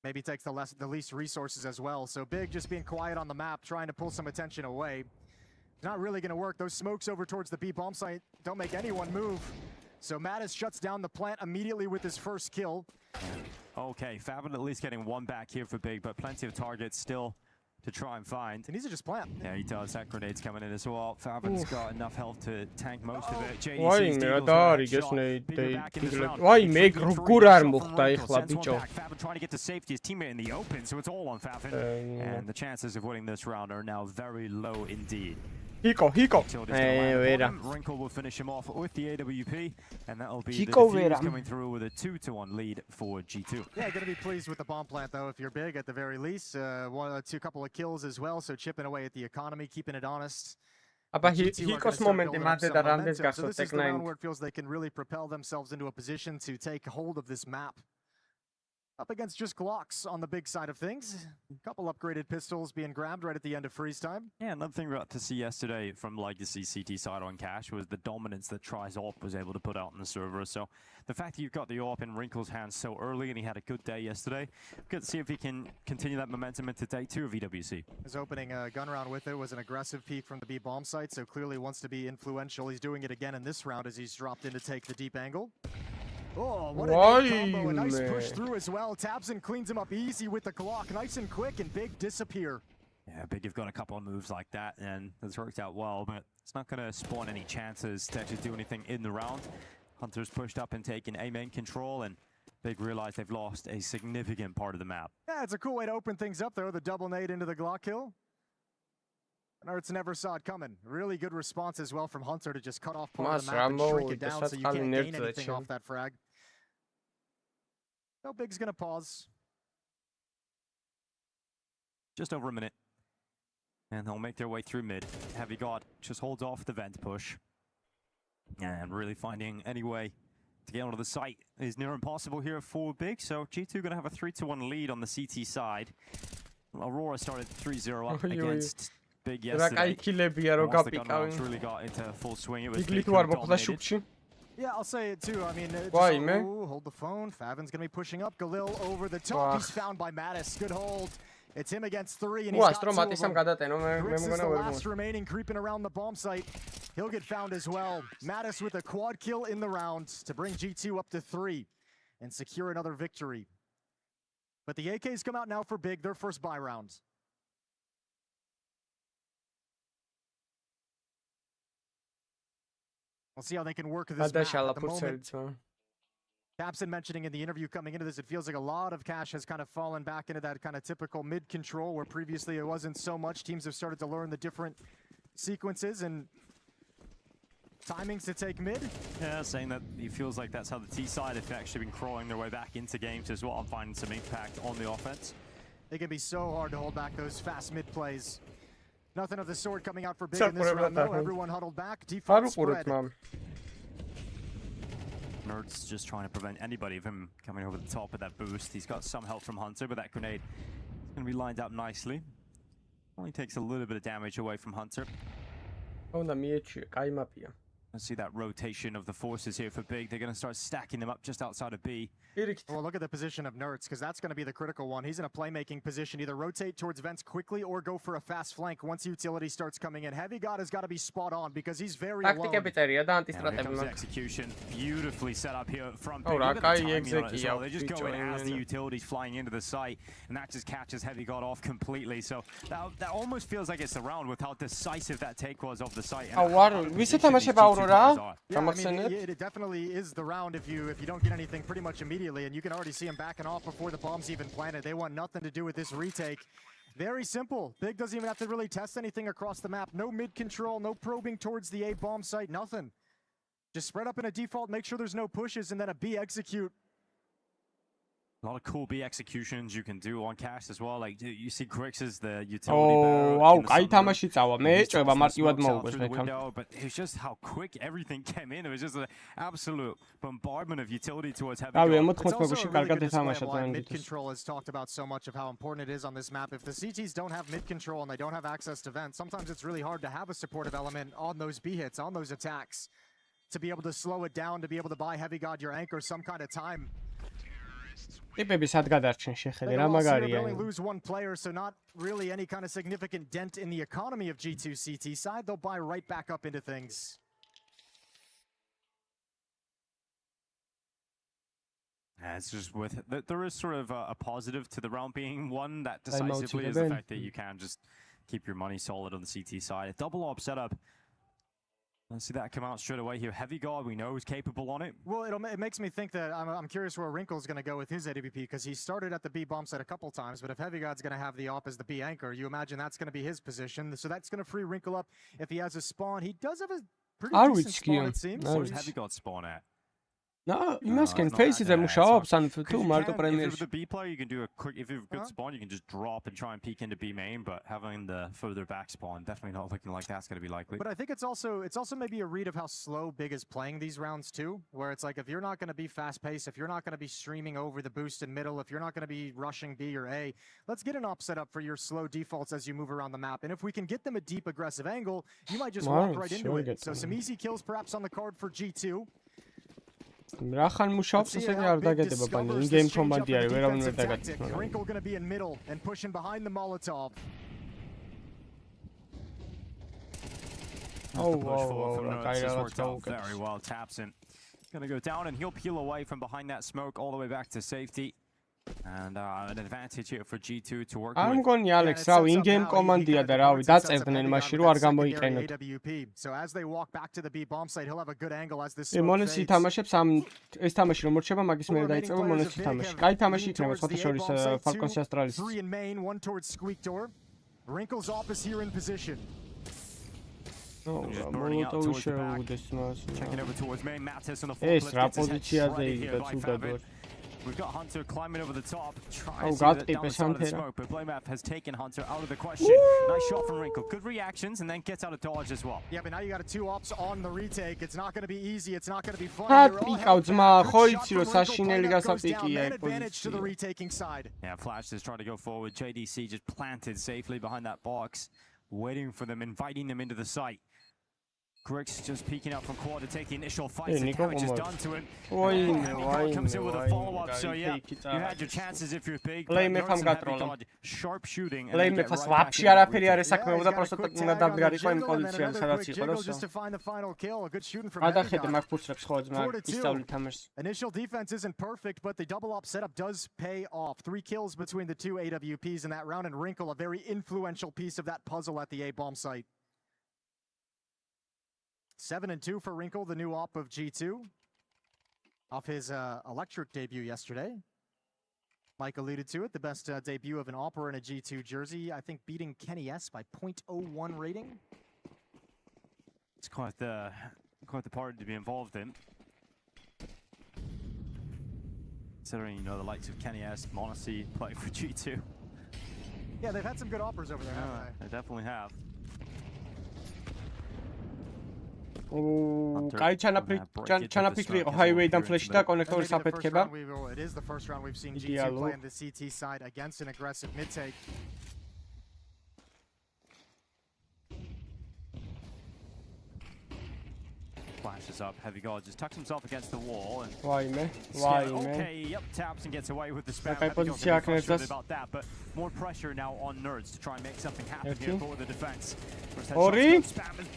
Maybe takes the least resources as well. So Big just being quiet on the map, trying to pull some attention away. It's not really going to work. Those smokes over towards the B bomb site don't make anyone move. So Mattis shuts down the plant immediately with his first kill.
Okay, Favin at least getting one back here for Big, but plenty of targets still to try and find.
And these are just plant.
Yeah, he does. That grenade's coming in as well. Falcon's got enough health to tank most of it.
Why me adari gesnei. Why me group ar muxta ეხლა ბიჭო.
Favin trying to get to safety, his teammate in the open, so it's all on Favin. And the chances of winning this round are now very low indeed.
Hiko.
Wrinkle will finish him off with the AWP, and that'll be the defuse coming through with a 2-1 lead for G2.
Yeah, gonna be pleased with the bomb plant though. If you're big, at the very least, couple of kills as well. So chipping away at the economy, keeping it honest.
Hiko's momentum მანდე და რამდენს
So
გასვლა
this is the round
Tech9.
where it feels they can really propel themselves into a position to take hold of this map. Up against just Glocks on the big side of things. A couple upgraded pistols being grabbed right at the end of freeze time.
Yeah, another thing we got to see yesterday from Legacy CT side on Cash was the dominance that Try's AWP was able to put out on the server. So the fact that you've got the AWP in Wrinkle's hands so early and he had a good day yesterday, good to see if he can continue that momentum into day 2 of EWC.
His opening gun round with it was an aggressive peek from the B bomb site, so clearly wants to be influential. He's doing it again in this round as he's dropped in to take the deep angle. Oh, what a neat combo. A nice push through as well. Tabson cleans him up easy with the Glock. Nice and quick, and Big disappear.
Yeah, Big have got a couple of moves like that, and it's worked out well, but it's not going to spawn any chances to actually do anything in the round. Hunter's pushed up and taken A main control, and Big realize they've lost a significant part of the map.
Yeah, it's a cool way to open things up, though. The double nade into the Glock kill. Nerds never saw it coming. Really good response as well from Hunter to just cut off part of the map and shrink it down so you can't gain anything off that frag. No, Big's gonna pause.
Just over a minute. And they'll make their way through mid. Heavy God just holds off the vent push. And really finding any way to get onto the site is near impossible here for Big. So G2 gonna have a 3-1 lead on the CT side. Aurora started 3-0 up against Big yesterday. Once the gun rounds really got into full swing, it was Big who dominated.
Yeah, I'll say it too. I mean, hold the phone. Favin's gonna be pushing up. Galil over the top. He's found by Mattis. Good hold. It's him against 3, and he's got 2 of them. Grix is the last remaining, creeping around the bomb site. He'll get found as well. Mattis with a quad kill in the round to bring G2 up to 3 and secure another victory. But the AKs come out now for Big, their first buy round. We'll see how they can work this map at the moment. Capson mentioning in the interview coming into this, it feels like a lot of cash has kind of fallen back into that kind of typical mid-control where previously it wasn't so much. Teams have started to learn the different sequences and timings to take mid.
Yeah, saying that he feels like that's how the T side have actually been crawling their way back into games as well and finding some impact on the offense.
It can be so hard to hold back those fast mid plays. Nothing of the sort coming out for Big in this round though. Everyone huddled back. Default spread.
Nerds just trying to prevent anybody of him coming over the top with that boost. He's got some help from Hunter, but that grenade is going to be lined up nicely. Only takes a little bit of damage away from Hunter. Let's see that rotation of the forces here for Big. They're going to start stacking them up just outside of B.
Well, look at the position of Nerds, because that's going to be the critical one. He's in a playmaking position. Either rotate towards vents quickly or go for a fast flank once utility starts coming in. Heavy God has got to be spot on because he's very alone.
Here comes the execution. Beautifully set up here from Big. Look at the timing on it as well. They just go in as the utility's flying into the site, and that just catches Heavy God off completely. So that almost feels like it's the round with how decisive that take was of the site.
Yeah, I
mean, it definitely is the round if you don't get anything pretty much immediately, and you can already see him backing off before the bomb's even planted. They want nothing to do with this retake. Very simple. Big doesn't even have to really test anything across the map. No mid control, no probing towards the A bomb site, nothing. Just spread up in a default, make sure there's no pushes, and then a B execute.
A lot of cool B executions you can do on Cash as well. Like you see Grix is the utility but it's just how quick everything came in. It was just an absolute bombardment of utility towards Heavy God.
It's also a really good display of why mid control has talked about so much of how important it is on this map. If the CTs don't have mid control and they don't have access to vents, sometimes it's really hard to have a supportive element on those B hits, on those attacks, to be able to slow it down, to be able to buy Heavy God your anchor some kind of time. They only lose one player, so not really any kind of significant dent in the economy of G2 CT side. They'll buy right back up into things.
Yeah, it's just with there is sort of a positive to the round being won that decisively is the fact that you can just keep your money solid on the CT side. A double op setup. Let's see that come out straight away here. Heavy Guard, we know, is capable on it.
Well, it makes me think that I'm curious where Wrinkle's going to go with his AWP, because he started at the B bomb site a couple times, but if Heavy Guard's going to have the op as the B anchor, you imagine that's going to be his position. So that's going to free Wrinkle up if he has a spawn. He does have a pretty decent spawn, it seems.
Where's Heavy Guard spawn at?
No, imaz can faces-ზე მუშაობს, ან თუ მარტო
If
პრემიერში.
you're the B player, you can do a quick, if you have a good spawn, you can just drop and try and peek into B main, but having the further back spawn, definitely not looking like that's going to be likely.
But I think it's also maybe a read of how slow Big is playing these rounds too, where it's like if you're not going to be fast-paced, if you're not going to be streaming over the boost in middle, if you're not going to be rushing B or A, let's get an op set up for your slow defaults as you move around the map. And if we can get them a deep aggressive angle, you might just walk right into it. So some easy kills perhaps on the card for G2.
რახან მუშაობს ესე კი არ დაგედება ბანი in-game კომანდი არის ვერავინ ვერ დაგადის.
Wrinkle going to be in middle and pushing behind the Molotov.
Very well, taps in. Gonna go down and he'll peel away from behind that smoke all the way back to safety. And an advantage here for G2 to work with.
არ მგონი ალექს რავი in-game კომანდია და რავი დაწერდნენ მაშინ რომ არ გამოიყენოთ.
So as they walk back to the B bomb site, he'll have a good angle as this
მონესი თამაშებს ამ ეს თამაში რომ რჩება მაგის მერე დაიწყება მონესი თამაში. კაი თამაში იქნება სხვათა შორის Falcons Astralis.
3 in main, 1 towards Squeak Door. Wrinkle's op is here in position.
Molotov შეუდეს მას.
Checking over towards main. Mattis on the full
ეს რა პოზიციაზე იყო ცუდად ვარ.
We've got Hunter climbing over the top,
Oh,
trying to
got
see down the
it,
side of the
Hunter.
smoke, but Blamef has taken Hunter out of the question. Nice shot from Wrinkle. Good reactions, and then gets out of dodge as well.
Yeah, but now you got a 2 ops on the retake. It's not going to be easy. It's not going to be fun.
პიკავ ძმა, ხო იცი რომ საშინელი გასაპიკია ეგ
პოზიცია.
Yeah, Flash is trying to go forward. JDC just planted safely behind that box, waiting for them, inviting them into the site. Grix just peeking out from quad to take the initial fight. The damage is done to him. Comes in with a follow-up. So yeah, you had your chances if you're big. Sharp shooting.
Playmakers вообще არაფერი არ ესაქმებოდა, просто უნდა დამდგარიყო იმ პოზიციაზე, სადაც იყო და
just to find the final kill. A good shooting from
გადახედე მაგ ფურცლებს ხო ძმა, ისწავლი თამაშს.
Initial defense isn't perfect, but the double op setup does pay off. 3 kills between the 2 AWPs in that round, and Wrinkle, a very influential piece of that puzzle at the A bomb site. 7-2 for Wrinkle, the new op of G2, off his electric debut yesterday. Mike alluded to it, the best debut of an opera in a G2 jersey. I think beating Kenny S by 0.01 rating.
It's quite the party to be involved in. Considering, you know, the likes of Kenny S, Monacy play for G2.
Yeah, they've had some good operas over there, haven't
they? They definitely have.
კაი ჩანაფიქრი იყო highway-დან flash და კონექტორის აფეთქება.
It is the first round we've seen G2 play on the CT side against an aggressive mid-take.
Flashes up, Heavy God just tucks himself against the wall and
Why,
okay, yep, taps and gets away with the spam. Frustrated about that, but more pressure now on Nerds to try and make something happen here for the defense.
ორი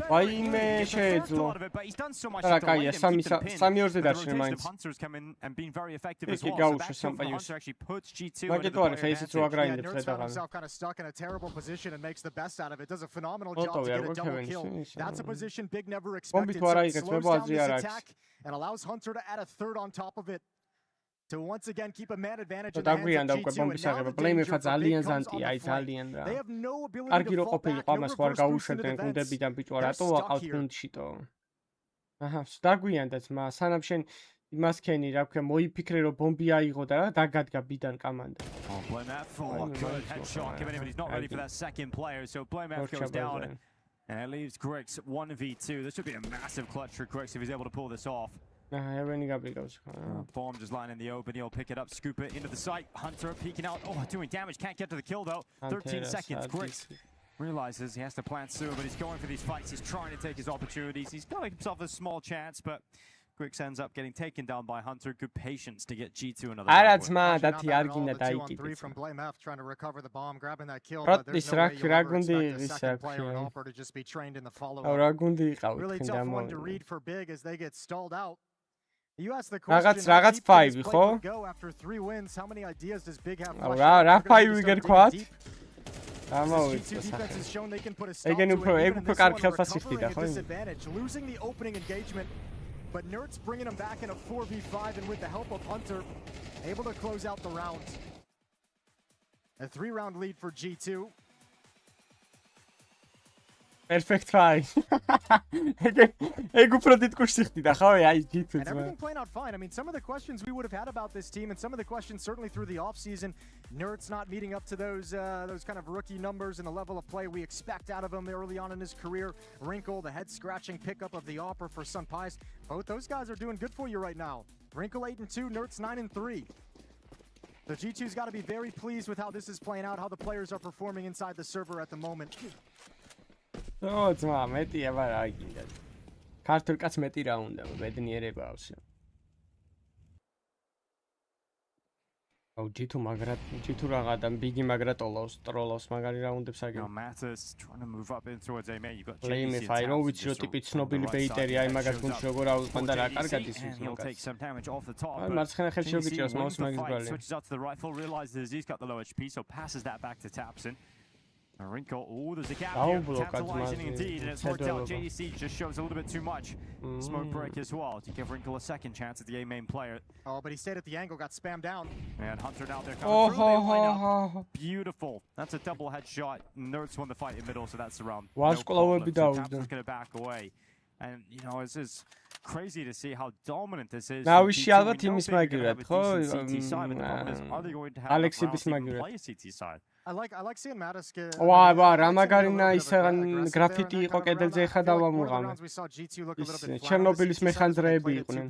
ვაიმე შეეძლო
but he's done so much
და კაია 3-2-ზე დარჩენ მაინც
Hunters come in and been very effective as well.
გაუშვა სამპაიოს
actually puts G2
მაგეთო არის ფეისიც რო აგრაინდებს
redაღან himself kind of stuck in a terrible position and makes the best out of it. Does a phenomenal job to get a double kill. That's a position Big never expected. Slows down this attack and allows Hunter to add a third on top of it. To once again keep a man advantage in the hands of G2, and now the danger for Big comes on the flank. They have no ability to fall back, no reverse boost in the defense. They're stuck here.
აჰა, დაგვიანდა ძმა, სანამ შენ იმას ქენი, რა ქვია, მოიფიქრე რომ ბომბი აიღო და რა დაგადგა B-დან კამანდა.
Oh, Blamef, good headshot given him, but he's not ready for that second player, so Blamef goes down. And it leaves Grix 1v2. This would be a massive clutch for Grix if he's able to pull this off. Bomb just lying in the open. He'll pick it up, scoop it into the site. Hunter peeking out. Oh, doing damage. Can't get to the kill though. 13 seconds. Grix realizes he has to plant soon, but he's going for these fights. He's trying to take his opportunities. He's got himself a small chance, but Grix ends up getting taken down by Hunter. Good patience to get G2 another.
Three from Blamef trying to recover the bomb, grabbing that kill. But there's no way you'll ever expect a second player and Hopper to just be trained in the follow-up. Really tough one to read for Big as they get stalled out. You asked the question,
რაღაც 5 ხო?
After 3 wins, how many ideas does Big have?
რა 5 ვიგერ ქვათ? გამოვიწვა სახე. ეგენ უფრო კარგი ხელფასი ხდიდა ხო?
Losing the opening engagement, but Nerds bringing him back in a 4v5 and with the help of Hunter, able to close out the round. A 3-round lead for G2.
Perfect try. ეგ უფრო დიდკუში ხდიდა ხო? აი G2-ს.
And everything playing out fine. I mean, some of the questions we would have had about this team and some of the questions certainly through the offseason, Nerds not meeting up to those kind of rookie numbers and the level of play we expect out of him early on in his career. Wrinkle, the head-scratching pickup of the offer for Sun Pies. Both those guys are doing good for you right now. Wrinkle 8-2, Nerds 9-3. The G2's got to be very pleased with how this is playing out, how the players are performing inside the server at the moment.
ო ძმა მეტია მაგრამ აი კიდე ქართულ კაც მეტი რა უნდა ბედნიერება აქვს აუ G2 მაგრად G2 რაღაცა ბიგი მაგრა ტროლავს მაგარი რაუნდებს აგერ
Matters trying to move up in towards A main. You've got
JDC I know which ტიპი ცნობილი ბეიტერი აი მაგას გუნდს როგორ აუყვანდა რა კარგად ისიც
he'll take some damage off the top.
აი მარცხენა ხელში შეგიჭიროს მაუს მაგის ბრალი
Switches out to the rifle, realizes he's got the low HP, so passes that back to Tapson. Wrinkle, oh, there's a gap here, tantalizing indeed, and it's worked out. JDC just shows a little bit too much. Smoke break as well to give Wrinkle a second chance at the A main player.
Oh, but he stayed at the angle, got spammed down.
And Hunter now there coming through, they line up. Beautiful. That's a double headshot. Nerds won the fight in middle, so that's the round. No problem. So Tapson's going to back away. And, you know, this is crazy to see how dominant this is.
Now we shall have a team smagrad,
Alex play a CT side.
I like seeing Mattis get.
Wow, რა მაგარინა ისაღან გრაფიტი იყო კედელზე ხა დავამუღამე. ჩერნობილის მეხანძრეები იყვნენ.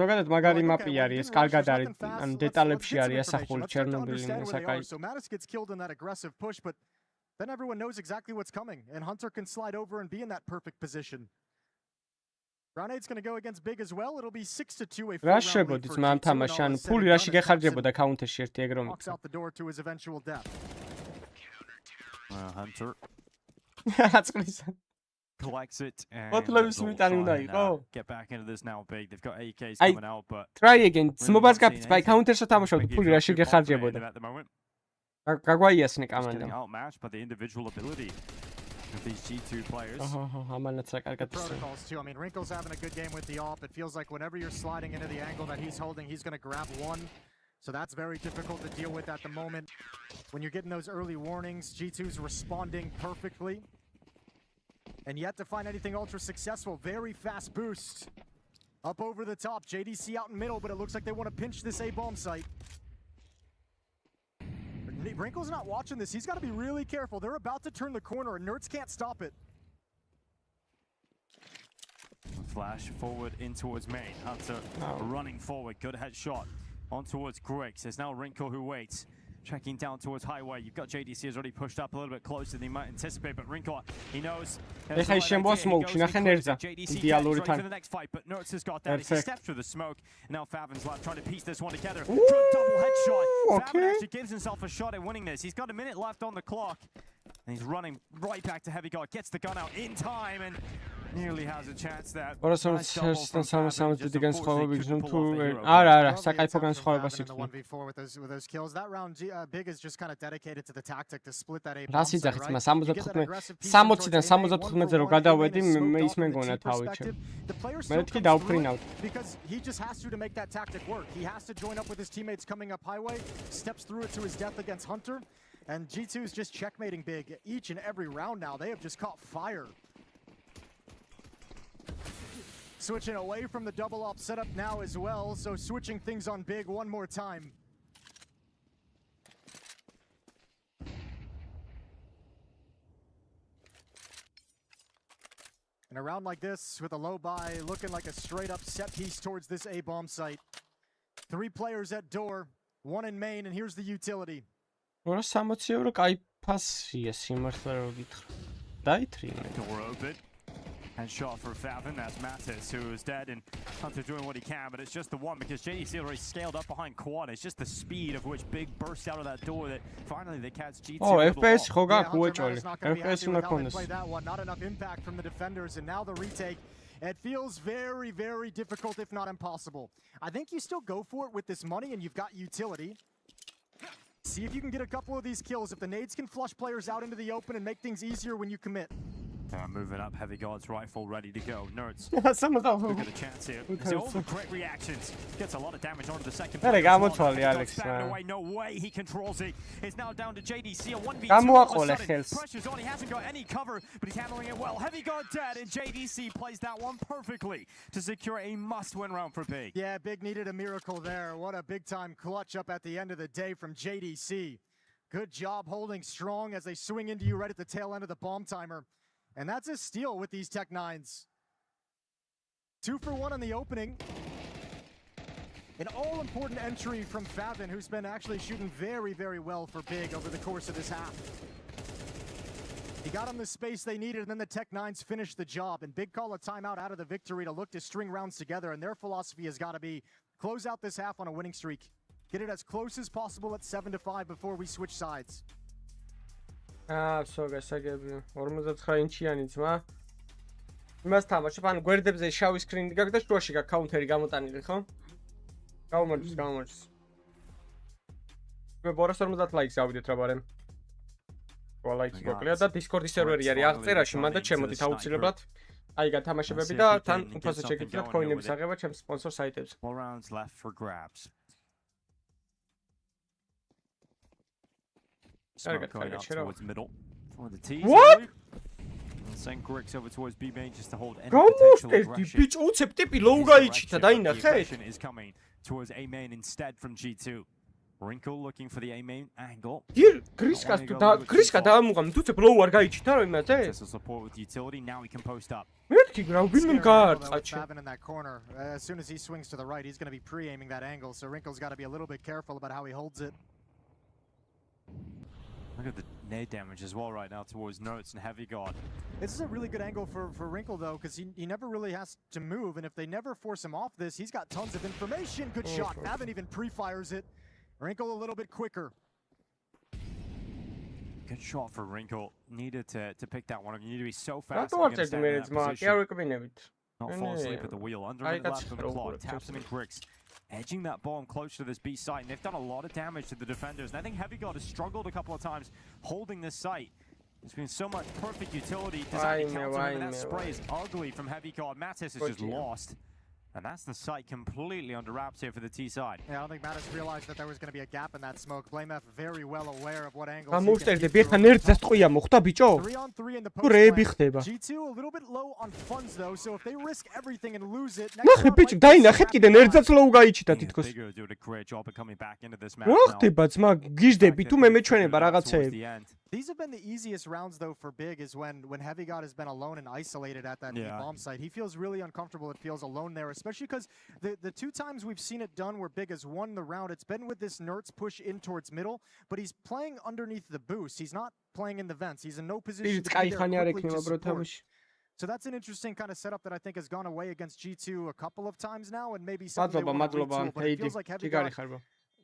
ზოგადად მაგარი მაპი არის, ეს კარგად არის, ანუ დეტალებში არის ასახული ჩერნობილი საკაი.
So Mattis gets killed in that aggressive push, but then everyone knows exactly what's coming, and Hunter can slide over and be in that perfect position. Round 8's going to go against Big as well. It'll be 6-2 a
რა შეგოდით მან თამაში, ანუ ფული რაში გეხარჯებოდა counter-ში ერთი ეგრომი.
Walks out the door to his eventual death.
Hunter
აწყლის.
Collects it and get back into this now Big. They've got AKs coming out, but
try again. Smobas gapits by counter-ში თამაშობდი, ფული რაში გეხარჯებოდა. გაგვაიასნე კამანდამ.
Outmatched by the individual ability of these G2 players.
The protocols too. I mean, Wrinkle's having a good game with the AWP. It feels like whenever you're sliding into the angle that he's holding, he's going to grab one. So that's very difficult to deal with at the moment. When you're getting those early warnings, G2's responding perfectly. And yet to find anything ultra successful. Very fast boost. Up over the top. JDC out in middle, but it looks like they want to pinch this A-bomb site. Wrinkle's not watching this. He's got to be really careful. They're about to turn the corner, and Nerds can't stop it.
Flash forward in towards main. Hunter running forward. Good headshot on towards Griggs. There's now Wrinkle who waits. Checking down towards highway. You've got JDC has already pushed up a little bit closer than he might anticipate, but Wrinkle, he knows.
ეხა შემბო სმოუკში ნახე ნერძა. იდეალური თან.
For the next fight, but Nerds has got that. He steps through the smoke. Now Favin's left trying to piece this one together. Double headshot. Favin actually gives himself a shot at winning this. He's got a minute left on the clock. And he's running right back to Heavy God. Gets the gun out in time and nearly has a chance that.
არა, საკაიფო განსხვავებას იხდენ.
With those kills, that round Big is just kind of dedicated to the tactic to split that A.
რა სიძახით მას 60-დან 75-ზე რო გადავედი, მე ის მეგონა თავი. მე თქვი დავფრინავ.
Because he just has to make that tactic work. He has to join up with his teammates coming up highway, steps through it to his death against Hunter, and G2 is just checkmating Big each and every round now. They have just caught fire. Switching away from the double op setup now as well, so switching things on Big one more time. In a round like this, with a low buy, looking like a straight-up set piece towards this A-bomb site. 3 players at door, 1 in main, and here's the utility.
260 კაი ფასია სიმართლე რო გითხრა. დაითრინე.
Door open. And shot for Favin, that's Mattis, who is dead, and Hunter doing what he can, but it's just the one because JDC already scaled up behind quad. It's just the speed of which Big burst out of that door that finally they catch G2.
Oh, FPS ხოგა ხუეჭოლი. FPS უნდა ქონდეს.
Play that one, not enough impact from the defenders, and now the retake It feels very, very difficult, if not impossible. I think you still go for it with this money, and you've got utility. See if you can get a couple of these kills. If the nades can flush players out into the open and make things easier when you commit.
Moving up, Heavy Guard's rifle ready to go. Nerds.
Someone's out.
Look at the chance here. It's all the great reactions. Gets a lot of damage onto the second.
Away.
No way he controls it. It's now down to JDC. A 1v2. Pressure's on. He hasn't got any cover, but he's handling it well. Heavy Guard dead, and JDC plays that one perfectly to secure a must-win round for Big.
Yeah, Big needed a miracle there. What a big-time clutch up at the end of the day from JDC. Good job holding strong as they swing into you right at the tail end of the bomb timer. And that's a steal with these Tech-9s. 2 for 1 on the opening. An all-important entry from Favin, who's been actually shooting very, very well for Big over the course of this half. He got them the space they needed, and then the Tech-9s finished the job. And Big call a timeout out of the victory to look to string rounds together, and their philosophy has got to be close out this half on a winning streak. Get it as close as possible at 7-5 before we switch sides.
So გასაგებია 59 ინჩიანი ძმა იმას თამაშობ ანუ გვერდებზე შავი სკრინი გაქვს და შუაში გაქვს კაუნტერი გამოტანილი ხო? გამომოჩს მე ბორას 50 ლაიქს გავიდეთ რა ბარემ ლაიქს მოკლია და Discord-ის სერვერი არის აღწერაში მან და ჩემოდით აუცილებლად აი გათამაშებები და თან უფასო შეგიძლიათ კოინების აღება ჩემს სპონსორ საიტებზე.
Four rounds left for grabs. Smoke going up towards middle for the T.
What?
Send Grix over towards B main just to hold any potential aggression is coming towards A main instead from G2. Wrinkle looking for the A main angle. Support with utility. Now he can post up.
Favin in that corner. As soon as he swings to the right, he's going to be pre-aiming that angle. So Wrinkle's got to be a little bit careful about how he holds it.
Look at the nade damage as well right now towards Notes and Heavy Guard.
This is a really good angle for Wrinkle, though, because he never really has to move, and if they never force him off this, he's got tons of information. Good shot. Favin even pre-fires it. Wrinkle a little bit quicker.
Good shot for Wrinkle. Needed to pick that one up. You need to be so fast.
Not
fall asleep at the wheel. Under the left of the clock. Taps him in Grix. Edging that bomb close to this B site, and they've done a lot of damage to the defenders. And I think Heavy Guard has struggled a couple of times holding this site. There's been so much perfect utility designed to counter him, and that spray is ugly from Heavy Guard. Mattis is just lost. And that's the site completely under wraps here for the T side.
Yeah, I don't think Mattis realized that there was going to be a gap in that smoke. BlameF very well aware of what angles.
3 on
3 in the post. G2 a little bit low on funds though, so if they risk everything and lose it,
next round do
a great job of coming back into this match.
These have been the easiest rounds though for Big, is when Heavy God has been alone and isolated at that bomb site. He feels really uncomfortable. It feels alone there, especially because the 2 times we've seen it done where Big has won the round, it's been with this Nertz push in towards middle, but he's playing underneath the boost. He's not playing in the vents. He's in no position to be there quickly to support. So that's an interesting kind of setup that I think has gone away against G2 a couple of times now, and maybe something they want to retool, but it feels like Heavy God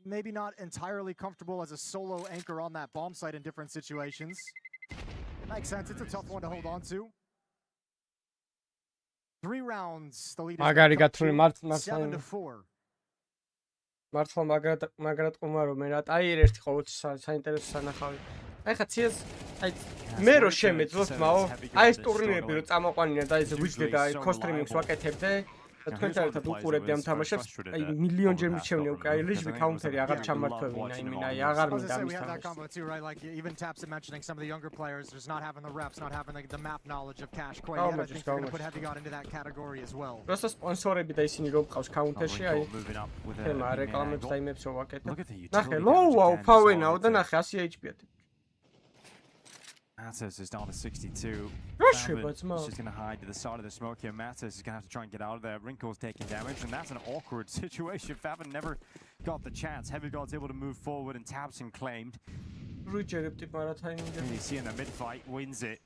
maybe not entirely comfortable as a solo anchor on that bomb site in different situations. Makes sense. It's a tough one to hold on to. 3 rounds. The lead is 7-4.
მართლა მაგრად ყუმარო მე რა ტაიერ ერთი ყოველთვის საინტერესო სანახავი. აი ხა CS აი მე რო შემეძლოს მაო აი ეს ტურნირები რო წამოყვანინა და ეს ვიჯდე და აი კოსტრიმინგს ვაკეთებდე და თქვენ ერთად უყურებდი ამ თამაშებს აი მილიონჯერ მიჩვენე უკვე აი ლეჟვი კაუნტერი აღარ ჩამართვევინა იმენ აი აღარ მინდა ამის თამაში.
Like even Taps mentioning some of the younger players just not having the reps, not having the map knowledge of Cash quite yet. I think they're going to put Heavy God into that category as well.
Просто სპონსორები და ისინი რომ ყავს კაუნტერში აი თემა რეკლამებს და იმებს რო ვაკეთებ. ნახე ლოუა უფავენაო და ნახე 100 HP-ია.
Mattis is down to 62.
He's
just going to hide to the side of the smoke here. Mattis is going to have to try and get out of there. Wrinkle's taking damage, and that's an awkward situation. Favin never got the chance. Heavy God's able to move forward, and Tabson claimed. You see in the mid-fight, wins it.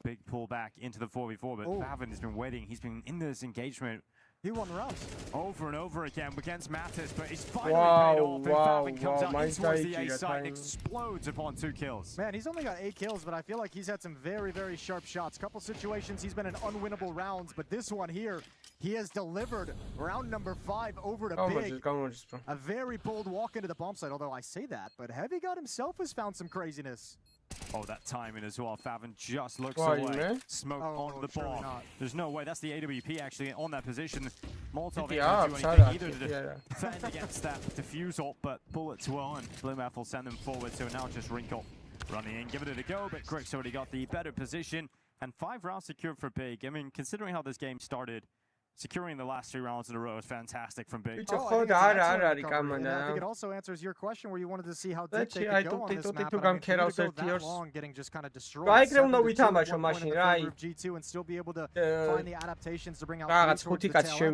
Big pull back into the 4v4, but Favin has been waiting. He's been in this engagement
He won the round.
Over and over again against Mattis, but he's finally paid off. And Falcon comes out in towards the A side and explodes upon 2 kills.
Man, he's only got 8 kills, but I feel like he's had some very, very sharp shots. Couple situations, he's been in unwinnable rounds, but this one here, he has delivered round number 5 over to Big. A very bold walk into the bomb site, although I say that, but Heavy God himself has found some craziness.
Oh, that timing as well. Favin just looks away. Smoke on the bomb. There's no way. That's the AWP actually on that position. Molotov ain't do anything either to defend against that defusal, but bullets will, and Bluemouth will send them forward. So now just Wrinkle running in, giving it a go, but Crick's already got the better position. And 5 rounds secured for Big. I mean, considering how this game started, securing the last 3 rounds in a row is fantastic from Big.
I think it also answers your question where you wanted to see how deep they could go on this map. But I mean, to go that long, getting just kind of destroyed. G2 and still be able to find the adaptations to bring out. Happy with the score,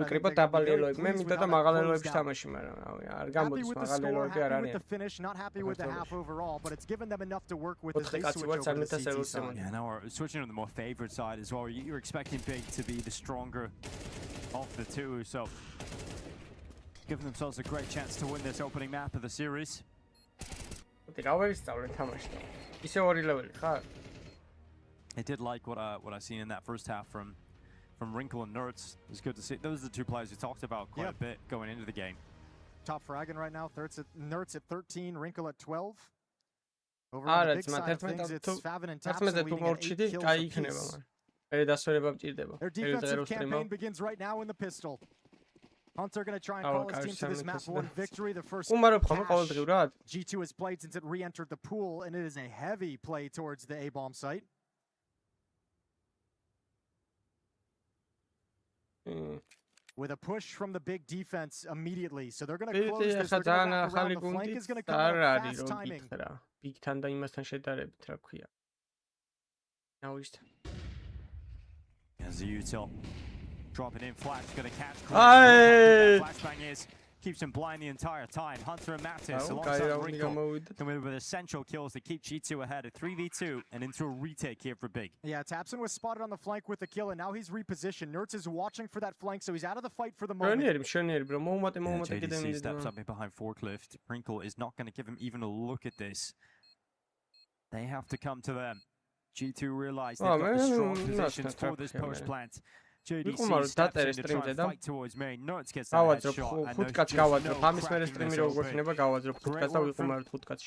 happy with the finish, not happy with the half overall, but it's given them enough to work with as they switch over to the CT side.
Yeah, now we're switching to the more favored side as well. You're expecting Big to be the stronger of the 2, so giving themselves a great chance to win this opening map of the series.
I
did like what I seen in that first half from Wrinkle and Nerds. It was good to see. Those are the 2 players we talked about quite a bit going into the game.
Top fragging right now. Nerds at 13, Wrinkle at 12. Over on the big side of things, it's Favin and Tapson leading at 8 kills apiece. Their defensive campaign begins right now in the pistol. Hunter going to try and call his team to this map 1 victory. The first cash G2 has played since it re-entered the pool, and it is a heavy play towards the A-bomb site. With a push from the Big defense immediately. So they're going to close this. They're going to wrap around. The flank is going to come out fast timing.
As the util dropping in, Flash gonna catch. Flashbang keeps him blind the entire time. Hunter and Mattis alongside Wrinkle coming with essential kills to keep G2 ahead of 3v2 and into a retake here for Big.
Yeah, Tapson was spotted on the flank with the kill, and now he's repositioned. Nerds is watching for that flank, so he's out of the fight for the moment.
JDC steps up in behind Forklift. Wrinkle is not going to give him even a look at this. They have to come to them. G2 realize they've got the strong positions for this post plant. JDC steps in to try and fight towards main. Nerds gets that headshot.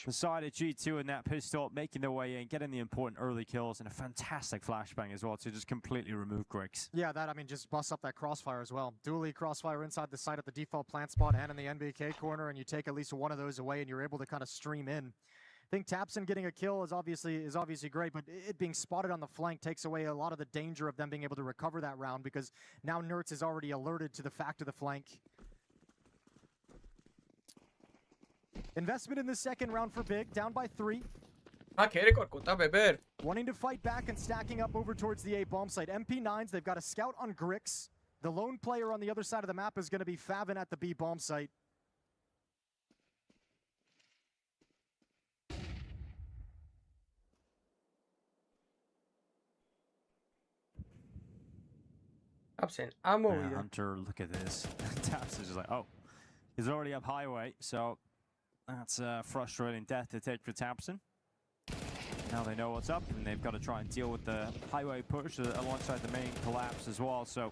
The side of G2 in that pistol, making their way in, getting the important early kills, and a fantastic flashbang as well to just completely remove Griggs.
Yeah, that, I mean, just bust up that crossfire as well. Dually crossfire inside the site at the default plant spot and in the NBK corner, and you take at least one of those away, and you're able to kind of stream in. I think Tapson getting a kill is obviously great, but it being spotted on the flank takes away a lot of the danger of them being able to recover that round, because now Nerds is already alerted to the fact of the flank. Investment in the second round for Big, down by 3. Wanting to fight back and stacking up over towards the A-bomb site. MP9s, they've got a scout on Grix. The lone player on the other side of the map is going to be Favin at the B-bomb site.
Hunter, look at this. Taps is just like, oh, he's already up highway, so that's a frustrating death to take for Tapson. Now they know what's up, and they've got to try and deal with the highway push alongside the main collapse as well. So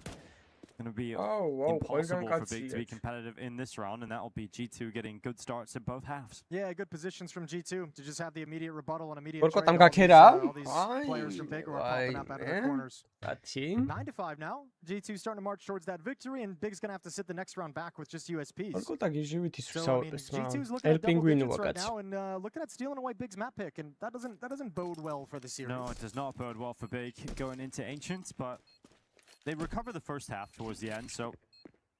it's going to be impossible for Big to be competitive in this round, and that will be G2 getting good starts in both halves.
Yeah, good positions from G2 to just have the immediate rebuttal and immediate trade. All these players from Big are popping up out of the corners. 9-5 now. G2 starting to march towards that victory, and Big's gonna have to sit the next round back with just USPs. So, I mean, G2's looking at double digits right now, and looking at stealing away Big's map pick, and that doesn't bode well for the series.
No, it does not bode well for Big going into Ancient, but they recover the first half towards the end, so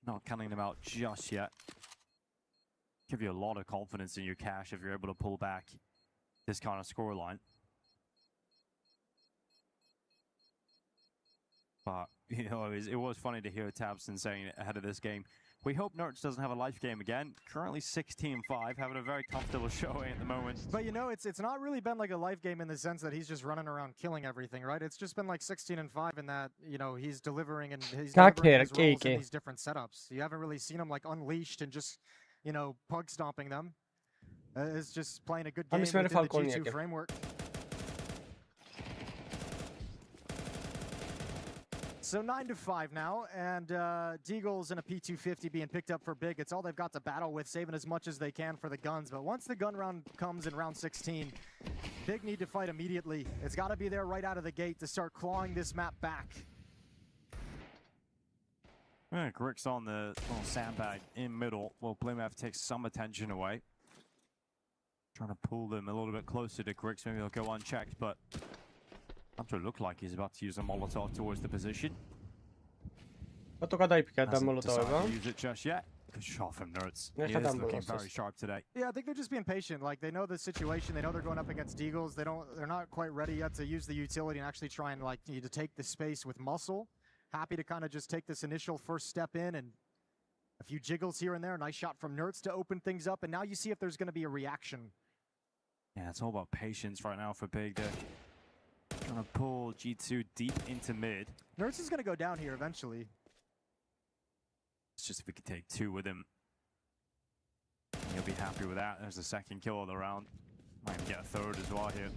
not counting them out just yet. Give you a lot of confidence in your cash if you're able to pull back this kind of scoreline. But, you know, it was funny to hear Tabson saying ahead of this game, We hope Nerds doesn't have a life game again. Currently 16-5, having a very comfortable showing at the moment.
But you know, it's not really been like a life game in the sense that he's just running around killing everything, right? It's just been like 16-5 in that, you know, he's delivering and he's delivering his roles in these different setups. You haven't really seen him like unleashed and just, you know, pug stomping them. It's just playing a good game within the G2 framework. So 9-5 now, and Deagle's in a P250 being picked up for Big. It's all they've got to battle with, saving as much as they can for the guns. But once the gun round comes in round 16, Big need to fight immediately. It's got to be there right out of the gate to start clawing this map back.
Yeah, Grick's on the little sandbag in middle. Well, Blimaf takes some attention away. Trying to pull them a little bit closer to Grix. Maybe they'll go unchecked, but Hunter looked like he's about to use a Molotov towards the position.
Hasn't
decided to use it just yet. Good shot from Nerds. He is looking very sharp today.
Yeah, I think they're just being patient. Like, they know the situation. They know they're going up against Deagles. They're not quite ready yet to use the utility and actually try and, like, to take the space with muscle. Happy to kind of just take this initial first step in and a few jiggles here and there. Nice shot from Nerds to open things up. And now you see if there's going to be a reaction.
Yeah, it's all about patience right now for Big. They're trying to pull G2 deep into mid.
Nerds is going to go down here eventually.
It's just if we could take 2 with him, he'll be happy with that. There's the second kill of the round. Might even get a third as well here.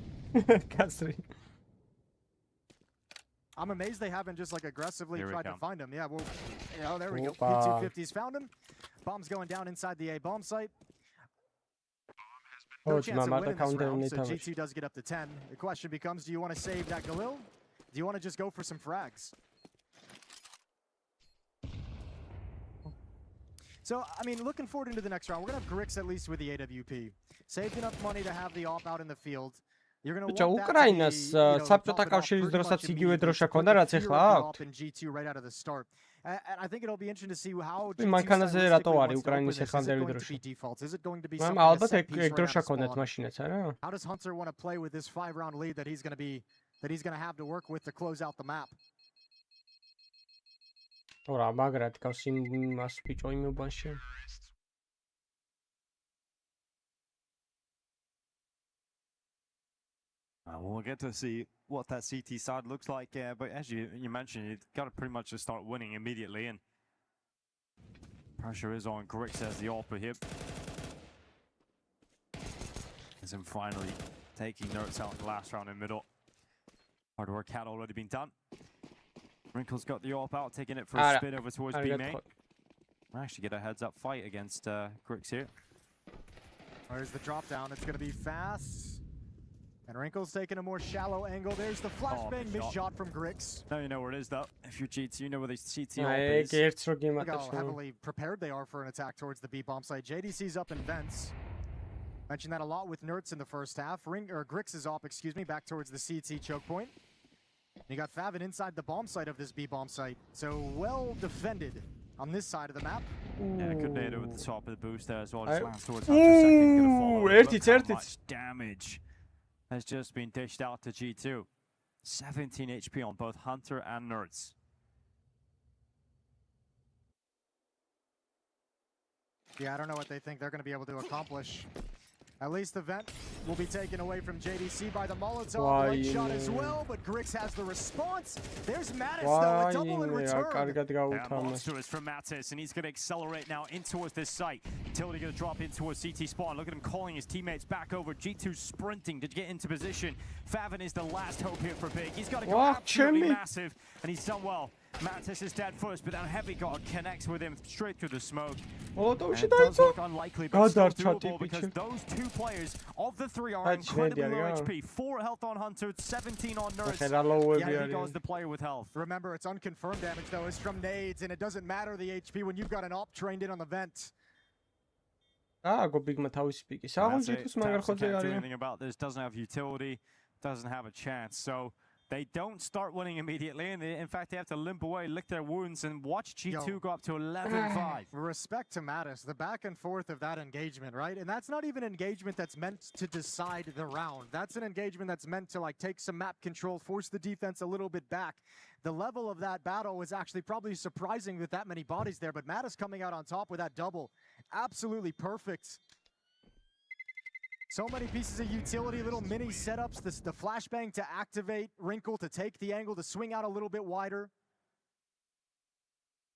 I'm amazed they haven't just like aggressively tried to find him. Yeah, well, you know, there we go.
Opa.
P250's found him. Bomb's going down inside the A bomb site.
No
chance of winning this round, so G2 does get up to 10. The question becomes, do you want to save that Galil? Do you want to just go for some frags? So, I mean, looking forward into the next round, we're going to have Grix at least with the AWP. Saved enough money to have the op out in the field. You're going to want
Უკრაინას საბჭოთა კავშირის დროსაც იგივე დროშა ჰქონდა, რაც ახლა აქვს.
in G2 right out of the start. And I think it'll be interesting to see how
მანქანაზე რატო არის უკრაინის ეხანდელი დროშა?
Is it going to be
მაგრამ ალბათ ეგ დროშა ჰქონდათ მაშინაც, არა?
How does Hunter want to play with this 5-round lead that he's going to have to work with to close out the map?
Ora, მაგრად გავს იმას ბიჭო იმ უბანში.
We'll get to see what that CT side looks like, but as you mentioned, you've got to pretty much just start winning immediately, and pressure is on Grix as the AWP here. As him finally taking Nerds out in the last round in middle. Hard work had already been done. Wrinkle's got the AWP out, taking it for a spin over towards B main. We'll actually get a heads-up fight against Grix here.
There's the drop down. It's going to be fast. And Wrinkle's taking a more shallow angle. There's the flashbang missed shot from Grix.
Now you know where it is, though. If you're G2, you know where the CT AWP is.
Look how heavily prepared they are for an attack towards the B bomb site. JDC's up in vents. Mentioned that a lot with Nerds in the first half. Grix is off, excuse me, back towards the CT choke point. And you got Favin inside the bomb site of this B bomb site. So well defended on this side of the map.
Yeah, good data with the top of the boost there as well. Just lands towards Hunter second. Gonna follow. Look how much damage has just been dished out to G2. 17 HP on both Hunter and Nerds.
Yeah, I don't know what they think they're going to be able to accomplish. At least the vent will be taken away from JDC by the Molotov. Right shot as well, but Grix has the response. There's Mattis, though, a double in return.
Monstrous from Mattis, and he's going to accelerate now in towards this site. Utility going to drop in towards CT spawn. Look at him calling his teammates back over. G2 sprinting to get into position. Favin is the last hope here for Big. He's got to go absolutely massive, and he's done well. Mattis is dead first, but then Heavy God connects with him straight through the smoke.
Oh,
it does look unlikely, but still doable because those two players of the 3 are incredibly low HP. 4 health on Hunter, 17 on Nerds. Yeah, Heavy God's the player with health.
Remember, it's unconfirmed damage, though. It's from nades, and it doesn't matter the HP when you've got an op trained in on the vent.
Go big თავისი პიკი. საღონჯეთოს მაგარ ხოძე
can't do anything about this. Doesn't have utility, doesn't have a chance. So they don't start winning immediately, and in fact, they have to limp away, lick their wounds, and watch G2 go up to 11-5.
Respect to Mattis, the back and forth of that engagement, right? And that's not even engagement that's meant to decide the round. That's an engagement that's meant to like take some map control, force the defense a little bit back. The level of that battle was actually probably surprising with that many bodies there, but Mattis coming out on top with that double, absolutely perfect. So many pieces of utility, little mini setups, the flashbang to activate, Wrinkle to take the angle, to swing out a little bit wider.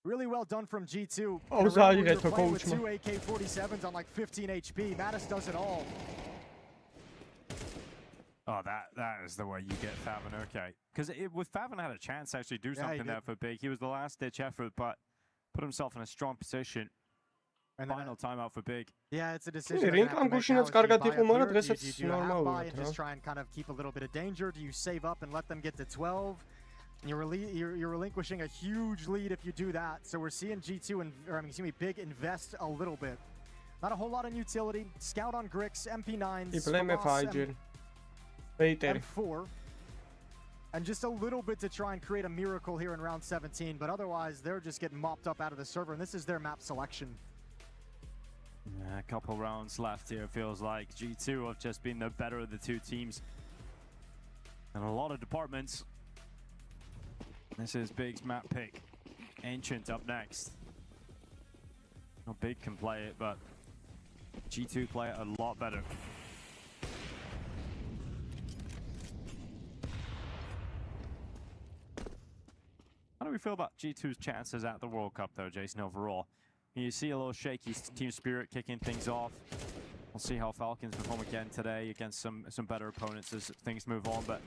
Really well done from G2.
Oh, sorry,
you're playing with 2 AK-47s on like 15 HP. Mattis does it all.
Oh, that is the way you get Favin, okay. Because with Favin had a chance to actually do something there for Big. He was the last-ditch effort, but put himself in a strong position. And final timeout for Big.
Yeah, it's a decision.
Just
try and kind of keep a little bit of danger. Do you save up and let them get to 12? And you're relinquishing a huge lead if you do that. So we're seeing Big invest a little bit. Not a whole lot on utility. Scout on Grix, MP9s, M4. And just a little bit to try and create a miracle here in round 17. But otherwise, they're just getting mopped up out of the server. And this is their map selection.
Yeah, a couple rounds left here. Feels like G2 have just been the better of the two teams in a lot of departments. This is Big's map pick. Ancient up next. Well, Big can play it, but G2 play it a lot better. How do we feel about G2's chances at the World Cup, though, Jason, overall? You see a little shaky team spirit kicking things off. We'll see how Falcons perform again today against some better opponents as things move on. But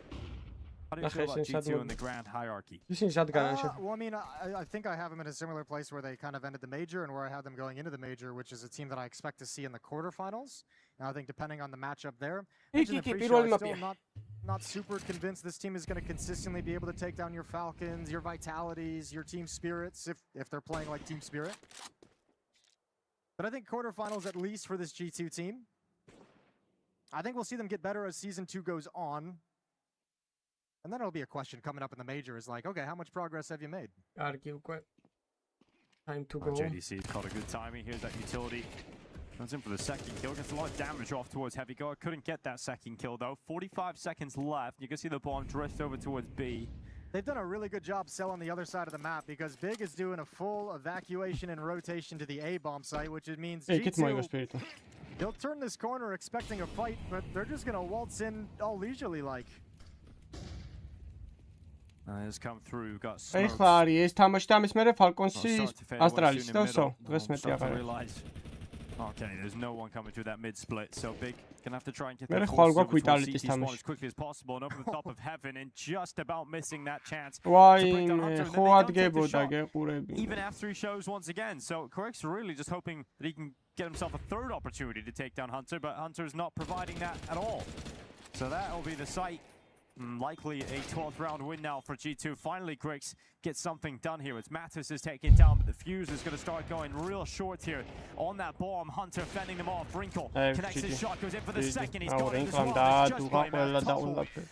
how do you feel about G2 in the grand hierarchy?
Well, I mean, I think I have them in a similar place where they kind of ended the major and where I had them going into the major, which is a team that I expect to see in the quarterfinals. Now, I think depending on the matchup there, I'm still not super convinced this team is going to consistently be able to take down your Falcons, your Vitalities, your team spirits, if they're playing like Team Spirit. But I think quarterfinals at least for this G2 team. I think we'll see them get better as Season 2 goes on. And then it'll be a question coming up in the major is like, okay, how much progress have you made?
Time to go.
JDC's caught a good timing. Here's that utility. Comes in for the second kill. Gets a lot of damage off towards Heavy Guard. Couldn't get that second kill though. 45 seconds left. You can see the bomb drift over towards B.
They've done a really good job selling the other side of the map because Big is doing a full evacuation and rotation to the A bomb site, which it means G2, they'll turn this corner expecting a fight, but they're just going to waltz in all leisurely like.
Has come through, got smokes. Okay, there's no one coming through that mid split, so Big gonna have to try and get that force over towards CT spawn as quickly as possible and over the top of Heaven and just about missing that chance to break down Hunter. And then they don't take the shot, even after he shows once again. So Correct's really just hoping that he can get himself a third opportunity to take down Hunter, but Hunter's not providing that at all. So that will be the site. Likely a 12th round win now for G2. Finally, Grix gets something done here. It's Mattis is taken down, but the fuse is going to start going real short here on that bomb. Hunter fending them off. Wrinkle connects his shot, goes in for the second. He's got it as well.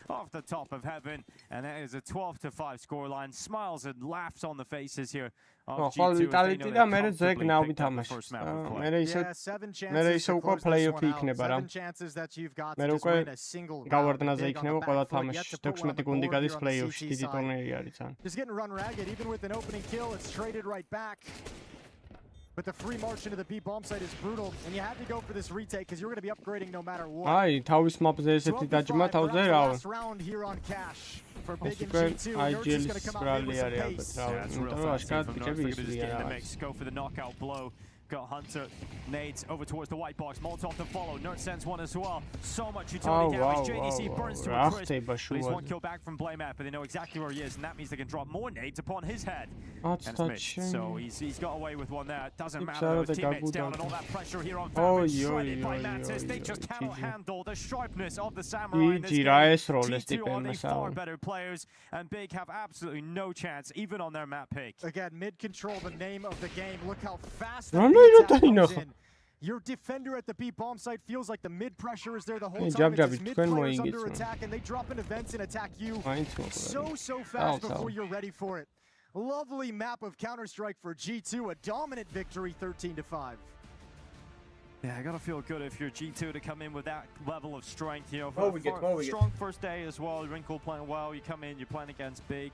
Off the top of Heaven, and that is a 12-5 scoreline. Smiles and laughs on the faces here.
Vitality და მე ზეგნავ ვითამაშეს. მე ისე უკვე play-off-ი იქნება რა. მე უკვე გავარდნაზე იქნება ყველა თამაში. 16 გუნდი გადის play-off-ში, დიდი ტურნირი არის ან.
Just getting run ragged even with an opening kill, it's traded right back. But the free march into the B bomb site is brutal, and you had to go for this retake because you're going to be upgrading no matter what.
Აი, თავის mapზე ესეთი დაჯმა თავზე რა.
Last round here on Cash for Big and G2.
IGL Astralis არის ალბათ რა. იმიტომ რომ აშკარად ბიჭები ისრიან.
Go for the knockout blow. Got Hunter, nades over towards the white box. Molotov to follow. Nerd sends one as well. So much utility damage. JDC burns to a crisp. But he's one kill back from Blaymat, but they know exactly where he is, and that means they can drop more nades upon his head. And it's missed. So he's got away with one there. It doesn't matter. His teammates down and all that pressure here on Falcons. Shredded by Mantis. They just cannot handle the sharpness of the Samurai in this game. G2 are the far better players, and Big have absolutely no chance, even on their map pick.
Again, mid control, the name of the game. Look how fast Your defender at the B bomb site feels like the mid pressure is there the whole time. It's mid players under attack, and they drop into vents and attack you so fast before you're ready for it. Lovely map of Counter-Strike for G2, a dominant victory, 13-5.
Yeah, I gotta feel good if you're G2 to come in with that level of strength. You know, strong first day as well. Wrinkle playing well. You come in, you're playing against Big.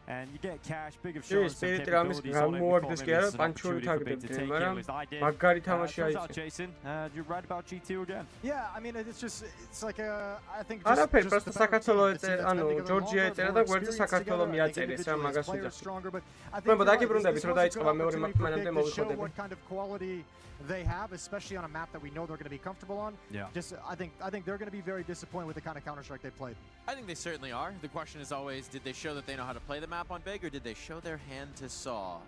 And you get cash, big of shows some capabilities on it. We call maybe this is an opportunity for Big to take it, at least I did. Turns out, Jason, you're right about G2 again.
Yeah, I mean, it's like a, I think
არაფერი, просто საქართველოს ანუ ჯორჯია ეწერა და გვერდზე საქართველო მიაწერეს რა მაგას ვიძახი. მე დაგიბრუნდებით რომ დაიწყება მეორე მანამდე მოვიხოდები.
What kind of quality they have, especially on a map that we know they're going to be comfortable on.
Yeah.
Just I think they're going to be very disappointed with the kind of Counter-Strike they played.
I think they certainly are. The question is always, did they show that they know how to play the map on Big, or did they show their hand to Saw?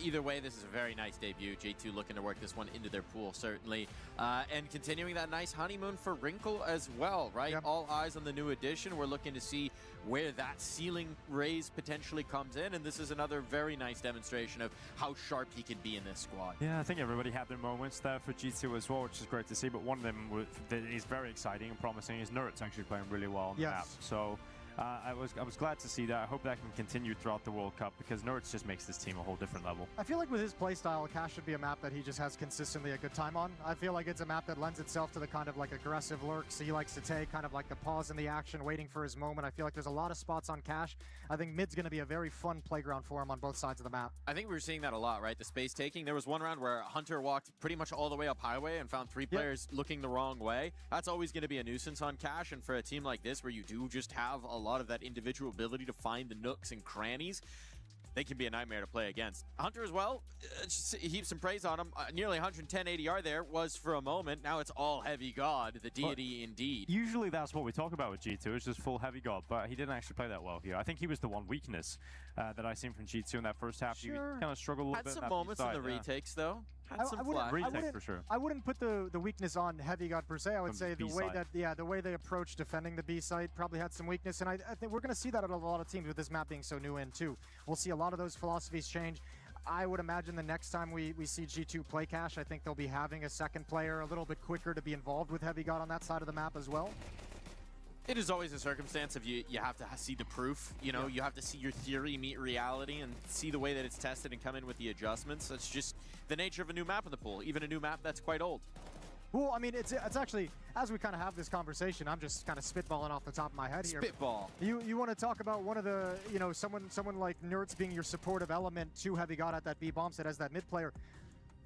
Either way, this is a very nice debut. G2 looking to work this one into their pool, certainly. And continuing that nice honeymoon for Wrinkle as well, right? Yep. All eyes on the new addition. We're looking to see where that ceiling raise potentially comes in, and this is another very nice demonstration of how sharp he can be in this squad.
Yeah, I think everybody had their moments there for G2 as well, which is great to see, but one of them that is very exciting and promising is Nerds actually playing really well on the map. So I was glad to see that. I hope that can continue throughout the World Cup, because Nerds just makes this team a whole different level.
I feel like with his playstyle, Cash should be a map that he just has consistently a good time on. I feel like it's a map that lends itself to the kind of like aggressive lurks he likes to take, kind of like the pause in the action, waiting for his moment. I feel like there's a lot of spots on Cash. I think mid's going to be a very fun playground for him on both sides of the map.
I think we were seeing that a lot, right? The space taking. There was one round where Hunter walked pretty much all the way up highway and found 3 players looking the wrong way. That's always going to be a nuisance on Cash, and for a team like this where you do just have a lot of that individual ability to find the nooks and crannies, they can be a nightmare to play against. Hunter as well, heap some praise on him. Nearly 110 ADR there was for a moment. Now it's all Heavy God, the deity indeed.
Usually that's what we talk about with G2, it's just full Heavy God, but he didn't actually play that well here. I think he was the one weakness that I seen from G2 in that first half. He kind of struggled a little bit.
Had some moments in the retakes though.
I wouldn't put the weakness on Heavy God per se. I would say the way that the way they approach defending the B site probably had some weakness, and I think we're going to see that at a lot of teams with this map being so new in too. We'll see a lot of those philosophies change. I would imagine the next time we see G2 play Cash, I think they'll be having a second player a little bit quicker to be involved with Heavy God on that side of the map as well.
It is always a circumstance of you have to see the proof, you know, you have to see your theory meet reality and see the way that it's tested and come in with the adjustments. That's just the nature of a new map in the pool, even a new map that's quite old.
Well, I mean, it's actually, as we kind of have this conversation, I'm just kind of spitballing off the top of my head here.
Spitball.
You want to talk about one of the, you know, someone like Nerds being your supportive element to Heavy God at that B bomb set as that mid player.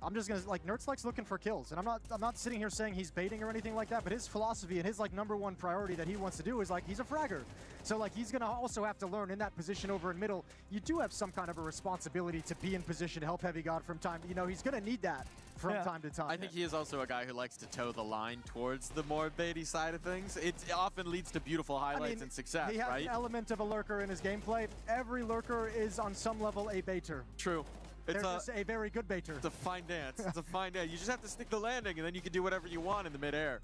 I'm just gonna, like, Nerds likes looking for kills, and I'm not sitting here saying he's baiting or anything like that, but his philosophy and his like #1 priority that he wants to do is like he's a fragger. So like he's gonna also have to learn in that position over in middle. You do have some kind of a responsibility to be in position to help Heavy God from time. You know, he's gonna need that from time to time.
I think he is also a guy who likes to toe the line towards the more baity side of things. It often leads to beautiful highlights and success,
he has
right?
an element of a lurker in his gameplay. Every lurker is on some level a baiter.
True.
They're just a very good baiter.
It's a fine dance. It's a fine dance. You just have to stick the landing, and then you can do whatever you want in the midair.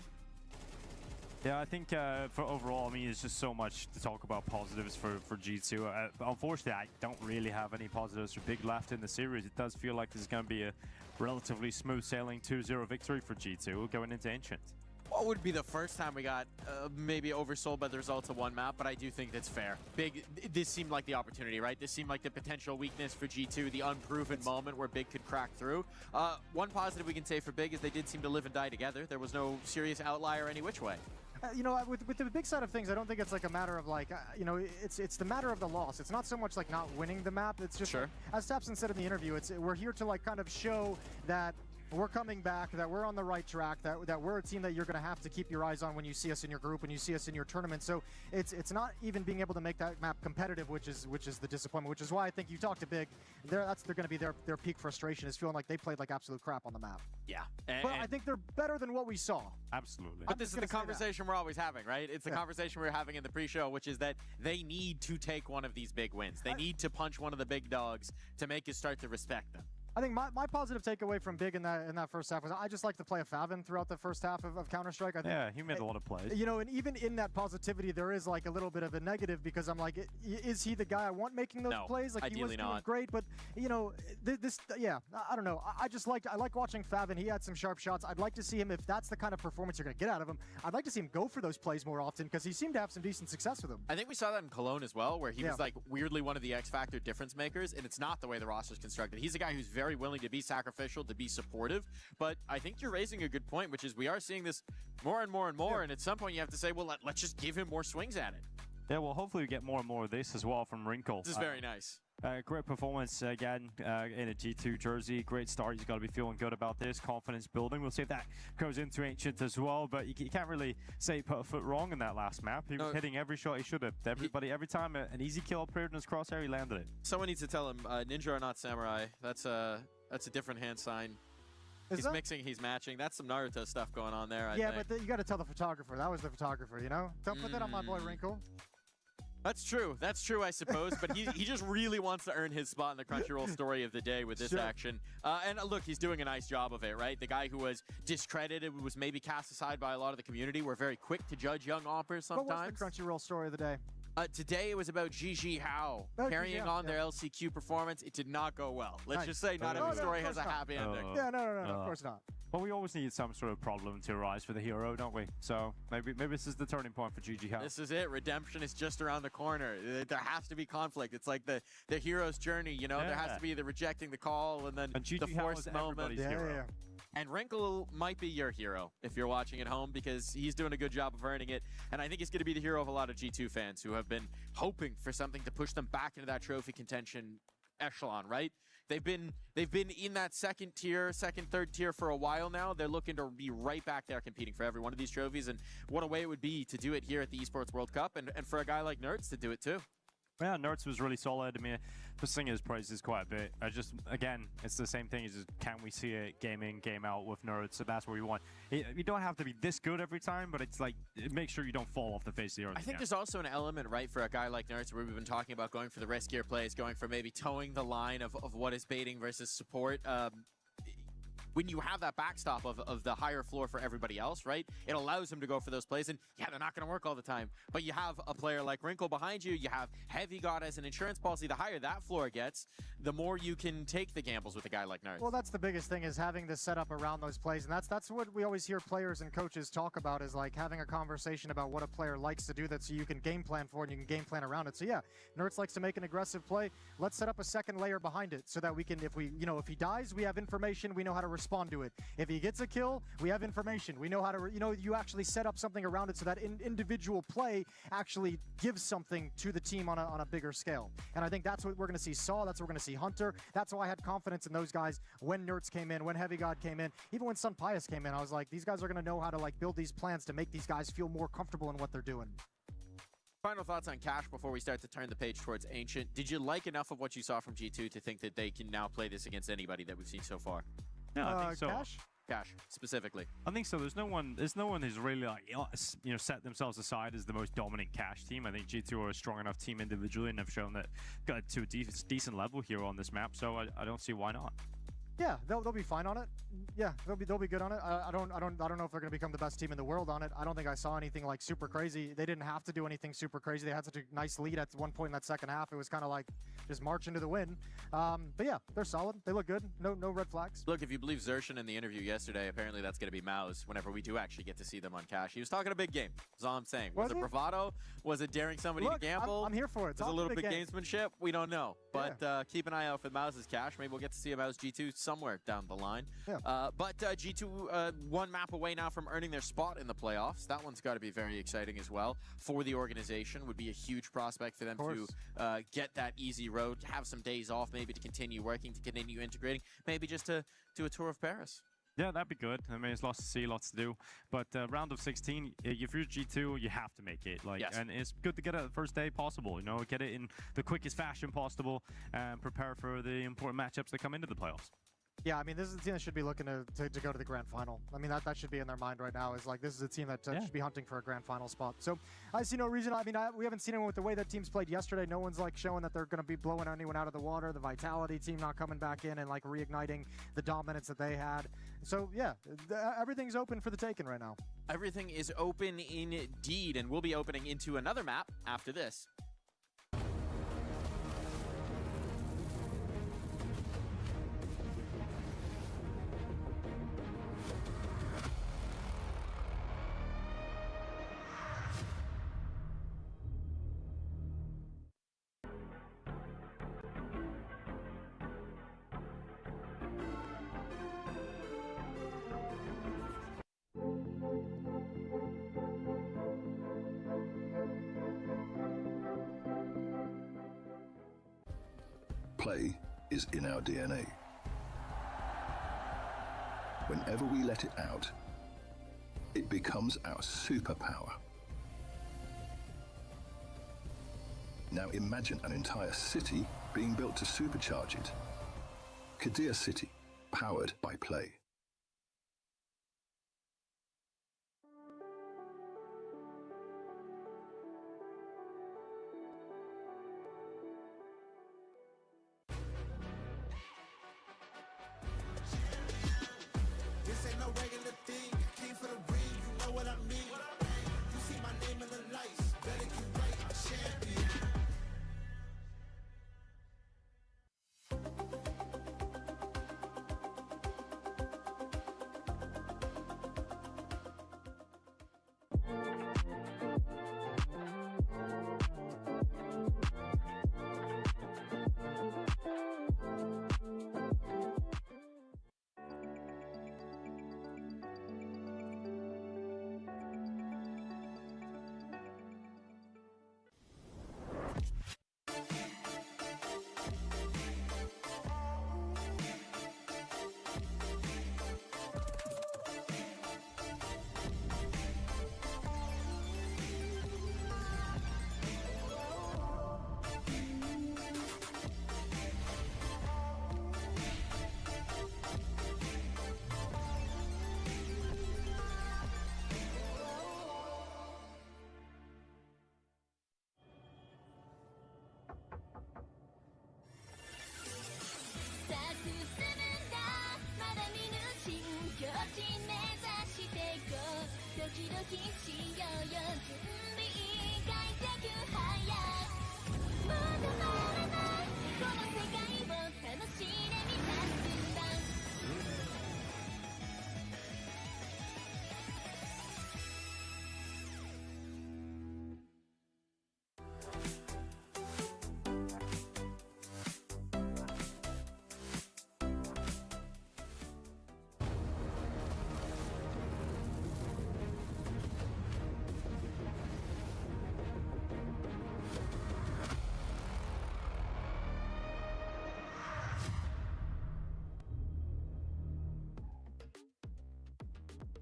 Yeah, I think for overall, I mean, it's just so much to talk about positives for G2. Unfortunately, I don't really have any positives for Big left in the series. It does feel like this is going to be a relatively smooth sailing 2-0 victory for G2 going into Ancient.
What would be the first time we got maybe oversold by the results of one map, but I do think that's fair. Big, this seemed like the opportunity, right? This seemed like the potential weakness for G2, the unproven moment where Big could crack through. One positive we can say for Big is they did seem to live and die together. There was no serious outlier any which way.
You know, with the big side of things, I don't think it's like a matter of like, you know, it's the matter of the loss. It's not so much like not winning the map. It's just, like, as Tapson said in the interview, we're here to like kind of show that we're coming back, that we're on the right track, that we're a team that you're going to have to keep your eyes on when you see us in your group, when you see us in your tournament. So it's not even being able to make that map competitive, which is the disappointment, which is why I think you talk to Big, they're going to be their peak frustration is feeling like they played like absolute crap on the map.
Yeah.
But I think they're better than what we saw.
Absolutely.
But this is the conversation we're always having, right? It's the conversation we were having in the pre-show, which is that they need to take one of these big wins. They need to punch one of the big dogs to make us start to respect them.
I think my positive takeaway from Big in that first half was I just like to play a Favin throughout the first half of Counter-Strike.
Yeah, he made a lot of plays.
You know, and even in that positivity, there is like a little bit of a negative because I'm like, is he the guy I want making those plays? Like he was doing great, but you know, I don't know. I like watching Favin. He had some sharp shots. I'd like to see him, if that's the kind of performance you're going to get out of him, I'd like to see him go for those plays more often because he seemed to have some decent success with them.
I think we saw that in Cologne as well, where he was like weirdly one of the X Factor difference makers, and it's not the way the roster's constructed. He's a guy who's very willing to be sacrificial, to be supportive, but I think you're raising a good point, which is we are seeing this more and more and more, and at some point you have to say, well, let's just give him more swings at it.
Yeah, well, hopefully we get more and more of this as well from Wrinkle.
This is very nice.
Great performance again in a G2 jersey. Great start. He's got to be feeling good about this. Confidence building. We'll see if that goes into Ancient as well. But you can't really say he put a foot wrong in that last map. He was hitting every shot he should have. Every time an easy kill appeared in his crosshair, he landed it.
Someone needs to tell him, ninja are not samurai. That's a different hand sign. He's mixing, he's matching. That's some Naruto stuff going on there, I think.
But you got to tell the photographer. That was the photographer, you know? Don't put that on my boy Wrinkle.
That's true, I suppose, but he just really wants to earn his spot in the Crunchyroll story of the day with this action. And look, he's doing a nice job of it, right? The guy who was discredited, was maybe cast aside by a lot of the community. We're very quick to judge young Oppers sometimes.
What was the Crunchyroll story of the day?
Today it was about GG Hao carrying on their LCQ performance. It did not go well. Let's just say not every story has a happy ending.
Yeah, no, of course not.
Well, we always need some sort of problem to arise for the hero, don't we? So maybe this is the turning point for GG Hao.
This is it. Redemption is just around the corner. There has to be conflict. It's like the hero's journey, you know? There has to be the rejecting the call and then the forced moment.
Hero.
And Wrinkle might be your hero if you're watching at home because he's doing a good job of earning it. And I think he's going to be the hero of a lot of G2 fans who have been hoping for something to push them back into that trophy contention echelon, right? They've been in that second, third tier for a while now. They're looking to be right back there competing for every one of these trophies. And what a way it would be to do it here at the Esports World Cup and for a guy like Nerds to do it too.
Yeah, Nerds was really solid. I mean, for singing his praises quite a bit. Again, it's the same thing. It's just, can we see it game in, game out with Nerds? So that's what we want. You don't have to be this good every time, but it's like, make sure you don't fall off the face of the earth.
I think there's also an element, right, for a guy like Nerds where we've been talking about going for the riskier plays, going for maybe towing the line of what is baiting versus support. When you have that backstop of the higher floor for everybody else, right? It allows him to go for those plays, and yeah, they're not going to work all the time. But you have a player like Wrinkle behind you, you have Heavy God as an insurance policy. The higher that floor gets, the more you can take the gambles with a guy like Nerds.
Well, that's the biggest thing is having this setup around those plays, and that's what we always hear players and coaches talk about is like having a conversation about what a player likes to do that so you can game plan for it and you can game plan around it. So yeah, Nerds likes to make an aggressive play. Let's set up a second layer behind it so that we can, if he dies, we have information, we know how to respond to it. If he gets a kill, we have information. We know how to, you actually set up something around it so that individual play actually gives something to the team on a bigger scale. And I think that's what we're going to see Saw, that's what we're going to see Hunter. That's why I had confidence in those guys when Nerds came in, when Heavy God came in, even when Sun Pius came in. I was like, these guys are going to know how to like build these plans to make these guys feel more comfortable in what they're doing.
Final thoughts on Cash before we start to turn the page towards Ancient. Did you like enough of what you saw from G2 to think that they can now play this against anybody that we've seen so far?
No, I think so.
Cash, specifically.
I think so. There's no one who's really like set themselves aside as the most dominant Cash team. I think G2 are a strong enough team individually and have shown that got to a decent level here on this map. So I don't see why not.
Yeah, they'll be fine on it. Yeah, they'll be good on it. I don't know if they're going to become the best team in the world on it. I don't think I saw anything like super crazy. They didn't have to do anything super crazy. They had such a nice lead at one point in that second half. It was kind of like just march into the win. But yeah, they're solid. They look good. No red flags.
Look, if you believe Zershin in the interview yesterday, apparently that's going to be Mao's whenever we do actually get to see them on Cash. He was talking a big game. That's all I'm saying. Was it bravado? Was it daring somebody to gamble?
I'm here for it.
Was it a little bit gamesmanship? We don't know. But keep an eye out for Mao's Cash. Maybe we'll get to see Mao's G2 somewhere down the line.
Yeah.
But G2 one map away now from earning their spot in the playoffs. That one's got to be very exciting as well for the organization. Would be a huge prospect for them to get that easy road, to have some days off, maybe to continue working, to continue integrating, maybe just to do a tour of Paris.
Yeah, that'd be good. I mean, it's lots to see, lots to do. But round of 16, if you're G2, you have to make it. And it's good to get it the first day possible. Get it in the quickest fashion possible and prepare for the important matchups that come into the playoffs.
Yeah, I mean, this is a team that should be looking to go to the grand final. I mean, that should be in their mind right now, is like, this is a team that should be hunting for a grand final spot. So I see no reason. I mean, we haven't seen anyone with the way that teams played yesterday. No one's like showing that they're going to be blowing anyone out of the water. The Vitality team not coming back in and like reigniting the dominance that they had. So yeah, everything's open for the taking right now.
Everything is open indeed, and we'll be opening into another map after this.
Play is in our DNA. Whenever we let it out, it becomes our superpower. Now imagine an entire city being built to supercharge it. Kadir City, powered by Play.
This ain't no regular thing. I came for the ring, you know what I mean. You see my name in the lights, better get right, I'm champion.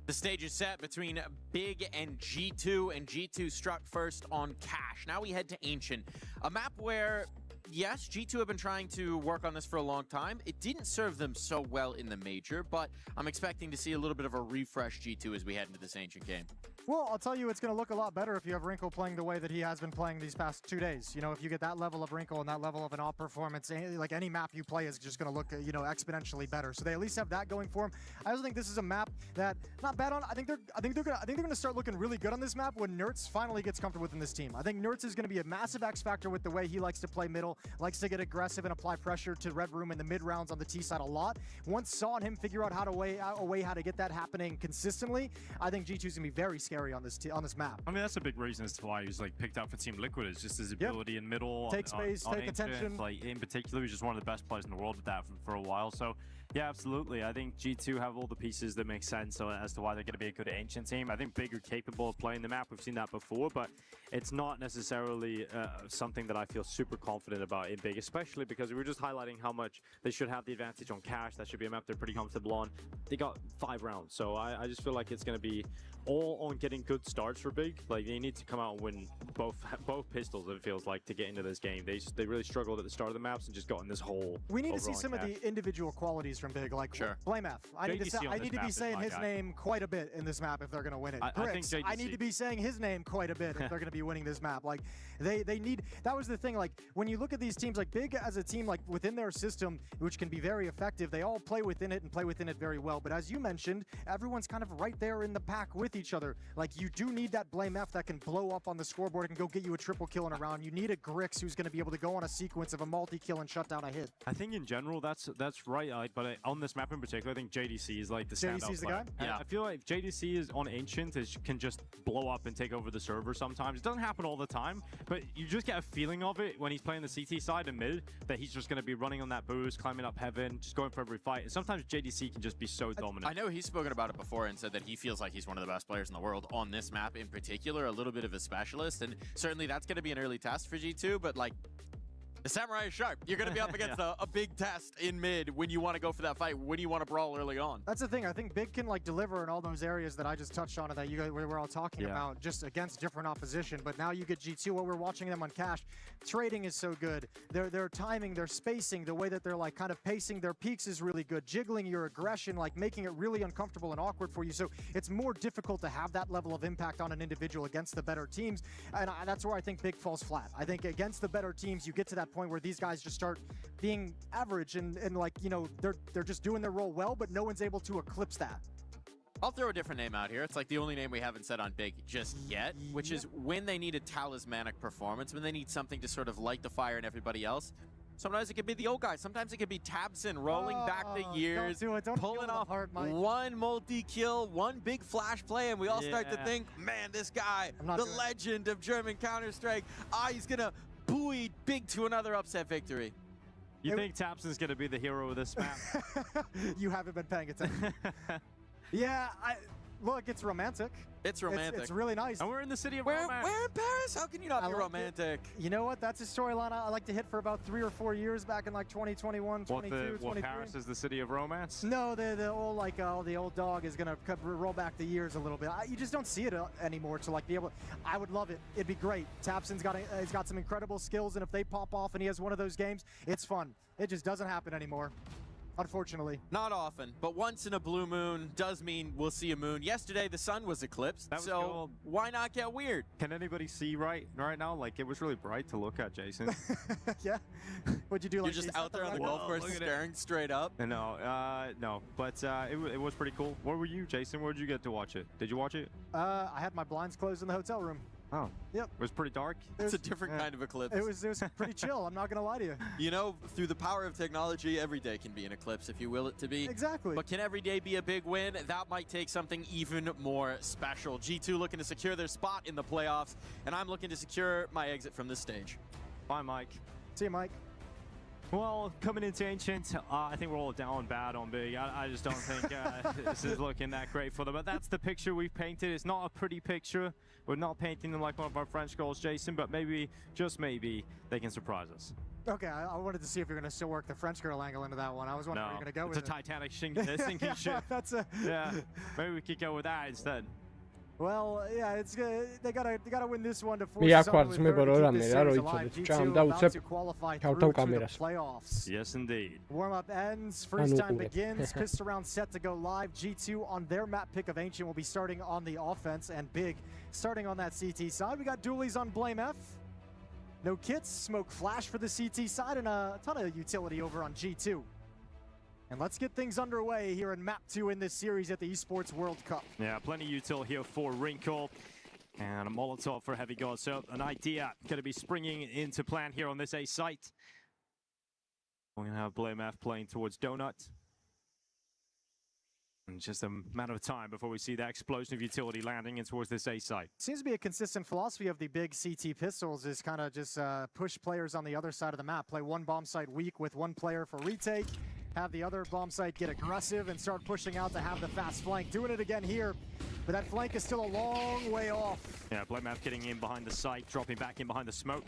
The stage is set between Big and G2, and G2 struck first on Cash. Now we head to Ancient, a map where, yes, G2 have been trying to work on this for a long time. It didn't serve them so well in the major, but I'm expecting to see a little bit of a refresh G2 as we head into this Ancient game.
Well, I'll tell you, it's going to look a lot better if you have Wrinkle playing the way that he has been playing these past 2 days. You know, if you get that level of Wrinkle and that level of an op performance, like any map you play is just going to look, you know, exponentially better. So they at least have that going for them. I also think this is a map that not bad on. I think they're going to start looking really good on this map when Nertz finally gets comfortable within this team. I think Nertz is going to be a massive X factor with the way he likes to play middle, likes to get aggressive and apply pressure to Red Room in the mid rounds on the T side a lot. Once saw him figure out how to get that happening consistently, I think G2 is going to be very scary on this map.
I mean, that's a big reason as to why he was like picked up for Team Liquid, is just his ability in middle,
take space, take attention.
Like in particular, he's just one of the best players in the world with that for a while. So yeah, absolutely. I think G2 have all the pieces that make sense as to why they're going to be a good Ancient team. I think Big are capable of playing the map. We've seen that before, but it's not necessarily something that I feel super confident about in Big, especially because we were just highlighting how much they should have the advantage on Cash. That should be a map they're pretty comfortable on. They got 5 rounds, so I just feel like it's going to be all on getting good starts for Big. Like, they need to come out and win both pistols, it feels like, to get into this game. They really struggled at the start of the maps and just got in this hole.
We need to see some of the individual qualities from Big. Like,
sure.
Blame F. I need to be saying his name quite a bit in this map if they're going to win it. I need to be saying his name quite a bit if they're going to be winning this map. Like, they need. That was the thing. Like, when you look at these teams, like Big as a team, like within their system, which can be very effective, they all play within it and play within it very well. But as you mentioned, everyone's kind of right there in the pack with each other. Like, you do need that Blame F that can blow up on the scoreboard and go get you a triple kill in a round. You need a Grix who's going to be able to go on a sequence of a multi-kill and shut down a hit.
I think in general that's right, but on this map in particular, I think JDC is like the standout
JDC's the
player.
guy?
Yeah. I feel like JDC is on Ancient can just blow up and take over the server sometimes. It doesn't happen all the time, but you just get a feeling of it when he's playing the CT side and mid that he's just going to be running on that boost, climbing up heaven, just going for every fight. And sometimes JDC can just be so dominant.
I know he's spoken about it before and said that he feels like he's one of the best players in the world on this map in particular, a little bit of a specialist, and certainly that's going to be an early test for G2, but like, the Samurai is sharp. You're going to be up against a big test in mid when you want to go for that fight, when you want to brawl early on.
That's the thing. I think Big can like deliver in all those areas that I just touched on and that you guys were all talking about, just against different opposition. But now you get G2, what we're watching them on Cash. Trading is so good. Their timing, their spacing, the way that they're like kind of pacing their peaks is really good. Jiggling your aggression, like making it really uncomfortable and awkward for you. So it's more difficult to have that level of impact on an individual against the better teams. And that's where I think Big falls flat. I think against the better teams, you get to that point where these guys just start being average and like, you know, they're just doing their role well, but no one's able to eclipse that.
I'll throw a different name out here. It's like the only name we haven't said on Big just yet, which is when they need a talismanic performance, when they need something to sort of light the fire in everybody else. Sometimes it could be the old guy. Sometimes it could be Tabson rolling back the years, pulling off one multi-kill, one big flash play, and we all start to think, man, this guy, the legend of German Counter-Strike, he's going to buoy Big to another upset victory.
You think Tabson's going to be the hero of this map?
You haven't been paying attention. Yeah, look, it's romantic.
It's romantic.
It's really nice.
And we're in the city of romance.
We're in Paris. How can you not be romantic?
You know what? That's a storyline I like to hit for about 3 or 4 years back in like 2021, 22, 23.
Paris is the city of romance?
No, the old like the old dog is gonna roll back the years a little bit. You just don't see it anymore to like be able. I would love it. It'd be great. Tabson's he's got some incredible skills, and if they pop off and he has one of those games, it's fun. It just doesn't happen anymore. Unfortunately.
Not often, but once in a blue moon does mean we'll see a moon. Yesterday, the sun was eclipsed, so why not get weird?
Can anybody see right now? Like, it was really bright to look at, Jason.
Yeah. What'd you do?
You're
Like
just out there on the golf course staring straight up?
No, but it was pretty cool. Where were you, Jason? Where did you get to watch it? Did you watch it?
I had my blinds closed in the hotel room.
Oh.
Yep.
It was pretty dark.
It's a different kind of eclipse.
It was pretty chill. I'm not going to lie to you.
You know, through the power of technology, every day can be an eclipse if you will it to be.
Exactly.
But can every day be a big win? That might take something even more special. G2 looking to secure their spot in the playoffs, and I'm looking to secure my exit from this stage.
Bye, Mike.
See you, Mike.
Well, coming into Ancient, I think we're all down bad on Big. I just don't think this is looking that great for them. But that's the picture we've painted. It's not a pretty picture. We're not painting them like one of our French girls, Jason, but maybe, just maybe, they can surprise us.
Okay, I wanted to see if you're going to still work the French girl angle into that one. I was wondering where you're going to go with it.
It's a Titanic sinking ship. Yeah, maybe we could go with that instead.
Well, yeah, it's good. They gotta win this one to force playoffs.
Yes, indeed.
Warm-up ends. Freeze time begins. Pistol round set to go live. G2 on their map pick of Ancient will be starting on the offense, and Big starting on that CT side. We got dualies on Blame F. No kits. Smoke flash for the CT side, and a ton of utility over on G2. And let's get things underway here in Map 2 in this series at the Esports World Cup.
Yeah, plenty of util here for Wrinkle. And a Molotov for Heavy God. So an idea going to be springing into plan here on this A site. We're going to have Blame F playing towards Donut. And just a matter of time before we see that explosion of utility landing in towards this A site.
Seems to be a consistent philosophy of the big CT pistols is kind of just push players on the other side of the map. Play one bomb site weak with one player for retake. Have the other bomb site get aggressive and start pushing out to have the fast flank. Doing it again here, but that flank is still a long way off.
Yeah, Blame F getting in behind the site, dropping back in behind the smoke.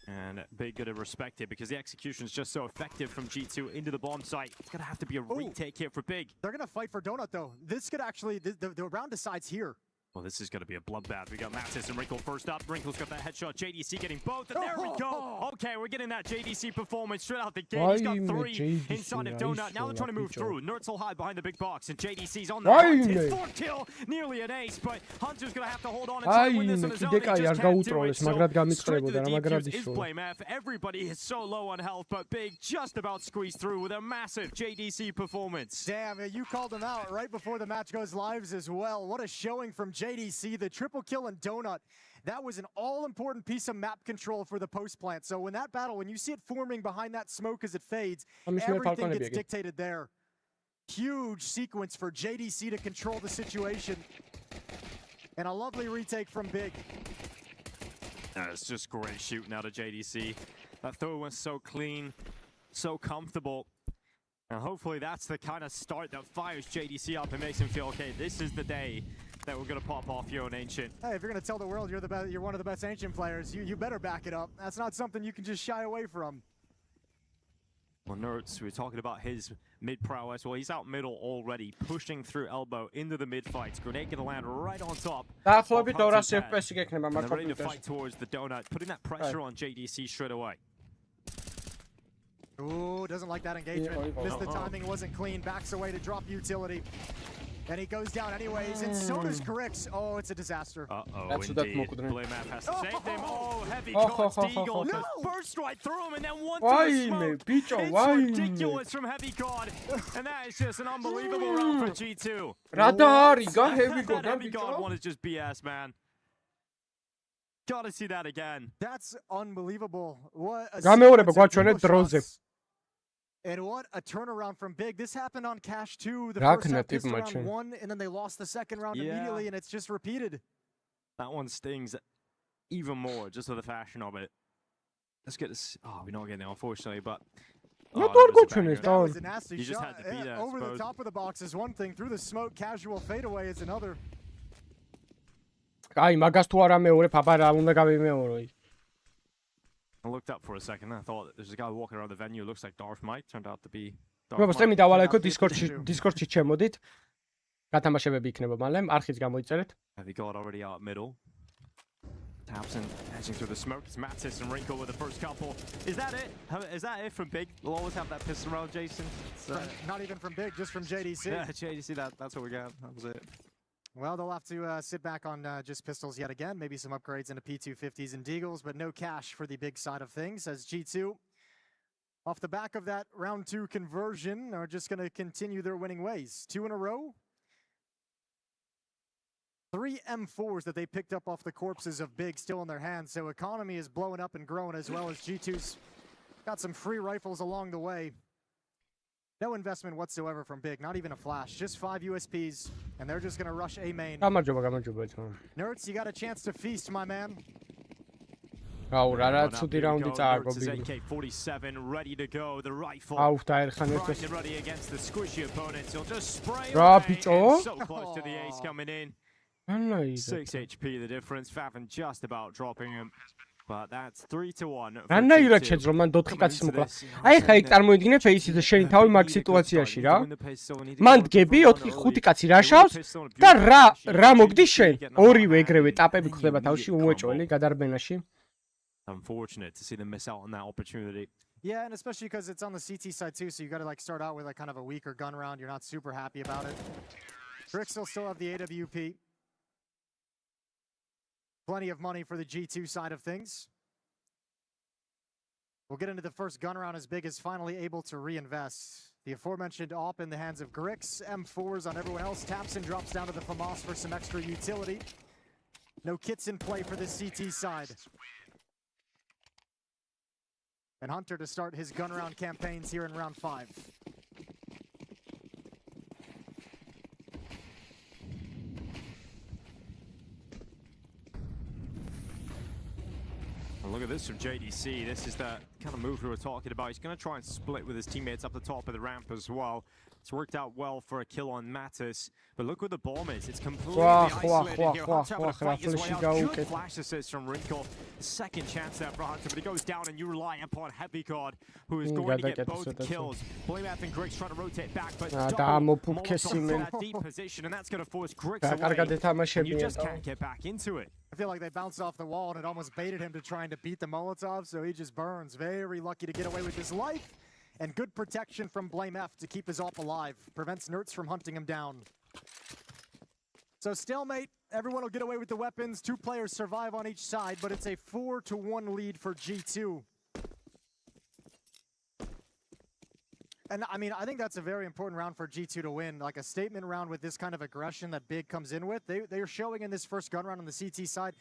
And Big good to respect it because the execution is just so effective from G2 into the bomb site. It's going to have to be a retake here for Big.
They're going to fight for Donut, though. This could actually, the round decides here.
Well, this is going to be a bloodbath. We got Mattis and Wrinkle first up. Wrinkle's got that headshot. JDC getting both, and there we go. Okay, we're getting that JDC performance straight out the gate. He's got 3 inside of Donut. Now they're trying to move through. Nerds will hide behind the big box, and JDC's on the hunt. His 4th kill, nearly an ace, but Hunter's going to have to hold on and try to win this on his own. He just can't do it. So straight to the defuse is Blame F. Everybody is so low on health, but Big just about squeezed through with a massive JDC performance.
Damn, you called him out right before the match goes live as well. What a showing from JDC. The triple kill and Donut. That was an all-important piece of map control for the post plant. So when that battle, when you see it forming behind that smoke as it fades, everything gets dictated there. Huge sequence for JDC to control the situation. And a lovely retake from Big.
It's just great shooting out of JDC. That throw was so clean, so comfortable. And hopefully that's the kind of start that fires JDC up and makes him feel, okay, this is the day that we're going to pop off your own Ancient.
Hey, if you're going to tell the world you're one of the best Ancient players, you better back it up. That's not something you can just shy away from.
Well, Nerds, we were talking about his mid prowess. Well, he's out middle already, pushing through elbow into the mid fights. Grenade going to land right on top.
And they're ready
to fight towards the Donut, putting that pressure on JDC straight away.
Ooh, doesn't like that engagement. Missed the timing, wasn't clean. Backs away to drop utility. And he goes down anyways, and so does Grix. Oh, it's a disaster.
Uh-oh, indeed. Blame F has to save them. Oh, heavy cards, Deagle. No! Burst right through him, and then one through the smoke. It's ridiculous from Heavy God. And that is just an unbelievable round for G2. Heavy God one is just BS, man. Gotta see that again.
That's unbelievable. What a and what a turnaround from Big. This happened on Cash 2. The first half pissed around 1, and then they lost the second round immediately, and it's just repeated.
That one stings even more, just for the fashion of it. Let's get this. Oh, we're not getting it, unfortunately, but...
that was a nasty
you
shot.
Just had to beat that,
over the top of the box is one thing. Through the smoke, casual fadeaway is another.
I looked up for a second and I thought there's a guy walking around the venue, looks like Darth Mike, turned out to be
Stream-ი დავალαϊκო Discord-ში ჩემოდით. გათამაშებები იქნება მალე, არხიც გამოიწერეთ.
Have you got already out middle? Taps and edging through the smoke. It's Mattis and Wrinkle with the first couple. Is that it? Is that it from Big? We'll always have that pistol round, Jason.
Not even from Big, just from JDC.
Yeah, JDC, that's what we got. That was it.
Well, they'll have to sit back on just pistols yet again. Maybe some upgrades into P250s and Deagles, but no cash for the Big side of things, as G2, off the back of that round 2 conversion, are just going to continue their winning ways. 2 in a row. 3 M4s that they picked up off the corpses of Big still in their hands, so economy is blowing up and growing, as well as G2's got some free rifles along the way. No investment whatsoever from Big, not even a flash, just 5 USPs, and they're just going to rush A main. Nerds, you got a chance to feast, my man.
AK-47 ready to go, the rifle ready against the squishy opponents. He'll just spray away, so close to the ace coming in. 6 HP the difference, Favin just about dropping him. But that's 3-1.
რანაირად შეძლო მან 4 კაცის მოკლა. აი ხა იქ წარმოიდგინე ფეისის შენი თავი მაგ სიტუაციაში რა. მან დგები 4-5 კაცი რაშავს და რა მოგდის შენ? ორივე ეგრევე ტაპები ხდება თავში უმოჭველი გადარბენაში.
Unfortunate to see them miss out on that opportunity.
Yeah, and especially because it's on the CT side too, so you got to like start out with like kind of a weaker gun round. You're not super happy about it. Grix will still have the AWP. Plenty of money for the G2 side of things. We'll get into the first gun round as Big is finally able to reinvest. The aforementioned AWP in the hands of Grix. M4s on everyone else. Taps and drops down to the FAMAS for some extra utility. No kits in play for the CT side. And Hunter to start his gun round campaigns here in round 5.
Look at this from JDC. This is the kind of move we were talking about. He's going to try and split with his teammates up the top of the ramp as well. It's worked out well for a kill on Mattis, but look where the bomb is. It's completely isolated here. Hunter having to fight his way out. Good flash assist from Wrinkle. Second chance there for Hunter, but he goes down, and you rely upon Heavy God, who is going to get both kills. Blameath and Griggs trying to rotate back, but double Molotov for that deep position, and that's going to force Griggs away, and you just can't get back into it.
I feel like they bounced off the wall, and it almost baited him to trying to beat the Molotov, so he just burns. Very lucky to get away with his life. And good protection from Blameath to keep his AWP alive. Prevents Nerds from hunting him down. So stalemate, everyone will get away with the weapons. 2 players survive on each side, but it's a 4-1 lead for G2. And I mean, I think that's a very important round for G2 to win. Like a statement round with this kind of aggression that Big comes in with. They are showing in this first gun round on the CT side.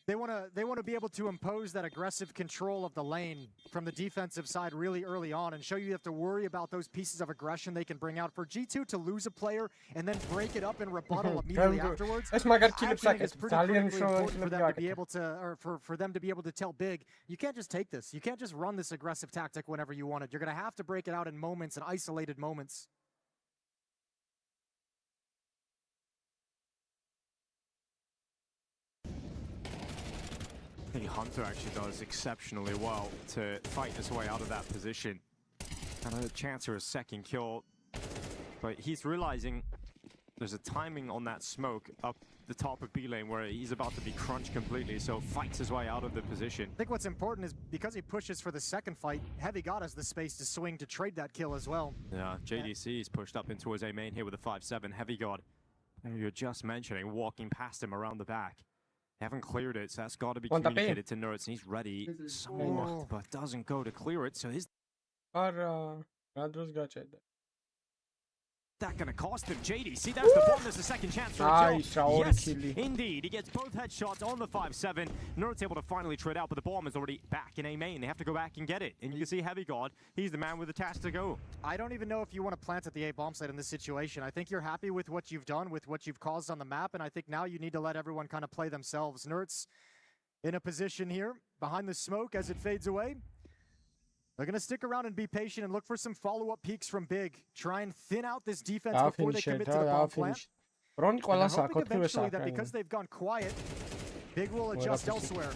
They want to be able to impose that aggressive control of the lane from the defensive side really early on and show you have to worry about those pieces of aggression they can bring out. For G2 to lose a player and then break it up in rebuttal immediately afterwards, I think it's pretty critically important for them to be able to, or for them to be able to tell Big, you can't just take this. You can't just run this aggressive tactic whenever you want it. You're going to have to break it out in moments and isolated moments.
I think Hunter actually does exceptionally well to fight his way out of that position. And a chance for a second kill. But he's realizing there's a timing on that smoke up the top of B lane where he's about to be crunched completely, so fights his way out of the position.
I think what's important is because he pushes for the second fight, Heavy God has the space to swing to trade that kill as well.
Yeah, JDC is pushed up into his A main here with a 5-7. Heavy God, you're just mentioning, walking past him around the back. They haven't cleared it, so that's got to be communicated to Nerds, and he's ready. Somewhat, but doesn't go to clear it, so his... That gonna cost him. JDC, that's the bomb. There's a second chance for a kill. Yes, indeed. He gets both headshots on the 5-7. Nerds able to finally trade out, but the bomb is already back in A main. They have to go back and get it. And you can see Heavy God, he's the man with the task to go.
I don't even know if you want to plant at the A bomb site in this situation. I think you're happy with what you've done, with what you've caused on the map, and I think now you need to let everyone kind of play themselves. Nerds in a position here, behind the smoke as it fades away. They're going to stick around and be patient and look for some follow-up peaks from Big. Try and thin out this defense before they commit to the bomb plant. And they're hoping eventually that because they've gone quiet, Big will adjust elsewhere.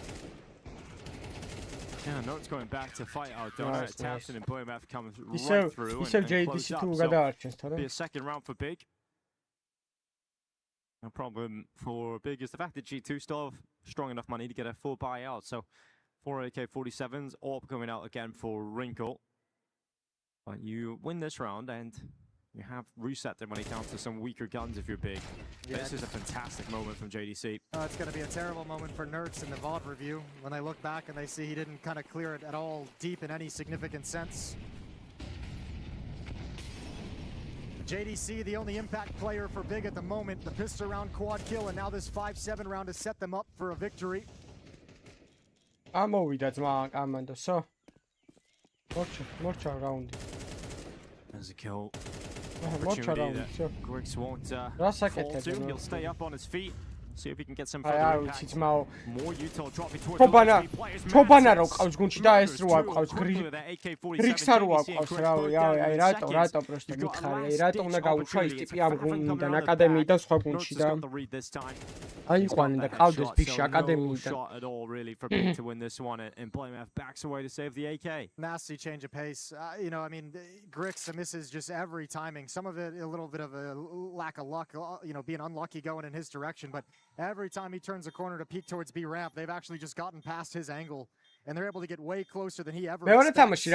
Yeah, Note's going back to fight out. Donut taps and Blameath comes right through and closes up. So be a second round for Big. No problem for Big is the fact that G2 still have strong enough money to get a full buyout. So 4 AK-47s, AWP coming out again for Wrinkle. But you win this round and you have reset their money down to some weaker guns if you're Big. Yeah, this is a fantastic moment from JDC.
It's going to be a terrible moment for Nerds in the VOD review when they look back and they see he didn't kind of clear it at all deep in any significant sense. JDC, the only impact player for Big at the moment. The pistol round quad kill, and now this 5-7 round has set them up for a victory.
ამოვიდა ძმა კამანდოსო. მორჩა რაუნდი.
There's a kill. Opportunity that Griggs won't fall to. He'll stay up on his feet. See if he can get some further impact. More util dropping towards the three players.
ჩობანა რო ყავს გუნდში და ეს რო აქვს გრიგსა რო აქვს აი რატო პროსტო მითხარი აი რატო უნდა გაუჩვა ის ტიპი ამ გუნდიდან აკადემიიდან სხვა გუნდში და აი იყვნენ და ყავდეს ბიგში აკადემიიდან
at all really for Big to win this one and Blameath backs away to save the AK.
Nasty change of pace. You know, I mean, Griggs misses just every timing. Some of it a little bit of a lack of luck, you know, being unlucky going in his direction, but every time he turns a corner to peek towards B ramp, they've actually just gotten past his angle, and they're able to get way closer than he ever expects.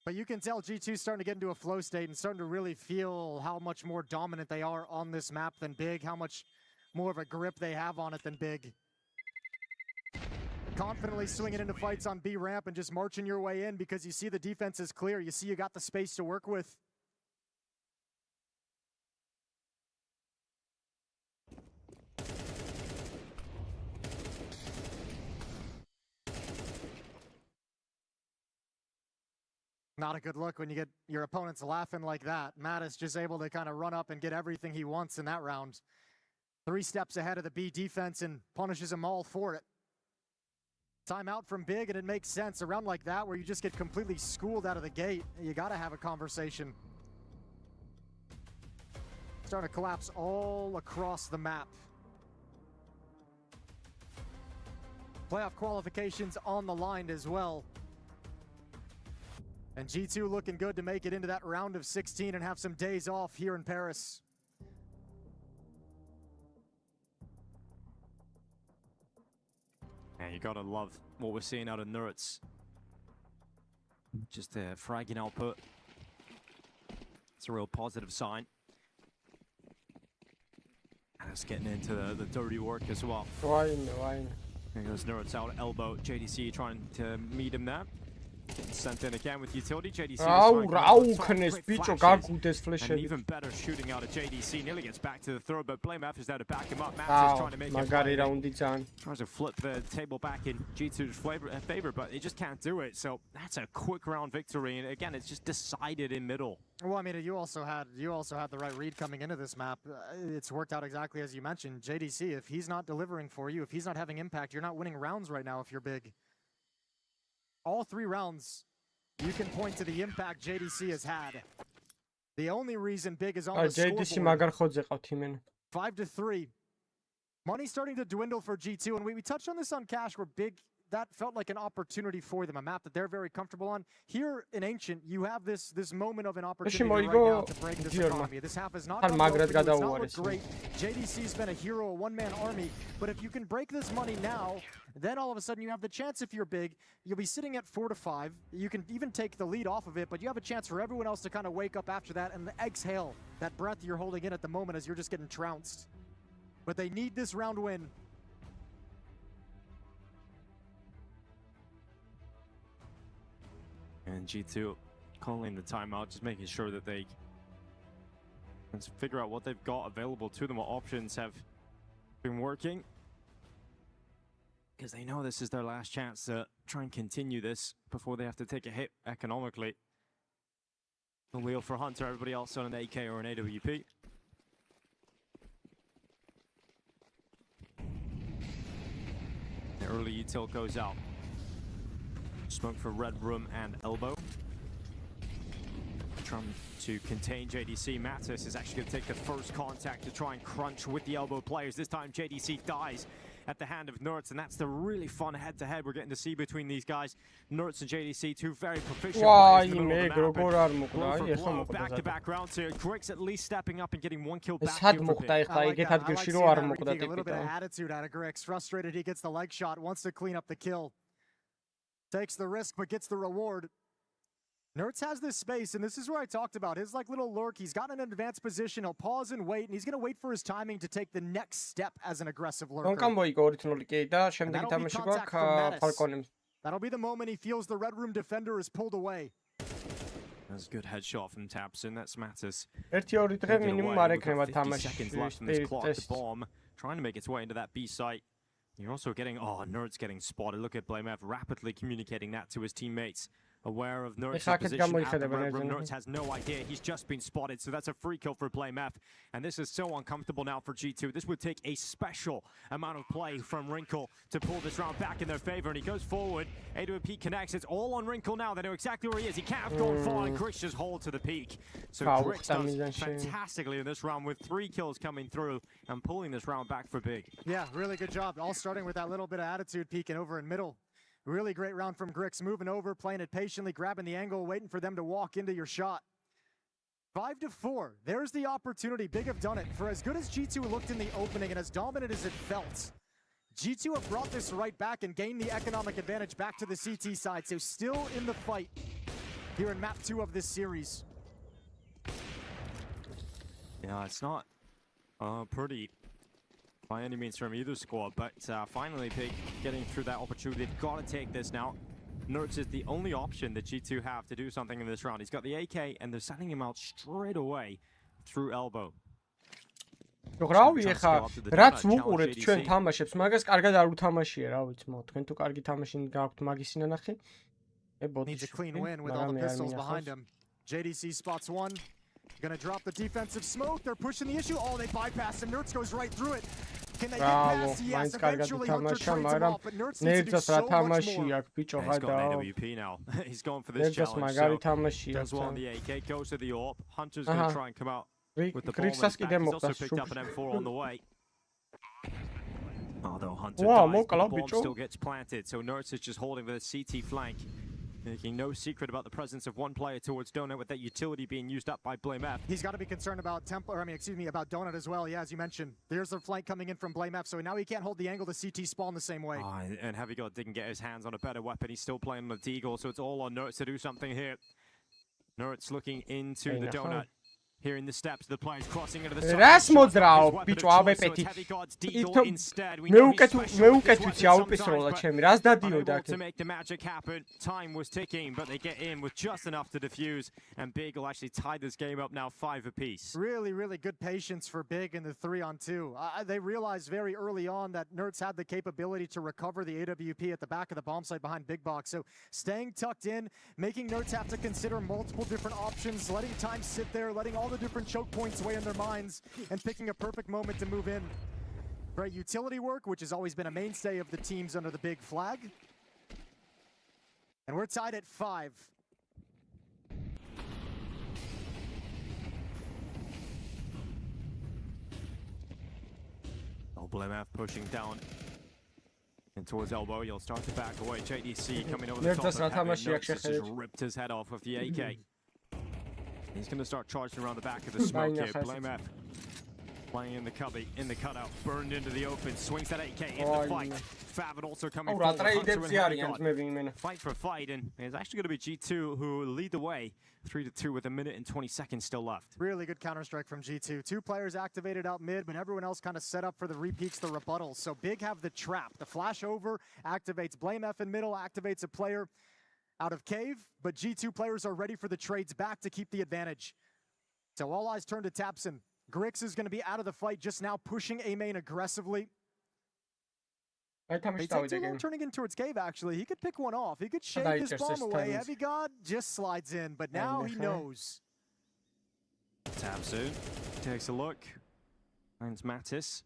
But you can tell G2 starting to get into a flow state and starting to really feel how much more dominant they are on this map than Big, how much more of a grip they have on it than Big. Confidently swinging into fights on B ramp and just marching your way in because you see the defense is clear. You see you got the space to work with. Not a good look when you get your opponents laughing like that. Mattis just able to kind of run up and get everything he wants in that round. 3 steps ahead of the B defense and punishes them all for it. Timeout from Big, and it makes sense. A round like that where you just get completely schooled out of the gate, you gotta have a conversation. Starting to collapse all across the map. Playoff qualifications on the line as well. And G2 looking good to make it into that round of 16 and have some days off here in Paris.
Yeah, you gotta love what we're seeing out of Nerds. Just a fragging output. It's a real positive sign. And it's getting into the dirty work as well.
Why?
There goes Nerds out elbow. JDC trying to meet him there. Getting sent in again with utility. JDC
and
even better shooting out of JDC. Nearly gets back to the throw, but Blame F is there to back him up. Matt is trying to make it. Tries to flip the table back in G2's favor, but he just can't do it. So that's a quick round victory. And again, it's just decided in middle.
Well, I mean, you also had the right read coming into this map. It's worked out exactly as you mentioned. JDC, if he's not delivering for you, if he's not having impact, you're not winning rounds right now if you're Big. All 3 rounds, you can point to the impact JDC has had. The only reason Big is on the scoreboard. 5-3. Money starting to dwindle for G2, and we touched on this on Cash, where Big, that felt like an opportunity for them, a map that they're very comfortable on. Here in Ancient, you have this moment of an opportunity right now to break this economy. This half has not gone well for you. It's not looked great. JDC's been a hero, a one-man army, but if you can break this money now, then all of a sudden you have the chance, if you're Big, you'll be sitting at 4-5. You can even take the lead off of it, but you have a chance for everyone else to kind of wake up after that and exhale that breath you're holding in at the moment as you're just getting trounced. But they need this round win.
And G2 calling the timeout, just making sure that they let's figure out what they've got available to them, what options have been working. Because they know this is their last chance to try and continue this before they have to take a hit economically. The wheel for Hunter, everybody else on an AK or an AWP. The early util goes out. Smoke for Red Room and Elbow. Trying to contain JDC. Mattis is actually going to take the first contact to try and crunch with the Elbow players. This time JDC dies at the hand of Nerds, and that's the really fun head-to-head we're getting to see between these guys. Nerds and JDC, 2 very proficient players in the middle of the map. Back-to-back rounds here. Griggs at least stepping up and getting 1 kill back.
I like seeing a little bit of attitude out of Griggs. Frustrated, he gets the leg shot, wants to clean up the kill. Takes the risk, but gets the reward. Nerds has this space, and this is where I talked about his little lurk. He's got an advanced position. He'll pause and wait, and he's going to wait for his timing to take the next step as an aggressive lurker. That'll be the moment he feels the Red Room defender is pulled away.
That's a good headshot from Tapson. That's Mattis.
50
seconds left in this clock. The bomb trying to make its way into that B site. You're also getting, Nerds getting spotted. Look at BlameF rapidly communicating that to his teammates. Aware of Nerds' position at the Red Room. Nerds has no idea. He's just been spotted, so that's a free kill for BlameF. And this is so uncomfortable now for G2. This would take a special amount of play from Wrinkle to pull this round back in their favor. And he goes forward. AWP connects. It's all on Wrinkle now. They know exactly where he is. He can't have gone far, and Griggs just hold to the peak. So Griggs does fantastically in this round with 3 kills coming through and pulling this round back for Big.
Yeah, really good job. All starting with that little bit of attitude peeking over in middle. Really great round from Griggs, moving over, playing it patiently, grabbing the angle, waiting for them to walk into your shot. 5-4, there's the opportunity. Big have done it. For as good as G2 looked in the opening and as dominant as it felt, G2 have brought this right back and gained the economic advantage back to the CT side. So still in the fight here in map 2 of this series.
Yeah, it's not pretty by any means from either squad, but finally Big getting through that opportunity. They've got to take this now. Nerds is the only option that G2 have to do something in this round. He's got the AK, and they're sending him out straight away through Elbow.
რავი ეხა რაც ვუყურებთ ჩვენ თამაშებს მაგას კარგად არ უთამაშია რა ვიცი მო თქვენ თუ კარგი თამაში გაქვთ მაგის სინანახი
Needs a clean win with all the pistols behind him. JDC spots one. Gonna drop the defensive smoke. They're pushing the issue. Oh, they bypass him. Nerds goes right through it. Can they get
Bravo,
past? Yes,
მაინც კარგად
eventually Hunter
ითამაშა,
trades him
მაგრამ
off, but Nerds needs to do
ნერძას რა
so much
თამაში
more.
აქვს, ბიჭო,
He's got an
გადაო.
AWP now. He's going for this
ნერძას
challenge.
მაგარი
So
თამაში
does
აქვს.
well on the AK, goes to the AWP. Hunter's going to try and come out with the bomb.
Grixas
He's
კიდე
also
მოხდა
picked up an M4 on the way. Although Hunter
Wow,
dies, the
მოკლა,
bomb
ბიჭო.
still gets planted. So Nerds is just holding the CT flank. Making no secret about the presence of one player towards Donut, with that utility being used up by Blame F.
He's got to be concerned about about Donut as well. Yeah, as you mentioned, there's a flank coming in from Blame F, so now he can't hold the angle to CT spawn the same way.
And Heavy God didn't get his hands on a better weapon. He's still playing on the Deagle, so it's all on Nerds to do something here. Nerds looking into the Donut. Hearing the steps of the players crossing into the side.
რას მოძრაო, ბიჭო, აბეპეთი. მე უკეთ ვიცი აუპისროლა ჩემი, რას დადიოდა აქ?
To make the magic happen, time was ticking, but they get in with just enough to defuse, and Big will actually tie this game up now 5 apiece.
Really, really good patience for Big in the 3-on-2. They realized very early on that Nerds had the capability to recover the AWP at the back of the bomb site behind Big Box. So staying tucked in, making Nerds have to consider multiple different options, letting time sit there, letting all the different choke points weigh in their minds, and picking a perfect moment to move in. Great utility work, which has always been a mainstay of the teams under the Big flag. And we're tied at 5.
Blame F pushing down and towards elbow. You'll start to back away. JDC coming over the top of Heavy. Just ripped his head off with the AK. He's going to start charging around the back of the smoke here. Blame F playing in the cubby, in the cutout, burned into the open, swings that AK in the fight. Favin also coming forward. Fight for fight, and it's actually going to be G2 who lead the way, 3-2 with 1 minute and 20 seconds still left.
Really good counter-strike from G2. 2 players activated out mid, but everyone else kind of set up for the repeats, the rebuttals. So Big have the trap. The flash over activates Blame F in middle, activates a player out of cave, but G2 players are ready for the trades back to keep the advantage. So all eyes turn to Tapson. Grix is going to be out of the fight just now, pushing A main aggressively. He takes too long turning in towards cave, actually. He could pick one off. He could shake this bomb away. Heavy God just slides in, but now he knows.
Tapson takes a look. Finds Mattis.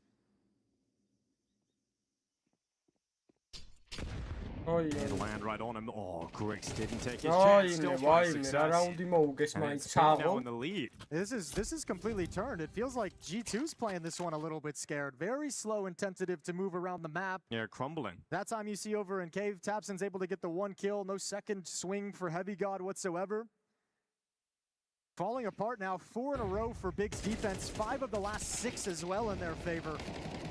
And land right on him. Oh, Grix didn't take his chance. Still finds success. It's now in the lead.
This is completely turned. It feels like G2's playing this one a little bit scared. Very slow and tentative to move around the map.
Yeah, crumbling.
That time you see over in cave, Tapson's able to get the 1 kill. No second swing for Heavy God whatsoever. Falling apart now, 4 in a row for Big's defense. 5 of the last 6 as well in their favor.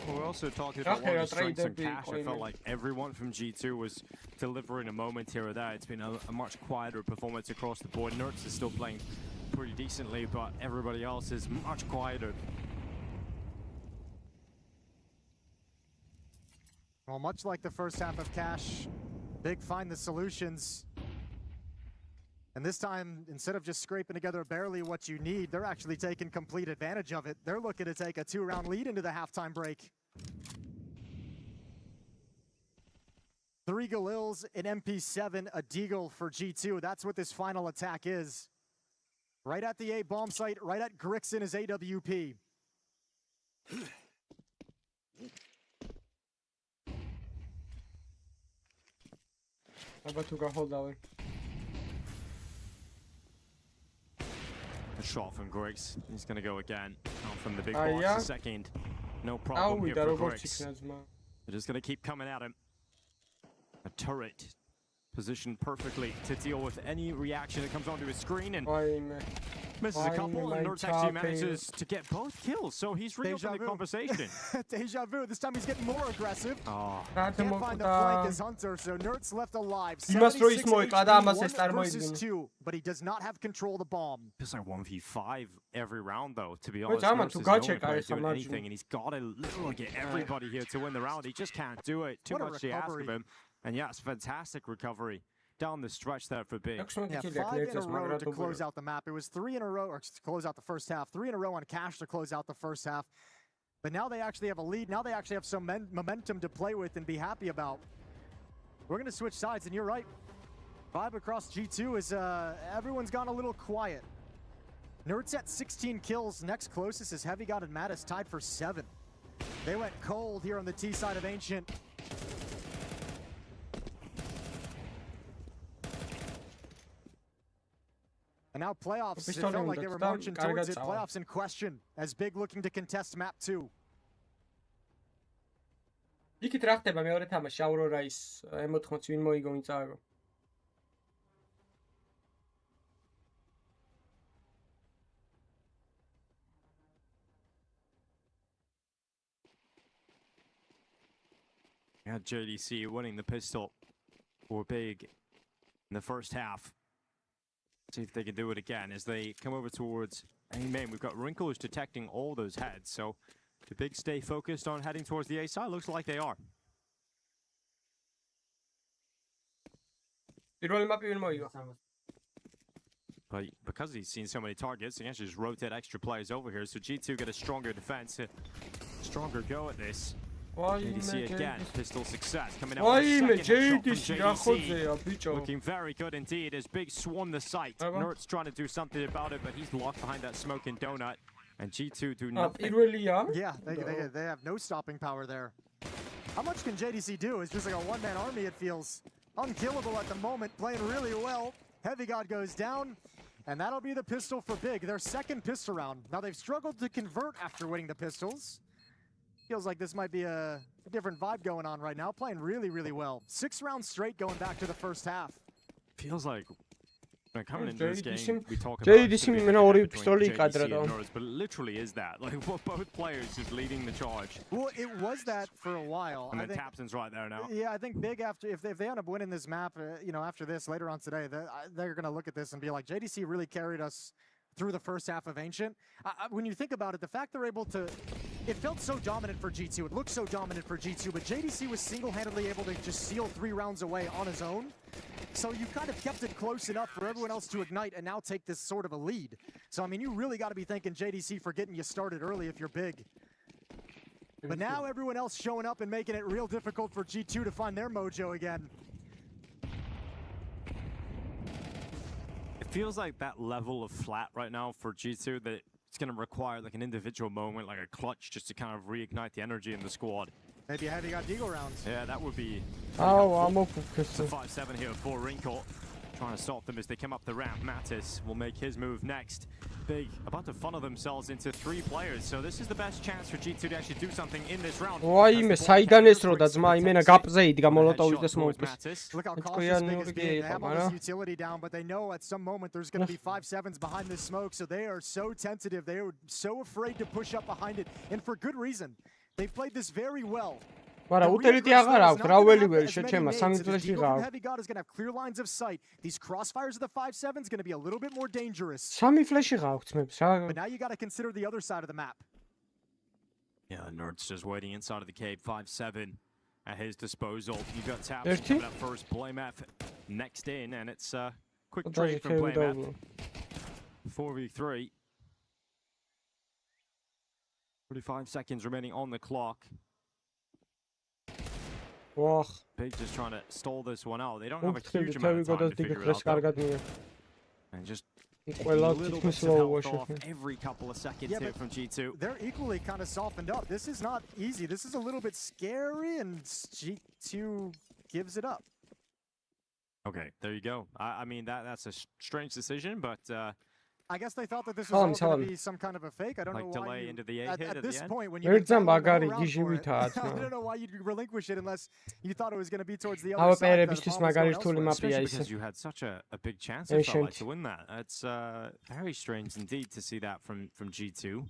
We're also talking about one of the strengths in Cash. I felt like everyone from G2 was delivering a moment here or there. It's been a much quieter performance across the board. Nerds is still playing pretty decently, but everybody else is much quieter.
Well, much like the first half of Cash, Big find the solutions. And this time, instead of just scraping together barely what you need, they're actually taking complete advantage of it. They're looking to take a 2-round lead into the halftime break. 3 Galils, an MP7, a Deagle for G2. That's what this final attack is. Right at the A bomb site, right at Grix in his AWP.
How about to go hold that way?
A shot from Grix. He's going to go again. Out from the big box. A second. No problem here for Grix. They're just going to keep coming at him. A turret positioned perfectly to deal with any reaction that comes onto his screen, and misses a couple, and Nerds actually manages to get both kills, so he's reopened the conversation.
Deja vu. This time he's getting more aggressive.
Oh.
Can't find the flank as Hunter, so Nerds left alive. 76 HP, 1 versus 2, but he does not have control of the bomb.
It's like 1v5 every round, though, to be honest. Nerds is the only player doing anything, and he's got to literally get everybody here to win the round. He just can't do it. Too much to ask of him. And yes, fantastic recovery down the stretch there for Big.
Yeah, 5 in a row to close out the map. It was 3 in a row, or to close out the first half. 3 in a row on Cash to close out the first half. But now they actually have a lead. Now they actually have some momentum to play with and be happy about. We're going to switch sides, and you're right. 5 across G2 is, everyone's gone a little quiet. Nerds at 16 kills. Next closest is Heavy God and Mattis tied for 7. They went cold here on the T side of Ancient. And now playoffs, it felt like they were marching towards it. Playoffs in question as Big looking to contest map 2.
იქით რა ხდება მეორე თამაში აურორაის M80-ს ვინ მოიგო ვინ წააგო?
Yeah, JDC winning the pistol for Big in the first half. See if they can do it again as they come over towards A main. We've got Wrinkle who's detecting all those heads. So, do Big stay focused on heading towards the A side? Looks like they are. But because he's seen so many targets, he can just rotate extra players over here. So G2 get a stronger defense, a stronger go at this. JDC again, pistol success coming out with a second headshot from JDC. Looking very good indeed as Big swarm the site. Nert's trying to do something about it, but he's locked behind that smoking donut. And G2 do nothing.
Yeah, they have no stopping power there. How much can JDC do? It's just like a one-man army, it feels. Unkillable at the moment, playing really well. Heavy God goes down, and that'll be the pistol for Big, their second pistol round. Now they've struggled to convert after winning the pistols. Feels like this might be a different vibe going on right now. Playing really, really well. 6 rounds straight going back to the first half.
Feels like when coming into this game, we talk about JDC and Nerds, but it literally is that. Like both players just leading the charge.
Well, it was that for a while.
And then Tapson's right there now.
Yeah, I think Big after if they end up winning this map, you know, after this later on today, they're gonna look at this and be like, JDC really carried us through the first half of Ancient. When you think about it, the fact they're able to, it felt so dominant for G2. It looked so dominant for G2, but JDC was single-handedly able to just seal 3 rounds away on his own. So you kind of kept it close enough for everyone else to ignite and now take this sort of a lead. So, I mean, you really got to be thanking JDC for getting you started early if you're Big. But now everyone else showing up and making it real difficult for G2 to find their mojo again.
It feels like that level of flat right now for G2 that it's going to require like an individual moment, like a clutch, just to kind of reignite the energy in the squad.
Maybe a heavy got Deagle rounds.
Yeah, that would be.
Oh, I'm open.
It's a 5-7 here for Wrinkle. Trying to stop them as they come up the ramp. Mattis will make his move next. Big about to funnel themselves into 3 players. So this is the best chance for G2 to actually do something in this round.
Look how cautious
Big is being. They have all this utility down, but they know at some moment there's going to be 5-7s behind this smoke. So they are so tentative. They are so afraid to push up behind it. And for good reason. They've played this very well.
მაგრამ უტელიტი აღარ აქვს, რაველი ვერ შეჩემა, 3 ფლეში
გაქვს. Heavy God is going to have clear lines of sight. These crossfires of the 5-7s going to be a little bit more dangerous.
3 ფლეში გაქვს მეებს რა.
But now you got to consider the other side of the map.
Yeah, Nerds just waiting inside of the cave. 5-7 at his disposal. You got Taps coming up first. Blamef next in, and it's a quick trade from Blamef. 4v3. 45 seconds remaining on the clock. Big just trying to stall this one out. They don't have a huge amount of time to figure it out. And just a little bit of health off every couple of seconds here from G2.
They're equally kind of softened up. This is not easy. This is a little bit scary, and G2 gives it up.
Okay, there you go. I mean, that's a strange decision, but
I guess they thought that this was going to be some kind of a fake. I don't know why you, at this point when you I don't know why you'd relinquish it unless you thought it was going to be towards the other side.
Especially because you had such a big chance it felt like to win that. It's very strange indeed to see that from G2.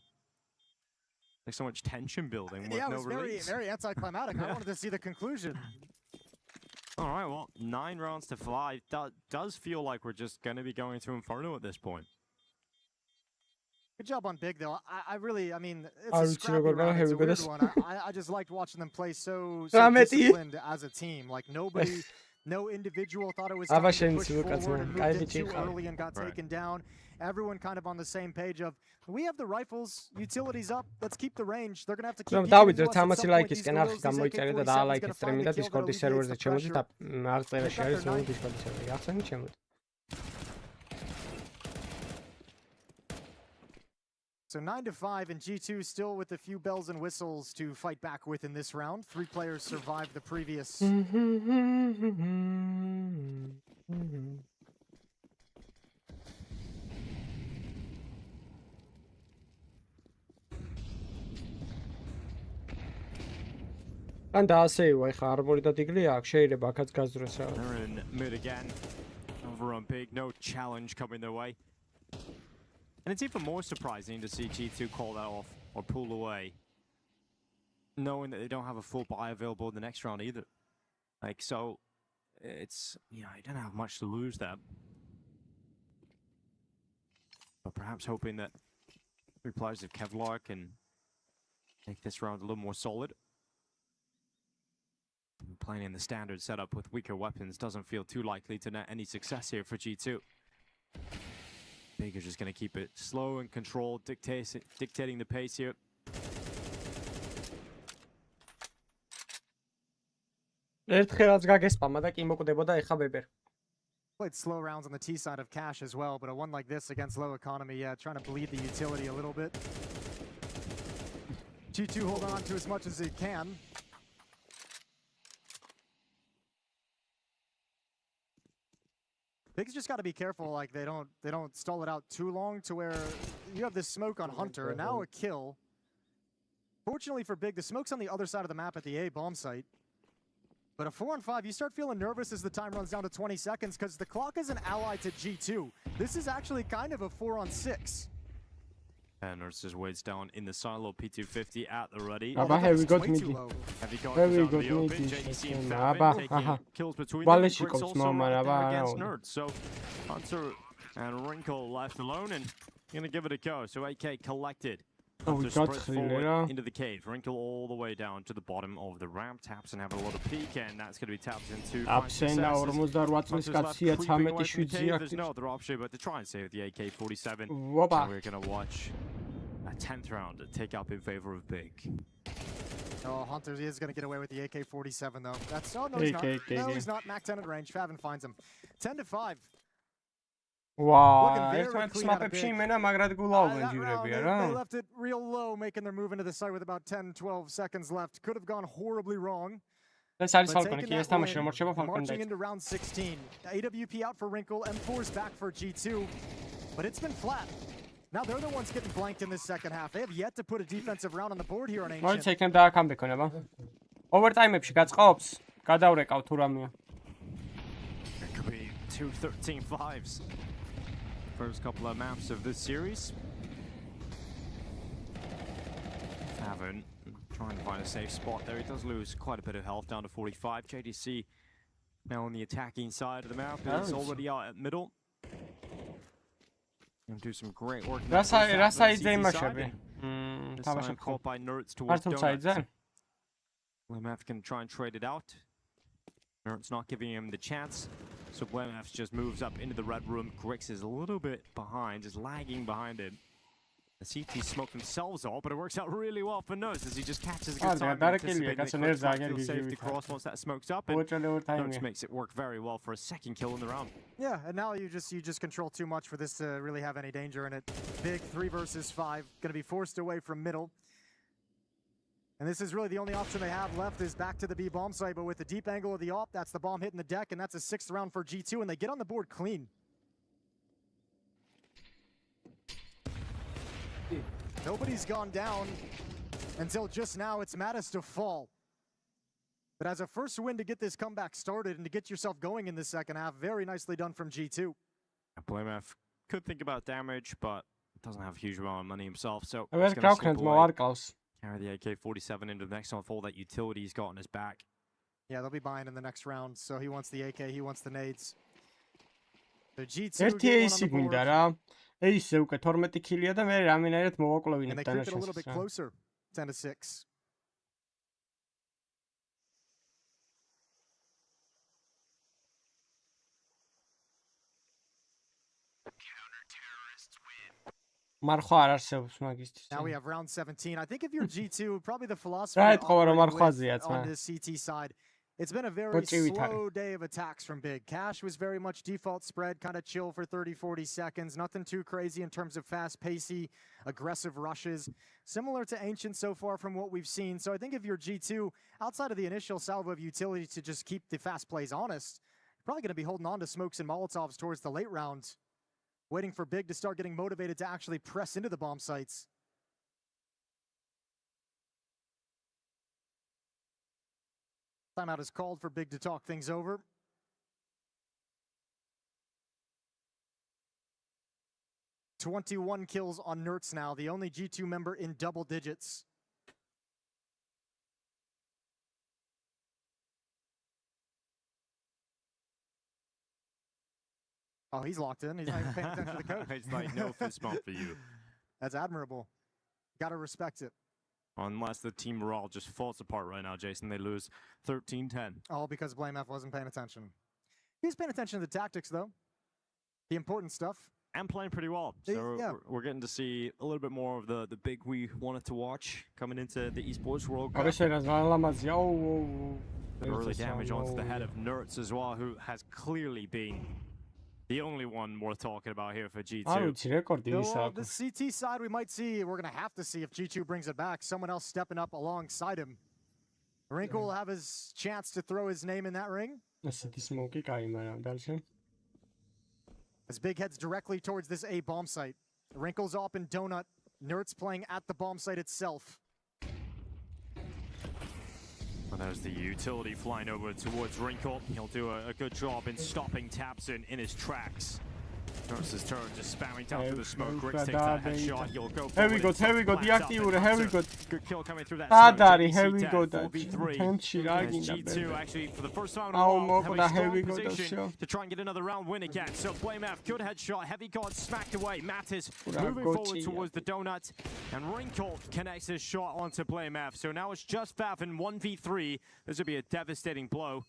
Like so much tension building with no release.
Very anticlimactic. I wanted to see the conclusion.
All right, well, 9 rounds to 5. Does feel like we're just going to be going to Inferno at this point.
Good job on Big, though. I mean, it's a scrappy round. It's a weird one. I just liked watching them play so disciplined as a team. Like, nobody, no individual thought it was time to push forward and moved in too early and got taken down. Everyone kind of on the same page of, we have the rifles, utilities up, let's keep the range. They're going to have to keep
David, თამაში ლაიქისკენ არხი გამოიწერე და დაალაიქეთ სტრიმი და Discord-ის სერვერზე ჩემოდი და აღწერა შეარის მე Discord-ის სერვერი. ახსენე ჩემოდი.
So 9-5, and G2 still with a few bells and whistles to fight back with in this round. 3 players survived the previous.
And დაასეივა ეხა არმორი და დიგლი აქ შეიძლება აქაც გაზროს რა.
They're in mid again. Over on big, no challenge coming their way. And it's even more surprising to see G2 call that off or pull away, knowing that they don't have a full buy available in the next round either. Like, so it's, you don't have much to lose there. But perhaps hoping that 3 players of Kevlar can make this round a little more solid. Playing in the standard setup with weaker weapons doesn't feel too likely to net any success here for G2. Big is just going to keep it slow and controlled, dictating the pace here.
Played slow rounds on the T side of Cash as well, but a one like this against low economy, trying to bleed the utility a little bit. G2 holding on to as much as they can. Big's just got to be careful, like they don't stall it out too long to where you have this smoke on Hunter, and now a kill. Fortunately for Big, the smoke's on the other side of the map at the A bomb site. But a 4-on-5, you start feeling nervous as the time runs down to 20 seconds because the clock is an ally to G2. This is actually kind of a 4-on-6.
And Nurse just waits down in the silo, P250 at the ready.
Here we got midi. Here we got midi.
Kills between them. Grix also right there against Nerd. So Hunter and Wrinkle left alone and gonna give it a go. So AK collected. Hunter spreads forward into the cave. Wrinkle all the way down to the bottom of the ramp. Taps and have a lot of peek, and that's going to be tapped into. There's no other option but to try and save the AK-47. And we're going to watch a 10th round take up in favor of Big.
Oh, Hunter is going to get away with the AK-47 though. That's no, he's not. No, he's not. Mac 10 at range. Favin finds him. 10-5.
Wow, ერთმანეთის მაპებში იმენა მაგრად გულაობენ ჯიბრებია რა.
They left it real low, making their move into the site with about 10-12 seconds left. Could have gone horribly wrong.
ეს არის Falcon, კი ეს თამაში რომ რჩება Falcon.
Marching into round 16. AWP out for Wrinkle, M4's back for G2. But it's been flat. Now they're the ones getting blanked in this second half. They have yet to put a defensive round on the board here on Ancient.
მოიც ეკნებ დააკამბე ქონება. ოვერტაიმებში გაწყობს? გადავრეკავ თუ რამეა.
It could be 2 13-5s. First couple of maps of this series. Favin trying to find a safe spot there. He does lose quite a bit of health, down to 45. JDC now on the attacking side of the map. He's already out at middle. Gonna do some great work. This time caught by Nerds towards Donut. Blemf can try and trade it out. Nerds not giving him the chance. So Blemf just moves up into the red room. Grix is a little bit behind, just lagging behind him. The CT smoke themselves off, but it works out really well for Nose as he just catches a good time. Safety cross once that smokes up, and Nose makes it work very well for a second kill in the round.
Yeah, and now you just control too much for this to really have any danger in it. Big 3 versus 5, going to be forced away from middle. And this is really the only option they have left is back to the B bomb site, but with the deep angle of the AWP, that's the bomb hitting the deck, and that's a 6th round for G2, and they get on the board clean. Nobody's gone down until just now. It's Mattis to fall. But as a first win to get this comeback started and to get yourself going in the second half, very nicely done from G2.
Blemf could think about damage, but doesn't have a huge amount of money himself, so
he's going to
carry the AK-47 into the next one with all that utility he's got on his back.
Yeah, they'll be buying in the next round, so he wants the AK, he wants the nades. The G2 get one on the board. And they creep it a little bit closer, 10-6. Now we have round 17. I think if you're G2, probably the philosophy on the CT side It's been a very slow day of attacks from Big. Cash was very much default spread, kind of chill for 30, 40 seconds. Nothing too crazy in terms of fast, pacey, aggressive rushes. Similar to Ancient so far from what we've seen. So I think if you're G2, outside of the initial salvo of utility to just keep the fast plays honest, you're probably going to be holding on to smokes and Molotovs towards the late round, waiting for Big to start getting motivated to actually press into the bomb sites. Timeout is called for Big to talk things over. "21 kills on Nertz now, the only G2 member in double digits. Oh, he's locked in. He's not even paying attention to the coach.
It's like no fist bump for you.
That's admirable. Gotta respect it.
Unless the team morale just falls apart right now, Jason, they lose 13-10.
All because BlameF wasn't paying attention. He's paying attention to the tactics, though. The important stuff.
And playing pretty well. So we're getting to see a little bit more of the big we wanted to watch coming into the esports World Cup. Early damage onto the head of Nertz as well, who has clearly been the only one worth talking about here for G2.
Well, the CT side we might see, we're going to have to see if G2 brings it back. Someone else stepping up alongside him. Wrinkle will have his chance to throw his name in that ring. As Big heads directly towards this A bomb site. Wrinkle's up in Donut. Nertz playing at the bomb site itself.
Well, there's the utility flying over towards Wrinkle. He'll do a good job in stopping Tabson in his tracks. Nertz's turn, just spamming down through the smoke. Griggs takes that headshot. He'll go
here we go, deactivate, here we go.
Good kill coming through that
smoke. Here we go,
G2 actually, for the first time in a while, have a strong position to try and get another round win again. So BlameF, good headshot. Heavy God smacked away. Mattis moving forward towards the donut. And Wrinkle connects his shot onto BlameF. So now it's just Favin 1v3. This would be a devastating blow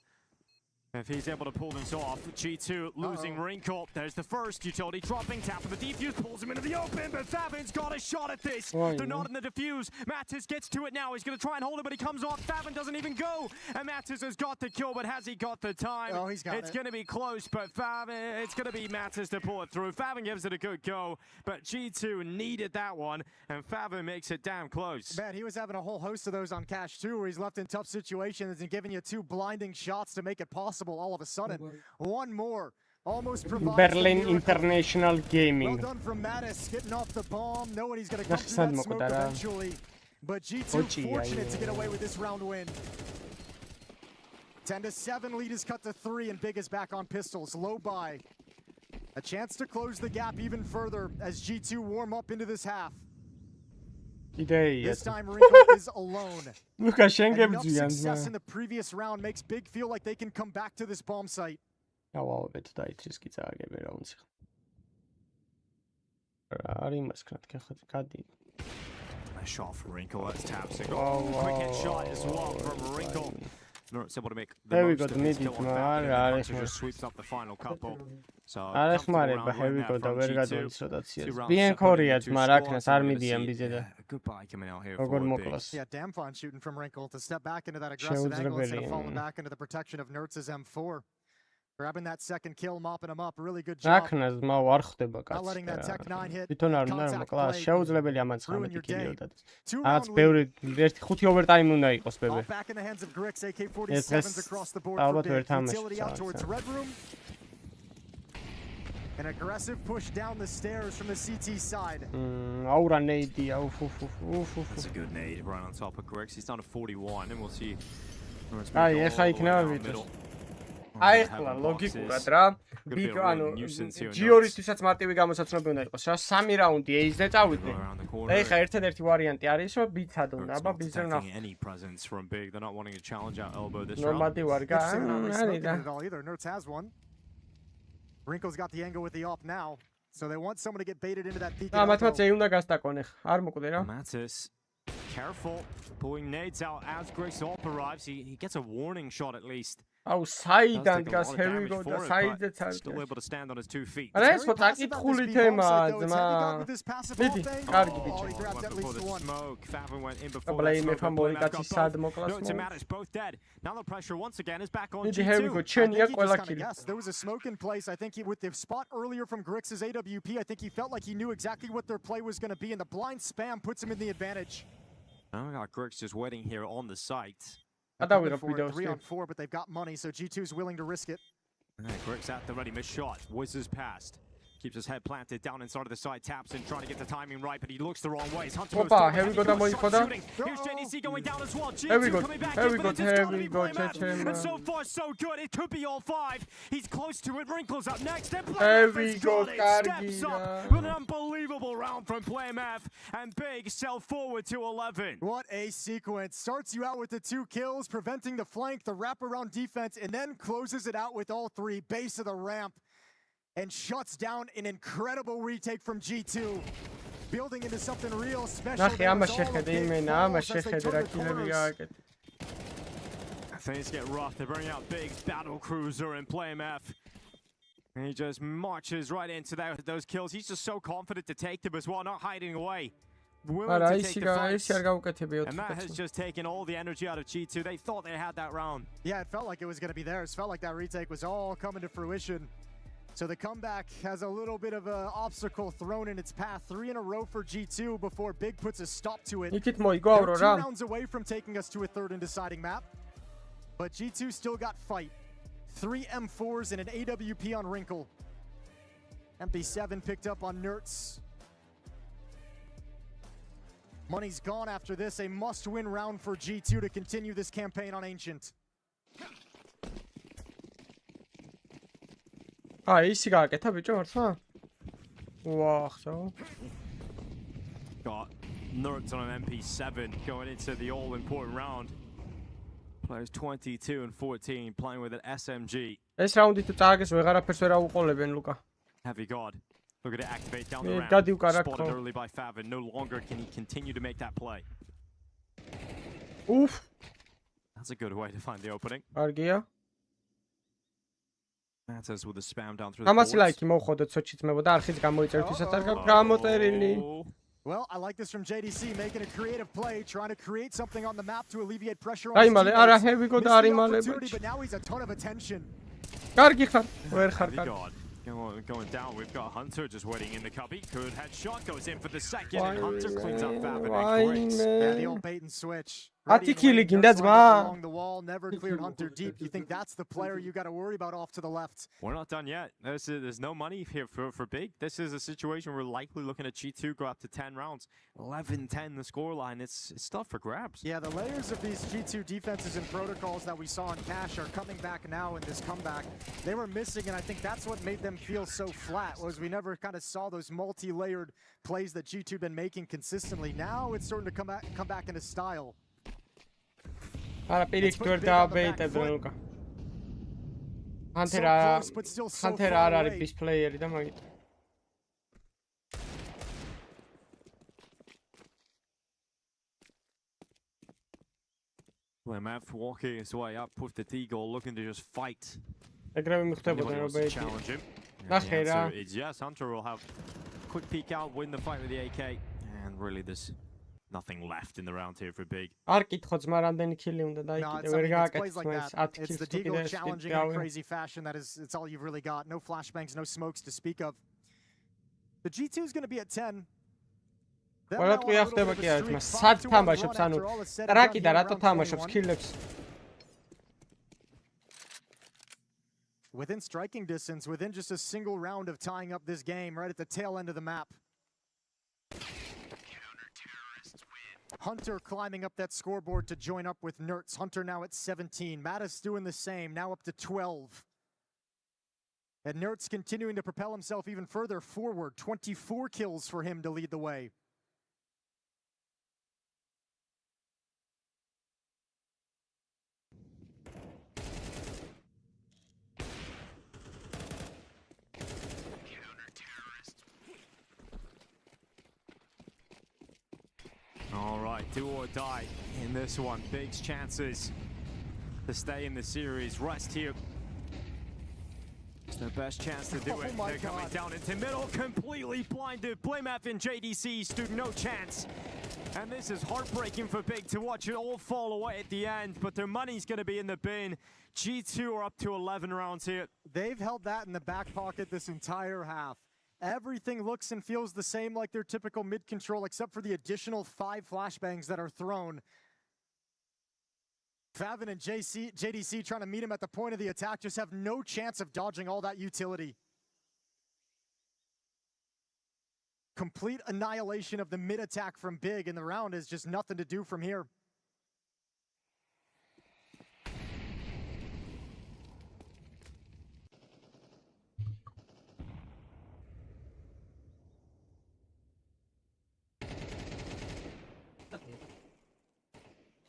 if he's able to pull this off. G2 losing Wrinkle. There's the first utility dropping. Tap of the defuse pulls him into the open, but Favin's got a shot at this. They're not in the defuse. Mattis gets to it now. He's going to try and hold it, but he comes off. Favin doesn't even go. And Mattis has got the kill, but has he got the time?
Oh, he's got it.
It's going to be close, but Favin, it's going to be Mattis to pull it through. Favin gives it a good go, but G2 needed that one, and Favin makes it damn close.
Man, he was having a whole host of those on Cash too, where he's left in tough situations and giving you two blinding shots to make it possible. All of a sudden, one more almost provides
Berlin International Gaming.
Well done from Mattis, getting off the bomb, knowing he's going to come through that smoke eventually. But G2 fortunate to get away with this round win. 10-7, lead is cut to 3, and Big is back on pistols. Low by. A chance to close the gap even further as G2 warm up into this half. This time Wrinkle is alone. Enough success in the previous round makes Big feel like they can come back to this bomb site.
Nice
shot from Wrinkle. That's taps. Quick hit shot as well from Wrinkle. Nertz able to make the most of his kill on back. Just sweeps up the final couple. So
here we go,
goodbye coming out here for Big.
Yeah, damn fine shooting from Wrinkle to step back into that aggressive angle instead of falling back into the protection of Nertz's M4. Grabbing that second kill, mopping him up, really good job. Not letting that Tech 9 hit. Contact play. Ruin your day. 2-round lead. All back in the hands of Grix, AK-47s across the board for Big. Utility out towards Red Room. An aggressive push down the stairs from the CT side.
That's a good nade right on top of Grix. He's down to 41, and we'll see.
აიხლა ლოგიკურად რა ბიგ ანუ ჯიორისთვისაც მარტივი გამოსაცნობი უნდა იყოს რა 3 რაუნდი ეიზზე წავიდე და ეხა ერთადერთი ვარიანტი არის რომ ბიცად უნდა აბა ბიძზე ნორმატივ არ
Wrinkle's got the angle with the op now, so they want someone to get baited into that peak.
მათაც ეი უნდა გასტაკონ ეხა არ მოკვდე რა
Mattis careful pulling nades out as Griggs op arrives. He gets a warning shot at least.
აუ საიდან დგას here we go და საიდეც არის
still able to stand on his 2 feet.
არა ეს ხო წაკითხული თემაა ძმა მიდი კარგი ბიჭო Blame if I'm only got his side მოკლას
both dead. Now the pressure once again is back on
G2. Here we go ჩენია ყველა კილი
Yes, there was a smoke in place. I think with the spot earlier from Grix's AWP, I think he felt like he knew exactly what their play was going to be, and the blind spam puts him in the advantage.
Oh, got Grix just waiting here on the site.
I thought we were 3-on-4, but they've got money, so G2 is willing to risk it.
Grix at the ready, missed shot, whizzes past. Keeps his head planted down inside of the side, taps in, trying to get the timing right, but he looks the wrong way.
Opa, here we go,
Here's JDC going down as well.
Here we go, here we go,
and so far, so good. It could be all 5. He's close to it. Wrinkles up next. And
Here we go,
steps up with an unbelievable round from PlayMF. And Big sell forward to 11.
What a sequence. Starts you out with the 2 kills, preventing the flank, the wraparound defense, and then closes it out with all 3. Base of the ramp. And shuts down an incredible retake from G2. Building into something real special.
Things get rough. They bring out Big's battle cruiser and PlayMF. And he just marches right into those kills. He's just so confident to take them as well, not hiding away. Willing to take the fights. And that has just taken all the energy out of G2. They thought they had that round.
Yeah, it felt like it was going to be theirs. Felt like that retake was all coming to fruition. So the comeback has a little bit of an obstacle thrown in its path. 3 in a row for G2 before Big puts a stop to it. They're 2 rounds away from taking us to a 3rd and deciding map. But G2 still got fight. 3 M4s and an AWP on Wrinkle. MP7 picked up on Nertz. Money's gone after this. A must-win round for G2 to continue this campaign on Ancient.
ისი გააკეთა ბიჭო მართლა? ვაუ, ხო.
Got Nertz on an MP7 going into the all-important round. Players 22 and 14 playing with an SMG.
ეს რაუნდი თუ წააგეს ვეღარაფერს ვერ აუყოლებენ ლუკა.
Heavy God. Look at it activate down the ramp. Spotted early by Favin. No longer can he continue to make that play.
Oof.
That's a good way to find the opening.
კარგია.
Matters with the spam down through the boards.
ამას ლაიქი მოხოდოთ სოჩი ძმებოდა არხიც გამოიწერთ ვისაც არ გამოწერილი.
Well, I like this from JDC, making a creative play, trying to create something on the map to alleviate pressure on
his teammates. არა, here we go და არიმალე.
But now he's a ton of attention.
კარგი ხარ, ვერ ხარ კარგი.
Going down, we've got Hunter just waiting in the cubby. Good headshot, goes in for the second, and Hunter cleans up Favin and Grix.
Yeah, the old bait and switch.
Along
the wall, never cleared Hunter deep. You think that's the player you got to worry about off to the left?
We're not done yet. There's no money here for Big. This is a situation we're likely looking at G2 go up to 10 rounds. 11-10 the scoreline. It's tough for grabs.
Yeah, the layers of these G2 defenses and protocols that we saw in Cash are coming back now in this comeback. They were missing, and I think that's what made them feel so flat, was we never kind of saw those multi-layered plays that G2 had been making consistently. Now it's starting to come back into style.
არა პირიქით ვერ დააბეიტებენ ლუკა. Hunter არ არის bis playeri და მაგით.
PlayMF walking his way up with the T-goal, looking to just fight.
ეგრევე მიხვდებოდნენ რომ
beiti.
ნახე რა.
Yes, Hunter will have a quick peek out, win the fight with the AK, and really this. Nothing left in the round here for Big.
არ კითხო ძმა რამდენი kili უნდა დაიკიდე ვერ გააკეთეს მას 10
kills. It's the Deagle challenging in a crazy fashion. It's all you've really got. No flashbangs, no smokes to speak of. The G2 is going to be at 10.
ყველატყვი ახდება კი არა ძმა სად თამაშობს ანუ ტრაკი და რატო თამაშობს killებს
Within striking distance, within just a single round of tying up this game right at the tail end of the map. Hunter climbing up that scoreboard to join up with Nertz. Hunter now at 17. Mattis doing the same, now up to 12. And Nertz continuing to propel himself even further forward. 24 kills for him to lead the way.
All right, do or die in this one. Big's chances to stay in the series. Rest here. It's their best chance to do it. They're coming down into middle, completely blinded. Blamef and JDC stood no chance. And this is heartbreaking for Big to watch it all fall away at the end, but their money's going to be in the bin. G2 are up to 11 rounds here.
They've held that in the back pocket this entire half. Everything looks and feels the same like their typical mid-control, except for the additional 5 flashbangs that are thrown. Favin and JDC trying to meet him at the point of the attack just have no chance of dodging all that utility. Complete annihilation of the mid-attack from Big, and the round is just nothing to do from here.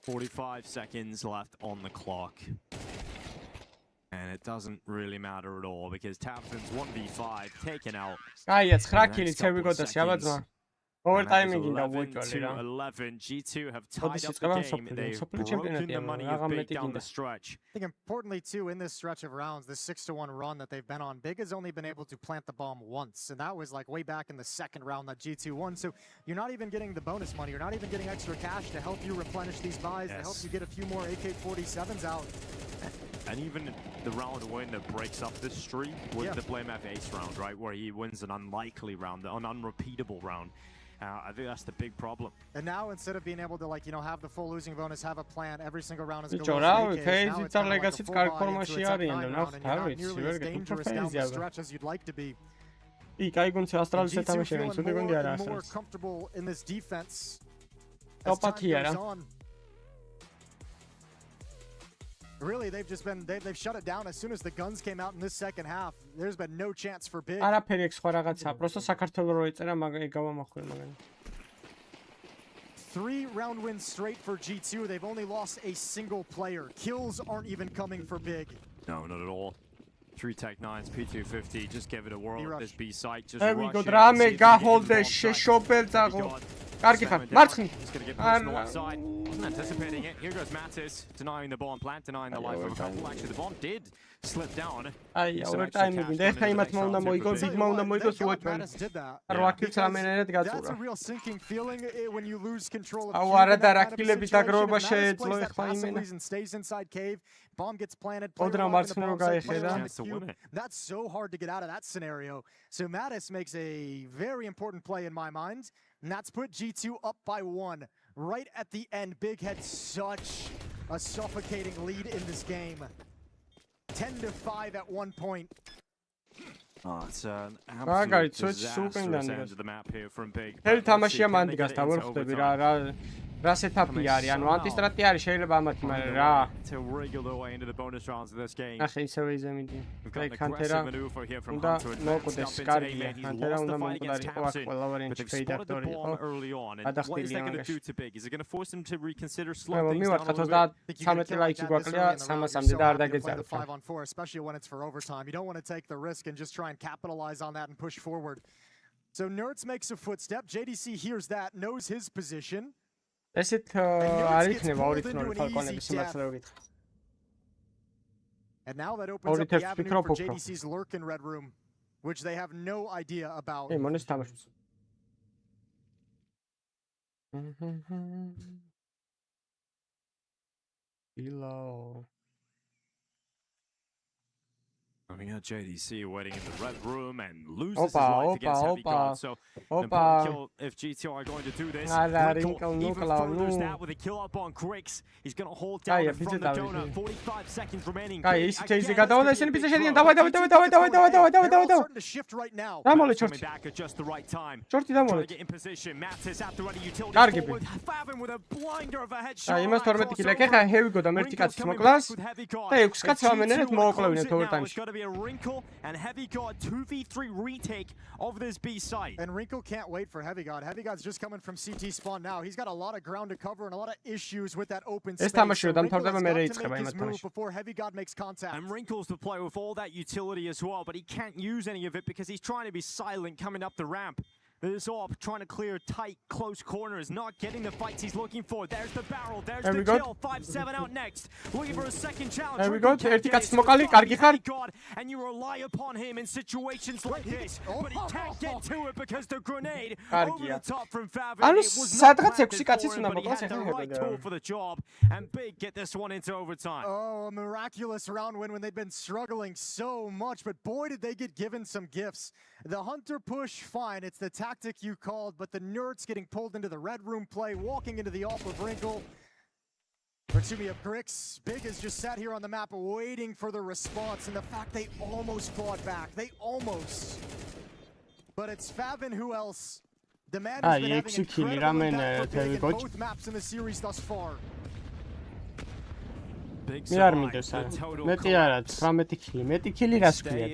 "45 seconds left on the clock. And it doesn't really matter at all because Tapton's 1v5 taken out.
Kaiets, 9 kill'i ცევიგოდა სიაბაძმა. Overtime-ი გინდა ვუჭვალე რა.
11, G2 have tied up the game. They've broken the money of Big down the stretch.
I think importantly too, in this stretch of rounds, this 6-1 run that they've been on, Big has only been able to plant the bomb once, and that was like way back in the second round that G2 won. So you're not even getting the bonus money, you're not even getting extra cash to help you replenish these buys, to help you get a few more AK-47s out.
And even the round win that breaks up this streak with the Blamef ace round, right, where he wins an unlikely round, an unrepeatable round. I think that's the big problem.
And now instead of being able to, like, you know, have the full losing bonus, have a plan, every single round is
going to now it's kind of like a full buy into attack 9 round, and you're not nearly as dangerous down the stretch as you'd like to be. Astralis
feeling more comfortable in this defense as time goes on. Really, they've shut it down as soon as the guns came out in this second half. There's been no chance for Big.
არაფერი ეგ სხვა რაღაცა, просто საქართველოს რო ეწერა გავამახვილ მაგან.
3 round wins straight for G2. They've only lost a single player. Kills aren't even coming for Big.
No, not at all. 3 Tech 9s, P250, just give it a whirl at this B site. Just
rush it. Დრამე გაჰოლდე შეშობელძაღო. კარგი ხარ, მარცხნი.
Wasn't anticipating it. Here goes Mattis, denying the bomb plant, denying the life of a couple. Actually, the bomb did slip down.
Აი, overtime-ი გინდა. ეხლა იმათმა უნდა მოიგოს, ბიგმა უნდა მოიგოს უოჩვენ. 8 კილს რამენერად გაწურა.
That's a real sinking feeling when you lose control of
აუ, არა და რა კილების დაგროვება შეეძლო ეხლა იმენა.
Stays inside cave. Bomb gets planted.
That's
so hard to get out of that scenario. So Mattis makes a very important play in my mind, and that's put G2 up by 1 right at the end. Big had such a suffocating lead in this game. 10-5 at one point.
Oh, it's an absolute disastrous end of the map here from Big.
რა სეტაპი არის, ანუ ანტისტრატი არის, შეიძლება ამათი, მაგრამ რა.
To wriggle their way into the bonus rounds of this game.
ახლა ისევე იზემიდი. ეგ ჰანტერა უნდა მოკვდეს, კარგია, ჰანტერა უნდა მომკვდარიყო აქ ყველა ვარიანტი ფეიდაქტორი იყო. გადახდილია მაგაში.
Is it going to force them to reconsider slowing
things down? 33 ლაიქი გვაკლია, 300-მდე და არ დაგეწარო.
5-on-4, especially when it's for overtime. You don't want to take the risk and just try and capitalize on that and push forward. So Nerds makes a footstep. JDC hears that, knows his position.
ესეთ არ იქნება ორიტნორი ფალკონების სიმართლე რო გითხრა.
And now that opens up the avenue for JDC's lurk in Red Room, which they have no idea about.
მონეს თამაშობს. Below.
We got JDC waiting in the Red Room and loses his life against Heavy God. So important kill if G2 are going to do this. Even furthers that with a kill up on Grix. He's going to hold down in front of the donut. 45 seconds remaining.
Starting
to shift right now.
Coming back at just the right time. Trying to get in position. Mattis at the ready utility forward. Favin with a blinder of a headshot.
იმას 12 კილე ეხა Heavy God-ამ ერთი კაცის მოკლას და 6 კაცს ამენერეთ მოუკლევინეთ overtime-ში.
A Wrinkle and Heavy God 2v3 retake of this B site.
And Wrinkle can't wait for Heavy God. Heavy God's just coming from CT spawn now. He's got a lot of ground to cover and a lot of issues with that open space. So Wrinkle has got to make his move before Heavy God makes contact.
And Wrinkle's the player with all that utility as well, but he can't use any of it because he's trying to be silent coming up the ramp.
This AWP trying to clear tight, close corners, not getting the fights he's looking for. There's the barrel, there's the kill. 5-7 out next. Looking for a second challenge.
There we go. ერთი კაცი მოკალი, კარგი ხარ.
And you rely upon him in situations like this, but he can't get to it because the grenade over the top from Favin.
ანუ
It was
სადღაც
not
6
planned
კაცის
for him,
უნდა
but he
მოკლას
had the right tool for the job. And Big get this one into overtime.
Oh, a miraculous round win when they'd been struggling so much, but boy, did they get given some gifts. The Hunter push, fine, it's the tactic you called, but the Nerds getting pulled into the red room play, walking into the off of Wrinkle. Or excuse me, of Grix. Big has just sat here on the map waiting for the response, and the fact they almost fought back. They almost. But it's Favin, who else? The man has been having incredible impact for Big in both maps in the series thus far.
მე არ მინდოს არა. მეტი არა, 19 ქილი. მეტი ქილი რას ქვია?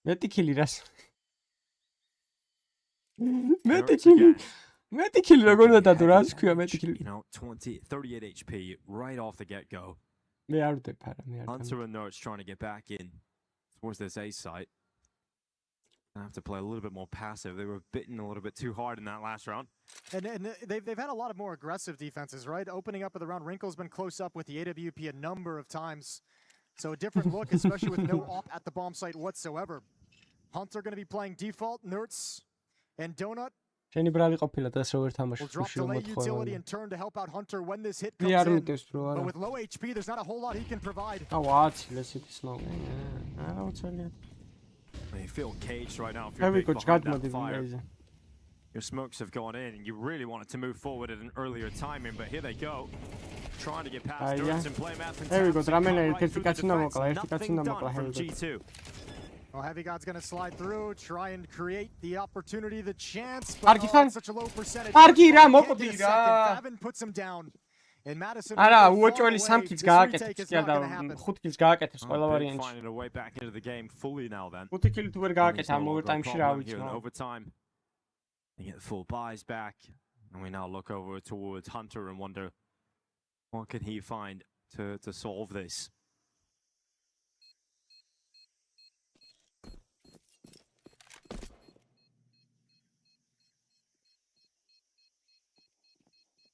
მეტი ქილი რას? მეტი ქილი როგორ უნდა დადო რას ქვია მეტი ქილი?
38 HP right off the get-go.
მე არ ვდებ არა, მე არ.
Hunter and Nerds trying to get back in towards this A site. I have to play a little bit more passive. They were bitten a little bit too hard in that last round.
And they've had a lot of more aggressive defenses, right? Opening up of the round, Wrinkle's been close up with the AWP a number of times. So a different look, especially with no op at the bomb site whatsoever. Hunter going to be playing default, Nerds and Donut.
შენი ბრალი ყოფილა და როგორ თამაშობს
Will drop delay utility and turn to help out Hunter when this hit
მე
comes
არ
in.
მიტევს ბრო არა.
But with low HP, there's not a whole lot he can provide.
ვაცი ლესიტი სნოუ. არა უცალია.
They feel caged right now.
Here we go, fire.
Your smokes have gone in, and you really wanted to move forward at an earlier timing, but here they go. Trying to get past Nerds and play math and
Here we go,
Ramena,
from G2. Well, Heavy God's going to slide through, try and create the opportunity, the chance, but such a low percentage. Favin puts him down. And Madison
არა, უოჭველი 3 კილს გააკეთებს კი და 5 კილს გააკეთებს ყველა ვარიანტში.
Finding a way back into the game fully now then.
5 კილი თუ ვერ გააკეთა ამ ოვერტაიმში რა ვიცი.
Overtime. They get the full buys back, and we now look over towards Hunter and wonder what can he find to solve this.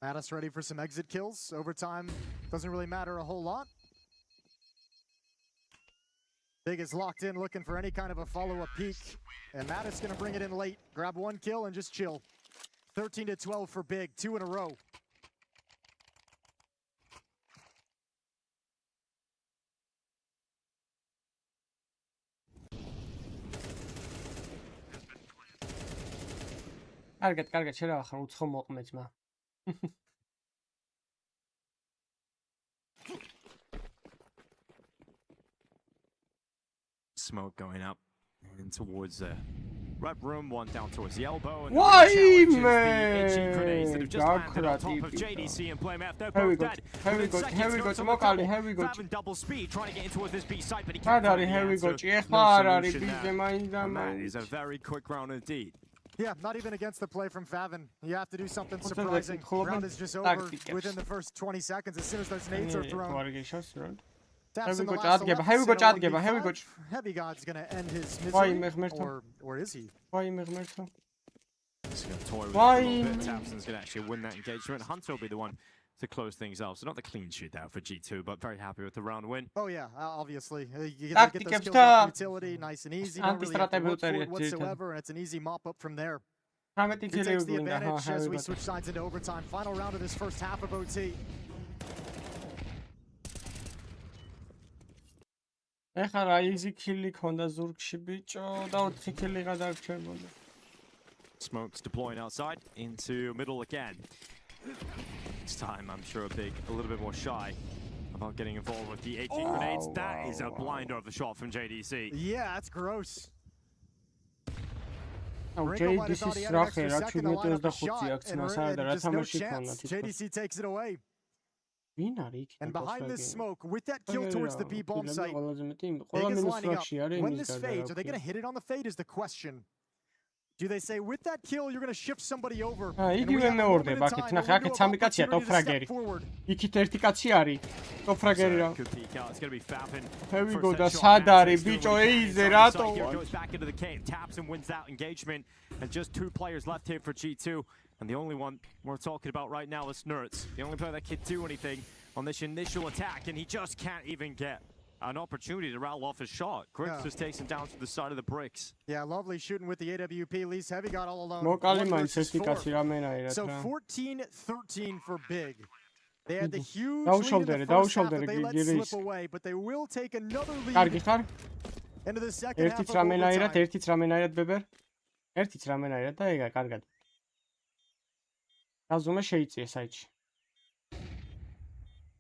Mattis ready for some exit kills. Overtime doesn't really matter a whole lot. Big is locked in, looking for any kind of a follow-up peek. And Mattis going to bring it in late. Grab one kill and just chill. 13-12 for Big, 2 in a row.
კარგად, შეიძლება ახლა უცხო მოყმე ძმა.
Smoke going up and towards the red room, one down towards the elbow. And
why,
man? Grenades that have just landed on top of JDC and Playmath. They're both dead.
Here we go. Mokali, here we go.
Favin double speed, trying to get in towards this B site, but he can't find the answer. That is a very quick round indeed.
Yeah, not even against the play from Favin. You have to do something surprising. Round is just over within the first 20 seconds as soon as those nades are thrown. Taps in the last 11, Heavy God's going to end his misery. Or is he?
He's going to toy with it a little bit. Tapson's going to actually win that engagement. Hunter will be the one to close things out. So not the clean shootout for G2, but very happy with the round win.
Oh yeah, obviously. You get those kills off utility, nice and easy. Don't really have to work for it whatsoever, and it's an easy mop up from there. Who takes the advantage as we switch sides into overtime? Final round of this first half of OT.
ეხლა რა easy kill-ი ქონდა ზურგში ბიჭო და 4 kill-ი გადარჩებოდა.
Smokes deploying outside into middle again. This time I'm sure a little bit more shy about getting involved with the 18 grenades. That is a blinder of the shot from JDC.
Yeah, that's gross.
JDC-ს რა ხე რა 25 აქ წნას არა და რა თამაში ქონდა თვითონ.
JDC takes it away. And behind this smoke, with that kill towards the B bomb site, Big is lining up. When this fades, are they going to hit it on the fade is the question. Do they say with that kill you're going to shift somebody over?
იგივე მეორდება აქეთ. ნახე, აქეთ სამი კაცია ტოფრაგერი. იქით ერთი კაცი არის. ტოფრაგერი რა. Here we go და სად არის ბიჭო ეიზე რატო?
Goes back into the cave, taps and wins that engagement, and just 2 players left here for G2, and the only one we're talking about right now is Nerds, the only player that can do anything on this initial attack, and he just can't even get an opportunity to rattle off his shot. Grix just takes him down to the side of the bricks.
Yeah, lovely shooting with the AWP. Least Heavy got all alone. So 14-13 for Big. They had the huge lead in the first half that they let slip away, but they will take another lead into the second half of overtime.
ერთიც რამენაირად ბებერ. ერთიც რამენაირად და ეგა კარგად. გაზომა შეიწია საიტში.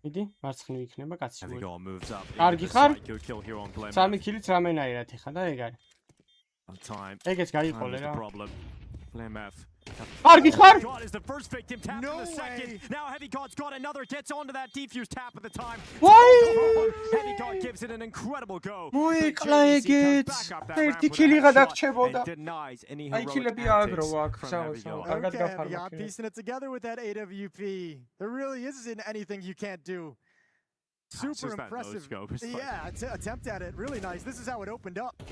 მიდი, მარცხნივ იქნება კაცი. კარგი ხარ? 3 კილიც რამენაირად ეხა და ეგ არის. ეგეც გაიყოლე რა. Kargi khar!
God is the first victim, tap in the second. Now Heavy God's got another, gets onto that defuse tap at the time.
Why?
Heavy God gives it an incredible go.
მოიკლა ეგეც. ერთი კილი გადაგრჩებოდა. აი კილები აგრო აქ, კარგად გაფარმა.
Piecing it together with that AWP. There really isn't anything you can't do. Super impressive. Yeah, attempt at it. Really nice. This is how it opened up.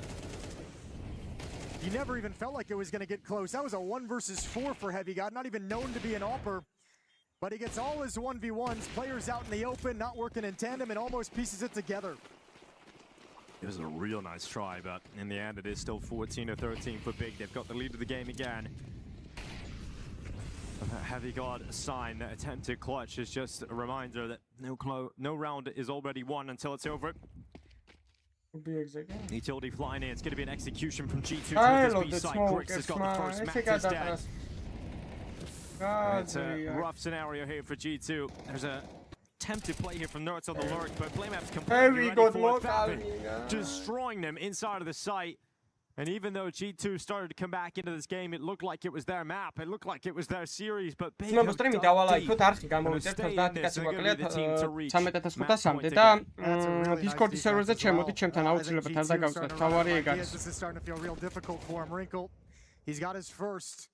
You never even felt like it was going to get close. That was a 1 versus 4 for Heavy God, not even known to be an AWPer. But he gets all his 1v1s, players out in the open, not working in tandem, and almost pieces it together.
It was a real nice try, but in the end it is still 14-13 for Big. They've got the lead of the game again. Heavy God sign, that attempted clutch is just a reminder that no round is already won until it's over. Utility flying in. It's going to be an execution from G2 to this B side. Grix has got the first match is dead. It's a rough scenario here for G2. There's a attempted play here from Nerds on the lurk, but Blamap's completely ready for it. Destroying them inside of the site. And even though G2 started to come back into this game, it looked like it was their map. It looked like it was their series, but Big have dug deep. And stay in this, they're going to be the team to reach match point again.
Discord serverზე ჩემოდი ჩემთან აუცილებლად არ დაგავწეთ. თავარი ეგ არის. This is starting to feel real difficult for him. Wrinkle. He's got his first.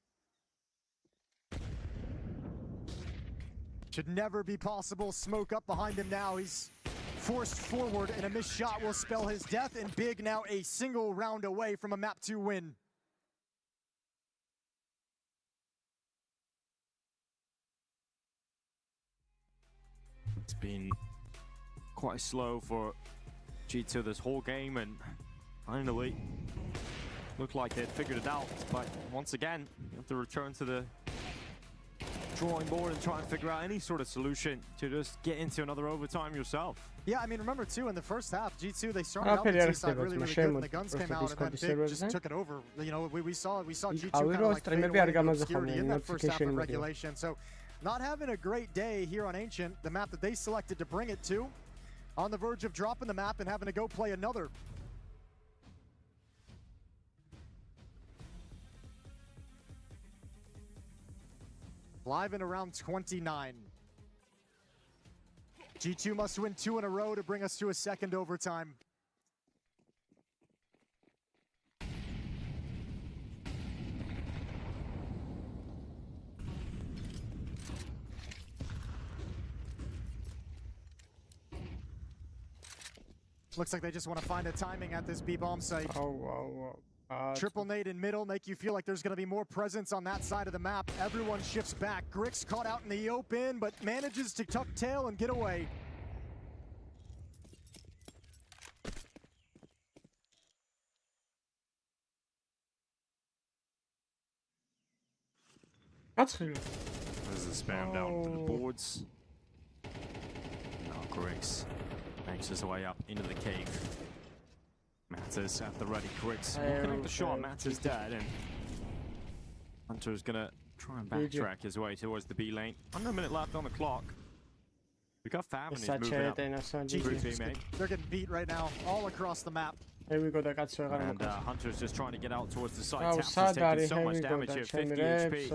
Should never be possible. Smoke up behind him now. He's forced forward, and a missed shot will spell his death, and Big now a single round away from a map 2 win.
It's been quite slow for G2 this whole game, and finally looked like they'd figured it out, but once again you have to return to the drawing board and try and figure out any sort of solution to just get into another overtime yourself.
Yeah, I mean, remember too, in the first half, G2, they started out the T-side really good, and the guns came out, and then Big just took it over. You know, we saw G2 kind of like fade away into obscurity in that first half of regulation. So, not having a great day here on Ancient, the map that they selected to bring it to, on the verge of dropping the map and having to go play another. Live in around 29. G2 must win 2 in a row to bring us to a second overtime. Looks like they just want to find a timing at this B-bomb site. Triple nade in middle, make you feel like there's going to be more presence on that side of the map. Everyone shifts back. Grix caught out in the open, but manages to tuck tail and get away.
That's clear.
There's the spam down to the boards. Now Grix makes his way up into the cave. Matters at the ready. Grix will connect the shot. Matters dead, and Hunter's gonna try and backtrack his way towards the B lane. Under a minute left on the clock. We got Fab and he's moving up.
They're getting beat right now, all across the map.
Here we go, and
Hunter's just trying to get out towards the side. Taps is taking so much damage here, 50 HP.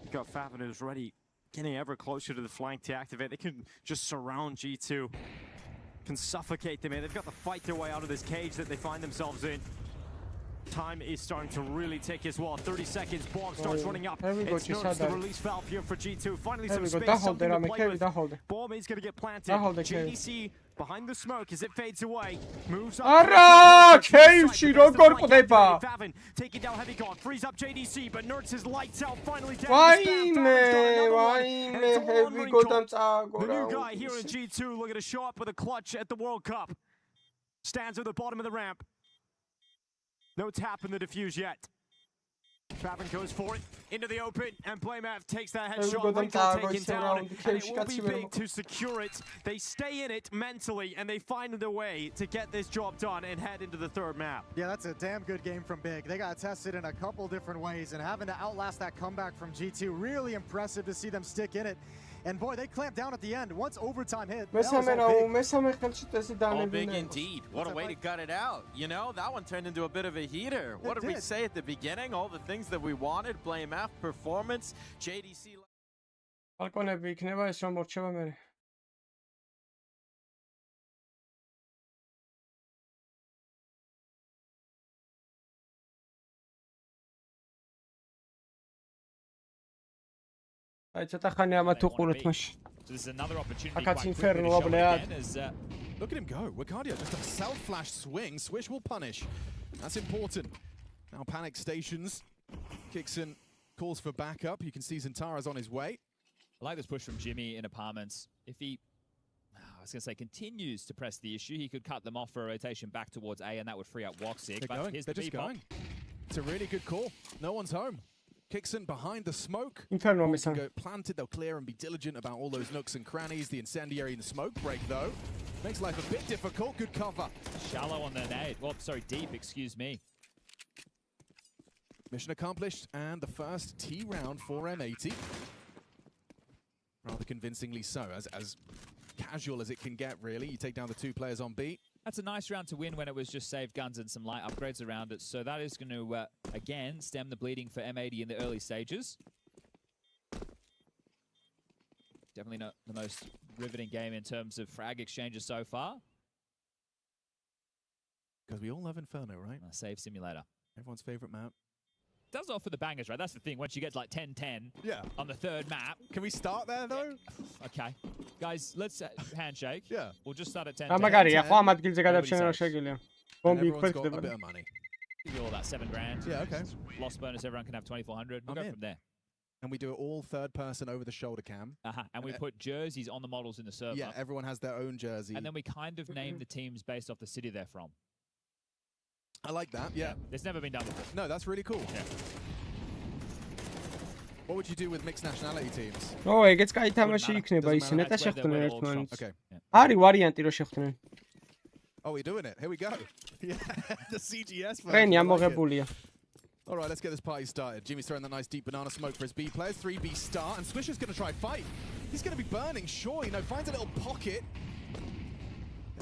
We've got Fab who's ready, getting ever closer to the flank to activate. They can just surround G2. Can suffocate them here. They've got to fight their way out of this cage that they find themselves in. Time is starting to really tick as well. 30 seconds, bomb starts running up. It's Nerds, the release valve here for G2. Finally some space, something to play with. Bomb is going to get planted. JDC behind the smoke as it fades away. Moves up.
KFC როგორ ყდება?
Taking down heavy guard, frees up JDC, but Nerds is lights out finally down.
Why heavy god
The new guy here in G2 looking to show up with a clutch at the World Cup. Stands at the bottom of the ramp. No tap in the defuse yet. Favin goes for it into the open, and Playmath takes that headshot. Taken down, and it will be big to secure it. They stay in it mentally, and they find the way to get this job done and head into the third map.
Yeah, that's a damn good game from Big. They got tested in a couple different ways, and having to outlast that comeback from G2, really impressive to see them stick in it. And boy, they clamped down at the end. Once overtime hit,
all big indeed. What a way to gut it out. You know, that one turned into a bit of a heater. What did we say at the beginning? All the things that we wanted, blame F, performance, JDC.
Falconები იქნება ეს რომ მორჩება მე. So this
is another opportunity. Look at him go. Wicardia just a self-flash swing. Swish will punish. That's important. Now panic stations. Kixon calls for backup. You can see Zantara's on his way.
I like this push from Jimmy in apartments. If he, I was going to say, continues to press the issue, he could cut them off for a rotation back towards A, and that would free up Woxic.
They're just going. It's a really good call. No one's home. Kixon behind the smoke. Go planted, they'll clear and be diligent about all those nooks and crannies. The incendiary and the smoke break, though, makes life a bit difficult. Good cover.
Shallow on the nade. Well, sorry, deep, excuse me.
Mission accomplished, and the first T round for M80. Rather convincingly so, as casual as it can get, really. You take down the two players on B.
That's a nice round to win when it was just save guns and some light upgrades around it. So that is going to, again, stem the bleeding for M80 in the early stages. Definitely not the most riveting game in terms of frag exchanges so far.
Because we all love Inferno, right?
Save simulator.
Everyone's favorite map.
Does offer the bangers, right? That's the thing. Once you get to like 10-10 on the third map.
Can we start there, though?
Okay. Guys, let's handshake.
Yeah.
We'll just start at 10-10.
მაგარია, ხო ამ ადგილზე გადავრჩენა შეგიძლია. ბომბი
Everyone's got a bit of money.
Give you all that $7,000.
Yeah, okay.
Loss bonus, everyone can have 2,400. We'll go from there.
And we do it all third person over the shoulder cam.
And we put jerseys on the models in the server.
Yeah, everyone has their own jersey.
And then we kind of name the teams based off the city they're from.
I like that, yeah.
It's never been done before.
No, that's really cool.
Yeah.
What would you do with mixed nationality teams?
Oh, ეგეც კაი თამაში იქნება ისინი და შეხვდნენ ერთმანეთს. Okay. არის ვარიანტი რომ შეხვდნენ.
Oh, we're doing it. Here we go. Yeah, the CGS.
Ტრენი ამოღებულია.
All right, let's get this party started. Jimmy's throwing that nice deep banana smoke for his B players. 3B start, and Swisher's going to try fight. He's going to be burning, sure. You know, finds a little pocket.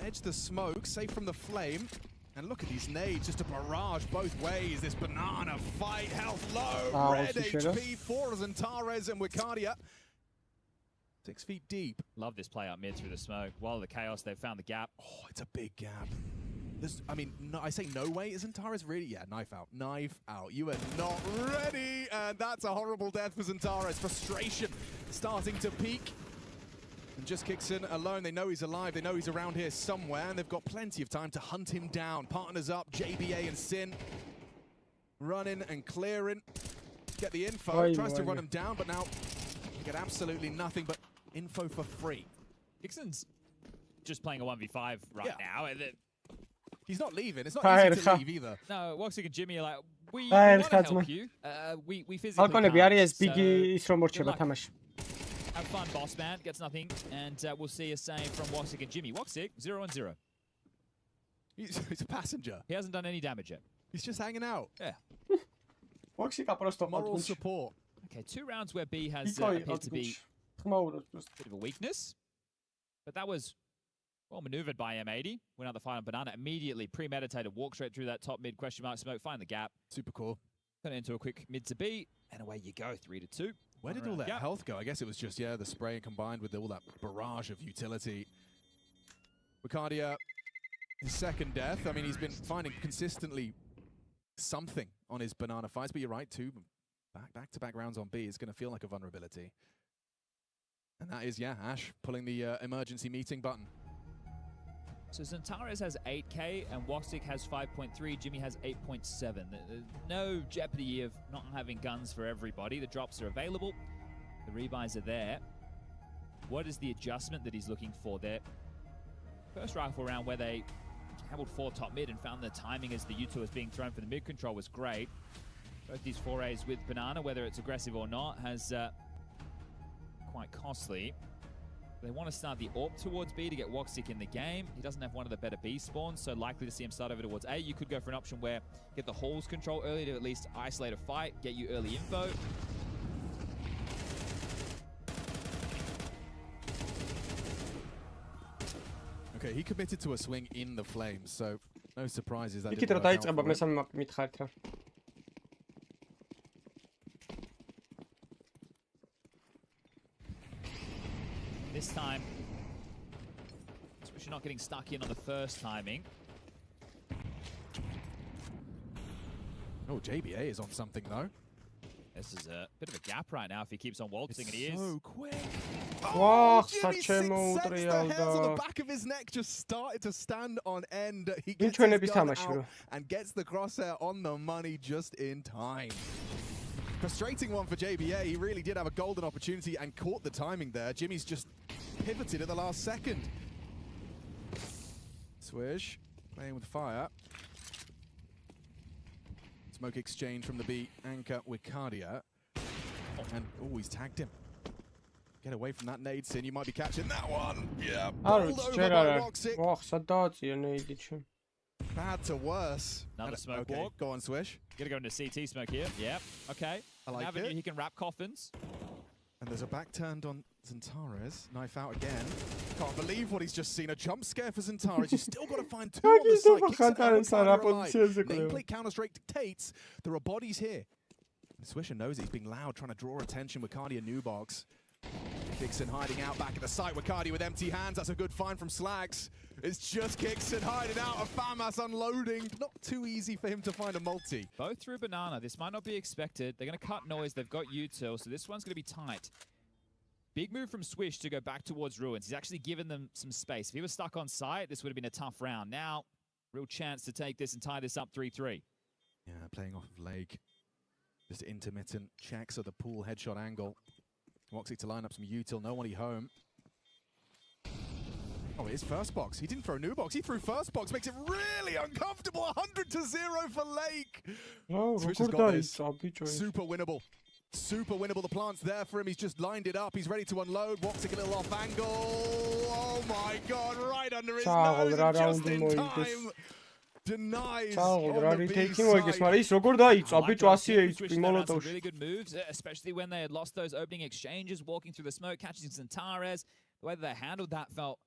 Edge the smoke, safe from the flame. And look at these nades, just a barrage both ways. This banana fight, health low, red HP, for Zantares and Wicardia. 6 feet deep.
Love this play up mid through the smoke. While the chaos, they've found the gap.
Oh, it's a big gap. I mean, no, I say no way. Is Zantares really? Yeah, knife out. Knife out. You are not ready. And that's a horrible death for Zantares. Frustration starting to peak. And just kicks in alone. They know he's alive. They know he's around here somewhere. And they've got plenty of time to hunt him down. Partners up, JBA and Sin. Running and clearing. Get the info. Tries to run him down, but now get absolutely nothing but info for free.
Kixon's just playing a 1v5 right now.
He's not leaving. It's not easy to leave either.
No, Woxic and Jimmy are like, we want to help you. We physically can't. So, have fun, boss man. Gets nothing. And we'll see a same from Woxic and Jimmy. Woxic, 0-0.
He's a passenger.
He hasn't done any damage yet.
He's just hanging out.
Yeah.
Moral support.
Okay, 2 rounds where B has appeared to be a bit of a weakness. But that was well maneuvered by M80. Went out the fight on Banana. Immediately premeditated. Walk straight through that top mid question mark smoke. Find the gap.
Super cool.
Turn it into a quick mid to B. And away you go. 3-2.
Where did all that health go? I guess it was just, the spray combined with all that barrage of utility. Wicardia, his second death. I mean, he's been finding consistently something on his banana fights. But you're right, two back-to-back rounds on B is going to feel like a vulnerability. And that is, yeah, Ash pulling the emergency meeting button.
So Zantares has 8k and Woxic has 5.3, Jimmy has 8.7. There's no jeopardy of not having guns for everybody. The drops are available, the rebuys are there. What is the adjustment that he's looking for there? First rifle round where they held 4 top mid and found the timing as the U2 was being thrown for the mid control was great. Both these forays with Banana, whether it's aggressive or not, has quite costly. They want to start the AWP towards B to get Woxic in the game. He doesn't have one of the better B spawns, so likely to see him start over towards A. You could go for an option where get the halls control early to at least isolate a fight, get you early info.
Okay, he committed to a swing in the flames, so no surprises that
didn't work out for him.
This time, especially not getting stuck in on the first timing.
Oh, JBA is on something though.
This is a bit of a gap right now if he keeps on waltzing, and he is.
So quick.
Oh,
Jimmy, 6 seconds, the hairs on the back of his neck just started to stand on end. He gets his gun out and gets the crosshair on the money just in time. Frustrating one for JBA. He really did have a golden opportunity and caught the timing there. Jimmy's just pivoted at the last second. Swish playing with fire. Smoke exchange from the B anchor with Cardia. And oh, he's tagged him. Get away from that nade, Sin. You might be catching that one. Yeah. Bad to worse.
Another smoke
walk.
walk.
Go on, Swish.
Gonna go into CT smoke here. Yep. Okay.
I like
Avenue,
it.
he can wrap coffins.
And there's a back turned on Zantares. Knife out again. Can't believe what he's just seen. A jump scare for Zantares. You've still got to find 2 on the side. Nameplate Counter-Strike dictates there are bodies here. Swisher knows he's being loud, trying to draw attention with Cardia new box. Kixon hiding out back at the site with Cardia with empty hands. That's a good find from Slags. It's just Kixon hiding out of FAMAS unloading. Not too easy for him to find a multi.
Both through Banana. This might not be expected. They're going to cut noise. They've got util, so this one's going to be tight. Big move from Swish to go back towards Ruins. He's actually given them some space. If he was stuck on site, this would have been a tough round. Now, real chance to take this and tie this up 3-3.
Yeah, playing off of Lake. Just intermittent checks of the pool headshot angle. Woxic to line up some util. No one home. Oh, it is first box. He didn't throw new box. He threw first box. Makes it really uncomfortable. 100-0 for Lake.
Oh,
Swish has got this. Super winnable. Super winnable. The plant's there for him. He's just lined it up. He's ready to unload. Woxic a little off angle. Oh my God! Right under his nose. And just in time. Denies on the B side.
Really good moves, especially when they had lost those opening exchanges, walking through the smoke, catching Zantares. The way that they handled that felt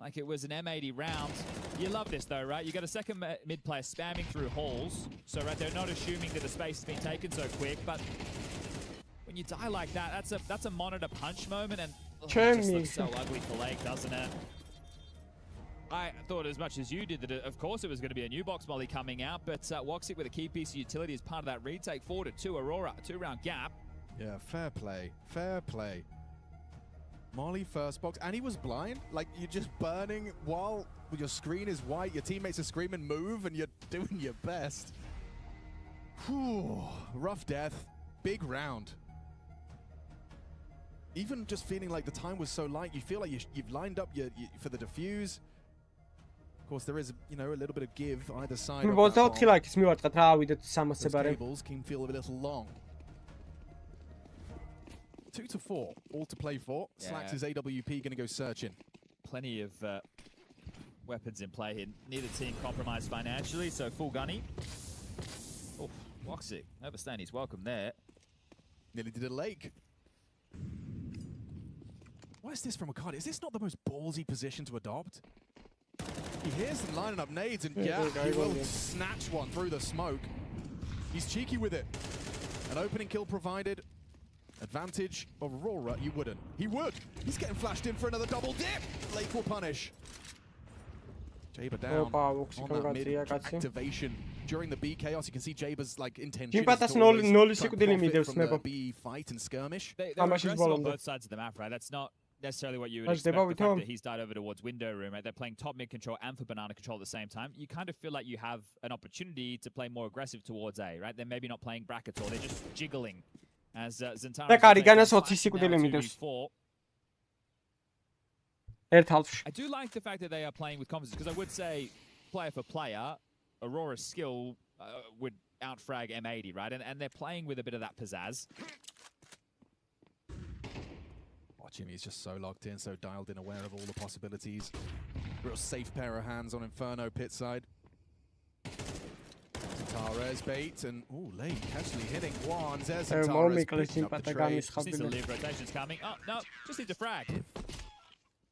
like it was an M80 round. You love this though, right? You got a second mid player spamming through halls. So right, they're not assuming that the space has been taken so quick, but when you die like that, that's a monitor punch moment, and it just looks so ugly for Lake, doesn't it? I thought as much as you did that, of course, it was going to be a new box molly coming out, but Woxic with a key piece of utility as part of that retake forward to Aurora, a 2-round gap.
Yeah, fair play. Fair play. Molly first box, and he was blind. Like, you're just burning while your screen is white, your teammates are screaming move, and you're doing your best. Whew, rough death. Big round. Even just feeling like the time was so light, you feel like you've lined up for the defuse. Of course, there is, you know, a little bit of give either side. Those cables can feel a little long. 2-4, all to play for. Yeah. Slacks is AWP going to go searching.
Plenty of weapons in play here. Neither team compromised financially, so full gunny. Oh, Woxic overstaying his welcome there.
Nearly did a Lake. What is this from Akadi? Is this not the most ballsy position to adopt? He hears them lining up nades, and yeah, he will snatch one through the smoke. He's cheeky with it. An opening kill provided. Advantage of Aurora, you wouldn't. He would. He's getting flashed in for another double dip. Lake will punish. Jaber down on that mid activation during the B chaos. You can see Jaber's like intention from the B fight and skirmish.
They're aggressive on both sides of the map, right? That's not necessarily what you would expect. The fact that he's died over towards window room, right? They're playing top mid control and for banana control at the same time. You kind of feel like you have an opportunity to play more aggressive towards A, right? They're maybe not playing brackets or they're just jiggling as Zentara. I do like the fact that they are playing with confidence because I would say, player for player, Aurora's skill would outfrag M80, right? And they're playing with a bit of that pizzazz.
Oh, Jimmy's just so locked in, so dialed in, aware of all the possibilities. Real safe pair of hands on Inferno pit side. Zentara's bait and late actually hitting one. There's Zentara's picking up the trade.
Just needs to live, rotation's coming. Oh no, just needs to frag.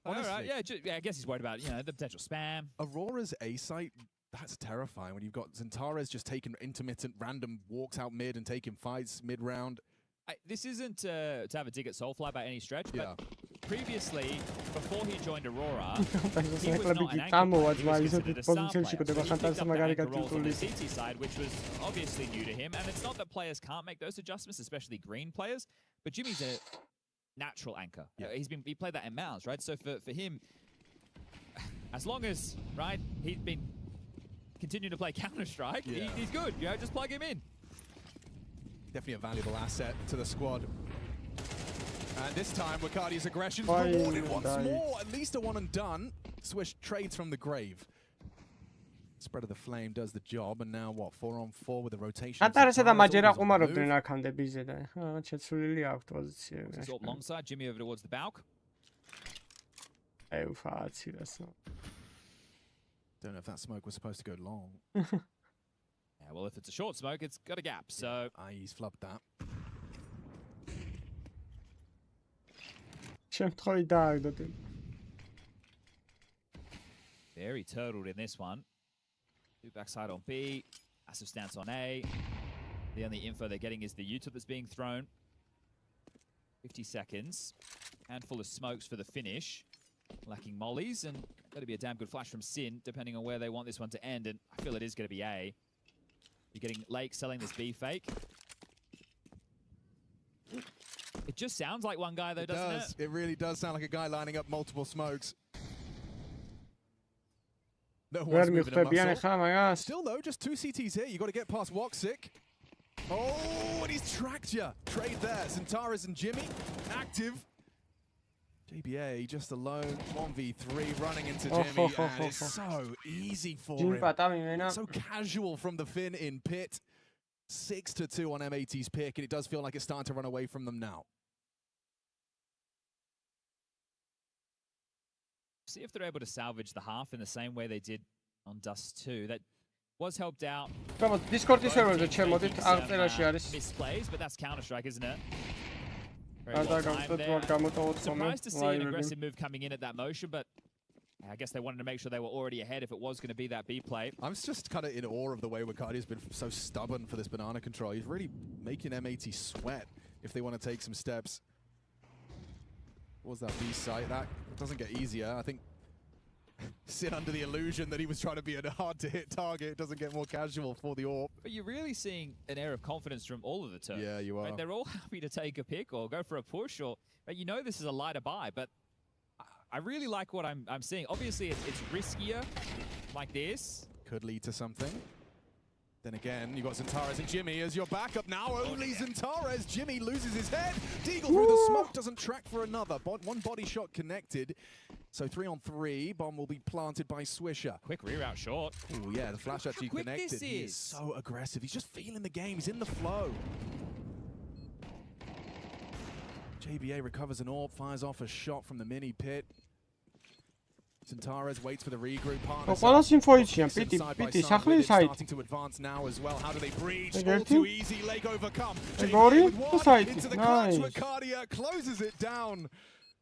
Honestly,
all right, yeah, I guess he's worried about, the potential spam.
Aurora's A site, that's terrifying when you've got Zentara's just taking intermittent random walks out mid and taking fights mid-round.
This isn't to have a dig at Soulfly by any stretch, but previously, before he joined Aurora, he was not an anchor player. He was considered a star player. So he picked up that anchor role on the CT side, which was obviously new to him. And it's not that players can't make those adjustments, especially green players, but Jimmy's a natural anchor. Yeah. He played that in Mouse, right? So for him, as long as he's been continuing to play Counter-Strike, he's good. Just plug him in.
Definitely a valuable asset to the squad. And this time, Wakardi's aggression rewarded once more. At least a one and done. Swish trades from the grave. Spread of the Flame does the job, and now what? 4-on-4 with a rotation.
Alongside Jimmy over towards the Balk.
Don't
know if that smoke was supposed to go long.
Yeah, well, if it's a short smoke, it's got a gap. So
he's flubbed that.
Very turtled in this one. Two backside on B, massive stance on A. The only info they're getting is the U-tip that's being thrown. 50 seconds. Handful of smokes for the finish. Lacking mollies, and got to be a damn good flash from Sin, depending on where they want this one to end. And I feel it is going to be A. You're getting Lake selling this B fake. It just sounds like one guy, though, doesn't it?
It really does sound like a guy lining up multiple smokes. No one's moving a muscle. Still, though, just 2 CTs here. You got to get past Woxic. Oh, and he's tracked you. Trade there. Zentara's and Jimmy active. JBA just alone, 1v3 running into Jimmy, and it's so easy for him. So casual from the Finn in pit. 6-2 on M80's pick, and it does feel like it's starting to run away from them now.
See if they're able to salvage the half in the same way they did on Dust 2. That was helped out.
Discord-ის server-ზე ჩემოდით, აღწერაში არის.
Misplays, but that's Counter-Strike, isn't it? Surprised to see an aggressive move coming in at that motion, but I guess they wanted to make sure they were already ahead if it was going to be that B play.
I'm just kind of in awe of the way Wakardi's been so stubborn for this banana control. He's really making M80 sweat if they want to take some steps. What was that B site? That doesn't get easier. I think sit under the illusion that he was trying to be a hard-to-hit target. It doesn't get more casual for the AWP.
But you're really seeing an air of confidence from all of the turns.
Yeah, you are.
Right? They're all happy to take a pick or go for a push, or this is a lighter buy, but I really like what I'm seeing. Obviously, it's riskier like this.
Could lead to something. Then again, you got Zentara's and Jimmy as your backup now. Only Zentara's. Jimmy loses his head. Deagle through the smoke, doesn't track for another. One body shot connected. So 3-on-3. Bomb will be planted by Swisher.
Quick reroute short.
Oh yeah, the flash actually connected. He is so aggressive. He's just feeling the game. He's in the flow. JBA recovers an AWP, fires off a shot from the mini pit. Zentara's waits for the regroup partner. Starting to advance now as well. How do they breach? All too easy. Lake overcome. JBA with one into the clutch. Wakardia closes it down.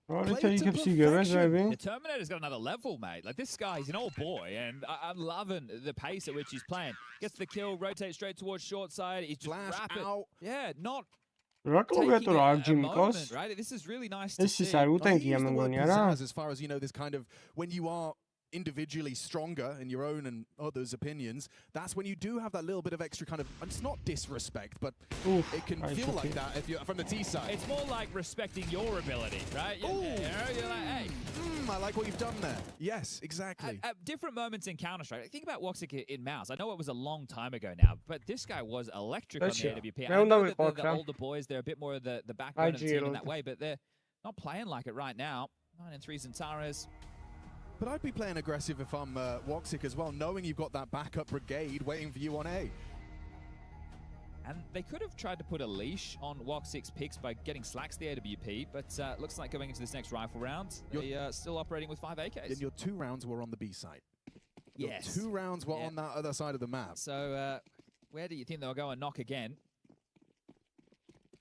The Terminator's got another level, mate. Like, this guy's an old boy, and I'm loving the pace at which he's playing. Gets the kill, rotates straight towards short side. He's just rapid. Yeah, not taking a moment, right? This is really nice to see.
As far as, this kind of, when you are individually stronger in your own and others' opinions, that's when you do have that little bit of extra kind of, it's not disrespect, but it can feel like that if you're from the T side.
It's more like respecting your ability, right? You're like, hey.
I like what you've done there. Yes, exactly.
At different moments in Counter-Strike, think about Woxic in Mouse. I know it was a long time ago now, but this guy was electric on the AWP. I know that the older boys, they're a bit more of the backbone of the team in that way, but they're not playing like it right now. 9-3 Zentares.
But I'd be playing aggressive if I'm Woxic as well, knowing you've got that backup brigade waiting for you on A.
And they could have tried to put a leash on Woxic's picks by getting Slacks the AWP, but looks like going into this next rifle round, they're still operating with 5 AKs.
And your 2 rounds were on the B side.
Yes.
Your 2 rounds were on that other side of the map.
So where do you think they'll go and knock again?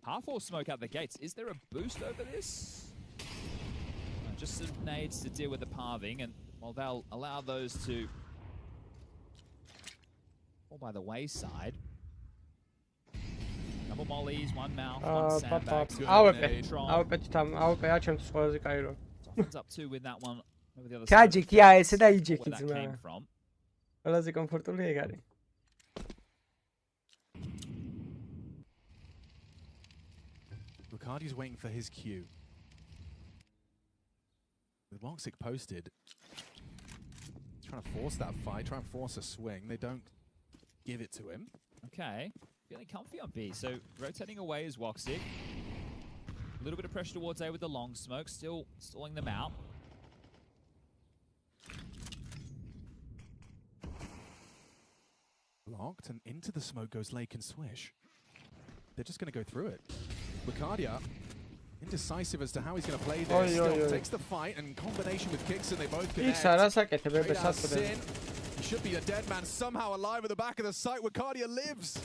Half or smoke out the gates. Is there a boost over this? Just some nades to deal with the pathing, and well, they'll allow those to fall by the wayside. Couple mollies, 1 mouth, 1 sandbag. Softens up 2 with that one over the other side.
Kaji, kia ese da iyice
Where that
kizme.
came from.
Ყველაზე კომფორტული ეგ არის.
Ricardi's waiting for his cue. With Woxic posted, trying to force that fight, trying to force a swing. They don't give it to him.
Okay, feeling comfy on B. So rotating away is Woxic. A little bit of pressure towards A with the long smoke, still stalling them out.
Locked, and into the smoke goes Lake and Swish. They're just going to go through it. Ricardia, indecisive as to how he's going to play this. Still takes the fight, and in combination with Kixon, they both connect. He should be a dead man, somehow alive at the back of the site. Ricardia lives.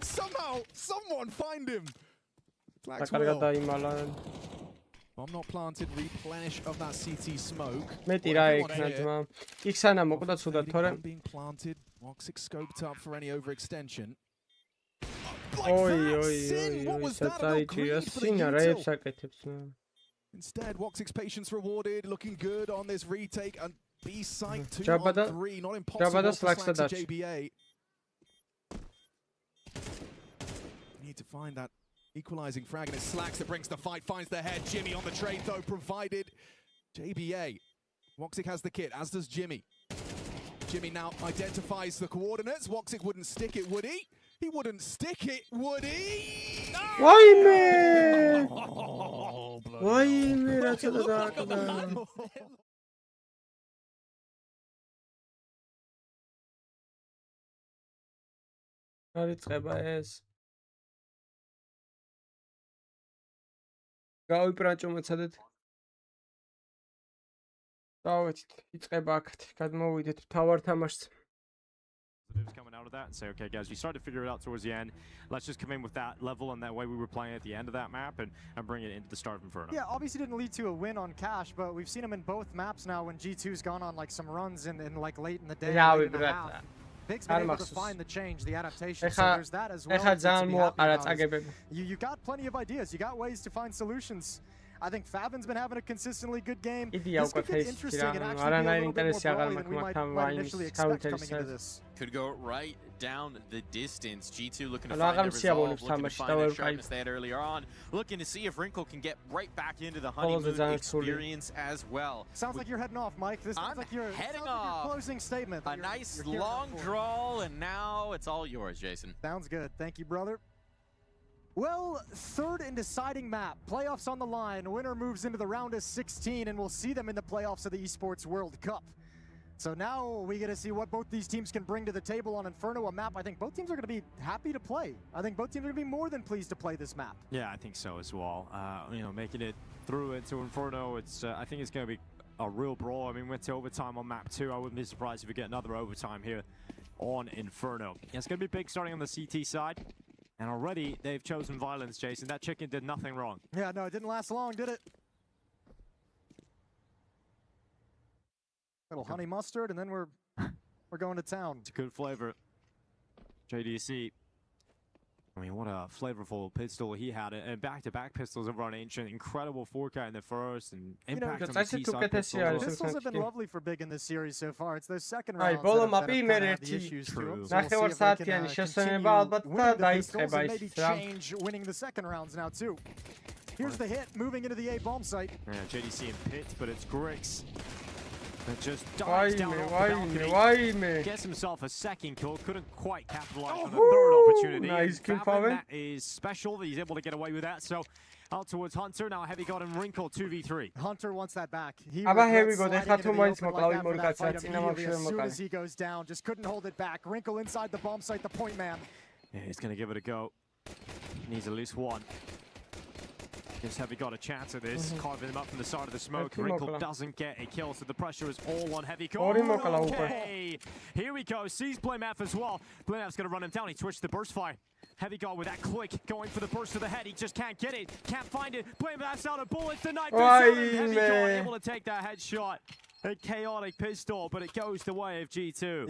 Somehow, someone find him. Flags will. Bomb not planted, replenish of that CT smoke. Being planted, Woxic scoped up for any overextension. Instead, Woxic's patience rewarded, looking good on this retake, and B site 2 on 3, not impossible for Slacks to JBA. Need to find that equalizing frag, and it's Slacks that brings the fight, finds the head. Jimmy on the trade though, provided JBA. Woxic has the kit, as does Jimmy. Jimmy now identifies the coordinates. Woxic wouldn't stick it, would he? He wouldn't stick it, would he? No!
Why me? That's არიწყება ეს. გავიპრანჭო მოცადეთ. დავეთით, იწყება აქეთ. გადმოვიდეთ თავარ თამაშს.
Coming out of that and say, okay, guys, we started to figure it out towards the end. Let's just come in with that level and that way we were playing at the end of that map and bring it into the start of Inferno.
Yeah, obviously didn't lead to a win on Cash, but we've seen him in both maps now when G2's gone on like some runs in like late in the day.
Yeah,
late in the half. Big's been able to find the change, the adaptation, so there's that as well. You got plenty of ideas, you got ways to find solutions. I think Fabin's been having a consistently good game. This could get interesting and actually be a little bit more brawly than we might initially expect coming into this.
Could go right down the distance. G2 looking to find their resolve, looking to find that sharpness they had earlier on. Looking to see if Wrinkle can get right back into the honeymoon experience as well.
Sounds like you're heading off, Mike. This sounds like you're
heading off.
Your closing statement.
A nice long drawl, and now it's all yours, Jason.
Sounds good. Thank you, brother. Well, third and deciding map. Playoffs on the line. Winner moves into the round of 16, and we'll see them in the playoffs of the Esports World Cup. So now we get to see what both these teams can bring to the table on Inferno, a map I think both teams are going to be happy to play. I think both teams are going to be more than pleased to play this map.
Yeah, I think so as well. You know, making it through into Inferno, it's I think it's going to be a real brawl. I mean, we went to overtime on map 2. I wouldn't be surprised if we get another overtime here on Inferno. Yeah, it's going to be big starting on the CT side. And already they've chosen violence, Jason. That chicken did nothing wrong.
Yeah, no, it didn't last long, did it? Little honey mustard, and then we're going to town.
It's a good flavor. JDC
I mean, what a flavorful pistol he had, and back-to-back pistols over on Ancient. Incredible 4K in the first, and impact on the T-side pistols.
Pistols have been lovely for Big in this series so far. It's those second rounds
that
have had the issues to them. So we'll see if they can continue winning the pistols and maybe change winning the second rounds now too. Here's the hit, moving into the A bomb site.
Yeah, JDC in pit, but it's Grix that just dives down off the balcony, gets himself a second kill, couldn't quite capitalize on the third opportunity.
Nice kill,
That is special that he's able to get away with that. So out towards Hunter, now Heavy God and Wrinkle 2v3.
Hunter wants that back. He as soon as he goes down, just couldn't hold it back. Wrinkle inside the bomb site, the point man.
Yeah, he's going to give it a go. Needs at least one. Gives Heavy got a chance at this, carving him up from the side of the smoke. Wrinkle doesn't get a kill, so the pressure is all on Heavy God. Okay, here we go. Sees Blamef as well. Blamef's going to run him down. He switched the burst fire. Heavy God with that click, going for the burst to the head. He just can't get it, can't find it. Blamef's out of bullets. The knife is out, and Heavy God able to take that headshot. A chaotic pistol, but it goes the way of G2.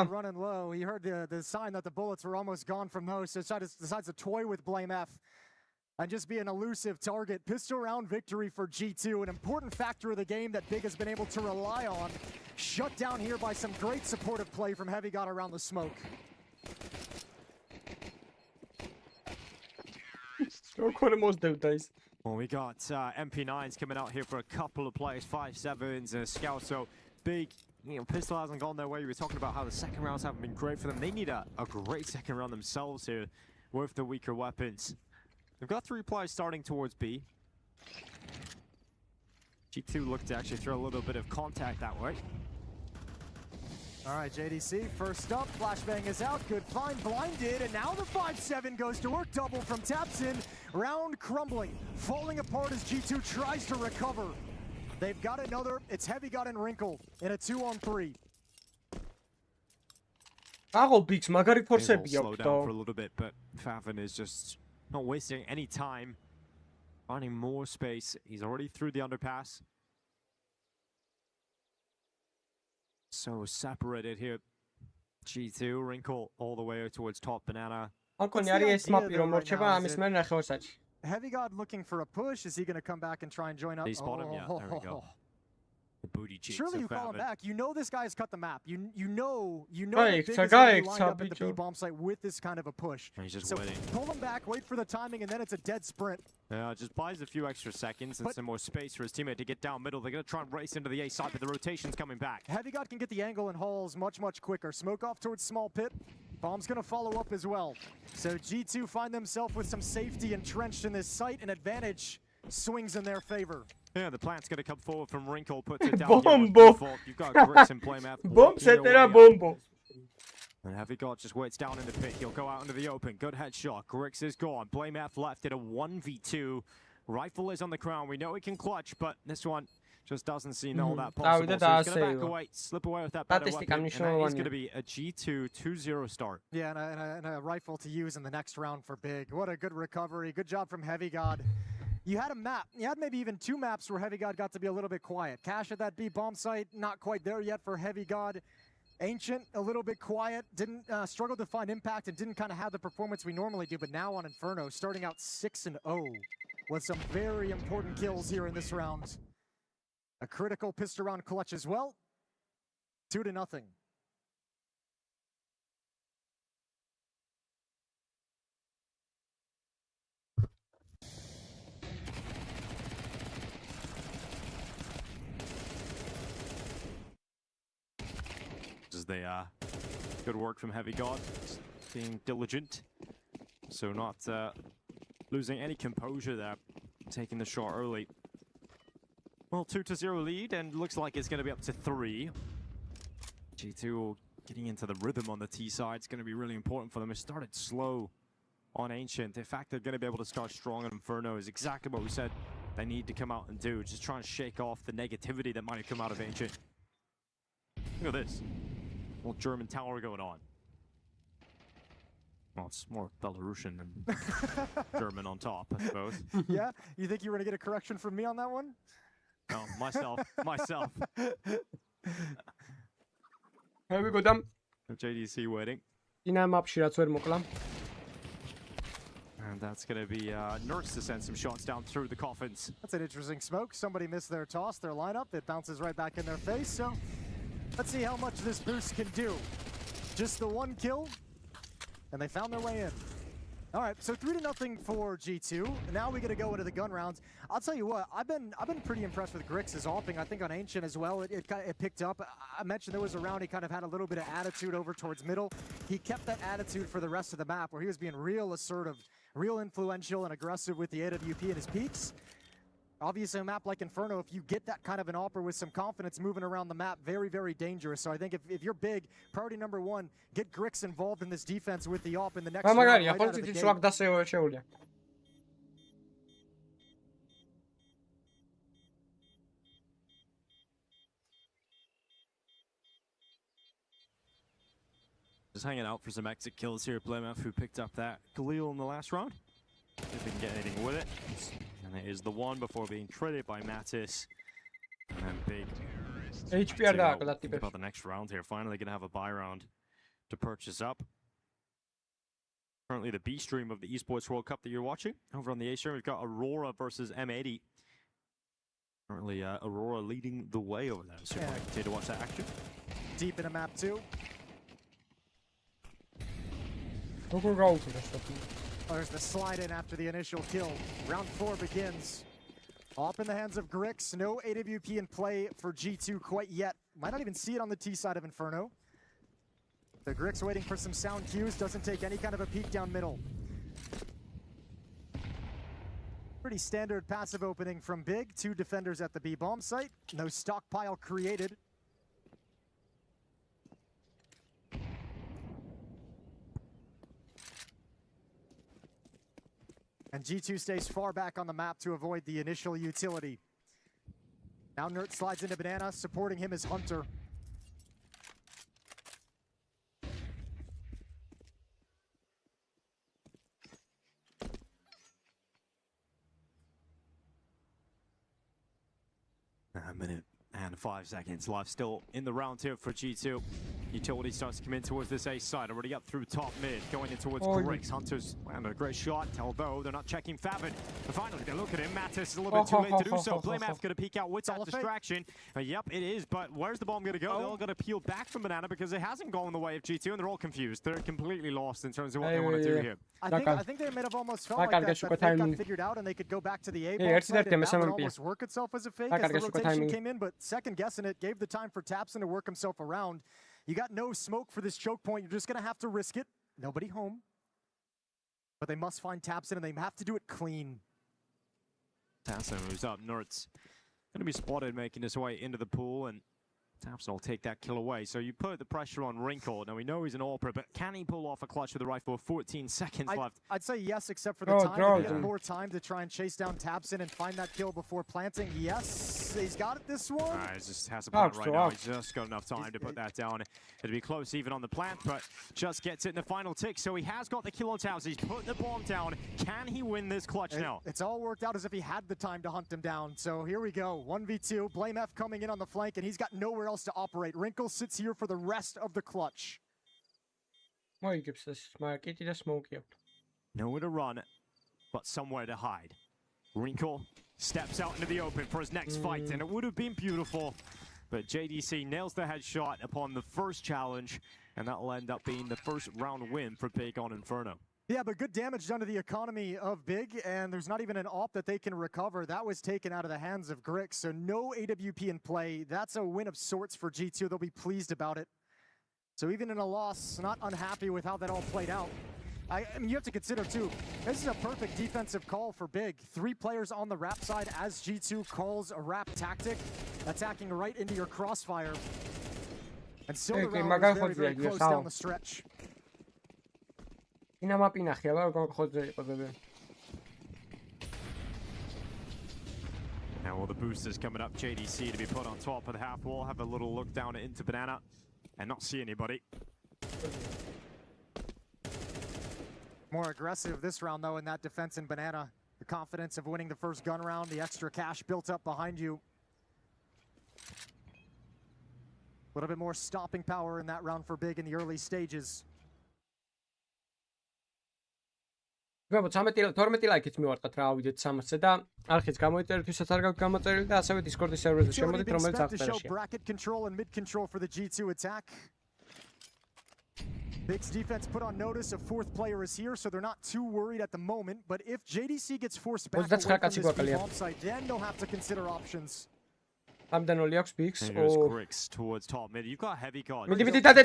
Running low. He heard the sign that the bullets were almost gone from those, so decides to toy with Blamef and just be an elusive target. Pistol round victory for G2, an important factor of the game that Big has been able to rely on. Shut down here by some great supportive play from Heavy God around the smoke.
Well, we got MP9s coming out here for a couple of plays, 5-7s and a scout. So Big, pistol hasn't gone their way. We were talking about how the second rounds haven't been great for them. They need a great second round themselves here with the weaker weapons. They've got 3 players starting towards B. G2 looked to actually throw a little bit of contact that way.
All right, JDC, first up, flashbang is out, good find, blinded, and now the 5-7 goes to work, double from Tapson, round crumbling, falling apart as G2 tries to recover. They've got another, it's Heavy God and Wrinkle in a 2-on-3.
Slow down for a little bit, but Favin is just not wasting any time, finding more space. He's already through the underpass. So separated here. G2, Wrinkle all the way towards top banana.
Heavy God looking for a push. Is he going to come back and try and join up?
They spot him, yeah, there we go. The booty cheeks.
Surely you call him back. You know this guy's cut the map. You know
Right,
that Big is gonna be lined up at the B bomb site with this kind of a push.
He's just
so
waiting.
Pull him back, wait for the timing, and then it's a dead sprint.
Yeah, just buys a few extra seconds and some more space for his teammate to get down middle. They're going to try and race into the A side, but the rotation's coming back.
Heavy God can get the angle and hauls much quicker. Smoke off towards small pit. Bomb's going to follow up as well. So G2 find themselves with some safety entrenched in this site, and advantage swings in their favor.
Yeah, the plant's going to come forward from Wrinkle, puts it down. Bombo! You've got Grix and Playmat.
Bomb setterà bombo.
And Heavy God just waits down in the pit. He'll go out into the open. Good headshot. Grix is gone. Playmat left at a 1v2. Rifle is on the crown. We know he can clutch, but this one just doesn't seem all that possible. So he's going to back away, slip away with that better weapon, and that is going to be a G2 2-0 start.
Yeah, and a rifle to use in the next round for Big. What a good recovery. Good job from Heavy God. You had a map. You had maybe even 2 maps where Heavy God got to be a little bit quiet. Cash at that B bomb site, not quite there yet for Heavy God. Ancient, a little bit quiet, didn't struggle to find impact and didn't kind of have the performance we normally do, but now on Inferno, starting out 6-0 with some very important kills here in this round. A critical pistol round clutch as well. 2-0.
As they good work from Heavy God, being diligent, so not losing any composure there, taking the shot early. Well, 2-0 lead, and looks like it's going to be up to 3. G2 getting into the rhythm on the T side is going to be really important for them. It started slow on Ancient. In fact, they're going to be able to start strong on Inferno is exactly what we said they need to come out and do. Just try and shake off the negativity that might have come out of Ancient. Look at this. Little German tower going on. Well, it's more Belarusian than German on top, I suppose.
Yeah? You think you were going to get a correction from me on that one?
No, myself.
Here we go, damn.
JDC waiting.
დინამაპში რაც ვერ მოკლა.
And that's going to be Nerds to send some shots down through the coffins.
That's an interesting smoke. Somebody missed their toss, their lineup. It bounces right back in their face. So let's see how much this boost can do. Just the one kill, and they found their way in. All right, so 3-0 for G2. Now we got to go into the gun rounds. I'll tell you what, I've been pretty impressed with Grix's AWPing. I think on Ancient as well, it picked up. I mentioned there was a round he kind of had a little bit of attitude over towards middle. He kept that attitude for the rest of the map where he was being real assertive, real influential and aggressive with the AWP and his peaks. Obviously, a map like Inferno, if you get that kind of an AWPer with some confidence moving around the map, very, very dangerous. So I think if you're big, priority number one, get Grix involved in this defense with the AWP in the next round. Right out of the gate.
Just hanging out for some exit kills here. Blemef, who picked up that Galil in the last round. If we can get anything with it. And it is the one before being traded by Mattis. And then Big. Think about the next round here. Finally going to have a buy round to purchase up. Currently the B stream of the Esports World Cup that you're watching. Over on the A stream, we've got Aurora versus M80. Currently Aurora leading the way over there. So I continue to watch that action.
Deep in a map too.
Oh,
there's the slide in after the initial kill. Round 4 begins. Off in the hands of Grix. No AWP in play for G2 quite yet. Might not even see it on the T side of Inferno. The Grix waiting for some sound cues. Doesn't take any kind of a peek down middle. Pretty standard passive opening from Big. 2 defenders at the B bomb site. No stockpile created. And G2 stays far back on the map to avoid the initial utility. Now Nert slides into Banana, supporting him is Hunter.
A minute and 5 seconds left still in the round here for G2. Utility starts to come in towards this A side, already up through top mid, going in towards Grix. Hunters land a great shot, although they're not checking Favin. But finally, they look at him. Mattis is a little bit too late to do so. Blamef going to peek out with that distraction. Yep, it is, but where's the bomb going to go? They're all going to peel back from Banana because it hasn't gone the way of G2, and they're all confused. They're completely lost in terms of what they want to do here.
I think they might have almost felt like that fake got figured out and they could go back to the A bomb side and that would almost work itself as a fake as the rotation came in, but second guessing it, gave the time for Tapson to work himself around. You got no smoke for this choke point. You're just going to have to risk it. Nobody home. But they must find Tapson, and they have to do it clean.
Tapson moves up. Nert's going to be spotted making his way into the pool, and Tapson will take that kill away. So you put the pressure on Wrinkle. Now we know he's an AWPer, but can he pull off a clutch with the rifle? 14 seconds left.
I'd say yes, except for the time. He had more time to try and chase down Tapson and find that kill before planting. Yes, he's got it this one.
He just has a plant right now. He's just got enough time to put that down. It'll be close even on the plant, but just gets it in the final tick. So he has got the kill on Tapson. He's put the bomb down. Can he win this clutch now?
It's all worked out as if he had the time to hunt him down. So here we go. 1v2. Blamef coming in on the flank, and he's got nowhere else to operate. Wrinkle sits here for the rest of the clutch.
Nowhere
to run, but somewhere to hide. Wrinkle steps out into the open for his next fight, and it would have been beautiful. But JDC nails the headshot upon the first challenge, and that will end up being the first round win for Big on Inferno.
Yeah, but good damage done to the economy of Big, and there's not even an AWP that they can recover. That was taken out of the hands of Grix, so no AWP in play. That's a win of sorts for G2. They'll be pleased about it. So even in a loss, not unhappy with how that all played out. I mean, you have to consider, too, this is a perfect defensive call for Big. 3 players on the RAP side as G2 calls a RAP tactic, attacking right into your crossfire. And still the round was very, very close down the stretch.
Now, well, the boosters coming up. JDC to be put on top of the half wall. Have a little look down into Banana and not see anybody.
More aggressive this round, though, in that defense in Banana. The confidence of winning the first gun round, the extra cash built up behind you. A little bit more stopping power in that round for Big in the early stages.
გაბო 12 ლაიქით მივარტყათ რა ავიდეთ 300-ზე და არხიც გამოიწერეთ ვისაც არ გაქვთ გამოწერილი და ასევე Discord-ის სერვერზე შემოდით რომელიც აღწერაშია.
Bracket control and mid control for the G2 attack. Big's defense put on notice a fourth player is here, so they're not too worried at the moment. But if JDC gets forced back away from this bomb site, then they'll have to consider options.
Ამდენოლი აქვს Bigs.
Grix towards top mid. You've got heavy guard.
მიდი დადე.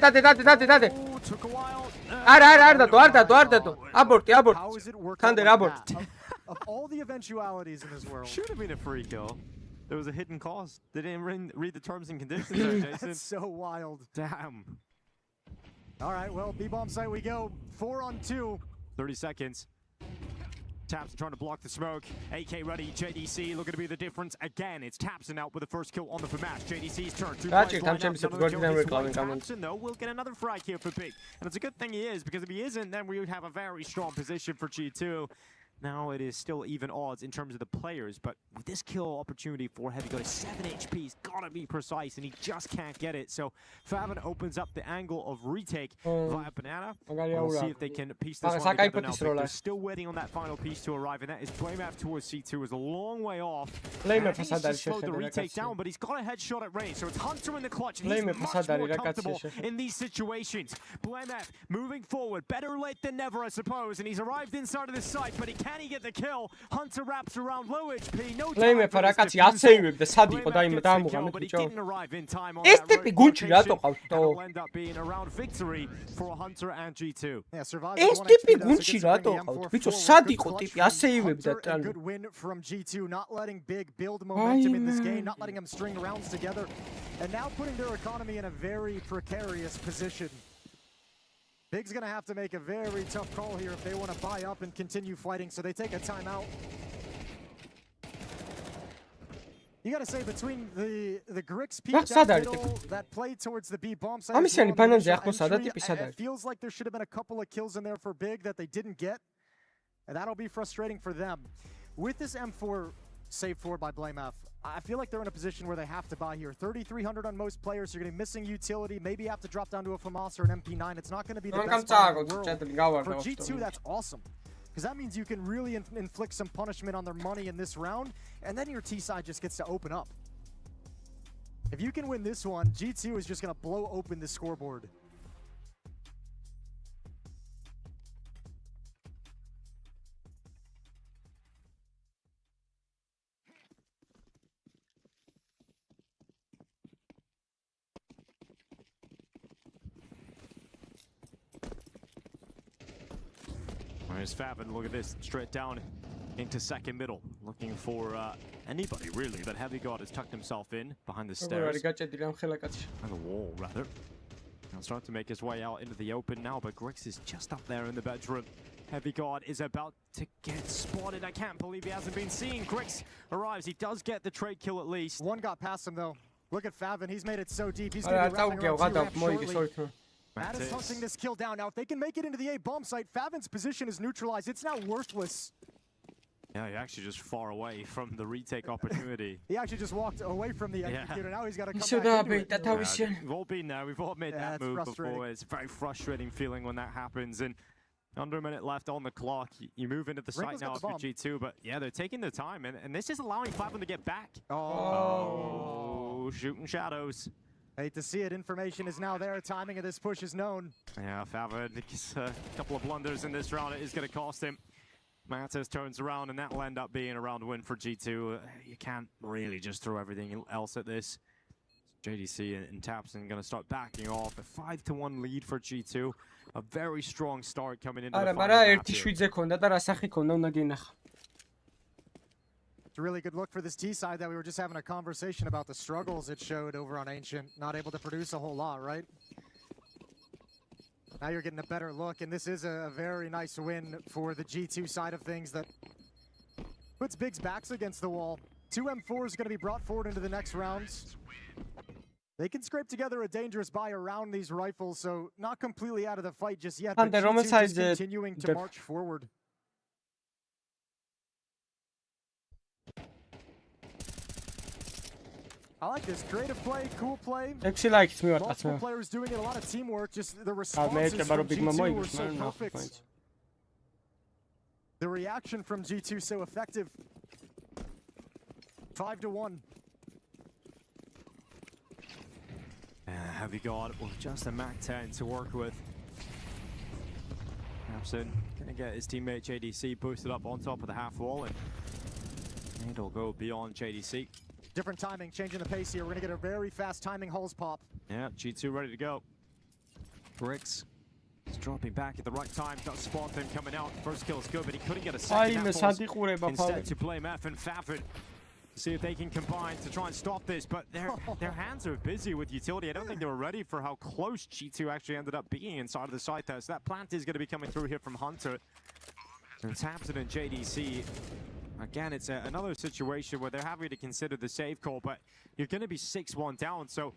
Took a while.
არ დადო. აბორტი. Thunder აბორტ.
Of all the eventualities in this world.
Should have been a free kill. There was a hidden cost. They didn't read the terms and conditions there, Jason.
That's so wild.
Damn.
All right, well, B-bomb site we go. 4-on-2.
30 seconds. Taps trying to block the smoke. AK ready. JDC looking to be the difference again. It's Tapson out with the first kill on the FAMAS. JDC's turn. Tapson though will get another frag here for Big, and it's a good thing he is, because if he isn't, then we would have a very strong position for G2. Now it is still even odds in terms of the players, but with this kill opportunity for Heavy Guy, 7 HP, he's gotta be precise, and he just can't get it. So Favin opens up the angle of retake via Banana. We'll see if they can piece this one together now. They're still waiting on that final piece to arrive, and that is Blameaf towards C2 is a long way off.
Blameaf
has just slowed the retake down, but he's got a headshot at range, so it's Hunter in the clutch, and he's much more comfortable in these situations. Blameaf moving forward, better late than never, I suppose, and he's arrived inside of the site, but can he get the kill? Hunter wraps around low HP. No time for this defense. But he didn't arrive in time on that rotation. It'll end up being a round victory for Hunter and G2.
ეს ტიპი გუნჩი რატო ყავთ? ბიჭო, სად იყო ტიპი? ასე ივებდა ტრან.
Good win from G2, not letting Big build momentum in this game, not letting them string rounds together, and now putting their economy in a very precarious position. Big's going to have to make a very tough call here if they want to buy up and continue fighting, so they take a timeout. You got to say, between the Grix peak that played towards the B bomb site, it feels like there should have been a couple of kills in there for Big that they didn't get, and that'll be frustrating for them. With this M4 save forward by Blameaf, I feel like they're in a position where they have to buy here. 3,300 on most players. You're going to be missing utility. Maybe have to drop down to a FAMAS or an MP9. It's not going to be the best buy in the world. For G2, that's awesome, because that means you can really inflict some punishment on their money in this round, and then your T side just gets to open up. If you can win this one, G2 is just going to blow open the scoreboard.
There's Favin, look at this, straight down into second middle, looking for anybody really, but Heavy God has tucked himself in behind the stairs, and the wall rather. He'll start to make his way out into the open now, but Grix is just up there in the bedroom. Heavy God is about to get spotted. I can't believe he hasn't been seen. Grix arrives, he does get the trade kill at least.
One got past him though. Look at Favin, he's made it so deep. He's going to be wrapping around 2 ramps shortly. That is hunting this kill down. Now, if they can make it into the A bomb site, Favin's position is neutralized. It's now worthless.
Yeah, he actually just far away from the retake opportunity.
He actually just walked away from the executor. Now he's got to come back into it.
We've all been there. We've all made that move before. It's a very frustrating feeling when that happens. And under a minute left on the clock. You move into the site now for G2, but yeah, they're taking their time. And this is allowing Favin to get back. Oh, shooting shadows.
Hate to see it. Information is now there. Timing of this push is known.
Yeah, Favin gets a couple of blunders in this round. It is going to cost him. Matos turns around, and that will end up being a round win for G2. You can't really just throw everything else at this. JDC and Tapson going to start backing off. A 5-1 lead for G2. A very strong start coming into the final map here.
It's a really good look for this T side that we were just having a conversation about the struggles it showed over on Ancient. Not able to produce a whole lot, right? Now you're getting a better look, and this is a very nice win for the G2 side of things that puts Big's backs against the wall. 2 M4s going to be brought forward into the next rounds. They can scrape together a dangerous buy around these rifles, so not completely out of the fight just yet, but G2 just continuing to march forward. I like this. Creative play, cool play. Multiple players doing it, a lot of teamwork, just the responses from G2 were so perfect. The reaction from G2 so effective. 5-1.
Heavy guard with just a Mac 10 to work with. Abson gonna get his teammate JDC boosted up on top of the half wall, and it'll go beyond JDC.
Different timing, changing the pace here. We're gonna get a very fast timing hulls pop.
Yeah, G2 ready to go. Grix is dropping back at the right time. Does spot them coming out. First kill is good, but he couldn't get a second. Instead to blame F and Favin. See if they can combine to try and stop this, but their hands are busy with utility. I don't think they were ready for how close G2 actually ended up being inside of the site there. So that plant is going to be coming through here from Hunter. And Tamsin and JDC, again, it's another situation where they're having to consider the save call, but you're going to be 6-1 down, so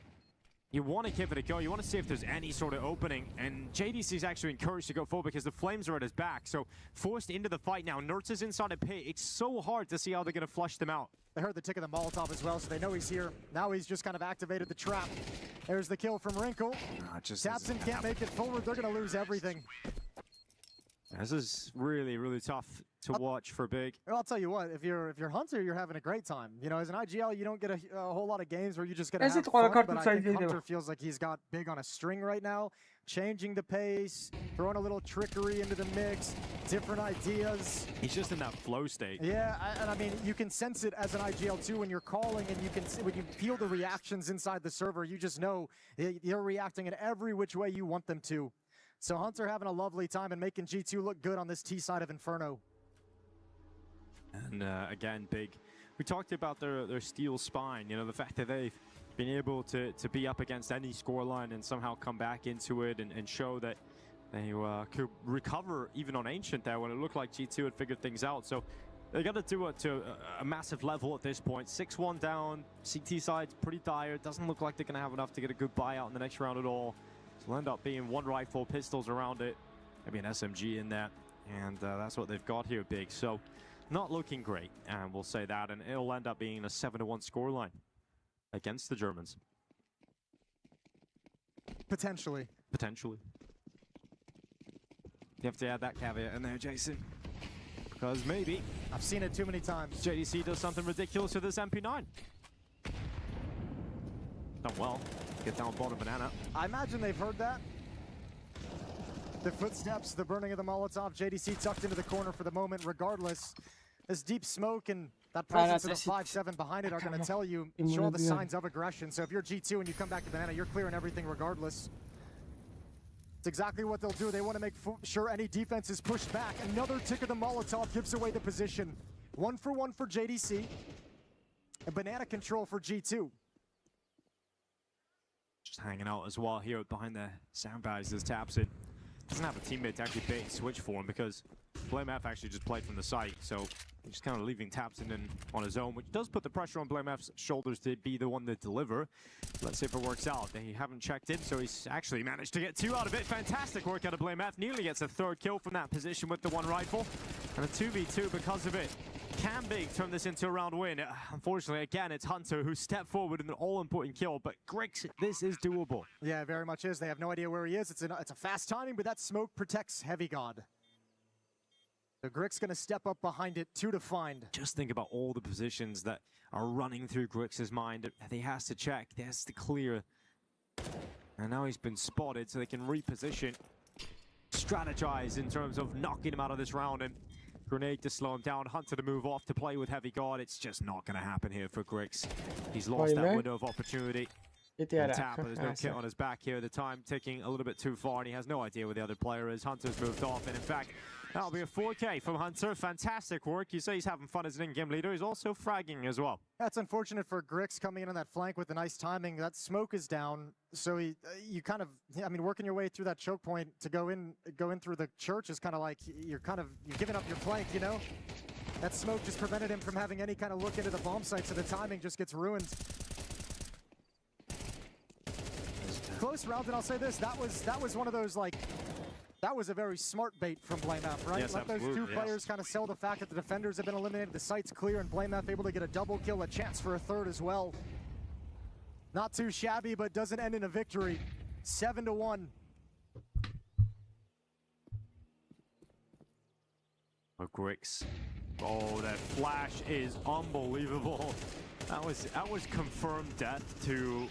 you want to give it a go. You want to see if there's any sort of opening, and JDC is actually encouraged to go forward because the flames are at his back. So forced into the fight now. Nertz is inside a pit. It's so hard to see how they're going to flush them out.
They heard the tick of the Molotov as well, so they know he's here. Now he's just kind of activated the trap. There's the kill from Wrinkle. Tapson can't make it forward. They're going to lose everything.
This is really, really tough to watch for Big.
Well, I'll tell you what, if you're Hunter, you're having a great time. You know, as an IGL, you don't get a whole lot of games where you just get to have fun, but I think Hunter feels like he's got Big on a string right now, changing the pace, throwing a little trickery into the mix, different ideas.
He's just in that flow state.
Yeah, and I mean, you can sense it as an IGL too when you're calling, and you can when you feel the reactions inside the server, you just know they're reacting in every which way you want them to. So Hunter having a lovely time and making G2 look good on this T side of Inferno.
And again, Big, we talked about their steel spine, you know, the fact that they've been able to be up against any scoreline and somehow come back into it and show that they could recover even on Ancient there when it looked like G2 had figured things out. So they got to do it to a massive level at this point. 6-1 down, CT side's pretty dire. Doesn't look like they're going to have enough to get a good buyout in the next round at all. So it'll end up being one rifle, pistols around it, maybe an SMG in there, and that's what they've got here, Big. So not looking great, and we'll say that, and it'll end up being a 7-1 scoreline against the Germans.
Potentially.
Potentially. You have to add that caveat in there, Jason. Because maybe...
I've seen it too many times.
JDC does something ridiculous with this MP9. Done well. Get down bottom banana.
I imagine they've heard that. The footsteps, the burning of the Molotov, JDC tucked into the corner for the moment. Regardless, this deep smoke and that presence of the 5-7 behind it are going to tell you, show all the signs of aggression. So if you're G2 and you come back to banana, you're clearing everything regardless. It's exactly what they'll do. They want to make sure any defense is pushed back. Another tick of the Molotov gives away the position. 1-for-1 for JDC. And banana control for G2.
Just hanging out as well here behind the sandbags as Tapson doesn't have a teammate to actually bait and switch for him because Blame F actually just played from the site, so he's just kind of leaving Tapson in on his own, which does put the pressure on Blame F's shoulders to be the one to deliver. Let's see if it works out. They haven't checked in, so he's actually managed to get 2 out of it. Fantastic work out of Blame F. Nearly gets a 3rd kill from that position with the 1 rifle, and a 2v2 because of it. Can Big turn this into a round win? Unfortunately, again, it's Hunter who stepped forward in an all-important kill, but Grix, this is doable.
Yeah, very much is. They have no idea where he is. It's a fast timing, but that smoke protects Heavy God. So Grix going to step up behind it, 2 to find.
Just think about all the positions that are running through Grix's mind that he has to check, he has to clear. And now he's been spotted, so they can reposition, strategize in terms of knocking him out of this round, and grenade to slow him down, Hunter to move off to play with Heavy Guard. It's just not going to happen here for Grix. He's lost that window of opportunity. On tap, but there's no kit on his back here. The time ticking a little bit too far, and he has no idea where the other player is. Hunter's moved off, and in fact, that'll be a 4K from Hunter. Fantastic work. You say he's having fun as an in-game leader. He's also fragging as well.
That's unfortunate for Grix coming in on that flank with the nice timing. That smoke is down, so you kind of, I mean, working your way through that choke point to go in through the church is kind of like you're giving up your flank, you know. That smoke just prevented him from having any kind of look into the bomb site, so the timing just gets ruined. Close rounds, and I'll say this: that was one of those, like, that was a very smart bait from Blame F, right?
Yes,
Let those 2 players kind of sell the fact that the defenders have been eliminated, the site's clear, and Blame F able to get a double kill, a chance for a 3rd as well. Not too shabby, but doesn't end in a victory. 7-1.
Oh, Grix. Oh, that flash is unbelievable. That was confirmed death to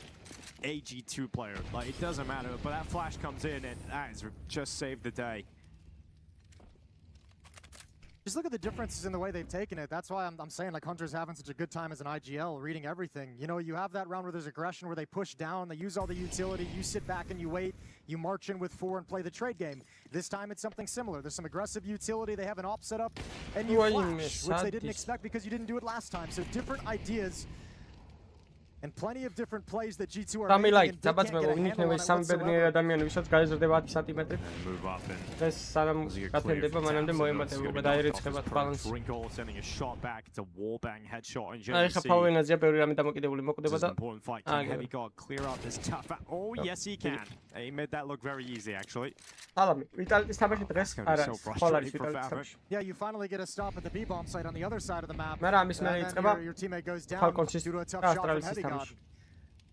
a G2 player. Like, it doesn't matter, but that flash comes in and that has just saved the day.
Just look at the differences in the way they've taken it. That's why I'm saying, like, Hunter's having such a good time as an IGL, reading everything. You know, you have that round where there's aggression, where they push down, they use all the utility, you sit back and you wait, you march in with 4 and play the trade game. This time it's something similar. There's some aggressive utility, they have an op set up, and you flash, which they didn't expect because you didn't do it last time. So different ideas, and plenty of different plays that G2 are making, and they can't get a handle on it whatsoever.
Move up and Wrinkle sending a shot back. It's a wallbang headshot in JC. This is an important fight. Can Heavy God clear out this tough? Oh yes, he can. He made that look very easy, actually. That's gonna be so frustrating for Fabric.
Yeah, you finally get a stop at the B-bomb site on the other side of the map, and then your teammate goes down due to a tough shot from Heavy God.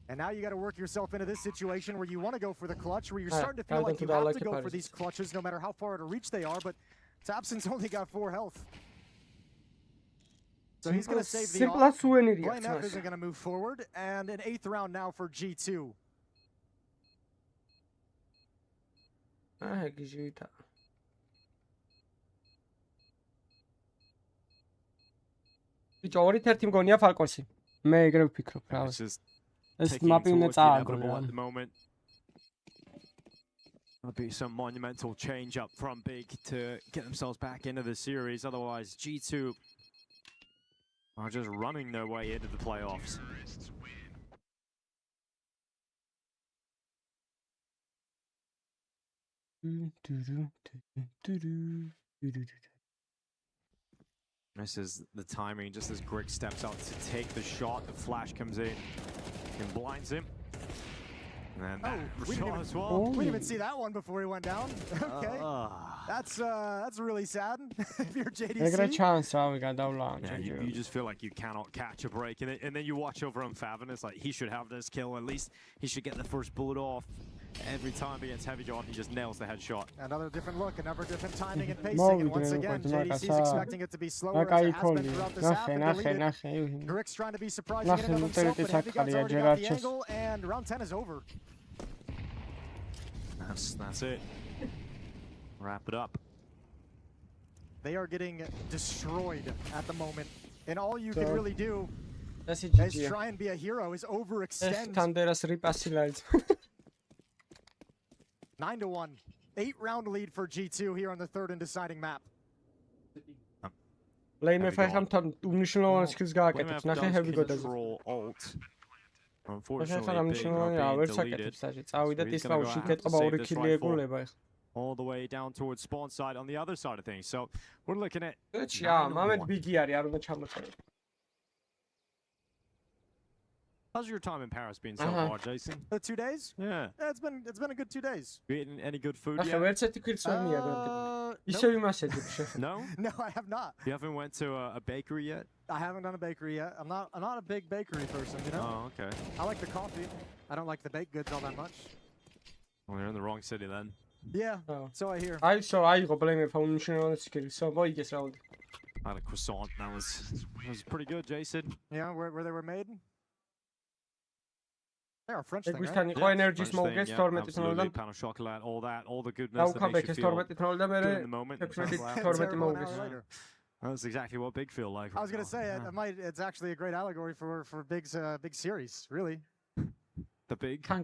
And now you got to work yourself into this situation where you want to go for the clutch, where you're starting to feel like you have to go for these clutches no matter how far out of reach they are, but Tabson's only got 4 health. So he's going to save the off. Blame F isn't going to move forward, and an 8th round now for G2.
It's just taking towards the inevitable at the moment. There'll be some monumental change up from Big to get themselves back into the series. Otherwise, G2 are just running their way into the playoffs. This is the timing, just as Grix steps out to take the shot, the flash comes in and blinds him. And that shot as well.
We didn't even see that one before he went down. Okay. That's really sad if you're JDC.
Yeah, you just feel like you cannot catch a break. And then you watch over on Fav and it's like, he should have this kill. At least he should get the first bullet off. Every time against Heavy John, he just nails the headshot.
Another different look, another different timing and pacing. And once again, JDC's expecting it to be slower as it has been throughout this half. Grix trying to be surprising in and of himself, but Heavy God's already got the angle, and round 10 is over.
That's it. Wrap it up.
They are getting destroyed at the moment, and all you can really do is try and be a hero, is overextend. 9-1, 8-round lead for G2 here on the 3rd and deciding map.
Unfortunately, all the way down towards spawn side on the other side of things. So we're looking at How's your time in Paris been so far, Jason?
2 days?
Yeah.
It's been a good 2 days.
You eaten any good food yet?
No? No, I have not.
You haven't went to a bakery yet?
I haven't done a bakery yet. I'm not a big bakery person, you know?
Oh, okay.
I like the coffee. I don't like the baked goods all that much.
Well, you're in the wrong city then.
Yeah, so I hear.
I had a croissant. That was pretty good, Jason.
Yeah, where they were made? They are French thing, right?
French thing, absolutely. Pan au chocolat, all that, all the goodness that makes you feel good in the moment. That's exactly what Big feel like.
I was gonna say it's actually a great allegory for Big's big series, really.
The big
Yeah,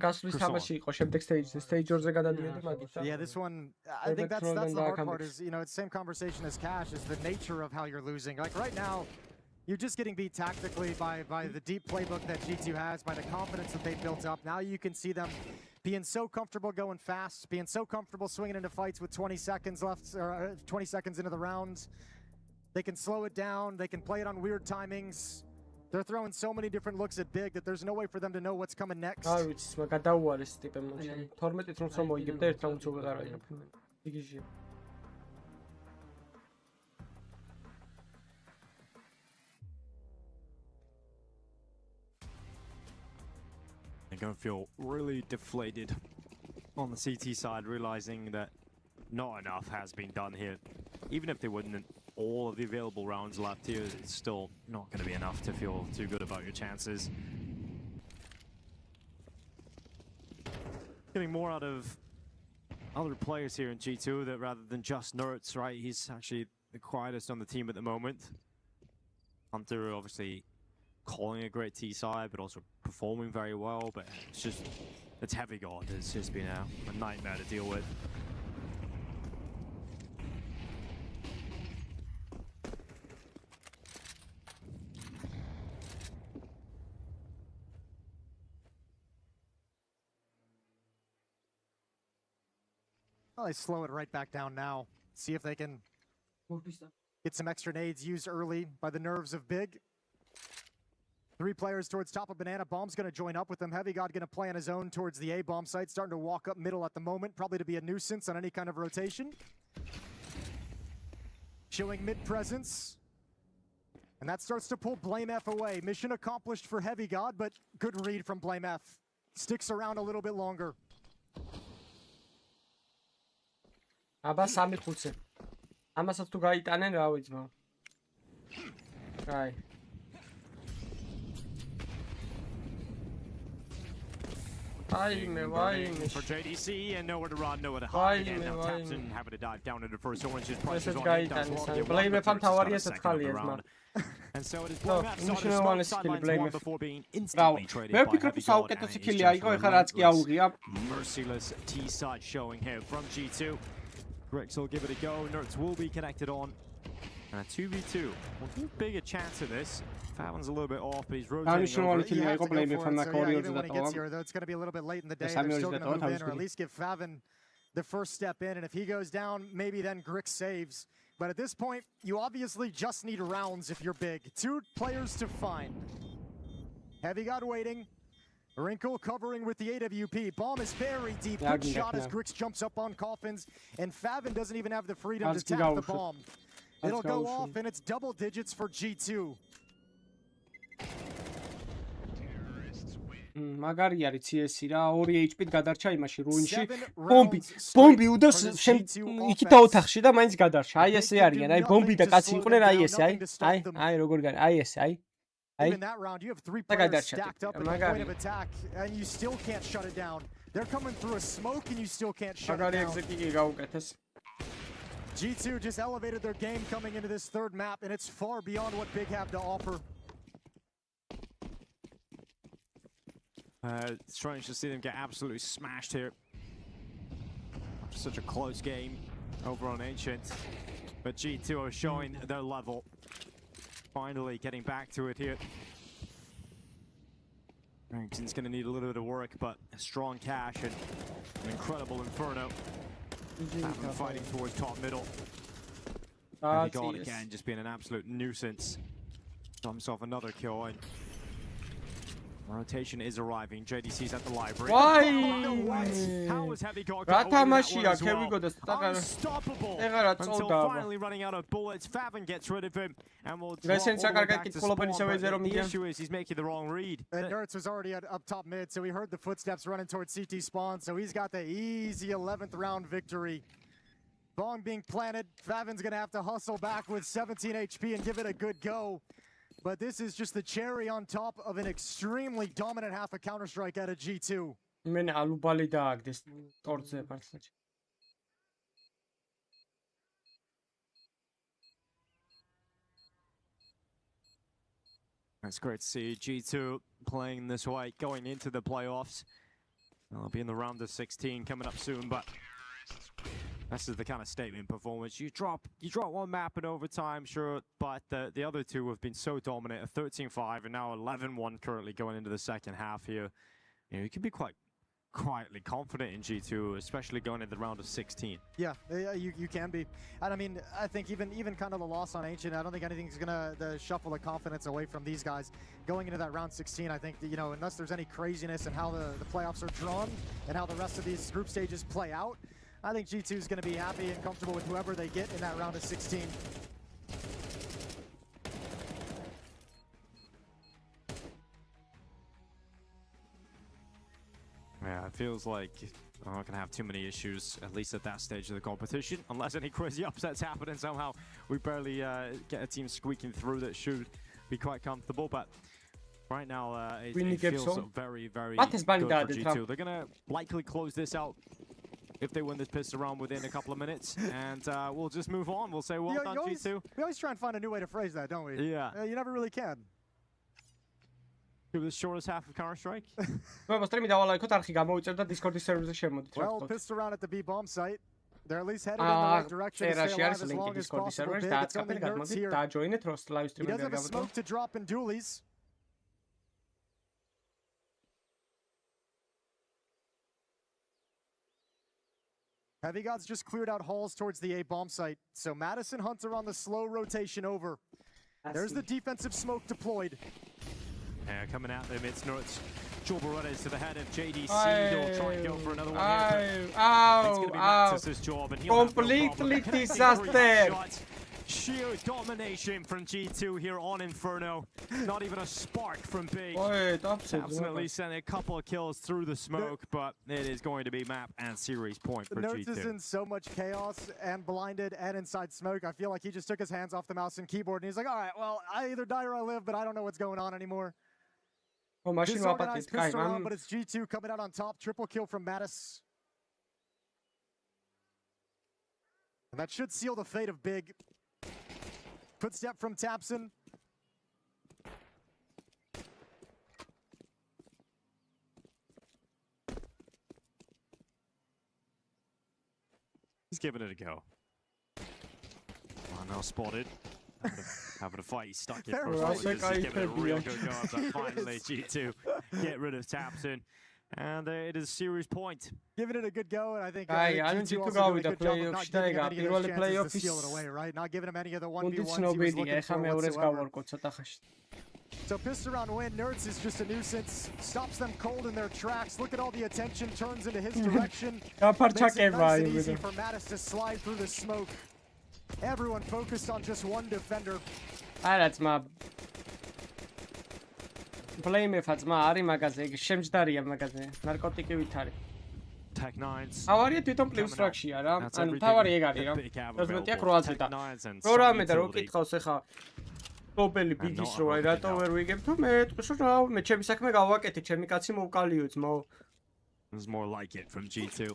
this one, I think that's the hard part is, it's the same conversation as Cash, is the nature of how you're losing. Like right now, you're just getting beat tactically by the deep playbook that G2 has, by the confidence that they've built up. Now you can see them being so comfortable going fast, being so comfortable swinging into fights with 20 seconds left, or 20 seconds into the round. They can slow it down, they can play it on weird timings. They're throwing so many different looks at Big that there's no way for them to know what's coming next.
They're going to feel really deflated on the CT side, realizing that not enough has been done here. Even if they wouldn't all of the available rounds left here, it's still not going to be enough to feel too good about your chances. Getting more out of other players here in G2 that rather than just Nerds, right? He's actually the quietest on the team at the moment. Hunter obviously calling a great T side, but also performing very well. But it's Heavy God. It's just been a nightmare to deal with.
Well, they slow it right back down now. See if they can get some extra nades used early by the nerves of Big. 3 players towards top of Banana. Bomb's going to join up with them. Heavy God going to play on his own towards the A-bomb site. Starting to walk up middle at the moment. Probably to be a nuisance on any kind of rotation. Showing mid presence. And that starts to pull Blame F away. Mission accomplished for Heavy God, but good read from Blame F. Sticks around a little bit longer.
აბა 3-5-ზე. ამასაც თუ გაიტანენ რა ვიცი მაგ. აი.
For JDC and nowhere to run, nowhere to hide. And now Tapson having to dive down into first orange's price is on.
Blame F-am თავარია საცხალია ძმა.
And so it is Blame F started sideline before being instantly traded by Heavy God. Merciless T side showing here from G2. Grix will give it a go. Nerds will be connected on. And a 2v2. Well, bigger chance of this. Favin's a little bit off, but he's rotating over.
Even when he gets here, though, it's going to be a little bit late in the day. They're still going to move in, or at least give Favin the first step in. And if he goes down, maybe then Grix saves. But at this point, you obviously just need rounds if you're Big. 2 players to find. Heavy God waiting. Wrinkle covering with the AWP. Bomb is very deep. Good shot as Grix jumps up on Coffins. And Favin doesn't even have the freedom to tap the bomb. It'll go off, and it's double digits for G2.
მაგარი არის CS-ი რა 2 HP-ით გადარჩა იმაში რუინში ბომბი უდევს იქით ოთახში და მაინც გადარჩა აი ესე არიან აი ბომბი და კაცი იყვნენ აი ესე აი როგორ გან აი ესე აი
Even that round, you have 3 players stacked up at the point of attack, and you still can't shut it down. They're coming through a smoke, and you still can't shut it down. G2 just elevated their game coming into this 3rd map, and it's far beyond what Big have to offer.
Strange to see them get absolutely smashed here. Such a close game over on Ancient, but G2 are showing their level. Finally getting back to it here. Harrington's going to need a little bit of work, but a strong cash and an incredible Inferno. Fighting towards top middle. Heavy God again, just being an absolute nuisance. Got himself another kill, and rotation is arriving. JDC's at the library.
Why?
How was Heavy God unstoppable until finally running out of bullets. Favin gets rid of him and will drop all the way back to spawn, but the issue is he's making the wrong read.
And Nerds was already up top mid, so he heard the footsteps running towards CT spawn, so he's got the easy 11th round victory. Bomb being planted. Favin's going to have to hustle back with 17 HP and give it a good go. But this is just the cherry on top of an extremely dominant half of Counter-Strike out of G2.
It's great to see G2 playing this way, going into the playoffs. They'll be in the round of 16 coming up soon, but this is the kind of statement performance. You drop one map in overtime, sure, but the other 2 have been so dominant. A 13-5 and now 11-1 currently going into the second half here. You know, you can be quite quietly confident in G2, especially going into the round of 16.
Yeah, you can be. And I mean, I think even kind of the loss on Ancient, I don't think anything's gonna shuffle the confidence away from these guys. Going into that round 16, I think that, you know, unless there's any craziness in how the playoffs are drawn and how the rest of these group stages play out, I think G2 is going to be happy and comfortable with whoever they get in that round of 16.
Yeah, it feels like are not going to have too many issues, at least at that stage of the competition, unless any crazy upsets happen and somehow we barely get a team squeaking through that should be quite comfortable. But right now, it feels very, very good for G2. They're going to likely close this out if they win this pistol round within a couple of minutes, and we'll just move on. We'll say, well done, G2.
We always try and find a new way to phrase that, don't we?
Yeah.
You never really can.
It was the shortest half of Counter-Strike.
Well, pissed around at the B bomb site. They're at least headed in the right direction to stay alive as long as possible. Big, it's only Nerds here. He does have a smoke to drop in dualies. Heavy Gods just cleared out halls towards the A bomb site. So Madison Hunter on the slow rotation over. There's the defensive smoke deployed.
Coming out there amidst North's Jorbarettes to the head of JDC. They'll try and go for another one here. It's going to be Matis's job, and he'll
completely disaster.
Sheer domination from G2 here on Inferno. Not even a spark from Big. Absolutely sent a couple of kills through the smoke, but it is going to be map and series point for
Nerds
G2.
is in so much chaos and blinded and inside smoke. I feel like he just took his hands off the mouse and keyboard and he's like, all right, well, I either die or I live, but I don't know what's going on anymore. Disorganized pistol round, but it's G2 coming out on top. Triple kill from Mattis. And that should seal the fate of Big. Footstep from Tapson.
He's giving it a go. Oh, now spotted. Having a fight, he's stuck in for a He's giving it a real good go. But finally, G2 get rid of Tapson. And it is a series point.
Giving it a good go, and I think
G2 also doing a good job of not giving him any of those chances to steal it away,
right? Not giving him any of the 1v1s he was looking for whatsoever. So pissed around win, Nerds is just a nuisance. Stops them cold in their tracks. Look at all the attention, turns into his direction. Makes it nice and easy for Mattis to slide through the smoke. Everyone focused on just one defender.
That's my... Play-me-ფა ძმა არის მაგაზე, შემჯდარია მაგაზე, ნარკოტიკივით არის.
Tech9s.
ავარია თვითონ პლუს ტრაქშია რა. ანუ თავარი ეგ არის რა. რაზმეტია 800 და. პროგრამი და რო კითხავს ახლა ტოპელი ბიგის რო აი რატო ვერ ვიგებ თუ მე ტყუს რა მე ჩემი საქმე გავაკეთე, ჩემი კაცი მოვკალიო ძმაო.
There's more like it from G2.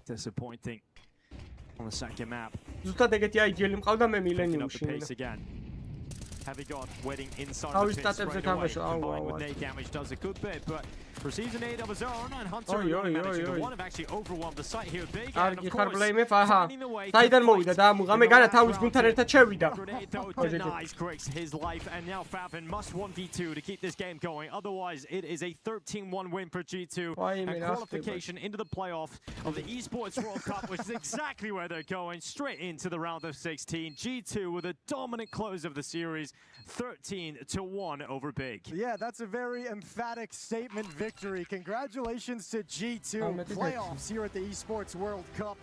Disappointing on the second map.
ზუსტად ეგეთი აიდიელი მყავდა მე მილენიუმში.
Heavy God waiting inside the pit straight away, combined with nade damage does a good bit, but receives a nade of his own, and Hunter managing to one have actually overwhelmed the site here big, and of course, finding the way to Grenade though denies Griggs his life, and now Favin must 1v2 to keep this game going, otherwise it is a 13-1 win for G2, and qualification into the playoff of the Esports World Cup, which is exactly where they're going, straight into the round of 16. G2 with a dominant close of the series, 13-1 over Big.
Yeah, that's a very emphatic statement victory. Congratulations to G2 playoffs here at the Esports World Cup.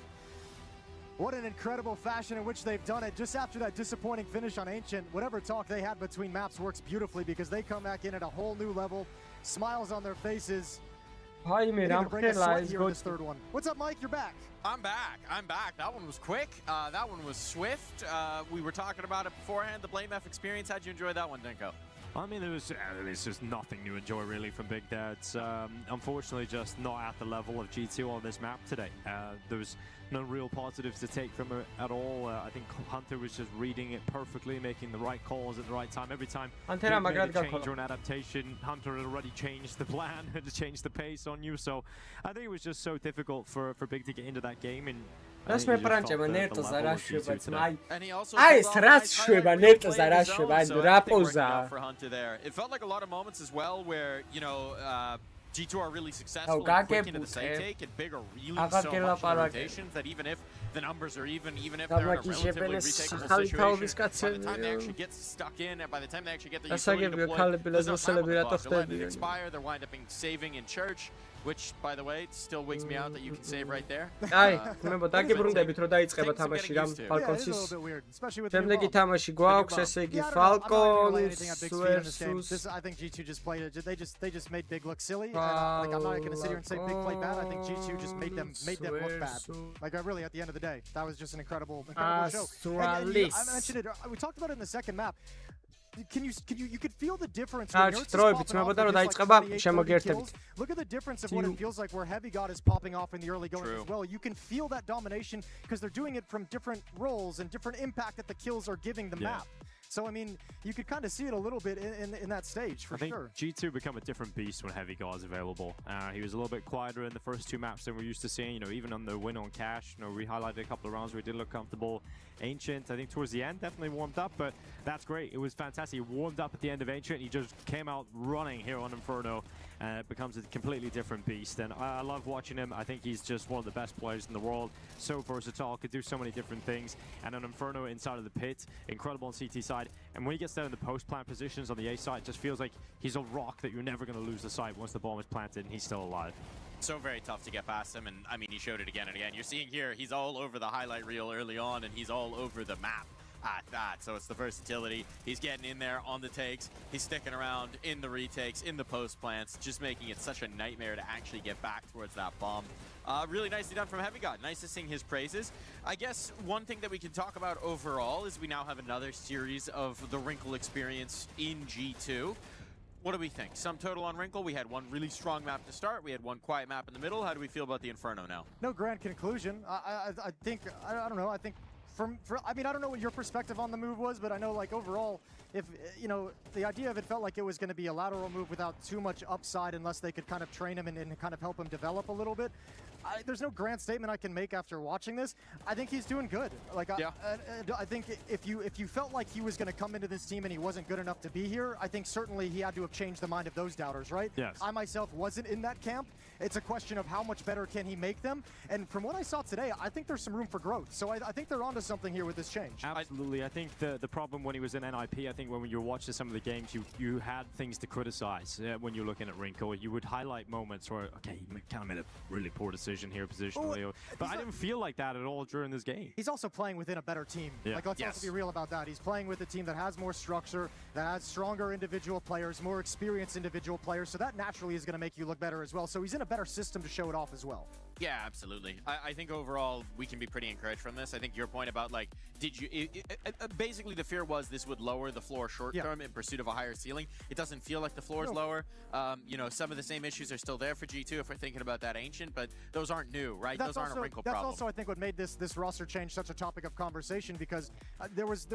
What an incredible fashion in which they've done it. Just after that disappointing finish on Ancient, whatever talk they had between maps works beautifully because they come back in at a whole new level. Smiles on their faces.
Hi, man. I'm
this third one. What's up, Mike? You're back.
I'm back. That one was quick. That one was swift. We were talking about it beforehand, the Blame F experience. How'd you enjoy that one, Denko?
I mean, there's just nothing to enjoy really from Big Dads. Unfortunately, just not at the level of G2 on this map today. There was no real positives to take from it at all. I think Hunter was just reading it perfectly, making the right calls at the right time. Every time he made a change or an adaptation, Hunter had already changed the plan and changed the pace on you. So I think it was just so difficult for Big to get into that game. And
That's my pranchema nertos arasheba dzmai. Ai es ras sheba nertos arasheba and rapoza.
For Hunter there. It felt like a lot of moments as well where, you know, G2 are really successful in quick into the side take and Big are really so much in rotations that even if the numbers are even if they're in a relatively retakeable situation, by the time they actually get stuck in and by the time they actually get the utility deployed, there's no time on the clock. They let it expire, they're wind up saving in church. which, by the way, still wigs me out that you can save right there.
აი, მე დაგიბრუნდებით რომ დაიწყება თამაში რამ Falcons-ის. შემდეგი თამაში გვაქვს, ესე იგი Falcons versus
I think G2 just played it. They just made Big look silly. And, like, I'm not gonna sit here and say Big played bad. I think G2 just made them look bad. Like, really, at the end of the day, that was just an incredible show.
Astralis.
I mentioned it. We talked about it in the second map. You could feel the difference. Look at the difference of what it feels like where Heavy God is popping off in the early going as well. You can feel that domination because they're doing it from different roles and different impact that the kills are giving the map. So, I mean, you could kind of see it a little bit in that stage, for sure.
I think G2 become a different beast when Heavy God is available. He was a little bit quieter in the first two maps than we're used to seeing. You know, even on the win on Cash, you know, we highlighted a couple of rounds where he did look comfortable. Ancient, I think towards the end, definitely warmed up, but that's great. It was fantastic. He warmed up at the end of Ancient. He just came out running here on Inferno. It becomes a completely different beast, and I love watching him. I think he's just one of the best players in the world. So versatile, could do so many different things. And on Inferno inside of the pit, incredible on CT side. And when he gets down in the post-plant positions on the A side, it just feels like he's a rock that you're never going to lose the sight once the bomb is planted and he's still alive.
So very tough to get past him, and I mean, he showed it again and again. You're seeing here, he's all over the highlight reel early on, and he's all over the map at that. So it's the versatility. He's getting in there on the takes. He's sticking around in the retakes, in the post plants, just making it such a nightmare to actually get back towards that bomb. Really nicely done from Heavy God. Nice to sing his praises. I guess one thing that we can talk about overall is we now have another series of the Wrinkle experience in G2. What do we think? Sum total on Wrinkle, we had one really strong map to start. We had one quiet map in the middle. How do we feel about the Inferno now?
No grand conclusion. I think, I don't know, I think I mean, I don't know what your perspective on the move was, but I know, like, overall, if, you know, the idea of it felt like it was going to be a lateral move without too much upside unless they could kind of train him and kind of help him develop a little bit. There's no grand statement I can make after watching this. I think he's doing good. Like, yeah. I think if you felt like he was going to come into this team and he wasn't good enough to be here, I think certainly he had to have changed the mind of those doubters, right?
Yes.
I myself wasn't in that camp. It's a question of how much better can he make them. And from what I saw today, I think there's some room for growth. So I think they're onto something here with this change.
Absolutely. I think the problem when he was in NIP, I think when you were watching some of the games, you had things to criticize when you're looking at Wrinkle. You would highlight moments where, okay, he kind of made a really poor decision here positionally. But I didn't feel like that at all during this game.
He's also playing within a better team.
Yeah.
Like, let's also be real about that. He's playing with a team that has more structure, that has stronger individual players, more experienced individual players. So that naturally is going to make you look better as well. So he's in a better system to show it off as well.
Yeah, absolutely. I think overall we can be pretty encouraged from this. I think your point about, like, basically the fear was this would lower the floor short term in pursuit of a higher ceiling. It doesn't feel like the floor is lower. You know, some of the same issues are still there for G2 if we're thinking about that Ancient, but those aren't new, right? Those aren't a Wrinkle problem.
That's also, I think, what made this roster change such a topic of conversation, because there was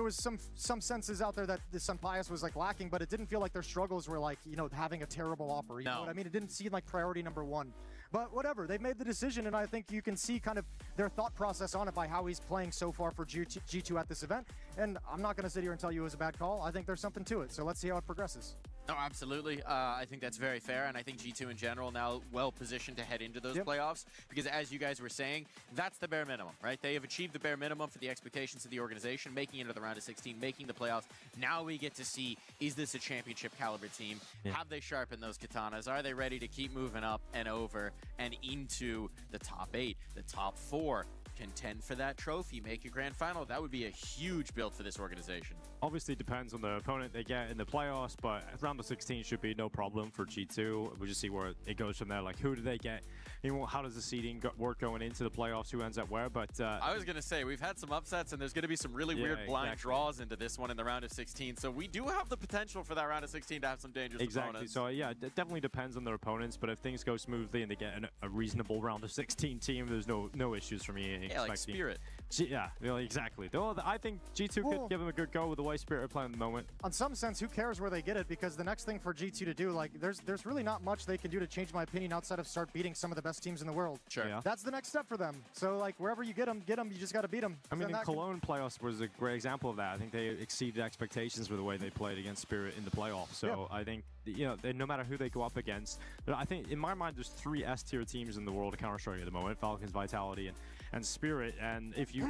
some senses out there that the Sunpius was, like, lacking, but it didn't feel like their struggles were, like, you know, having a terrible offer. You know what I mean? It didn't seem like priority number one. But whatever, they've made the decision, and I think you can see kind of their thought process on it by how he's playing so far for G2 at this event. And I'm not going to sit here and tell you it was a bad call. I think there's something to it, so let's see how it progresses.
No, absolutely. I think that's very fair, and I think G2 in general now well positioned to head into those playoffs, because as you guys were saying, that's the bare minimum, right? They have achieved the bare minimum for the expectations of the organization, making it into the round of 16, making the playoffs. Now we get to see, is this a championship caliber team? Yeah. Have they sharpened those katanas? Are they ready to keep moving up and over and into the top 8, the top 4? Contend for that trophy, make a grand final. That would be a huge build for this organization.
Obviously depends on the opponent they get in the playoffs, but round of 16 should be no problem for G2. We'll just see where it goes from there. Like, who do they get? You know, how does the seeding work going into the playoffs? Who ends up where? But
I was gonna say, we've had some upsets, and there's gonna be some really weird blind draws into this one in the round of 16. So we do have the potential for that round of 16 to have some dangerous opponents.
So yeah, it definitely depends on their opponents. But if things go smoothly and they get a reasonable round of 16 team, there's no issues for me.
Yeah, like Spirit.
Yeah, exactly. Though I think G2 could give them a good go with the way Spirit are playing at the moment.
On some sense, who cares where they get it? Because the next thing for G2 to do, like, there's really not much they can do to change my opinion outside of start beating some of the best teams in the world.
Sure. Yeah.
That's the next step for them. So, like, wherever you get them, you just got to beat them.
I mean, the Cologne playoffs was a great example of that. I think they exceeded expectations with the way they played against Spirit in the playoffs. So I think, you know, no matter who they go up against, but I think in my mind there's 3 S-tier teams in the world of Counter-Strike at the moment: Falcons, Vitality, and Spirit. And if you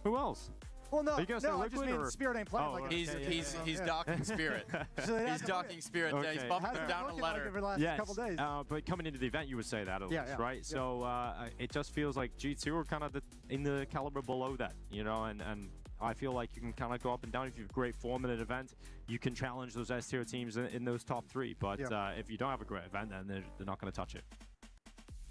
who else?
Well, no,
Are you gonna say
I
Liquid
just mean
or?
Spirit ain't playing
Oh,
like
okay.
He's docking Spirit. He's docking Spirit.
Okay.
He's bumping them down a letter.
Over the last couple days.
But coming into the event, you would say that at least, right? So it just feels like G2 are kind of in the caliber below that, you know, and I feel like you can kind of go up and down. If you have great form in an event, you can challenge those S-tier teams in those top 3. But if you don't have a great event, then they're not going to touch it.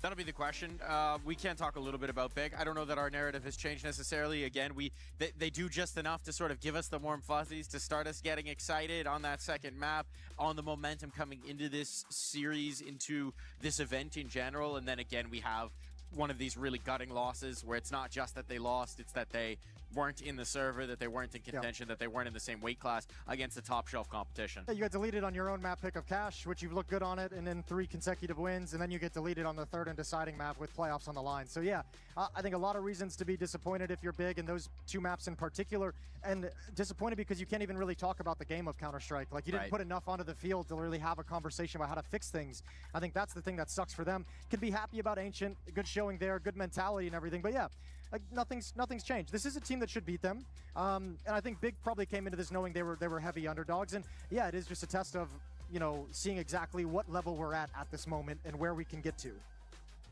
That'll be the question. We can talk a little bit about Big. I don't know that our narrative has changed necessarily. Again, they do just enough to sort of give us the warm fuzzies, to start us getting excited on that second map, on the momentum coming into this series, into this event in general. And then again, we have one of these really gutting losses where it's not just that they lost, it's that they weren't in the server, that they weren't in contention, that they weren't in the same weight class against the top shelf competition.
You got deleted on your own map pick of Cash, which you've looked good on it, and then 3 consecutive wins, and then you get deleted on the 3rd and deciding map with playoffs on the line. So yeah, I think a lot of reasons to be disappointed if you're Big in those 2 maps in particular, and disappointed because you can't even really talk about the game of Counter-Strike. Like, you didn't put enough onto the field to really have a conversation about how to fix things. I think that's the thing that sucks for them. Could be happy about Ancient, good showing there, good mentality and everything, but yeah, like nothing's changed. This is a team that should beat them, and I think Big probably came into this knowing they were heavy underdogs, and yeah, it is just a test of, you know, seeing exactly what level we're at this moment and where we can get to.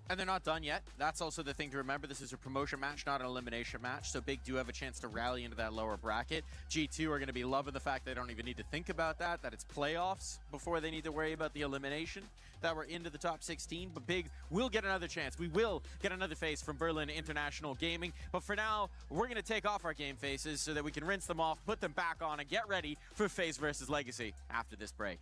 And they're not done yet. That's also the thing to remember. This is a promotion match, not an elimination match. So Big do have a chance to rally into that lower bracket. G2 are going to be loving the fact they don't even need to think about that it's playoffs before they need to worry about the elimination, that we're into the top 16. But Big will get another chance. We will get another face from Berlin International Gaming. But for now, we're going to take off our game faces so that we can rinse them off, put them back on, and get ready for FaZe versus Legacy after this break.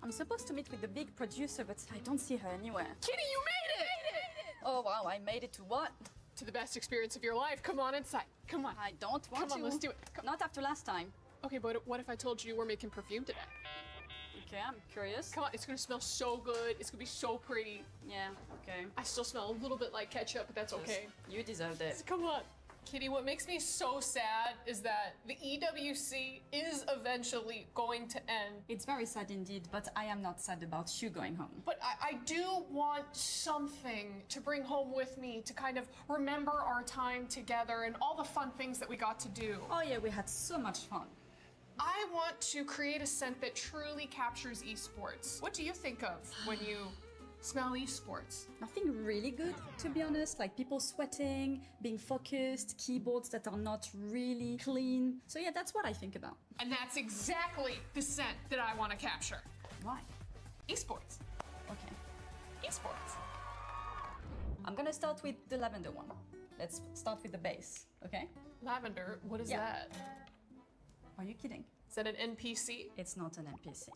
I'm supposed to meet with the big producer, but I don't see her anywhere.
Kitty, you made it!
Oh wow, I made it to what?
To the best experience of your life. Come on inside. Come on.
I don't want to.
Come on, let's do it. Come.
Not after last time.
Okay, but what if I told you were making perfume today?
Okay, I'm curious.
Come on, it's gonna smell so good. It's gonna be so pretty.
Yeah, okay.
I still smell a little bit like ketchup, but that's okay.
You deserved it.
Come on. Kitty, what makes me so sad is that the EWC is eventually going to end.
It's very sad indeed, but I am not sad about you going home.
But I do want something to bring home with me to kind of remember our time together and all the fun things that we got to do.
Oh yeah, we had so much fun.
I want to create a scent that truly captures esports. What do you think of when you smell esports?
Nothing really good, to be honest, like people sweating, being focused, keyboards that are not really clean. So yeah, that's what I think about.
And that's exactly the scent that I want to capture.
Why?
Esports.
Okay.
Esports.
I'm gonna start with the lavender one. Let's start with the base, okay?
Lavender, what is that?
Are you kidding?
Is that an NPC?
It's not an NPC.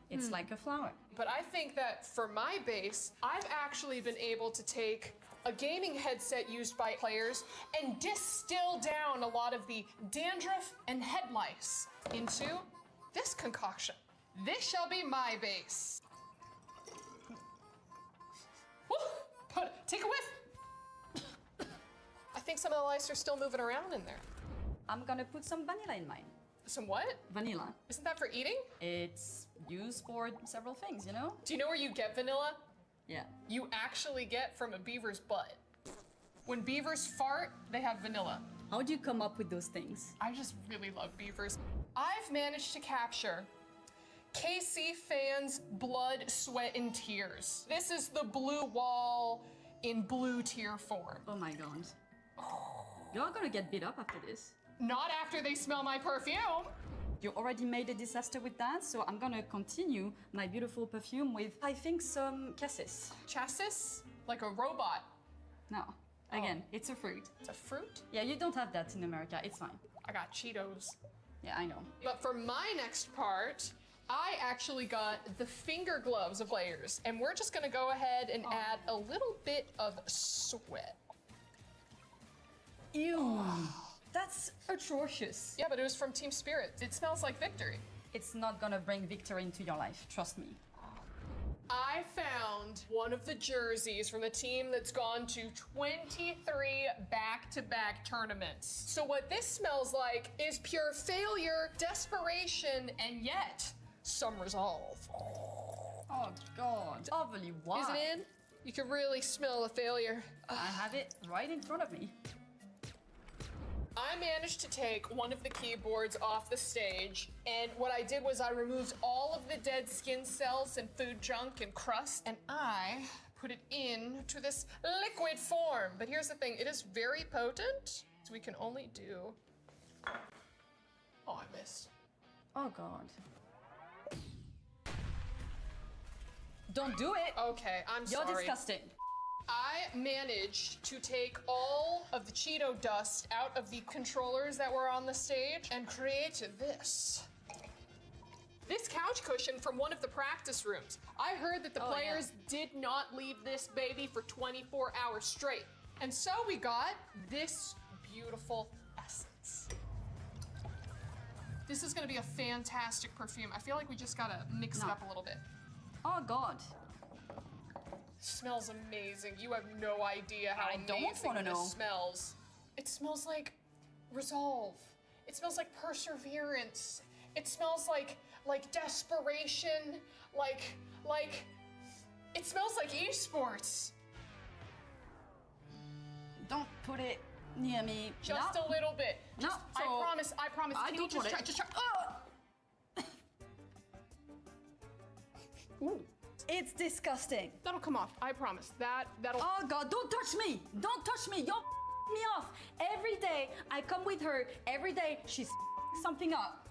It's like a flower.
But I think that for my base, I've actually been able to take a gaming headset used by players and distill down a lot of the dandruff and head lice into this concoction. This shall be my base. Woo! Take a whiff. I think some of the lice are still moving around in there.
I'm gonna put some vanilla in mine.
Some what?
Vanilla.
Isn't that for eating?
It's used for several things, you know?
Do you know where you get vanilla?
Yeah.
You actually get from a beaver's butt. When beavers fart, they have vanilla.
How do you come up with those things?
I just really love beavers. I've managed to capture KC fans' blood, sweat, and tears. This is the blue wall in blue tier form.
Oh my god. You're gonna get beat up after this.
Not after they smell my perfume.
You already made a disaster with that, so I'm gonna continue my beautiful perfume with, I think, some cassis.
Chassis? Like a robot?
No. Again, it's a fruit.
It's a fruit?
Yeah, you don't have that in America. It's fine.
I got Cheetos.
Yeah, I know.
But for my next part, I actually got the finger gloves of players, and we're just gonna go ahead and add a little bit of sweat.
Ew. That's atrocious.
Yeah, but it was from Team Spirit. It smells like victory.
It's not gonna bring victory into your life, trust me.
I found one of the jerseys from the team that's gone to 23 back-to-back tournaments. So what this smells like is pure failure, desperation, and yet some resolve.
Oh god, overly why?
Is it in? You can really smell the failure.
I have it right in front of me.
I managed to take one of the keyboards off the stage, and what I did was I removed all of the dead skin cells and food junk and crust, and I put it into this liquid form. But here's the thing, it is very potent, so we can only do... Oh, I missed.
Oh god. Don't do it!
Okay, I'm sorry.
You're disgusting.
I managed to take all of the Cheeto dust out of the controllers that were on the stage and create this. This couch cushion from one of the practice rooms. I heard that the players did not leave this baby for 24 hours straight. And so we got this beautiful essence. This is gonna be a fantastic perfume. I feel like we just gotta mix it up a little bit.
Oh God.
Smells amazing. You have no idea how amazing this smells. It smells like resolve. It smells like perseverance. It smells like desperation. Like it smells like esports.
Don't put it near me.
Just a little bit. Just, I promise. Can you just try? Just try. Ooh.
It's disgusting.
That'll come off. I promise. That'll.
Oh God! Don't touch me! Don't touch me! You're me off. Every day I come with her. Every day she's something up.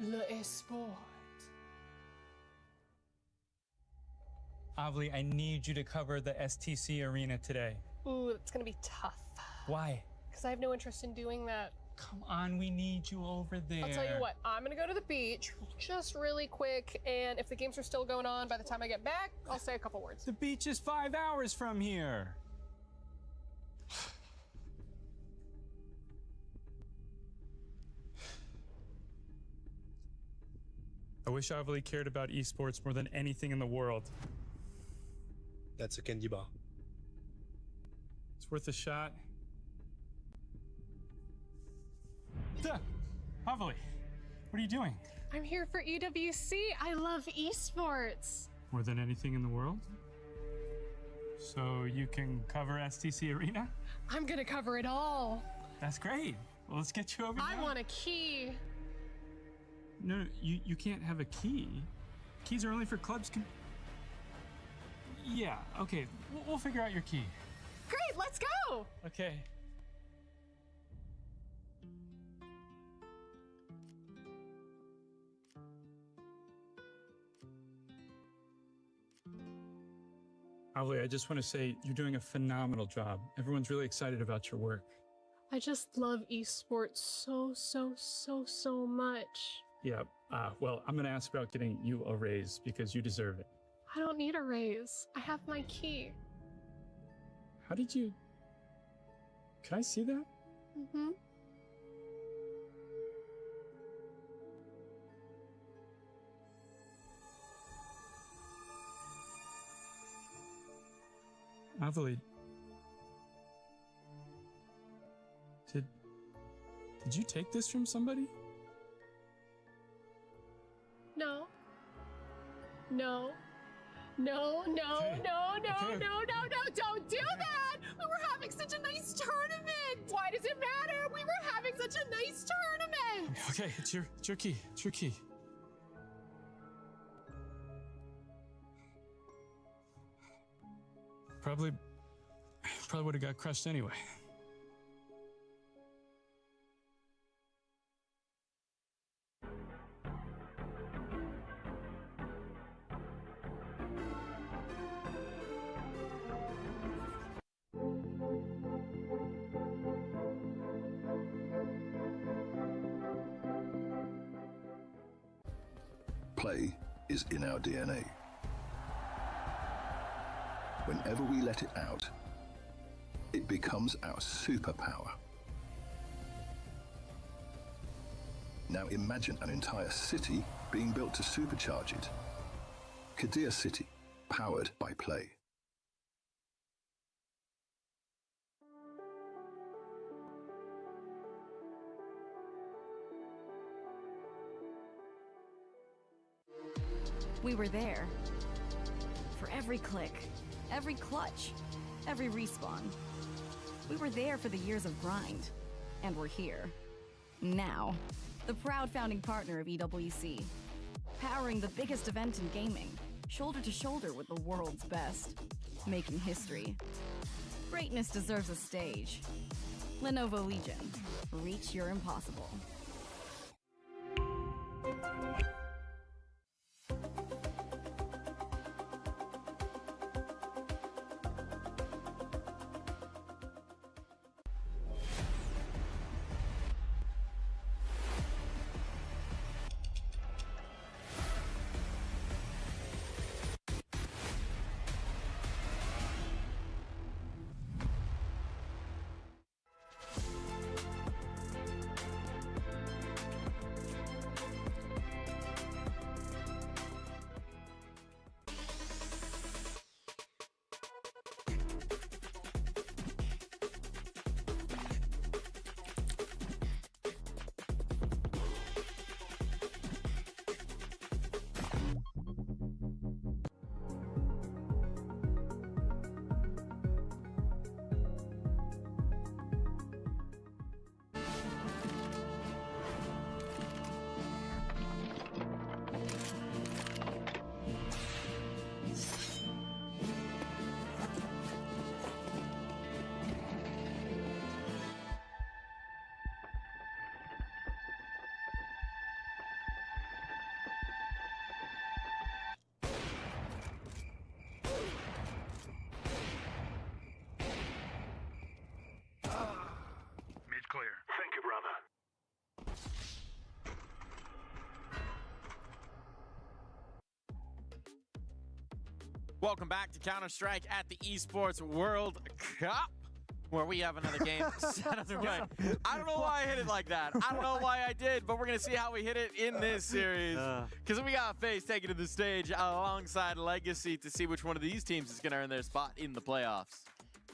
L'esport.
Avli, I need you to cover the STC arena today.
Ooh, it's gonna be tough.
Why?
Because I have no interest in doing that.
Come on, we need you over there.
I'll tell you what, I'm gonna go to the beach just really quick, and if the games are still going on by the time I get back, I'll say a couple words.
The beach is 5 hours from here. I wish Avli cared about esports more than anything in the world.
That's a candy bar.
It's worth a shot. Duh! Avli, what are you doing?
I'm here for EWC. I love esports.
More than anything in the world? So you can cover STC Arena?
I'm gonna cover it all.
That's great. Well, let's get you over
I want a key.
No, you can't have a key. Keys are only for clubs. Yeah, okay. We'll figure out your key.
Great, let's go.
Okay. Avli, I just want to say you're doing a phenomenal job. Everyone's really excited about your work.
I just love esports so much.
Yeah, well, I'm going to ask about getting you a raise because you deserve it.
I don't need a raise. I have my key.
How did you... Could I see that?
Mm-hmm.
Avli, did you take this from somebody?
No. No. No, no,
Okay.
no, no,
Okay.
no, no, no, don't do that! We were having such a nice tournament! Why does it matter? We were having such a nice tournament!
Okay, it's your key. It's your key. Probably would have got crushed anyway.
Play is in our DNA. Whenever we let it out, it becomes our superpower. Now imagine an entire city being built to supercharge it. Kadir City, powered by play.
We were there. For every click, every clutch, every respawn. We were there for the years of grind. And we're here. Now. The proud founding partner of EWC. Powering the biggest event in gaming. Shoulder to shoulder with the world's best. Making history. Greatness deserves a stage. Lenovo Legion. Reach your impossible.
Welcome back to Counter-Strike at the Esports World Cup, where we have another game set up way. I don't know why I hit it like that. I don't know why I did, but we're going to see how we hit it in this series. Because we got FaZe taking to the stage alongside Legacy to see which one of these teams is going to earn their spot in the playoffs.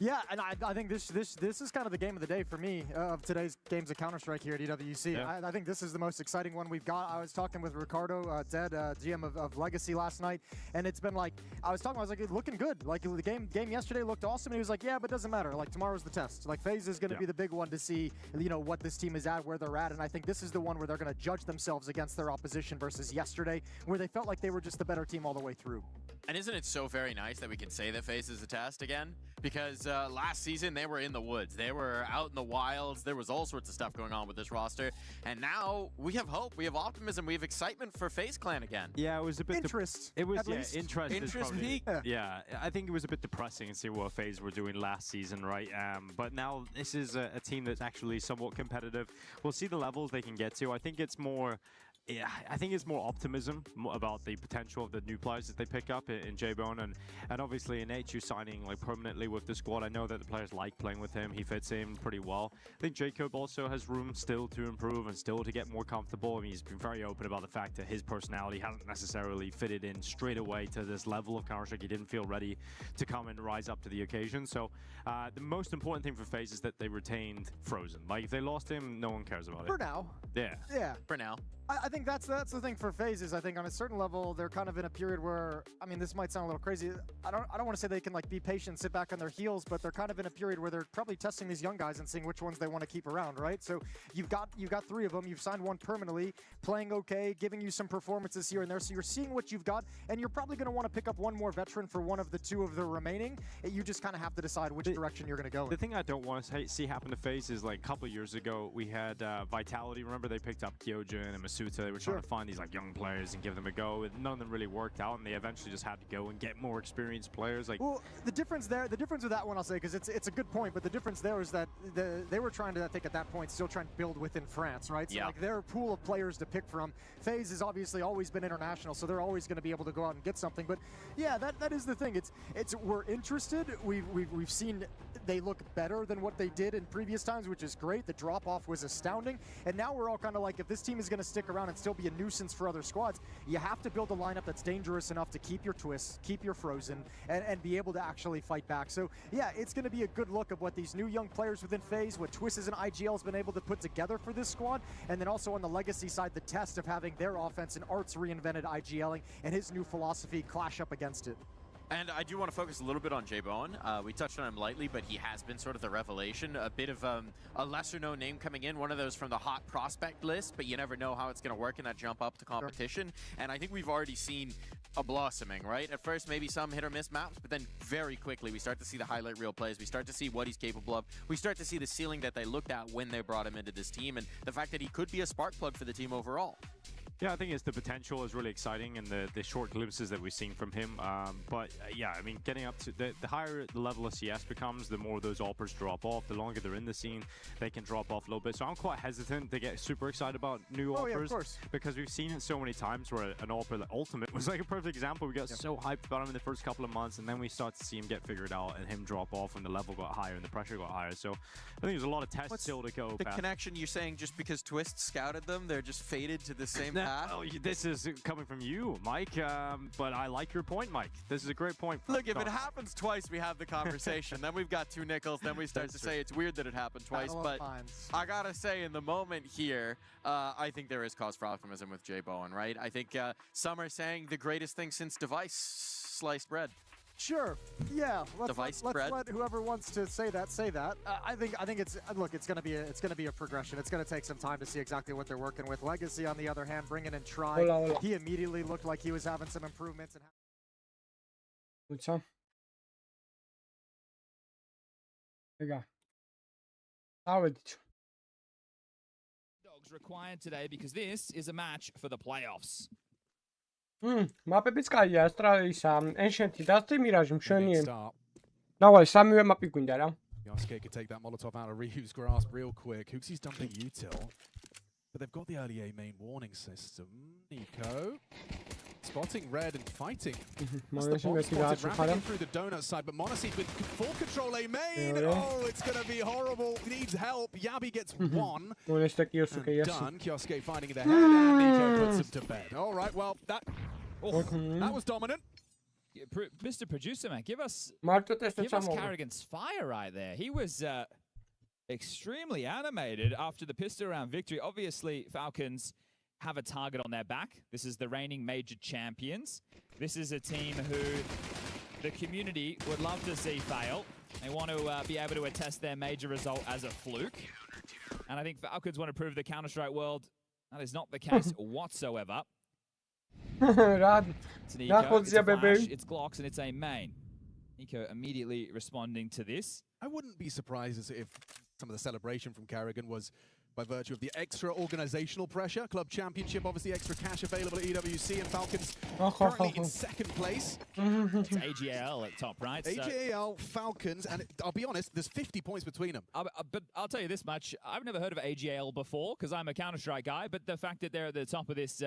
Yeah, and I think this is kind of the game of the day for me of today's games of Counter-Strike here at EWC. Yeah. I think this is the most exciting one we've got. I was talking with Ricardo, Dead, GM of Legacy last night, and it's been like, I was like, it's looking good. Like, the game yesterday looked awesome, and he was like, yeah, but it doesn't matter. Like, tomorrow's the test. Like, FaZe is going to be the big one to see, you know, what this team is at, where they're at, and I think this is the one where they're going to judge themselves against their opposition versus yesterday, where they felt like they were just the better team all the way through.
And isn't it so very nice that we can say that FaZe is a test again? Because last season, they were in the woods. They were out in the wilds. There was all sorts of stuff going on with this roster. And now we have hope. We have optimism. We have excitement for FaZe Clan again.
Yeah, it was a bit...
Interest.
It was,
Interest peak.
Yeah, I think it was a bit depressing to see what FaZe were doing last season, right? But now this is a team that's actually somewhat competitive. We'll see the levels they can get to. I think it's more... Yeah, I think it's more optimism about the potential of the new players that they pick up in J-Bone, and obviously in H2 signing like permanently with the squad. I know that the players like playing with him. He fits in pretty well. I think Jacob also has room still to improve and still to get more comfortable. I mean, he's been very open about the fact that his personality hasn't necessarily fitted in straight away to this level of Counter-Strike. He didn't feel ready to come and rise up to the occasion. So the most important thing for FaZe is that they retained Frozen. Like, if they lost him, no one cares about it.
For now.
Yeah.
Yeah.
For now.
I think that's the thing for FaZe is I think on a certain level they're kind of in a period where, I mean, this might sound a little crazy. I don't want to say they can like be patient, sit back on their heels, but they're kind of in a period where they're probably testing these young guys and seeing which ones they want to keep around, right? So you've got 3 of them. You've signed one permanently, playing okay, giving you some performances here and there. So you're seeing what you've got, and you're probably going to want to pick up one more veteran for one of the 2 of the remaining. You just kind of have to decide which direction you're going to go in.
The thing I don't want to see happen to FaZe is like a couple of years ago we had Vitality. Remember they picked up Kyojin and Masuta. They were trying to find these like young players and give them a go, and none of them really worked out, and they eventually just had to go and get more experienced players. Like,
well, the difference with that one, I'll say, because it's a good point, but the difference there is that they were trying to, I think at that point, still trying to build within France, right? So like their pool of players to pick from. FaZe has obviously always been international, so they're always going to be able to go out and get something. But yeah, that is the thing. We're interested. We've seen they look better than what they did in previous times, which is great. The drop off was astounding, and now we're all kind of like, if this team is going to stick around and still be a nuisance for other squads, you have to build a lineup that's dangerous enough to keep your twists, keep your Frozen, and be able to actually fight back. So yeah, it's going to be a good look of what these new young players within FaZe, what Twists and IGL has been able to put together for this squad, and then also on the Legacy side, the test of having their offense and Art's reinvented IGLing and his new philosophy clash up against it.
And I do want to focus a little bit on J-Bone. We touched on him lightly, but he has been sort of the revelation. A bit of a lesser-known name coming in, one of those from the hot prospect list, but you never know how it's going to work in that jump up to competition. Sure. And I think we've already seen a blossoming, right? At first, maybe some hit-or-miss maps, but then very quickly, we start to see the highlight reel plays. We start to see what he's capable of. We start to see the ceiling that they looked at when they brought him into this team, and the fact that he could be a spark plug for the team overall.
Yeah, I think the potential is really exciting, and the short glimpses that we've seen from him. Yeah, I mean, getting up to the higher the level of CS becomes, the more those AWPers drop off. The longer they're in the scene, they can drop off a little bit. So I'm quite hesitant to get super excited about new AWPers, because we've seen it so many times where an AWPer, like Ultimate, was like a perfect example. We got so hyped about him in the first couple of months, and then we start to see him get figured out and him drop off, and the level got higher and the pressure got higher. So I think there's a lot of tests still to go.
The connection you're saying, just because Twist scouted them, they're just faded to the same path?
Oh, this is coming from you, Mike, but I like your point, Mike. This is a great point.
Look, if it happens twice, we have the conversation. Then we've got 2 nickels. Then we start to say it's weird that it happened twice. But I gotta say, in the moment here, I think there is cause for optimism with J-Bone, right? I think some are saying the greatest thing since Device sliced bread.
Sure. Yeah. Let's let whoever wants to say that say that. I think it's it's gonna be a progression. It's gonna take some time to see exactly what they're working with. Legacy, on the other hand, bringing in Try. He immediately looked like he was having some improvements.
Uçam. Legal. Dogs
required today because this is a match for the playoffs.
მაპებიც კაია, Astralis, Ancient, Dusty, Mirage, მშვენიე. ნავალ, სამივე მაპი გვინდა რა.
Yasuke could take that Molotov out of Ryu's grasp real quick. Huxie's dumping util, but they've got the early A main warning system. Nico spotting red and fighting. That's the bomb spotted, ramping in through the donut side, but Monacy with full control A main. Oh, it's going to be horrible. He needs help. Yabi gets one. And done. Kioske finding the head, and Nico puts him to bed. All right, well, that was dominant.
Mr. Producer, man, give us Carrigan's fire right there. He was extremely animated after the pistol round victory. Obviously, Falcons have a target on their back. This is the reigning major champions. This is a team who the community would love to see fail. They want to be able to attest their major result as a fluke. And I think Falcons want to prove the Counter-Strike world that is not the case whatsoever. It's Nico, it's a flash, it's Glocks, and it's a main. Nico immediately responding to this.
I wouldn't be surprised if some of the celebration from Carrigan was by virtue of the extra organizational pressure. Club Championship, obviously extra cash available at EWC, and Falcons currently in second place.
It's AGL at top, right?
AGL, Falcons, and I'll be honest, there's 50 points between them.
But I'll tell you this much, I've never heard of AGL before, because I'm a Counter-Strike guy, but the fact that they're at the top of this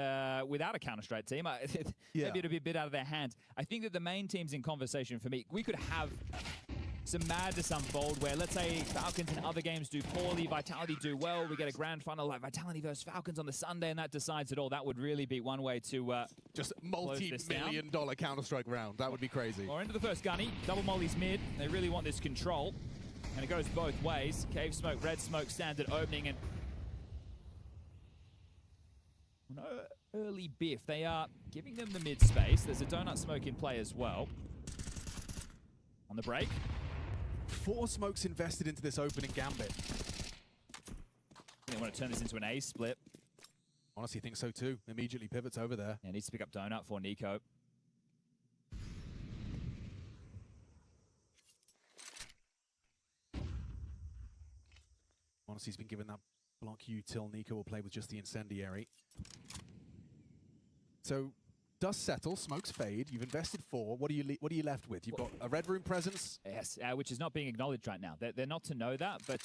without a Counter-Strike team, maybe it'll be a bit out of their hands. I think that the main teams in conversation for me, we could have some madness unfold where, let's say, Falcons in other games do poorly, Vitality do well, we get a grand final like Vitality versus Falcons on the Sunday, and that decides it all. That would really be one way to
just multi-million-dollar Counter-Strike round. That would be crazy.
Or into the first gunny, double mollies mid. They really want this control, and it goes both ways. Cave smoke, red smoke, standard opening, and no early biff. They are giving them the mid space. There's a donut smoke in play as well. On the break.
4 smokes invested into this opening gambit.
They want to turn this into an A split.
Honestly, think so too. Immediately pivots over there.
Yeah, needs to pick up donut for Nico.
Honestly, he's been given that block util. Nico will play with just the incendiary. So dust settle, smokes fade. You've invested 4. What are you left with? You've got a red room presence.
Yes, which is not being acknowledged right now. They're not to know that, but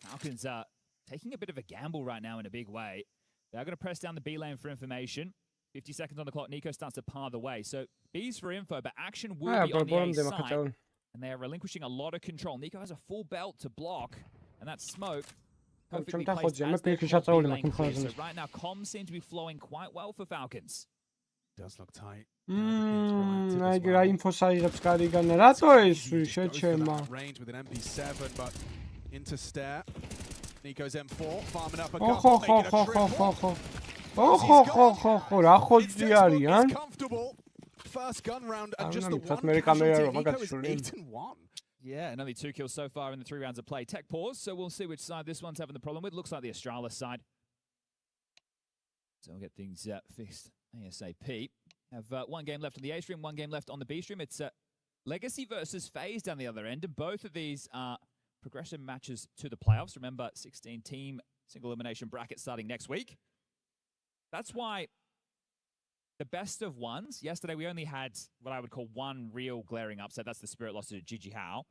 Falcons are taking a bit of a gamble right now in a big way. They're going to press down the B lane for information. 50 seconds on the clock. Nico starts to par the way. So B's for info, but action will be on the A side. And they are relinquishing a lot of control. Nico has a full belt to block, and that smoke perfectly placed as their B lane clear. So right now, comms seem to be flowing quite well for Falcons.
Does look tight.
Aigra infos აიღებს კარიგან. რატო ეს შეჩემა?
Range with an MP7, but into stare. Nico's M4 farming up a couple, making a triple.
რა ხოძი არიან?
Comfortable. First gun round and just the one casualty. Nico is 8-1.
Yeah, and only 2 kills so far in the 3 rounds of play. Tech pause, so we'll see which side this one's having the problem with. Looks like the Astralis side. So we'll get things fixed ASAP. Have 1 game left on the A stream, 1 game left on the B stream. It's Legacy versus FaZe down the other end, and both of these are progression matches to the playoffs. Remember, 16-team single elimination bracket starting next week. That's why the best of ones. Yesterday, we only had what I would call 1 real glaring upset. That's the Spirit loss to Gigi How.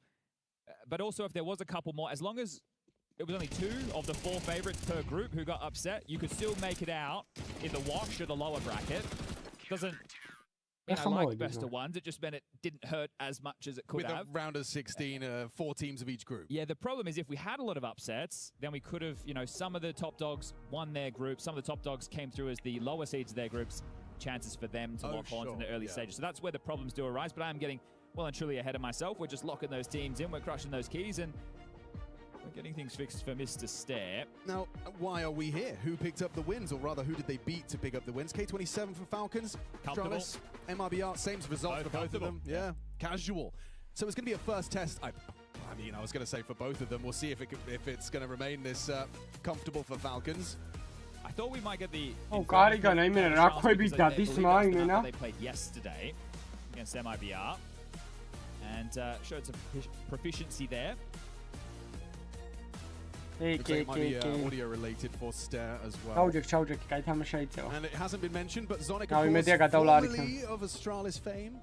But also, if there was a couple more, as long as it was only 2 of the 4 favorites per group who got upset, you could still make it out in the wash or the lower bracket. Doesn't like best of ones. It just meant it didn't hurt as much as it could have.
With a round of 16, 4 teams of each group.
Yeah, the problem is if we had a lot of upsets, then we could have, some of the top dogs won their group. Some of the top dogs came through as the lower seeds of their groups. Chances for them to lock on in the early stages. So that's where the problems do arise. But I'm getting well and truly ahead of myself. We're just locking those teams in. We're crushing those keys. And we're getting things fixed for Mr. Stare.
Now, why are we here? Who picked up the wins? Or rather, who did they beat to pick up the wins? K27 for Falcons. Astralis, MRBR, same result for both of them. Yeah, casual. So it's going to be a first test. I was going to say for both of them. We'll see if it's going to remain this comfortable for Falcons.
I thought we might get the...
კარიგან, აი მე რა ხვები დადის მაიმენა.
They played yesterday against MIBR and showed some proficiency there.
Looks like it might be audio related for Stare as well.
ჩავჯექი, კაი თამაში აიწევა.
And it hasn't been mentioned, but Zonic formerly of Astralis fame,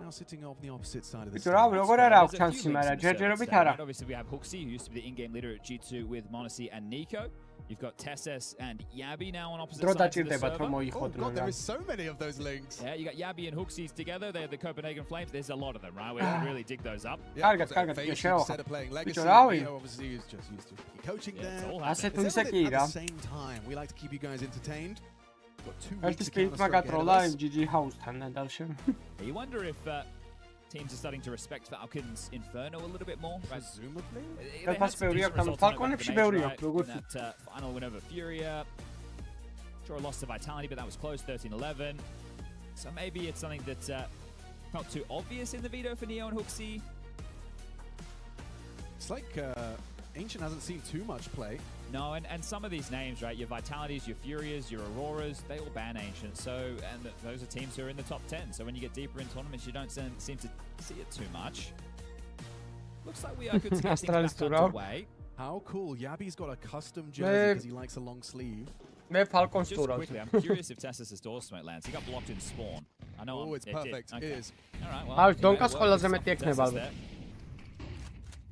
now sitting on the opposite side of the stage.
როგორ არა აქვს ჩანსი, მაგრამ ჯერჯერობით არა.
Obviously we have Hooksy, who used to be the in-game leader at G2 with Monacy and Nico. You've got Tesses and Yabi now on opposite
Dro
sides of the
დაჭირდებათ რომ
server.
მოიხოდნონ.
God, there is so many of those links.
Yeah, you got Yabi and Hooksies together. They're the Copenhagen Flames. There's a lot of them, right? We can really dig those up.
Instead of playing Legacy, obviously is just used to coaching there. At the same time, we like to keep you guys entertained. Got 2 weeks to
GG House-თან ნადავში.
You wonder if teams are starting to respect Falcons Inferno a little bit more.
Presumably.
They had some decent results on that final win over Furia. Sure, lost to Vitality, but that was close, 13-11. So maybe it's something that not too obvious in the veto for Neo and Hooksy.
It's like Ancient hasn't seen too much play.
No, and some of these names, right? Your Vitalities, your Furias, your Auroras, they all ban Ancient. So, and those are teams who are in the top 10. So when you get deeper in tournaments, you don't seem to see it too much. Looks like we are good to get things back underway.
How cool. Yabi's got a custom jersey because he likes a long sleeve.
Falcons
just quickly, I'm curious if Tessus' door smoke lands. He got blocked in spawn. I know.
Oh, it's perfect.
Okay.
It is.
Alright, well.
Donkas ყველაზე მეტი ექნება ალბათ.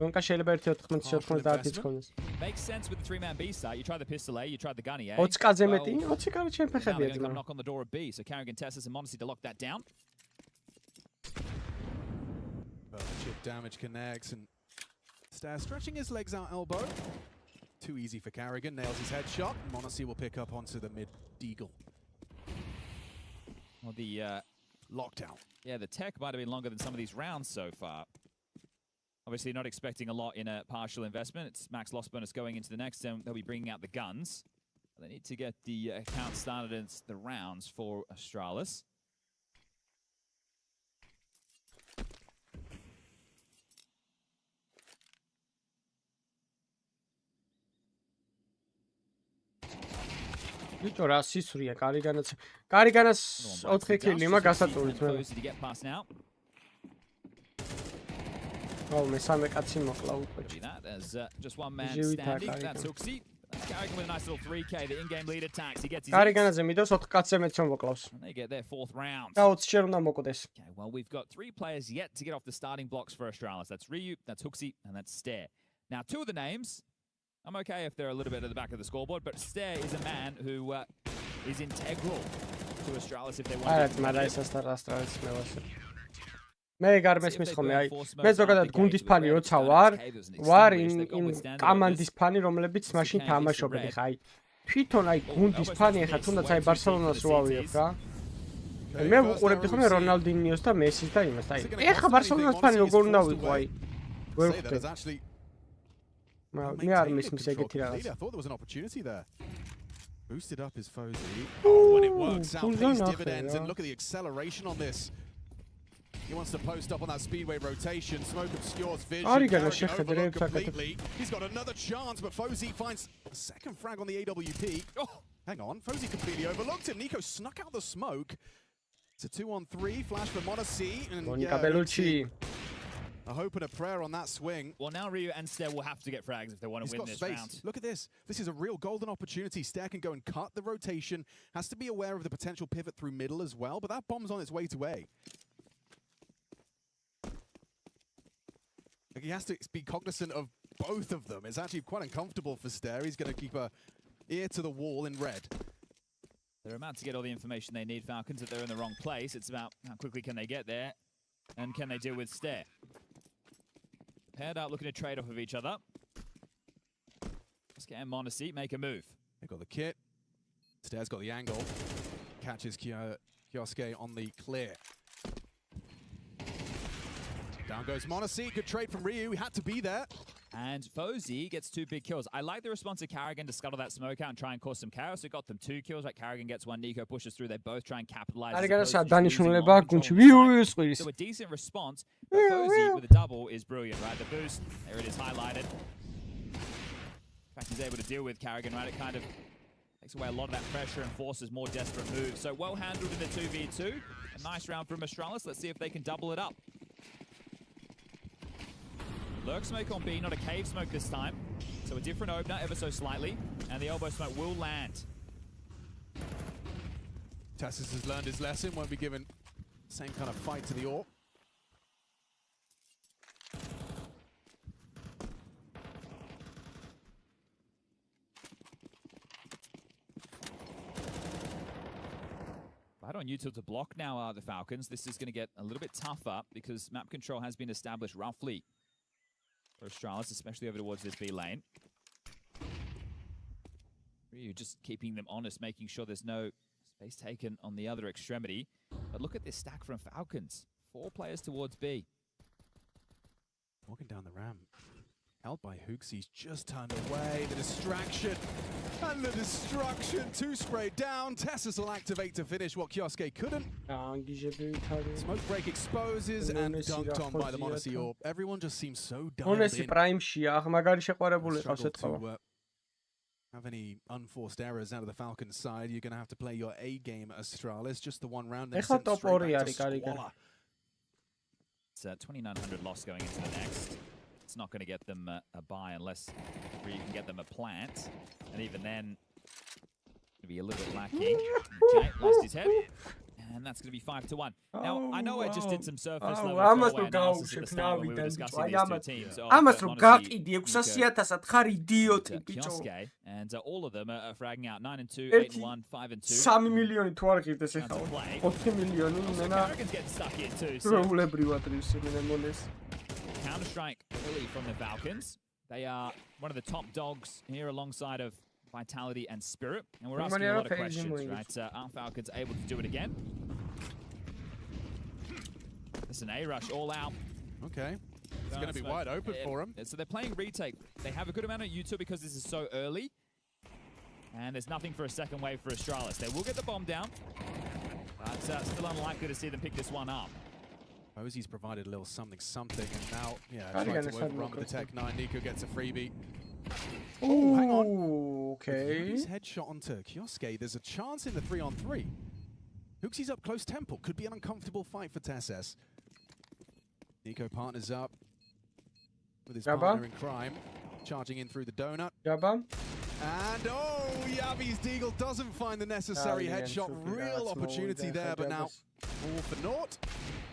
Donkas შეიძლება 1.94-ს გქონდეს.
Makes sense with the 3-man B side. You try the pistol A, you try the gunny A.
20-კაზე მეტი, 20 კარი ჩემ ფეხებია ძმა.
Knock on the door of B, so Carrigan, Tessus and Monacy to lock that down.
Chip damage connects and Stair stretching his legs out elbow. Too easy for Carrigan, nails his headshot. Monacy will pick up onto the mid-deagle.
Well, the
lockdown.
Yeah, the tech might have been longer than some of these rounds so far. Obviously not expecting a lot in a partial investment. It's max loss bonus going into the next, and they'll be bringing out the guns. They need to get the account started in the rounds for Astralis.
Ბიჭო რა სისვრია კარიგანაც 4 კილი მაგ გასატურით მე. Oh, მესამე კაცი მოყლა უკვე.
There's just one man standing. That's Hooksy. Carrigan with a nice little 3K. The in-game lead attacks. He gets his.
კარიგანაზე მიდოს 4 კაცზე მეც მოკლავს.
They get their 4th round.
და 20 ჯერ უნდა მოკვდეს.
Okay, well, we've got 3 players yet to get off the starting blocks for Astralis. That's Ryu, that's Hooksy, and that's Stair. Now, 2 of the names, I'm okay if they're a little bit at the back of the scoreboard, but Stair is a man who is integral to Astralis if they want to.
That's my Astralis მევასე. მე გარმესმის ხოლმე, აი მე ზოგადად გუნდის ფანი როცა ვარ იმ კომანდის ფანი რომლებიც მაშინ თამაშობდი ხა აი თვითონ აი გუნდის ფანი ხა თუნდაც აი ბარსელონას რო ავიღებ რა მე ვუყურებდი ხოლმე რონალდინიოს და მესის და იმას აი ეხა ბარსელონას ფანი როგორ უნდა ვიყო აი ვერ ხვდები მე არ მისმის ეგეთი რაღაც
I thought there was an opportunity there. Boosted up his Fozy. When it works out, pays dividends, and look at the acceleration on this. He wants to post up on that speedway rotation. Smoke obscures vision. Overload completely. He's got another chance, but Fozy finds a second frag on the AWP. Oh, hang on. Fozy completely overlooked him. Nico snuck out the smoke. It's a 2-on-3. Flash for Monacy. And a hope and a prayer on that swing.
Well, now Ryu and Stair will have to get frags if they want to win this round.
Look at this. This is a real golden opportunity. Stair can go and cut the rotation. Has to be aware of the potential pivot through middle as well, but that bomb's on its way to A. He has to be cognizant of both of them. It's actually quite uncomfortable for Stair. He's going to keep an ear to the wall in red.
They're about to get all the information they need, Falcons, that they're in the wrong place. It's about how quickly can they get there, and can they deal with Stair. Paired up, looking to trade off of each other. Let's get Monacy, make a move.
They've got the kit. Stair's got the angle. Catches Kioske on the clear. Down goes Monacy. Good trade from Ryu. He had to be there.
And Fozy gets 2 big kills. I like the response of Carrigan to scuttle that smoke out and try and cause some chaos. It got them 2 kills. Right, Carrigan gets 1, Nico pushes through. They both try and capitalize. So a decent response. But Fozy with a double is brilliant, right? The boost, there it is highlighted. In fact, he's able to deal with Carrigan, right? It kind of takes away a lot of that pressure and forces more desperate moves. So well handled in the 2v2. A nice round from Astralis. Let's see if they can double it up. Lurk smoke on B, not a cave smoke this time. So a different opener, ever so slightly. And the elbow smoke will land.
Tassis has learned his lesson, won't be given the same kind of fight to the AWP.
Right on YouTube to block now the Falcons. This is going to get a little bit tougher because map control has been established roughly for Astralis, especially over towards this B lane. Ryu just keeping them honest, making sure there's no space taken on the other extremity. But look at this stack from Falcons. 4 players towards B.
Walking down the ramp. Held by Hoogsy's just turned away. The distraction and the destruction. 2 sprayed down. Tessus will activate to finish what Kioske couldn't. Smoke break exposes and dunked on by the Monacy Orb. Everyone just seems so dialed in. Have any unforced errors out of the Falcons side, you're going to have to play your A game, Astralis. Just the one round. Then sent straight back to Squalor.
It's 2,900 loss going into the next. It's not going to get them a buy unless you can get them a plant. And even then, it'll be a little bit lacking. Okay, lost his head. And that's going to be 5-1. Now, I know I just did some surface level analysis at the start when we were discussing these 2 teams. Kioske, and all of them are fragging out 9-2, 8-1, 5-2.
3 მილიონი თუ არ ღირდეს ეხლა 4 მილიონი მენა
Counter-strike early from the Falcons. They are one of the top dogs here alongside of Vitality and Spirit. And we're asking a lot of questions, right? Are Falcons able to do it again? It's an A-rush all out.
Okay. It's going to be wide open for them.
So they're playing retake. They have a good amount of U2 because this is so early. And there's nothing for a second wave for Astralis. They will get the bomb down. But still unlikely to see them pick this one up.
Ozzy's provided a little something, and now, trying to overrun with the Tech 9. Nico gets a freebie. Oh, hang on.
Okay.
His headshot onto Kioske. There's a chance in the 3-on-3. Hoogsy's up close temple. Could be an uncomfortable fight for Tessus. Nico partners up with his partner in crime. Charging in through the donut. And Yabi's Deagle doesn't find the necessary headshot. Real opportunity there, but now all for naught.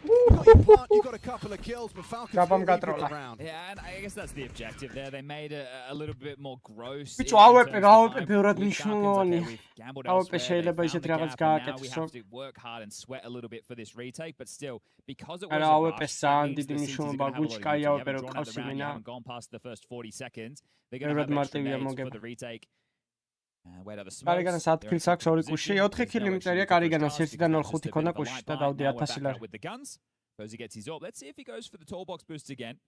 You got a couple of kills, but Falcons around.
Yeah, and I guess that's the objective there. They made it a little bit more gross.
Now we have
to work hard and sweat a little bit for this retake, but still, because it was a rush, that means the C's are going to have a lot of unity. You haven't drawn out the round, you haven't gone past the first 40 seconds. They're going to have extra nades for the retake. Wait, other smokes.
კარიგანას 10 კილს აქვს 2 კუში, 4 კილი მიწერია კარიგანას 1-დან 0-5 ქონდა კუში და დავდი 1000 ლარი.
With the guns, Versailles gets his orb. Let's see if he goes for the tall box boost again.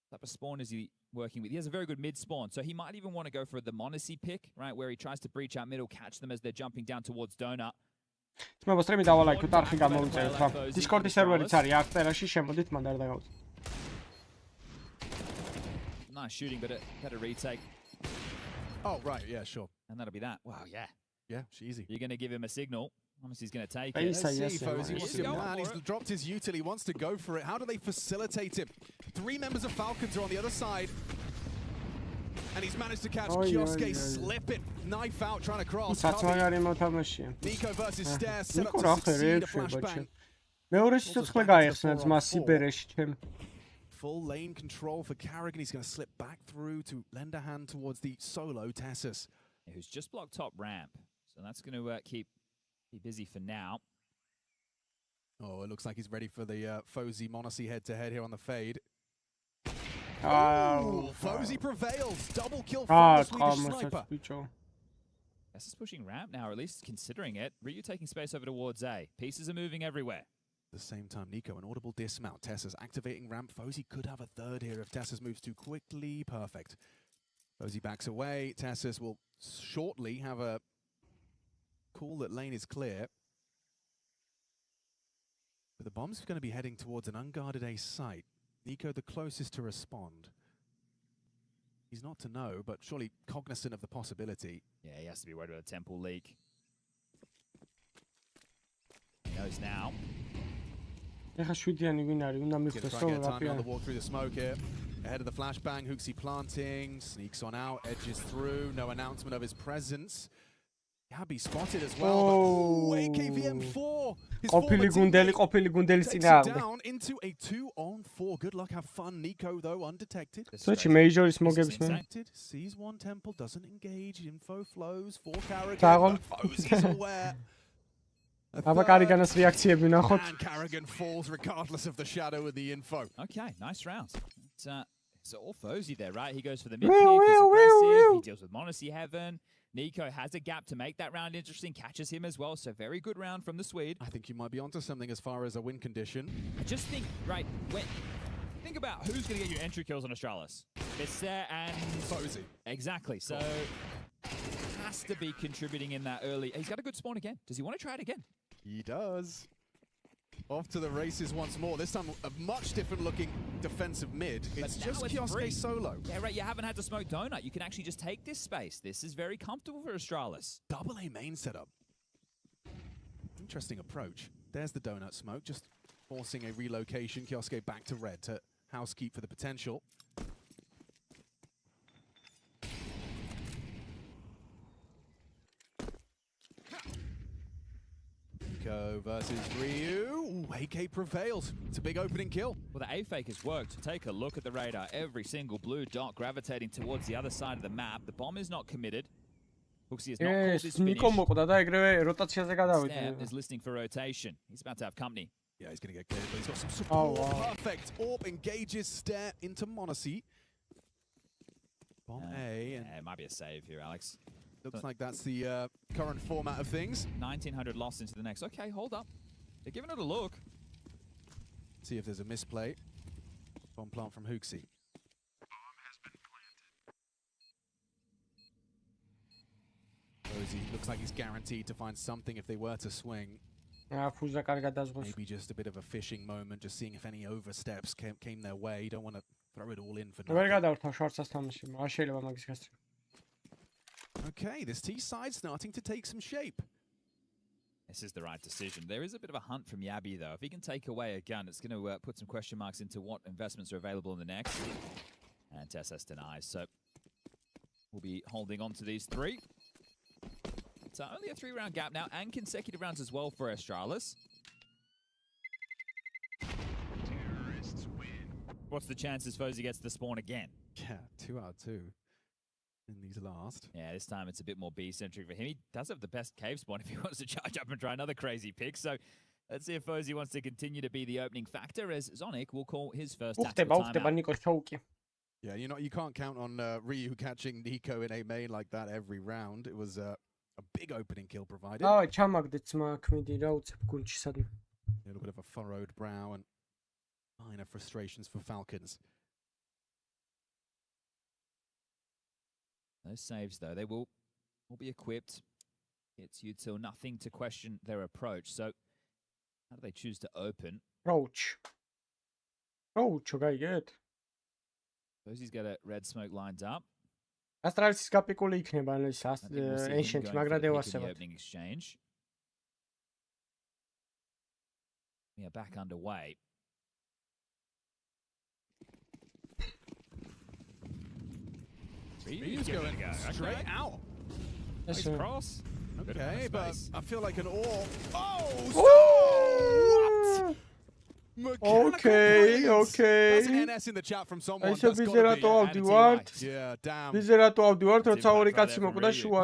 What type of spawn is he working with? He has a very good mid spawn, so he might even want to go for the Monacy pick, right, where he tries to breach out middle, catch them as they're jumping down towards Donut.
მე მოსტრიმი დავალაიქოთ, არხი გამოვიწერეთ რა. Discord-ის სერვერიც არის აქ წერაში, შემოდით მანდ არ დაგავთ.
Nice shooting, but a better retake.
Oh, right, yeah, sure.
And that'll be that. Wow, yeah.
Yeah, she's easy.
You're going to give him a signal. Honestly, he's going to take it.
Let's see, Fozy wants to man. He's dropped his util. He wants to go for it. How do they facilitate him? 3 members of Falcons are on the other side. And he's managed to catch Kioske slipping. Knife out, trying to cross. Nico versus Stairs. Set up to succeed a flashbang. Full lane control for Carrigan. He's going to slip back through to lend a hand towards the solo Tessus.
Who's just blocked top ramp. So that's going to keep busy for now.
Oh, it looks like he's ready for the Fozy Monacy head-to-head here on the fade.
Oh,
Fozy prevails. Double kill from the Swedish sniper.
This is pushing ramp now, or at least considering it. Ryu taking space over towards A. Pieces are moving everywhere.
At the same time, Nico, an audible dismount. Tessus activating ramp. Fozy could have a third here if Tessus moves too quickly. Perfect. Fozy backs away. Tessus will shortly have a call that lane is clear. But the bomb's going to be heading towards an unguarded A site. Nico the closest to respond. He's not to know, but surely cognizant of the possibility.
Yeah, he has to be worried about a temple leak. He knows now.
Gonna try and get time on the walk through the smoke here. Ahead of the flashbang, Hooksy planting, sneaks on out, edges through, no announcement of his presence. Yabi spotted as well, but AKVM4! Takes it down into a 2-on-4. Good luck, have fun. Nico, though, undetected. Sees one temple, doesn't engage. Info flows. 4 Carrigan. Fozy's aware.
აბა კარიგანას რეაქციები ნახოთ.
And Carrigan falls regardless of the shadow and the info.
Okay, nice round. It's all Fozy there, right? He goes for the mid pick, he's aggressive, he deals with Monacy Heaven. Nico has a gap to make that round interesting, catches him as well, so very good round from the Swede.
I think you might be onto something as far as a win condition.
I just think, right, think about who's going to get you entry kills on Astralis. Visser and
Fozy.
Exactly, so has to be contributing in that early. He's got a good spawn again. Does he want to try it again?
He does. Off to the races once more. This time a much different looking defensive mid. It's just Kioske solo.
Yeah, right. You haven't had to smoke donut. You can actually just take this space. This is very comfortable for Astralis.
Double A main setup. Interesting approach. There's the donut smoke, just forcing a relocation. Kioske back to red to housekeep for the potential. Nico versus Ryu. Ooh, AK prevails. It's a big opening kill.
Well, the A-fake has worked. Take a look at the radar. Every single blue dot gravitating towards the other side of the map. The bomb is not committed. Hooksy has not called his finish. Stab is listening for rotation. He's about to have company.
Yeah, he's going to get cleared, but he's got some support.
Oh, wow.
Perfect. Orb engages Stare into Monacy. Bomb A. And
yeah, it might be a save here, Alex.
Looks like that's the current format of things.
1900 lost into the next. Okay, hold up. They're giving it a look.
See if there's a misplay. Bomb plant from Hooksy. Fozy looks like he's guaranteed to find something if they were to swing. Maybe just a bit of a fishing moment, just seeing if any oversteps came their way. You don't want to throw it all in for nothing. Okay, this T side starting to take some shape.
This is the right decision. There is a bit of a hunt from Yabi, though. If he can take away a gun, it's going to put some question marks into what investments are available in the next. And TSS denies, so we'll be holding on to these three. It's only a 3-round gap now, and consecutive rounds as well for Astralis. What's the chances Fozy gets the spawn again?
Yeah, 2 out of 2 in these last.
Yeah, this time it's a bit more B-centric for him. He does have the best cave spawn if he wants to charge up and try another crazy pick. So let's see if Fozy wants to continue to be the opening factor, as Zonic will call his first tactical timeout.
Yeah, you can't count on Ryu catching Nico in a main like that every round. It was a big opening kill provided. A little bit of a furrowed brow and minor frustrations for Falcons.
Those saves, though, they will be equipped. It's util nothing to question their approach. So how do they choose to open?
Approach, okay, good.
Fozy's got a red smoke lined up.
Astralis გაპიკული იქნება ის ancient, მაგრამ დევასებად.
Opening exchange. We are back underway.
He's going straight out.
Nice cross.
Okay, but I feel like an all.
Oh! Okay.
That's an NS in the chat from someone.
That's gotta be.
Yeah, damn.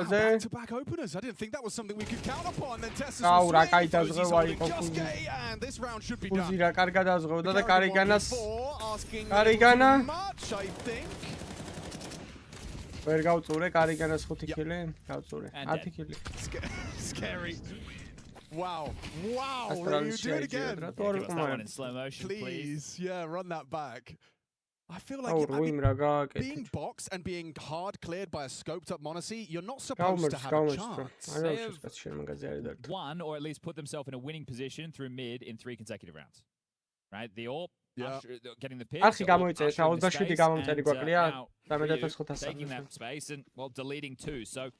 Back-to-back openers. I didn't think that was something we could count upon. Then Tessa's and this round should be done. Asking much, I think.
ვერ გავწურე კარიგანას 5 კილი, გავწურე 10 კილი.
Scary. Wow. You do it again.
Give us that one in slow motion, please.
Yeah, run that back. I feel like being boxed and being hard cleared by a scoped up Monacy, you're not supposed to have a chance.
They have won, or at least put themselves in a winning position through mid in 3 consecutive rounds. Right? The AWP getting the pick.
Archie გამოიწეს, 27 გამომწერი გვაკლია.
Taking that space and, well, deleting 2. So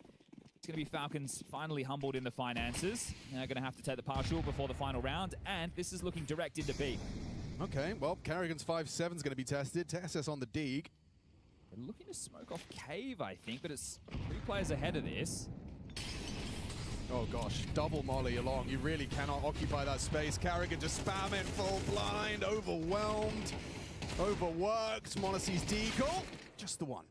it's going to be Falcons finally humbled in the finances. They're going to have to take the partial before the final round, and this is looking direct into B.
Okay, well, Carrigan's 5-7 is going to be tested. TSS on the dig.
They're looking to smoke off Cave, I think, but it's 3 players ahead of this.
Oh gosh, double molly along. You really cannot occupy that space. Carrigan just spamming full blind, overwhelmed, overworked. Monacy's deagle, just the one.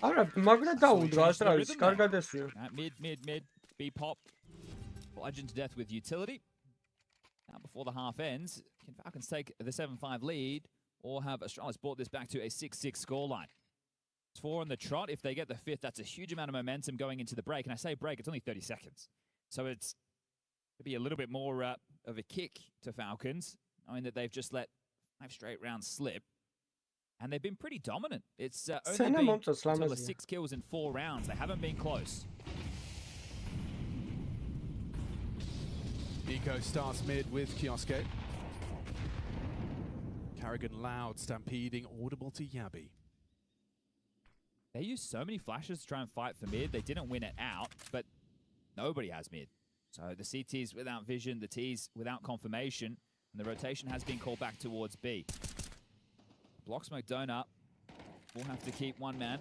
არა, მაგრამ დაუდრა Astralis, კარგად ესვია.
Mid. B pop. Bludgeoned to death with utility. Now before the half ends, can Falcons take the 7-5 lead or have Astralis brought this back to a 6-6 scoreline? It's 4 on the trot. If they get the 5th, that's a huge amount of momentum going into the break. And I say break, it's only 30 seconds. So it's to be a little bit more of a kick to Falcons, knowing that they've just let 5 straight rounds slip. And they've been pretty dominant. It's only been total of 6 kills in 4 rounds. They haven't been close.
Nico starts mid with Kioske. Carrigan loud, stampeding, audible to Yabi.
They used so many flashes to try and fight for mid. They didn't win it out, but nobody has mid. So the CT's without vision, the T's without confirmation, and the rotation has been called back towards B. Block smoke donut. We'll have to keep one man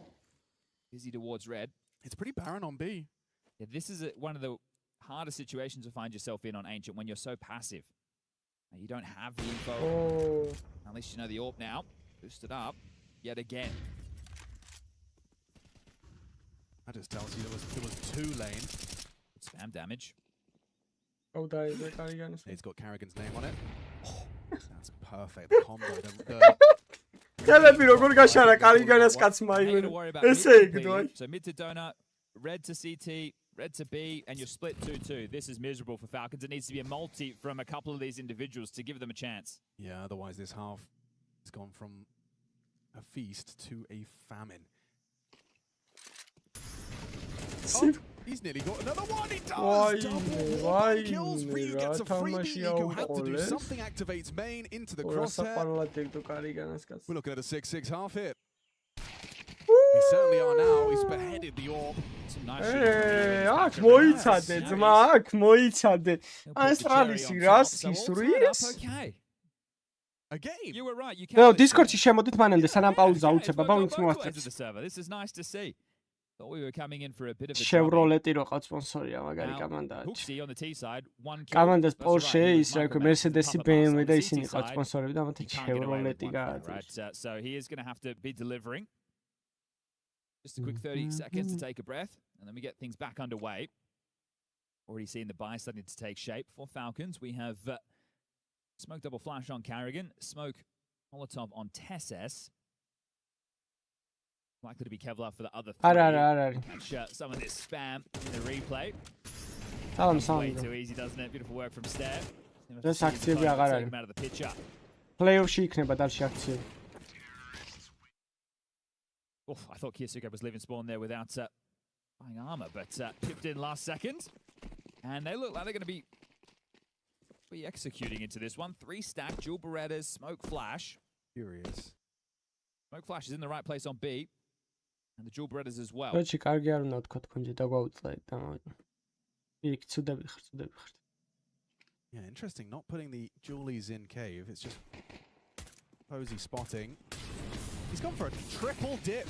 busy towards red.
It's pretty barren on B.
Yeah, this is one of the hardest situations to find yourself in on Ancient when you're so passive. And you don't have the info.
Oh.
At least you know the AWP now. Boosted up yet again.
That just tells you there was 2 lanes.
Spam damage.
Oh, Carrigan.
He's got Carrigan's name on it. Oh, that's perfect. The combo.
Kelebი როგორ გაშარა Carrigan-ს კაცმა იმენ. ესე იგდო.
So mid to donut, red to CT, red to B, and you're split 2-2. This is miserable for Falcons. It needs to be a multi from a couple of these individuals to give them a chance.
Yeah, otherwise this half has gone from a feast to a famine. Oh, he's nearly got another one. He does. Double kills. Ryu gets a freebie. Nico had to do something. Activates main into the crosshair. We're looking at a 6-6 half hit. We certainly are now. He's beheaded the AWP.
აქ მოიცადე ძმა, აქ მოიცადე. Astralis-ი რას ისვრის?
You were right. You
can't. Discord-ში შემოდით მანამდე სანამ პაუზა უწება, ვინც მოასწრებს.
This is nice to see. Thought we were coming in for a bit of a
Chevrolet-ი როყავ სპონსორია, მაგარი კამანდაა.
Hooksy on the T side, 1 kill.
კამანდას Porte, ის რა ქვია, Mercedes-ი, BMW და ისინი ყავ სპონსორები და ამათი Chevrolet-ი გააძევს.
So he is going to have to be delivering. Just a quick 30 seconds to take a breath, and then we get things back underway. Already seeing the buy starting to take shape for Falcons. We have smoke double flash on Carrigan, smoke Molotov on Tesses. Likely to be Kevlar for the other 3. Catch some of this spam in the replay. Way too easy, doesn't it? Beautiful work from Stair.
This aktsiები აღარ არის.
Out of the picture.
Play-off-ში იქნება dalში აქციები.
I thought Kiosuke was leaving spawn there without buying armor, but pipped in last second. And they look like they're going to be executing into this one. 3 stack, dual Berettas, smoke flash.
Furious.
Smoke flash is in the right place on B. And the dual Berettas as well.
Dochi კარგი არ უნდა თქვა თქვენ დაგვაუწყდეთ და იქ ცუდები ხართ.
Yeah, interesting. Not putting the Julies in cave. It's just Posey spotting. He's gone for a triple dip.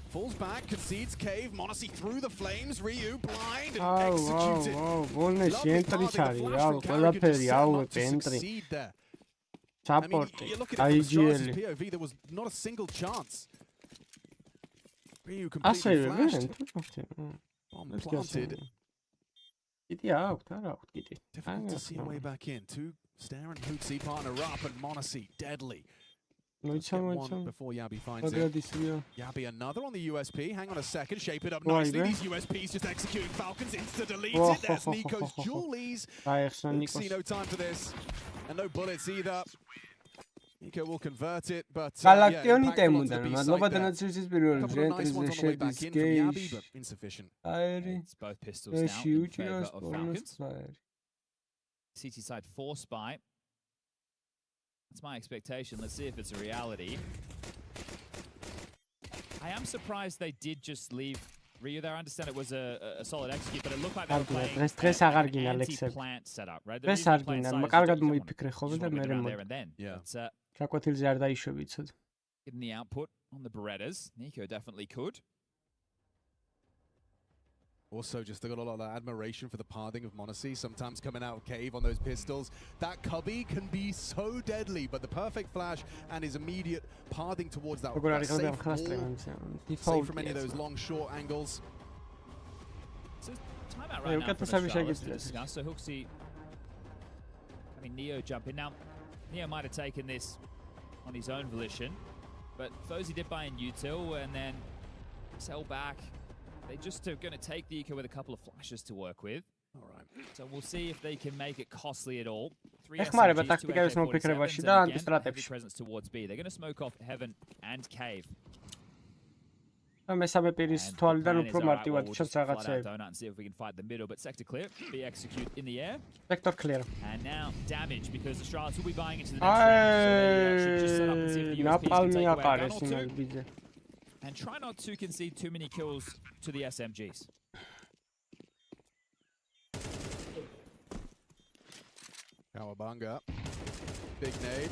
Falls back, concedes cave. Monacy through the flames. Ryu blind and executed.
Lovely target,
succeed there.
Support.
You look at it from Astralis' POV, there was not a single chance. Ryu completely flashed. Bomb planted. Difficult to see a way back in. 2 Stare and Hootsy partner up, and Monacy deadly. Let's get one before Yabi finds it. Yabi another on the USP. Hang on a second. Shape it up nicely. These USPs just executing Falcons. Insta-delete it. There's Nico's Julies. See no time for this. And no bullets either. Nico will convert it, but insufficient.
It's both pistols now in favor of Falcons. CT side 4 spy. That's my expectation. Let's see if it's a reality. I am surprised they did just leave Ryu there. I understand it was a solid execute, but it looked like they were playing an anti-plant setup, right?
This argument, კარგად მოიფიქრე ხოლმე და მე
Getting the output on the Berettas. Nico definitely could.
Also, just got a lot of admiration for the pathing of m0NESY, sometimes coming out of cave on those pistols. That cubby can be so deadly, but the perfect flash and his immediate pathing towards that safe from any of those long, short angles.
So timeout right now for Astralis to discuss. So HooXi having Neo jump in. Now, Neo might have taken this on his own volition, but Fozy did buy in util and then sell back. They just are going to take the eco with a couple of flashes to work with. All right. So we'll see if they can make it costly at all. 3 SMGs, 2 AK-47s, and again, heavy presence towards B. They're going to smoke off Heaven and Cave.
მესამე პირის თვალიდან უფრო მარტივად ჩანს რაღაცეები.
And see if we can fight the middle, but sector clear. B execute in the air.
Sector clear.
And now damage because Astralis will be buying into the next round. So they should just set up and see if the USPs can take away a gun or two. And try not to concede too many kills to the SMGs.
Kawabanga. Big nade.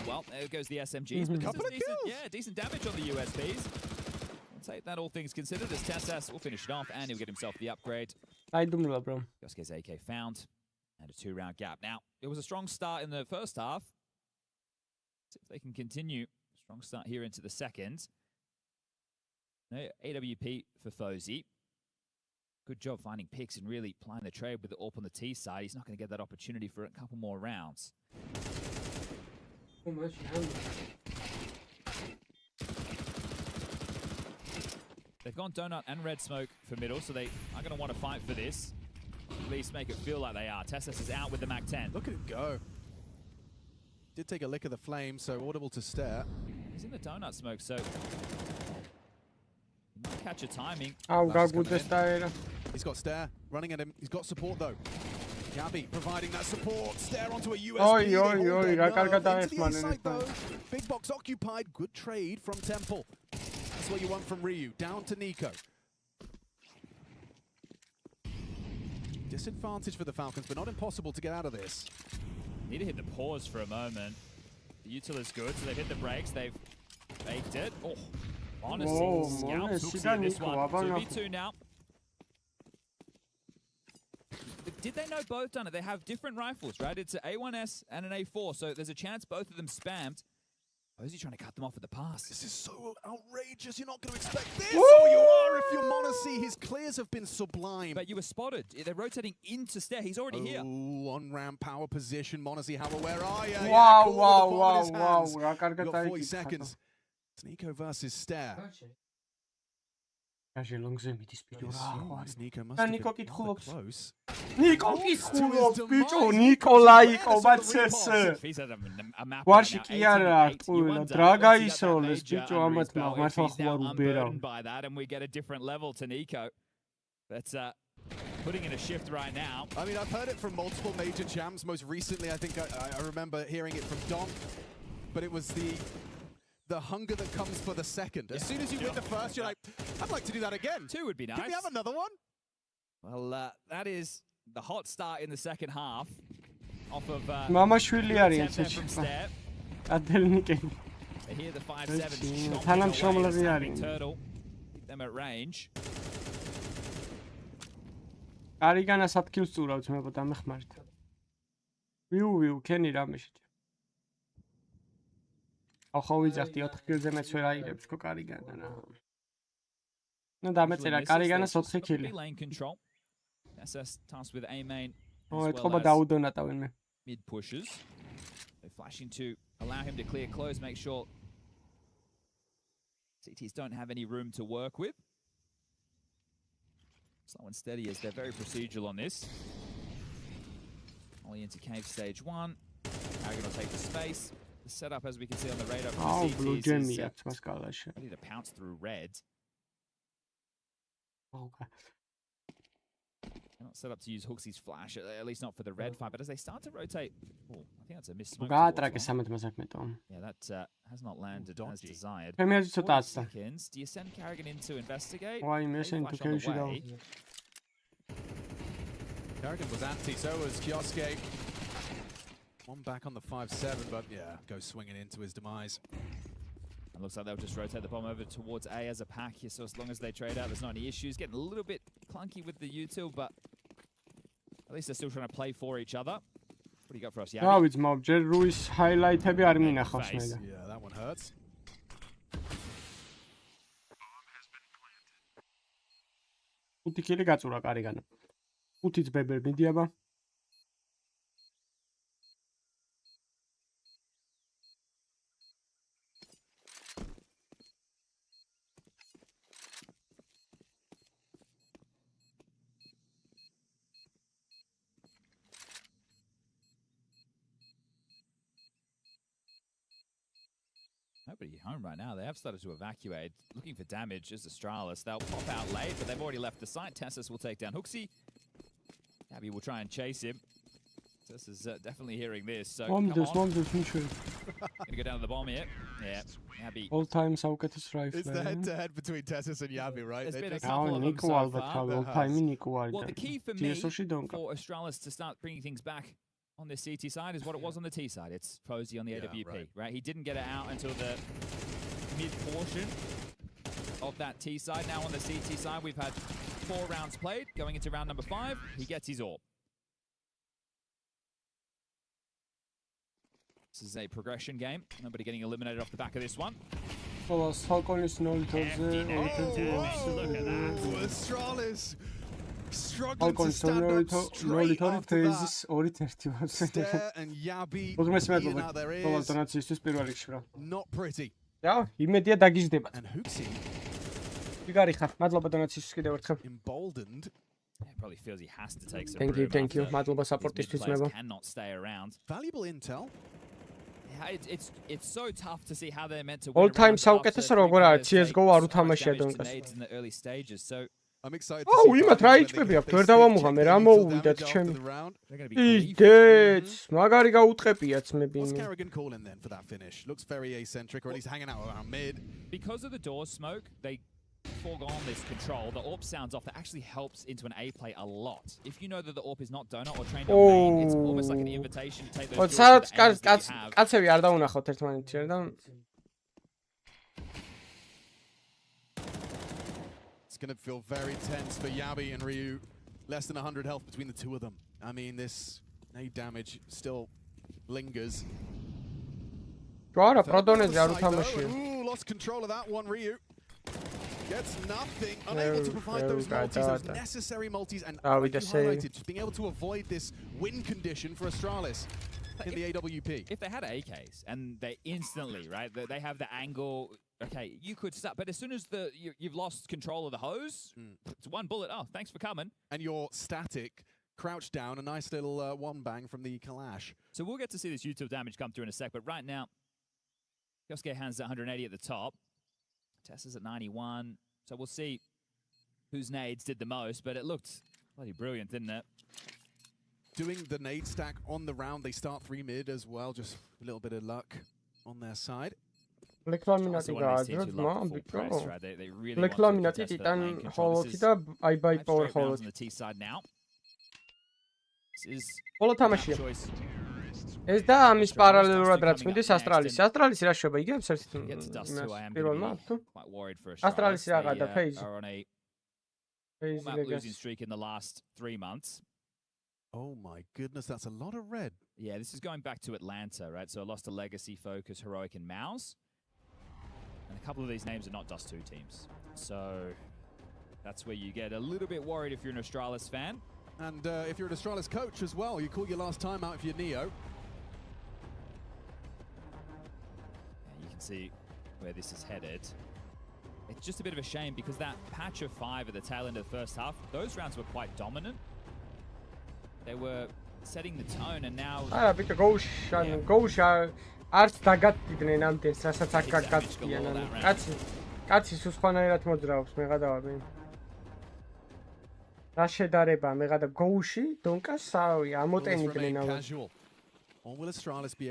Well, there goes the SMGs. Couple of kills. Yeah, decent damage on the USPs. We'll take that all things considered as Tassas will finish it off and he'll get himself the upgrade.
bro.
Yosuke's AK found and a 2-round gap. Now, it was a strong start in the first half. See if they can continue. Strong start here into the second. No AWP for Fozy. Good job finding picks and really playing the trade with the AWP on the T side. He's not going to get that opportunity for a couple more rounds. They've gone Donut and Red Smoke for middle, so they are going to want to fight for this. At least make it feel like they are. Tessus is out with the MAC-10.
Look at him go. Did take a lick of the flame, so audible to stare.
He's in the Donut Smoke, so he might catch a timing.
He's got stare running at him. He's got support though. Gabby providing that support. Stare onto a USP. Big box occupied. Good trade from Temple. That's what you want from Ryu. Down to Nico. Disadvantage for the Falcons, but not impossible to get out of this.
Need to hit the pause for a moment. The util is good, so they've hit the brakes. They've baked it. Oh, honestly, scalps HooXi in this one. 2v2 now. Did they know both done it? They have different rifles, right? It's an A1S and an A4, so there's a chance both of them spammed. Fozy trying to cut them off at the pass.
This is so outrageous. You're not going to expect this. Oh, you are if you're m0NESY. His clears have been sublime.
But you were spotted. They're rotating into stair. He's already here.
On-ramp power position. m0NESY, how aware are you?
Wow.
You've got 40 seconds. It's Nico versus stair.
Nico must have been
close.
Nico კითხულობს ბიჭო, ნიკოლაიკო ბაცეს. გვარში კი არა ყველა დრაგაისოლეს ბიჭო ამათ მართლა ხوار უბერავ.
By that and we get a different level to Nico. That's putting in a shift right now.
I mean, I've heard it from multiple major champs. Most recently, I think I remember hearing it from Dom, but it was the hunger that comes for the second. As soon as you win the first, you're like, I'd like to do that again.
2 would be nice.
Can we have another one?
Well, that is the hot start in the second half. Off of
Mamaშვილი არის
from step.
ადელნიკე.
They hear the 5-7
თანამშრომლები არის.
Turtle. Keep them at range.
არიგანა 7 kills წურავთ მე დამეხმარეთ. ვიუ, კენი რამე შეჭ. ახო ვიძახდი 4 kills-ზე მეც ვერ აიღებს ხო კარიგანა რა. ნუ დამეწერა კარიგანას 4 kill.
Lane control. SS tasked with A main.
ეთყობა დაუდონატავენ მე.
Mid pushes. They're flashing to allow him to clear close, make sure CTs don't have any room to work with. Slow and steady as they're very procedural on this. Only into cave stage 1. Arrogant will take the space. The setup, as we can see on the radar from CTs, is ready to pounce through red.
Okay.
They're not set up to use HooXi's flash, at least not for the red fight, but as they start to rotate... Oh, I think that's a miss. Yeah, that has not landed as desired. 4 seconds. Do you send Karrigan in to investigate?
Karrigan
was anti, so was Kioske. One back on the 5-7, but yeah, goes swinging into his demise.
It looks like they'll just rotate the bomb over towards A as a pack here, so as long as they trade out, there's not any issues. Getting a little bit clunky with the util, but at least they're still trying to play for each other. What do you got for us, Yabi?
დავიძმავ ჯერ რუის ჰაილაითები არ მინახავს მე და.
Yeah, that one hurts.
ხუთი კილი გაწურა კარიგან. 5 ძბებერ მიდიაბა.
Nobody home right now. They have started to evacuate. Looking for damage as Astralis. They'll pop out late, but they've already left the site. Tessus will take down Hooksy. Abby will try and chase him. Tessus is definitely hearing this. So
Gonna go
down to the bomb here. Yeah, Abby.
All time საუკეთეს rifle.
It's the head-to-head between Tessus and Yabi, right?
There's been a couple of them so far.
All time
Well, the key for me for Astralis to start bringing things back on the CT side is what it was on the T side. It's Posey on the AWP, right? He didn't get it out until the mid-portion of that T side. Now on the CT side, we've had 4 rounds played. Going into round number 5, he gets his AWP. This is a progression game. Nobody getting eliminated off the back of this one.
Falcons 0-ზე.
Look at that. Astralis.
Falcons 0-2 phases 2-1.
Stare and Yabi. Not pretty.
Ja, იმედია დაგიждდებათ.
And Hooksy.
ვიგარი ხარ? მადლობა დონაციისთვის კიდევ ერთხელ.
Emboldened.
Probably feels he has to take some.
Thank you. მადლობა საპორტისთვის მეუბნებო.
Cannot stay around.
Valuable intel.
Yeah, it's so tough to see how they're meant to
win. All time საუკეთესო როგორ არის CS:GO არ უთამაშია დონკას.
In the early stages, so
I'm excited.
Oh, იმათ რა იჭმები აქვს? ვერ დავამუღა მე რა მოუვიდათ ჩემი. იდეც, მაგარი გაუტყეპიაც მე ბინი.
What's Kerrigan calling then for that finish? Looks very eccentric, or at least hanging out around mid.
Because of the door smoke, they foregone this control. The AWP sounds off. That actually helps into an A play a lot. If you know that the AWP is not donut or trained on main, it's almost like an invitation to take those doors that you have.
კაცები არ დაუნახოთ ერთმანეთს ჯერ და
Going to feel very tense for Yabi and Ryu. Less than 100 health between the two of them. I mean, this nade damage still lingers.
Ooh,
lost control of that one, Ryu. Gets nothing. Unable to provide those multis, those necessary multis, and like you highlighted, just being able to avoid this win condition for Astralis in the AWP.
If they had AKs and they instantly, right, they have the angle. Okay, you could start, but as soon as you've lost control of the hose, it's one bullet. Oh, thanks for coming.
And you're static, crouched down, a nice little one bang from the Kalash.
So we'll get to see this util damage come through in a sec, but right now, Yosuke has 180 at the top. Tessa's at 91, so we'll see whose nades did the most, but it looked bloody brilliant, didn't it?
Doing the nade stack on the round, they start 3 mid as well, just a little bit of luck on their side.
ლეკლამინატი გააძროთ მამბიკო. ლეკლამინატი ტიტან ჰოლოთი და აი პაუერ ჰოლოთი. ხოლო თამაშია. ეს და ამის პარალელურად რაც მიდის ასტრალისი. ასტრალისი რა შვება იგებს ერთ პირველ მარტო. ასტრალისი რაღა და ფეიზი.
Losing streak in the last 3 months.
Oh my goodness, that's a lot of red.
Yeah, this is going back to Atlanta, right? So I lost to Legacy, Focus, Heroic, and Mouse. And a couple of these names are not Dust 2 teams. So that's where you get a little bit worried if you're an Astralis fan.
And if you're an Astralis coach as well, you call your last time out if you're Neo.
And you can see where this is headed. It's just a bit of a shame because that patch of 5 at the tail end of the first half, those rounds were quite dominant. They were setting the tone and now...
Ah, bitte Gosha. არც დაგატკიდნენ ამდენს, რასაც აქ გაგატკიან. კაცი სულ სხვანაირად მოძრაობს, მეღადავარ მე. რა შედარება, მეღადა გოუში, დონკას სავი, ამოტენიდნენ ავ.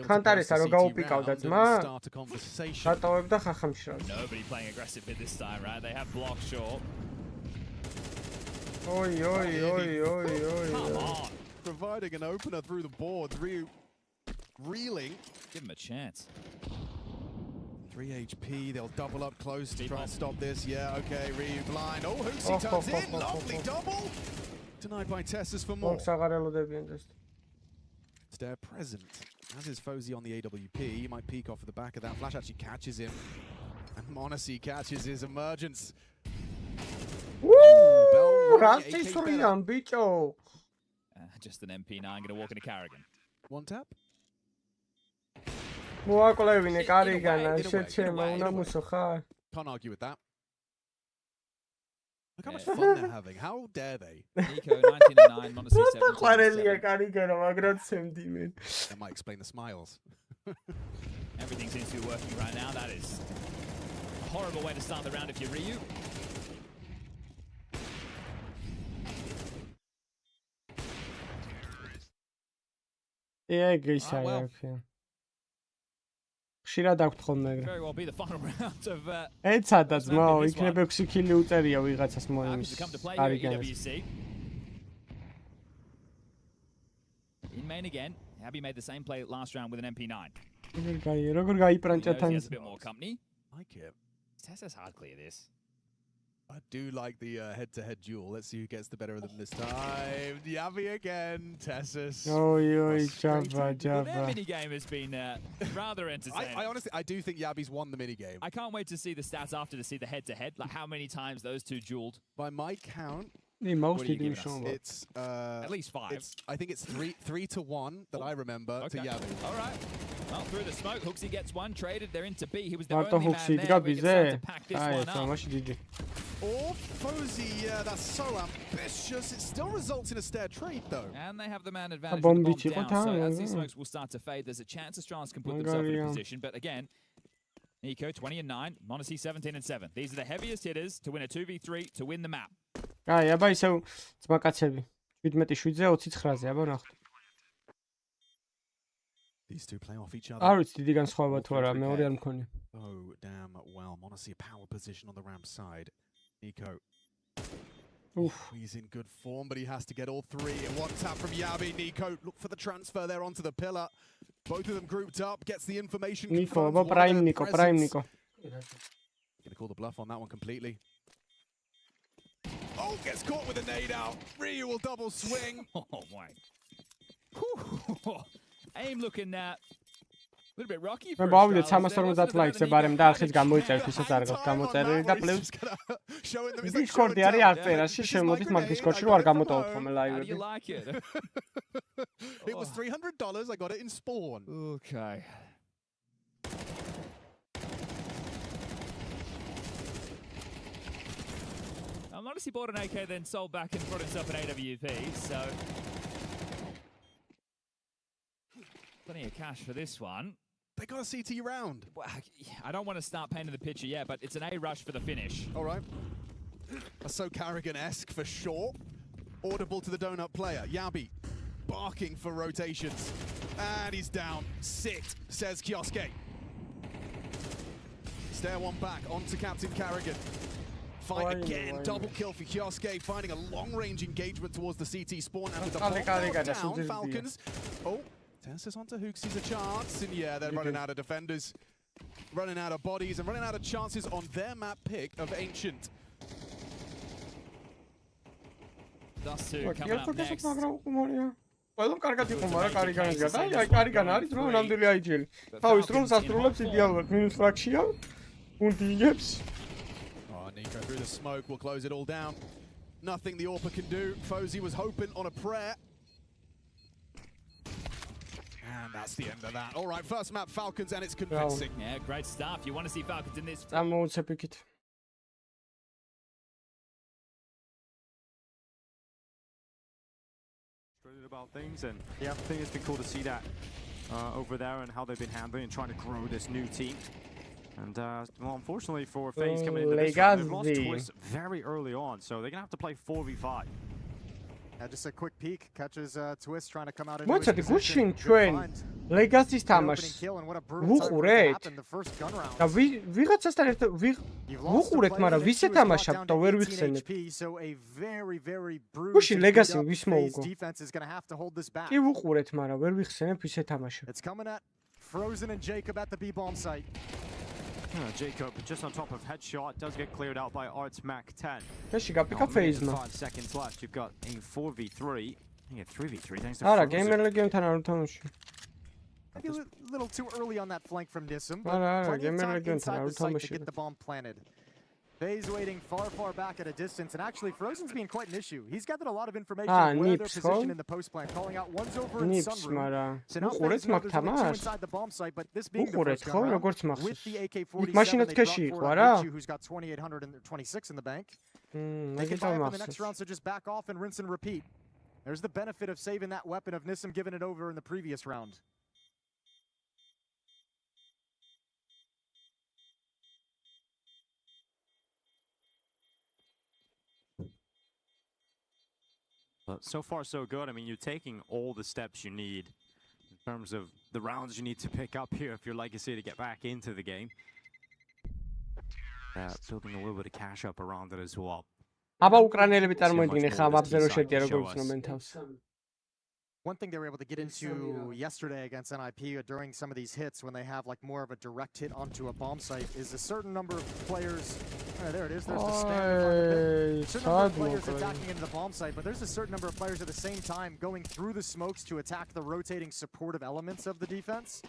ხანტარისა რო გაუპიკავდა ძმა. დატოვებდა ხახამშრალს.
Nobody playing aggressive mid this time, right? They have block short.
Oi.
Come on.
Providing an opener through the boards, Ryu reeling.
Give him a chance.
3 HP, they'll double up close to try and stop this. Yeah, okay, Ryu blind. Oh, Hooksy turns in, lovely double. Denied by Tessus for more. Stare present, as is Fozy on the AWP. He might peek off the back of that. Flash actually catches him. And Monacy catches his emergence.
Woo!
Just an MP9 going to walk into Carrigan.
One tap.
Can't argue
with that. Look how much fun they're having. How dare they?
Nico, 1909, Monacy
17. That might explain the smiles.
Everything seems to be working right now. That is a horrible way to start the round if you're Ryu.
ხშირად აქვთ ხოლმე ეგრე.
Very well be the final round of
ეცადა ძმაო, იქნება 6 ქილი უწერია ვიღაცას მოემის.
EWC. In main again. Abby made the same play last round with an MP9.
როგორ გაიპრანჭა თან.
Has a bit more company.
Like it.
Tessus hard clear this.
I do like the head-to-head duel. Let's see who gets the better of them this time. Yavi again, Tessus.
Oi, Java.
Their mini-game has been rather entertaining.
I honestly, I do think Yavi's won the mini-game.
I can't wait to see the stats after to see the head-to-head, like how many times those two dueled.
By my count,
it's
at least 5.
I think it's 3-1 that I remember to Yavi.
All right. Well, through the smoke, Hooksy gets one traded. They're into B. He was the only man there. We can start to pack this one up.
Or Fozy, yeah, that's so ambitious. It still results in a stair trade, though.
And they have the man advantage with the bomb down. So as these smokes will start to fade, there's a chance Astralis can put themselves in a position. But again, Nico, 20-9, Monacy 17-7. These are the heaviest hitters to win a 2v3 to win the map.
აბა ისევ ძმაკაცები 17-7-ზე 29-ზე აბა ნახოთ.
These two play off each other.
არ ვიცი დიდი განსხვავება თუ არა, მეორე არ მქონია.
Oh, damn well. Monacy a power position on the ramp side. Nico. He's in good form, but he has to get all 3. And one tap from Yabi. Nico, look for the transfer there onto the pillar. Both of them grouped up, gets the information.
Nico, prime Nico.
Gonna call the bluff on that one completely. Oh, gets caught with a nade out. Ryu will double swing.
Oh, my. Aim looking a little bit rocky for
Astralis. 350 ლაიქს ებარემ და არხის გამოიწერეთ ვისაც არ გაქვს გამოწერილი და პლუს Discord-ი არის არწერაში შემოდით მაგ Discord-ში რო არ გამოტოვოთ ხოლმე ლაივები.
It was $300. I got it in spawn.
Okay. Monacy bought an AK, then sold back and brought himself an AWP, so plenty of cash for this one.
They got a CT round.
Well, I don't want to start painting the picture yet, but it's an A rush for the finish.
All right. That's so Carrigan-esque for sure. Audible to the donut player. Yabi barking for rotations. And he's down. Sit, says Kioske. Stair one back onto Captain Carrigan. Fight again, double kill for Kioske, finding a long-range engagement towards the CT spawn. And with the down, Falcons. Oh, Tessus onto Hooksy's a chance. And yeah, they're running out of defenders, running out of bodies, and running out of chances on their map pick of Ancient.
Dust 2 coming up next.
ყველამ კარგად იყო, მაგრამ კარიგანის გადა. აი, კარიგან არის, რომ ნამდვილი აიჯელი. თავის დროს ასტროლებს იდეალურად მინუს ფრაქშია. პუნქტი იგებს.
Nico through the smoke will close it all down. Nothing the AWPer can do. Fozy was hoping on a prayer. And that's the end of that. All right, first map, Falcons, and it's convincing.
Yeah, great stuff. You want to see Falcons in this.
About things, and yeah, I think it's been cool to see that over there and how they've been handling and trying to grow this new team. And well, unfortunately for FaZe coming into this round, they've lost Twist very early on, so they're gonna have to play 4v5.
Yeah, just a quick peek catches Twist trying to come out.
What's the good train? Legacy's Tamash. Who და ვიღაცასთან ერთად ვუყურეთ, მაგრამ ვის ეთამაშავთ და ვერ ვიხსენებ. გუში ლეგასი ვის მოუგო? კი ვუყურეთ, მაგრამ ვერ ვიხსენებ ვის ეთამაშავთ.
It's coming at Frozen and Jacob at the B bomb site.
Jacob just on top of headshot does get cleared out by Arts Mac 10.
She got pick up phase now.
5 seconds left. You've got a 4v3. I think a 3v3 thanks to
Ara,
Frozen.
gamer legion tane tanış.
Maybe a little too early on that flank from Nissim, but
Ara,
plenty of
gamer
time
legion
inside the
tane
site to get the bomb planted. FaZe waiting far back at a distance, and actually Frozen's being quite an issue. He's gathered a lot of information on where they're positioned in the post plant, calling out one's over in Sunroom. So now FaZe know there's only two inside the bomb site, but this being the first gun round, with the AK-47, they brought forward Michu, who's got 2,826 in the bank. They can buy up in the next round, so just back off and rinse and repeat. There's the benefit of saving that weapon of Nissim giving it over in the previous round.
But so far, so good. I mean, you're taking all the steps you need in terms of the rounds you need to pick up here if you're Legacy to get back into the game. Building a little bit of cash up around it as well.
აბა უკრაინელები წარმოიდგინე ხა მაპზე რო შედია როგორ ვცნობენ თავს.
One thing they were able to get into yesterday against NIP during some of these hits when they have like more of a direct hit onto a bomb site is a certain number of players. There it is. There's the standard. Certain number of players attacking into the bomb site, but there's a certain number of players at the same time going through the smokes to attack the rotating supportive elements of the defense.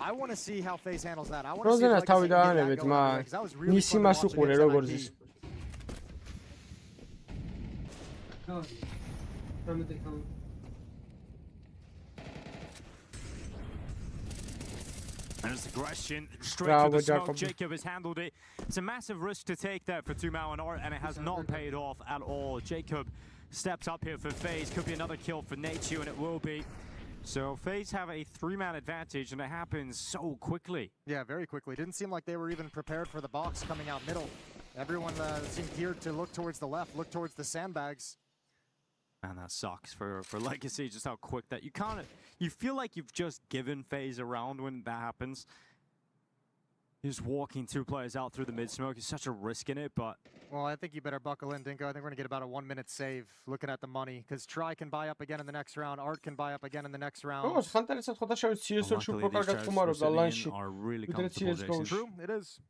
I want to see how FaZe handles that. I want to see if Legacy can get that going because that was really fun to watch against NIP.
There's aggression straight to the smoke. Jacob has handled it. It's a massive risk to take there for Tumao and Art, and it has not paid off at all. Jacob steps up here for FaZe. Could be another kill for Nachu, and it will be. So FaZe have a 3-man advantage, and it happens so quickly.
Yeah, very quickly. Didn't seem like they were even prepared for the box coming out middle. Everyone seemed geared to look towards the left, look towards the sandbags.
And that sucks for Legacy, just how quick that you feel like you've just given FaZe a round when that happens. You're just walking 2 players out through the mid smoke. It's such a risk in it, but
well, I think you better buckle in, Dinko. I think we're gonna get about a 1-minute save looking at the money, because Try can buy up again in the next round, Art can buy up again in the next round.
Oh, ხანტარიცად ხოდა შევით CS2-ში უფრო კარგად ხუმარობდა ლანში.
True, it is.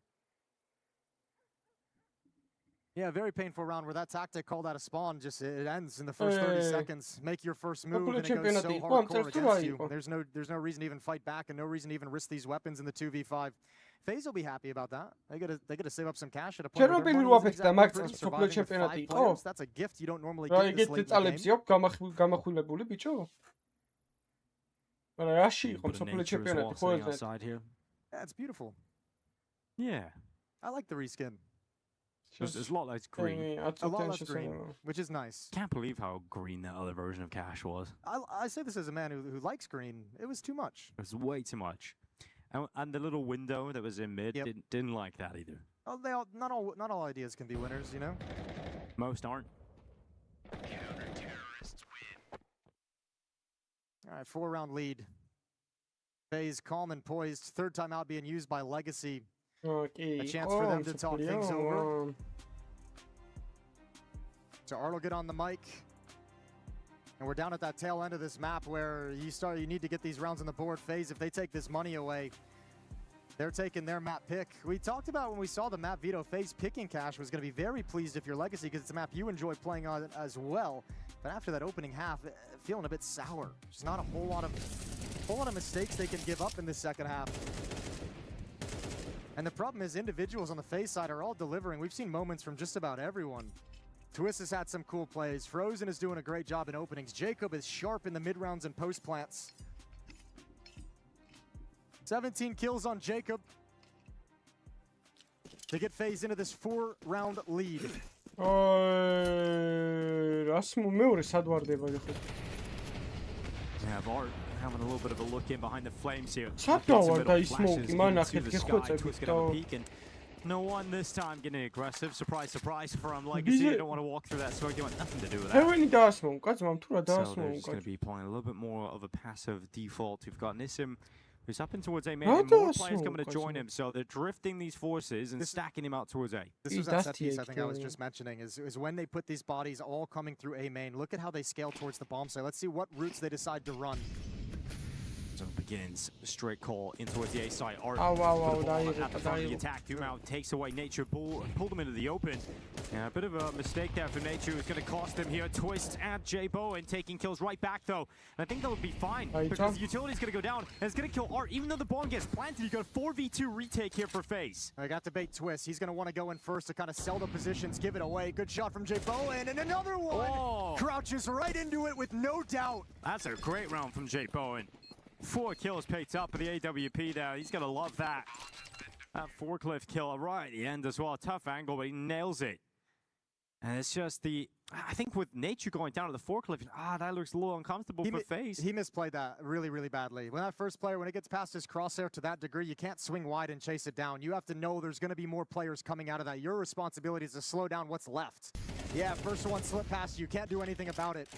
Yeah, very painful round where that tactic called out a spawn, just it ends in the first 30 seconds. Make your first move and it goes so hardcore against you. There's no reason to even fight back and no reason to even risk these weapons in the 2v5. FaZe will be happy about that. They gotta save up some cash at a point. That's a gift you don't normally get this late in the game. Yeah, it's beautiful.
Yeah.
I like the reskin.
There's a lot less green.
A lot less green, which is nice.
Can't believe how green that other version of Cash was.
I say this as a man who likes green. It was too much.
It was way too much. And the little window that was in mid didn't like that either.
Oh, not all ideas can be winners, you know?
Most aren't.
All right, 4-round lead. FaZe calm and poised. 3rd time out being used by Legacy.
Okay.
A chance for them to talk things over. So Art will get on the mic. And we're down at that tail end of this map where you need to get these rounds on the board. FaZe, if they take this money away, they're taking their map pick. We talked about when we saw the map veto, FaZe picking Cash was going to be very pleased if you're Legacy because it's a map you enjoy playing on as well. But after that opening half, feeling a bit sour. There's not a whole lot of mistakes they can give up in this second half. And the problem is individuals on the FaZe side are all delivering. We've seen moments from just about everyone. Twist has had some cool plays. Frozen is doing a great job in openings. Jacob is sharp in the mid-rounds and post-plants. 17 kills on Jacob to get FaZe into this 4-round lead.
Yeah, Art having a little bit of a look in behind the flames here. No one this time getting aggressive. Surprise, surprise from Legacy. You don't want to walk through that smoke. You want nothing to do with that. So they're just going to be playing a little bit more of a passive default. You've got Nissim, who's up in towards A main, and more players coming to join him. So they're drifting these forces and stacking him out towards A.
This was that set piece I think I was just mentioning, is when they put these bodies all coming through A main. Look at how they scale towards the bomb site. Let's see what routes they decide to run.
So begins. Straight call in towards the A side. Art
Wow,
at the front of the attack. Dumao takes away Nature, pulled him into the open. Yeah, a bit of a mistake there for Nature. It's going to cost him here. Twist at J Bowen, taking kills right back though. And I think that'll be fine because Utility's going to go down and it's going to kill Art. Even though the bomb gets planted, you got a 4v2 retake here for FaZe.
I got to bait Twist. He's going to want to go in first to kind of sell the positions, give it away. Good shot from J Bowen, and another one!
Oh.
Crouches right into it with no doubt.
That's a great round from J Bowen. 4 kills picked up for the AWP there. He's going to love that. That forklift kill right at the end as well. Tough angle, but he nails it. And it's just I think with Nature going down to the forklift, that looks a little uncomfortable for FaZe.
He misplayed that really, really badly. When that first player, when it gets past his crosshair to that degree, you can't swing wide and chase it down. You have to know there's going to be more players coming out of that. Your responsibility is to slow down what's left. Yeah, first one slipped past you. Can't do anything about it.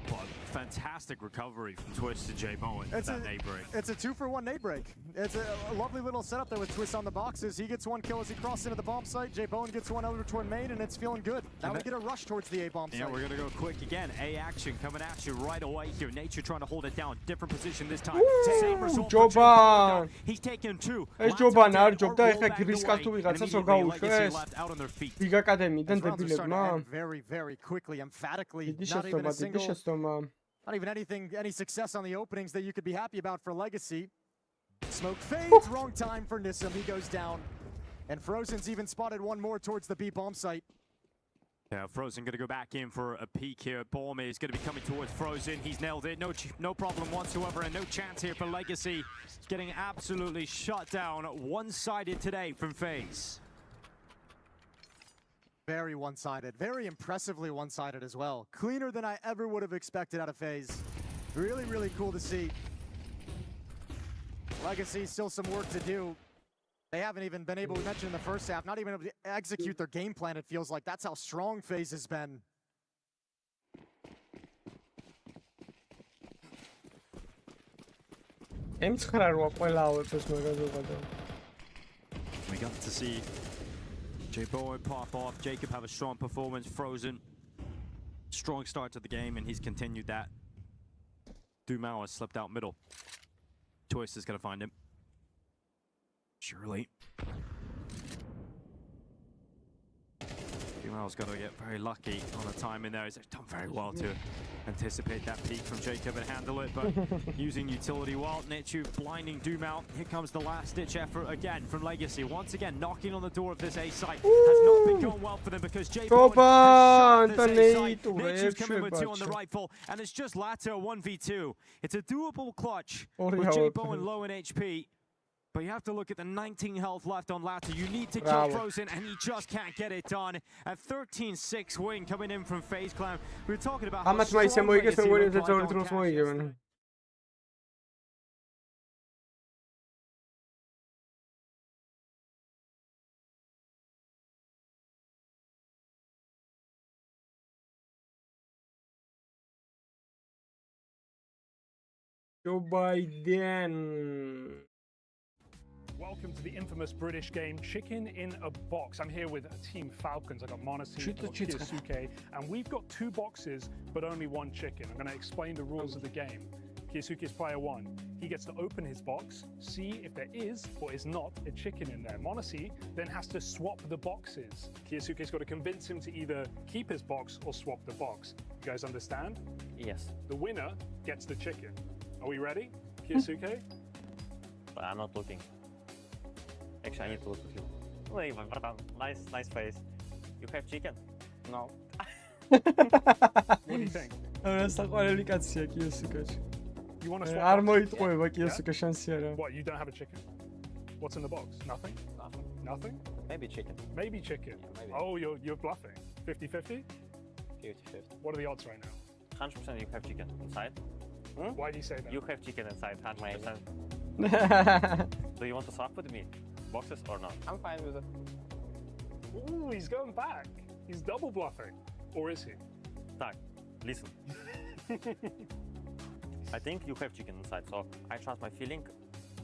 But fantastic recovery from Twist to J Bowen with that nade break.
It's a 2-for-1 nade break. It's a lovely little setup there with Twist on the boxes. He gets one kill as he crosses into the bomb site. J Bowen gets one over toward main, and it's feeling good. Now we get a rush towards the A bomb site.
Yeah, we're gonna go quick again. A action coming at you right away here. Nature trying to hold it down. Different position this time. Same result.
Joban.
He's taken 2.
ეს ჯობანი არ ჯობდა ეხა გრისკას თუ ვიღაცას რო გაუშვეს. ბიგ აკადემიიდან დებილებმა.
Very, very quickly, emphatically. Not even a single. Not even any success on the openings that you could be happy about for Legacy. Smoke fades, wrong time for Nissim. He goes down. And Frozen's even spotted one more towards the B bomb site.
Yeah, Frozen going to go back in for a peek here. Bomb is going to be coming towards Frozen. He's nailed it. No problem whatsoever, and no chance here for Legacy. Getting absolutely shut down. One-sided today from FaZe.
Very one-sided. Very impressively one-sided as well. Cleaner than I ever would have expected out of FaZe. Really, really cool to see. Legacy, still some work to do. They haven't even been able to mention in the first half, not even able to execute their game plan, it feels like. That's how strong FaZe has been.
We got to see J Bowen pop off. Jacob have a strong performance. Frozen, strong start to the game, and he's continued that. Dumao has slipped out middle. Twist is going to find him. Surely. Dumao's got to get very lucky on the time in there. He's done very well to anticipate that peak from Jacob and handle it, but using utility well. Nichu blinding Dumao. Here comes the last-ditch effort again from Legacy. Once again, knocking on the door of this A site. Has not been going well for them because J Bowen has shut this A site. Nichu's coming with 2 on the rifle, and it's just Lato 1v2. It's a doable clutch with J Bowen low in HP. But you have to look at the 19 health left on Lato. You need to kill Frozen, and he just can't get it done. A 13-6 win coming in from FaZe Clan. We were talking about how strong Legacy looked like on Cash.
Joe Biden.
Welcome to the infamous British game Chicken in a Box. I'm here with Team Falcons. I've got Monasi, I've got Kiyasuke, and we've got 2 boxes, but only 1 chicken. I'm going to explain the rules of the game. Kiyasuke is player 1. He gets to open his box, see if there is or is not a chicken in there. Monasi then has to swap the boxes. Kiyasuke's got to convince him to either keep his box or swap the box. You guys understand?
Yes.
The winner gets the chicken. Are we ready, Kiyasuke?
But I'm not looking. Actually, I need to look at you. Wait, nice face. You have chicken? No.
What do you think? You want to swap? What, you don't have a chicken? What's in the box? Nothing?
Nothing.
Nothing?
Maybe chicken.
Maybe chicken.
Yeah, maybe.
Oh, you're bluffing. 50-50?
50-50.
What are the odds right now?
100% you have chicken inside.
Why do you say that?
You have chicken inside, 100%. Do you want to swap with me? Boxes or not? I'm fine with it.
Ooh, he's going back. He's double bluffing. Or is he?
Tak, listen. I think you have chicken inside, so I trust my feeling.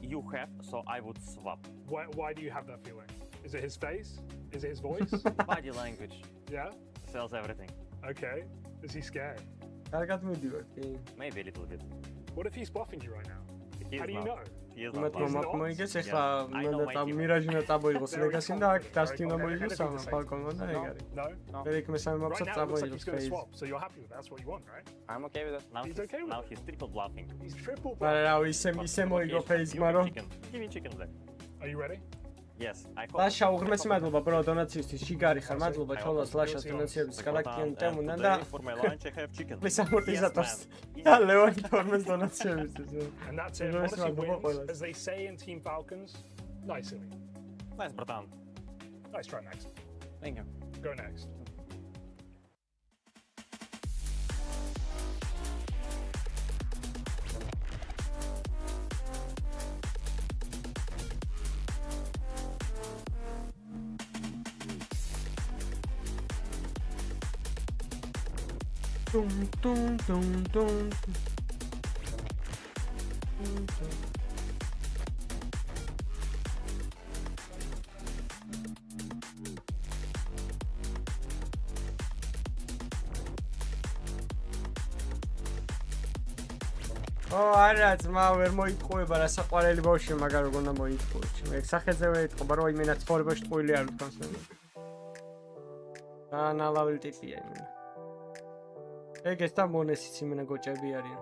You have, so I would swap.
Why do you have that feeling? Is it his face? Is it his voice?
Body language.
Yeah?
Sells everything.
Okay. Is he scared?
Maybe a little bit.
What if he's bluffing you right now? How do you know?
Მათ მომაყმოიგეს ეხლა მე მირაჟინა წაბოიღოს ლეგასინ და აქ დასტინა მოიგოს ამ Falcon-მა და ეგ არის. Eric მესამე მაპსად წაბოიღოს phase.
So you're happy with that? That's what you want, right?
I'm okay with it. Now he's triple bluffing.
He's triple
მაგრამ რა ისე მოიგო phase-მა რომ
Give me chicken there.
Are you ready?
Yes, I hope.
ლაშა უღრმესი მადლობა bro დონაციისთვის. შიგარი ხარ. მადლობა ჩოლას ლაშას დონაციების გალაქტიან ტემუნან და
For my lunch I have chicken.
მის ამორტიზატორს. და ლევანი თორმეს დონაციებისთვის.
And that's it. Honestly wins, as they say in Team Falcons. Nice, Illy.
Nice, bratan.
Nice try, Max.
Thank you.
Go next.
Dum dum dum dum. არა ძმა ვერ მოიტყუება რა საყვარელი ბავშვი მაგარ როგორ უნდა მოიტყუოს. მე სახეზე ვერ იტყობა რომ იმენაც ცხოვრებაში ტყუილი არ ვთქვამს მე. ანალავი ტიპია იმენა. ეგ ეს და მონესიც იმენა გოჭები არიან.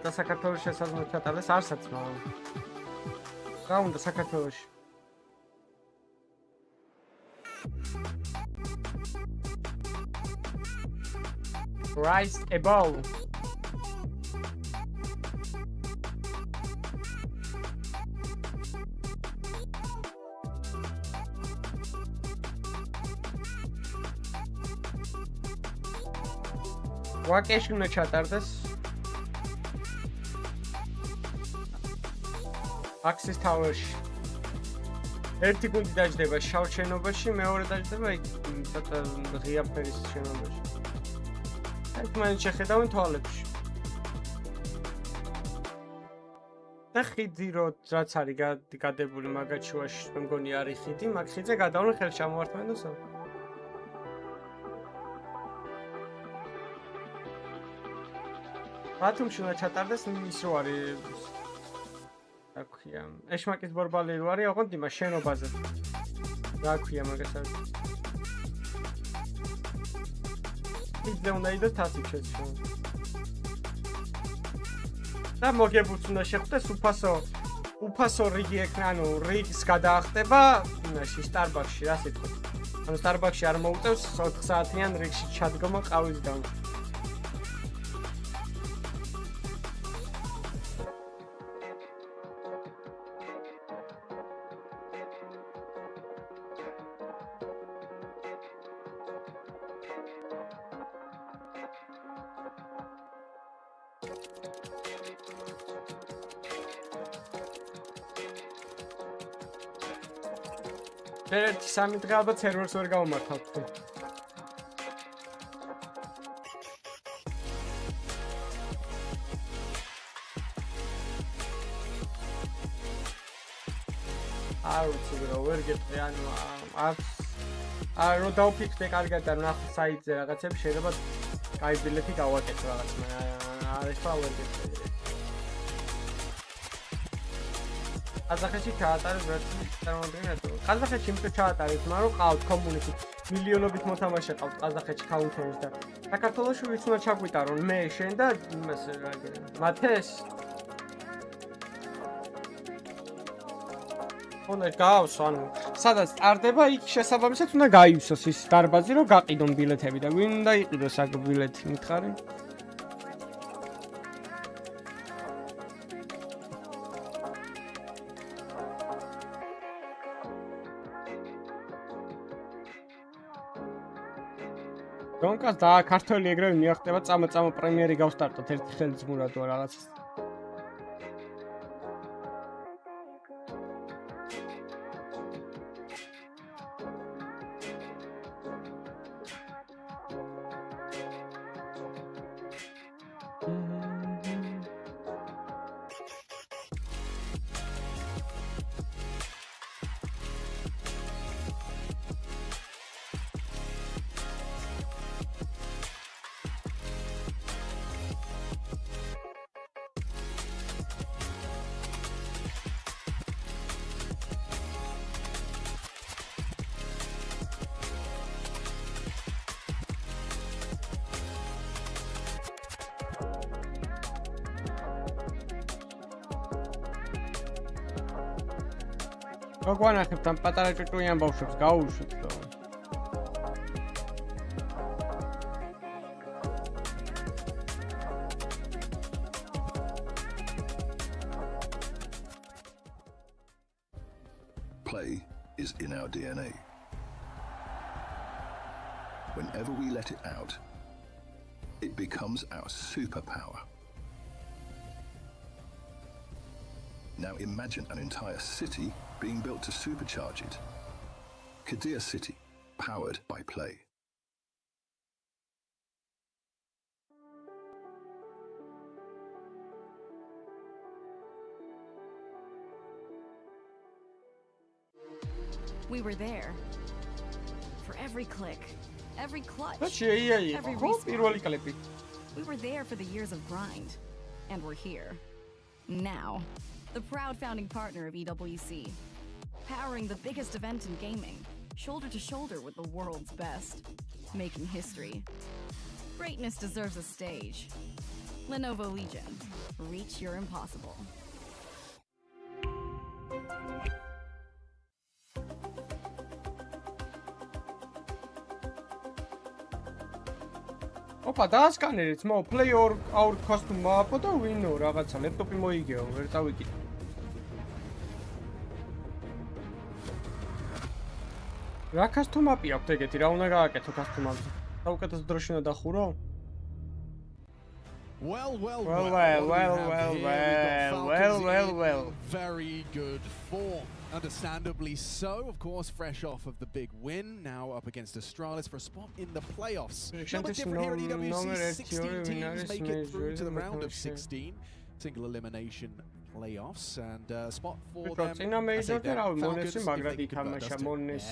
და საქართველოს შესაძლოა ჩატარდეს არცაც მაგრამ. რა უნდა საქართველოში? Rise above. ვაკეში უნდა ჩატარდეს. Access Tower-ში. ერთი გუნდი დაждდება შავ შენობაში, მეორე დაждდება იქ ცოტა ღია ფერის შენობაში. აი მან შეხედავენ თვალებში. და ხიდი რაც არის გადებული მაგათ შუაში, მე მგონი არის ხიდი, მაგ ხიდზე გადავლენ ხელშემომართმენელს. ბათუმში უნდა ჩატარდეს ის რო არის რა ქვია ეშმაკის ბორბალი რო არის ოღონდ იმას შენობაზე რა ქვია მაგასაც ის უნდა იდოს თასი შეჭო და მოგებუც უნდა შეხვდეს უფასო რიგი ექნა ანუ რიგს გადაახტება იმაში სტარბაქსში რა სიტყვით ანუ სტარბაქსში არ მოუწევს 4 საათიან რიგში ჩადგომა ყავის გამო ერთი სამი დღე ალბათ სერვერს ვერ გავუმართავთ. არ ვიცი რა ვერ გეტყვი ანუ რო დავფიქრე კარგად და ნახე საიტზე რაღაცები შეიძლება კაი ბილეთი გავაკეთო რაღაც მე არის პაუერ გეტყვი. ყაზახეთში ჩაატარეს ვერცი წარმოადგენთ. ყაზახეთში იმით ჩაატარეს, მაგრამ ყავთ კომუნიკი მილიონობით მოთამაშე ყავთ ყაზახეთში კაუნტერის და საქართველოში ვიც უნდა ჩაგვიტარონ მე შენ და იმას რა მათეს უნდა გავს ანუ სადაც ტარდება იქ შესაბამისად უნდა გაივსოს ის დარბაზი რომ გაყიდონ ბილეთები და ვინ უნდა იყიდოს აქ ბილეთი მითხარი Donkas და ქართველი ეგრევე მიახტება წამოწამო პრემიერი გავსტარტოთ ერთი ხელი ძმურად თუ რაღაც მოგვანახებთ ამ პატარა ჭკვიან ბავშვებს გაუშვით და
Play is in our DNA. Whenever we let it out, it becomes our superpower. Now imagine an entire city being built to supercharge it. Kadir City, powered by play.
We were there. For every click, every clutch,
every
respawn. We were there for the years of grind. And we're here. Now. The proud founding partner of EWC. Powering the biggest event in gaming. Shoulder to shoulder with the world's best. Making history. Greatness deserves a stage. Lenovo Legion. Reach your impossible.
ოპა დაასკანერეთ მო play our costume მაპო და ვინო რაღაცა ლეპტოპი მოიგეო ვერ დავიკიდე რა კასტომაპი აქვს ეგეთი რა უნდა გააკეთო კასტომაპი საუკეთესო დროში უნდა დახურო
Well. Very good form. Understandably so, of course, fresh off of the big win, now up against Astralis for a spot in the playoffs. No different here at EWC, 16 teams make it through to the round of 16. Single elimination playoffs and spot for them.
Yeah,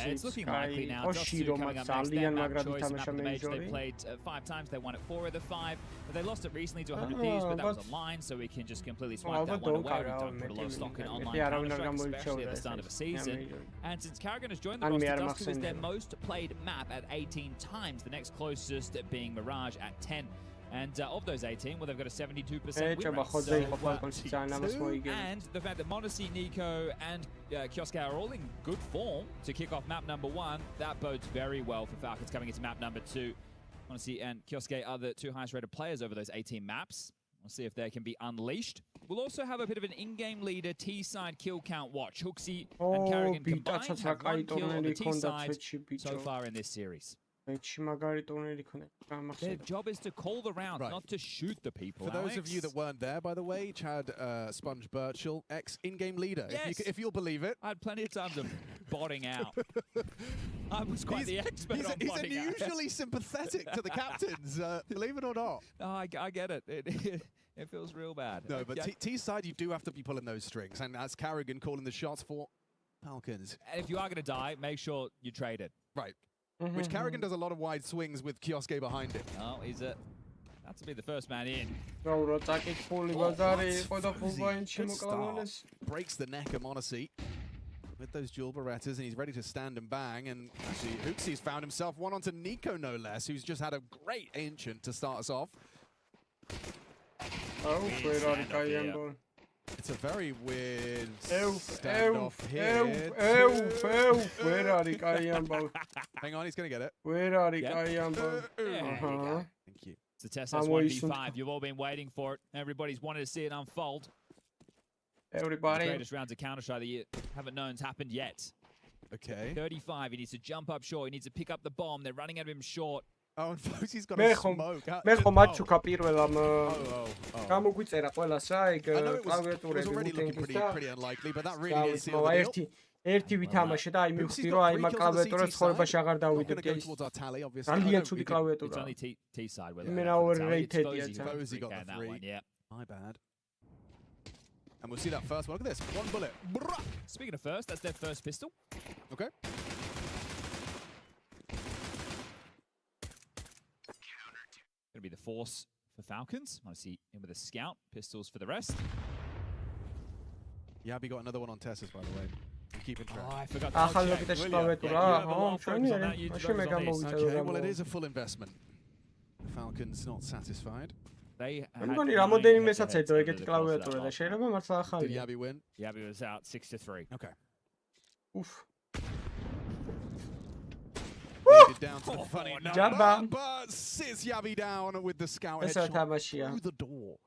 it's looking likely now. Dust2 coming up next, their map choice, map of the major. They played 5 times, they won at 4 of the 5. But they lost it recently to 100 Thieves, but that was a line, so we can just completely swipe that one away. We don't put a lot of stock in online Counter-Strike, especially at the start of a season. And since Karrigan has joined the roster, Dust2 is their most played map at 18 times, the next closest being Mirage at 10. And of those 18, well, they've got a 72% win rate. And the fact that Monacy, Nico, and Kioske are all in good form to kick off map number 1, that bodes very well for Falcons coming into map number 2. Monacy and Kioske are the 2 highest rated players over those 18 maps. We'll see if they can be unleashed. We'll also have a bit of an in-game leader T-side kill count watch. Hooksy and Karrigan combined have 1 kill on the T-side so far in this series. Their job is to call the round, not to shoot the people.
For those of you that weren't there, by the way, Chad Sponge Birchall, ex-in-game leader,
yes.
if you'll believe it.
I had plenty of times of botting out. I was quite the expert on botting out.
He's unusually sympathetic to the captains, believe it or not.
No, I get it. It feels real bad.
No, but T-side, you do have to be pulling those strings, and that's Karrigan calling the shots for Falcons.
And if you are going to die, make sure you trade it.
Right. Which Karrigan does a lot of wide swings with Kioske behind him.
Oh, he's that's to be the first man in.
Breaks the neck of Monacy with those dual Berettas, and he's ready to stand and bang. And actually, Hooksy's found himself one onto Nico, no less, who's just had a great ancient to start us off. It's a very weird standoff here. Hang on, he's going to get it. Thank you.
It's a test S1v5. You've all been waiting for it. Everybody's wanted to see it unfold.
Everybody.
The greatest rounds of Counter-Strike that you haven't known's happened yet.
Okay.
35. He needs to jump up short. He needs to pick up the bomb. They're running at him short.
Oh, and Fosie's got a smoke.
მე ხომ მაჩუკა პირველამ გამოგვიწერა ყველასა ეგ
კლავიატურები pretty unlikely, but that really is the
ერთი ვითამაშე და აი მივხვდი რომ აი მაგ კლავიატურას ცხოვრებაში აღარ დავიდებდი ეს ძალიან ცუდი კლავიატურაა.
It's only T-side with it.
მე overratedია.
Fosie got the 3. Yeah. My bad. And we'll see that first one. Look at this. 1 bullet.
Speaking of first, that's their first pistol.
Okay.
Going to be the force for Falcons. I see him with a scout. Pistols for the rest.
Yabi got another one on Tessus, by the way. Keeping track.
Oh, I forgot
Okay, well, it is a full investment. Falcons not satisfied.
They
მგონი რამოდენიმესაც ეძო ეგეთი კლავიატურა და შეიძლება მართლა ახალია.
Did Yabi win?
Yabi was out 6-3.
Okay.
Oof.
Down to the funny
Jabba.
but sits Yavi down with the scout headshot through the door.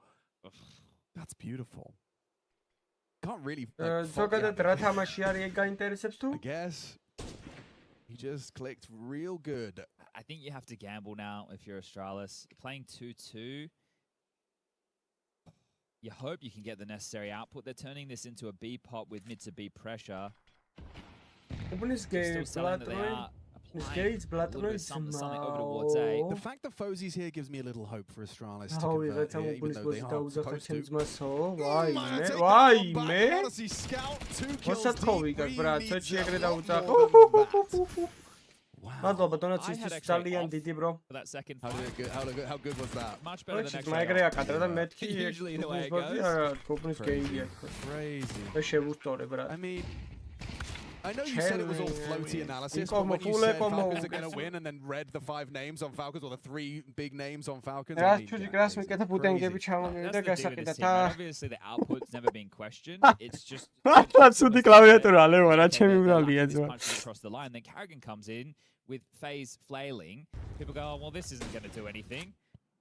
That's beautiful. Can't really.
ზოგადად რა თამაში არის გაინტერესებს თუ?
I guess he just clicked real good.
I think you have to gamble now if you're Astralis. Playing 2-2. You hope you can get the necessary output. They're turning this into a B pop with mid to B pressure.
Still selling that they are.
The fact that Fozzy's here gives me a little hope for Astralis to convert here, even though they aren't supposed to. Honestly, scout, 2 kills deep,
მადლობა დონაცისთვის ძალიან დიდი bro.
For that second
how good was that?
Much better than next
მაგრეა კადრა და მეთქი
usually the way it goes.
გუბნის გეიდია.
Crazy.
და შევუსწორე ბრატ.
I mean, I know you said it was all floaty analysis, but when you said Falcons are going to win and then read the 5 names on Falcons or the 3 big names on Falcons.
Obviously the output's never been questioned. It's just
across the
line. Then Karrigan comes in with FaZe flailing. People go, oh, well, this isn't going to do anything.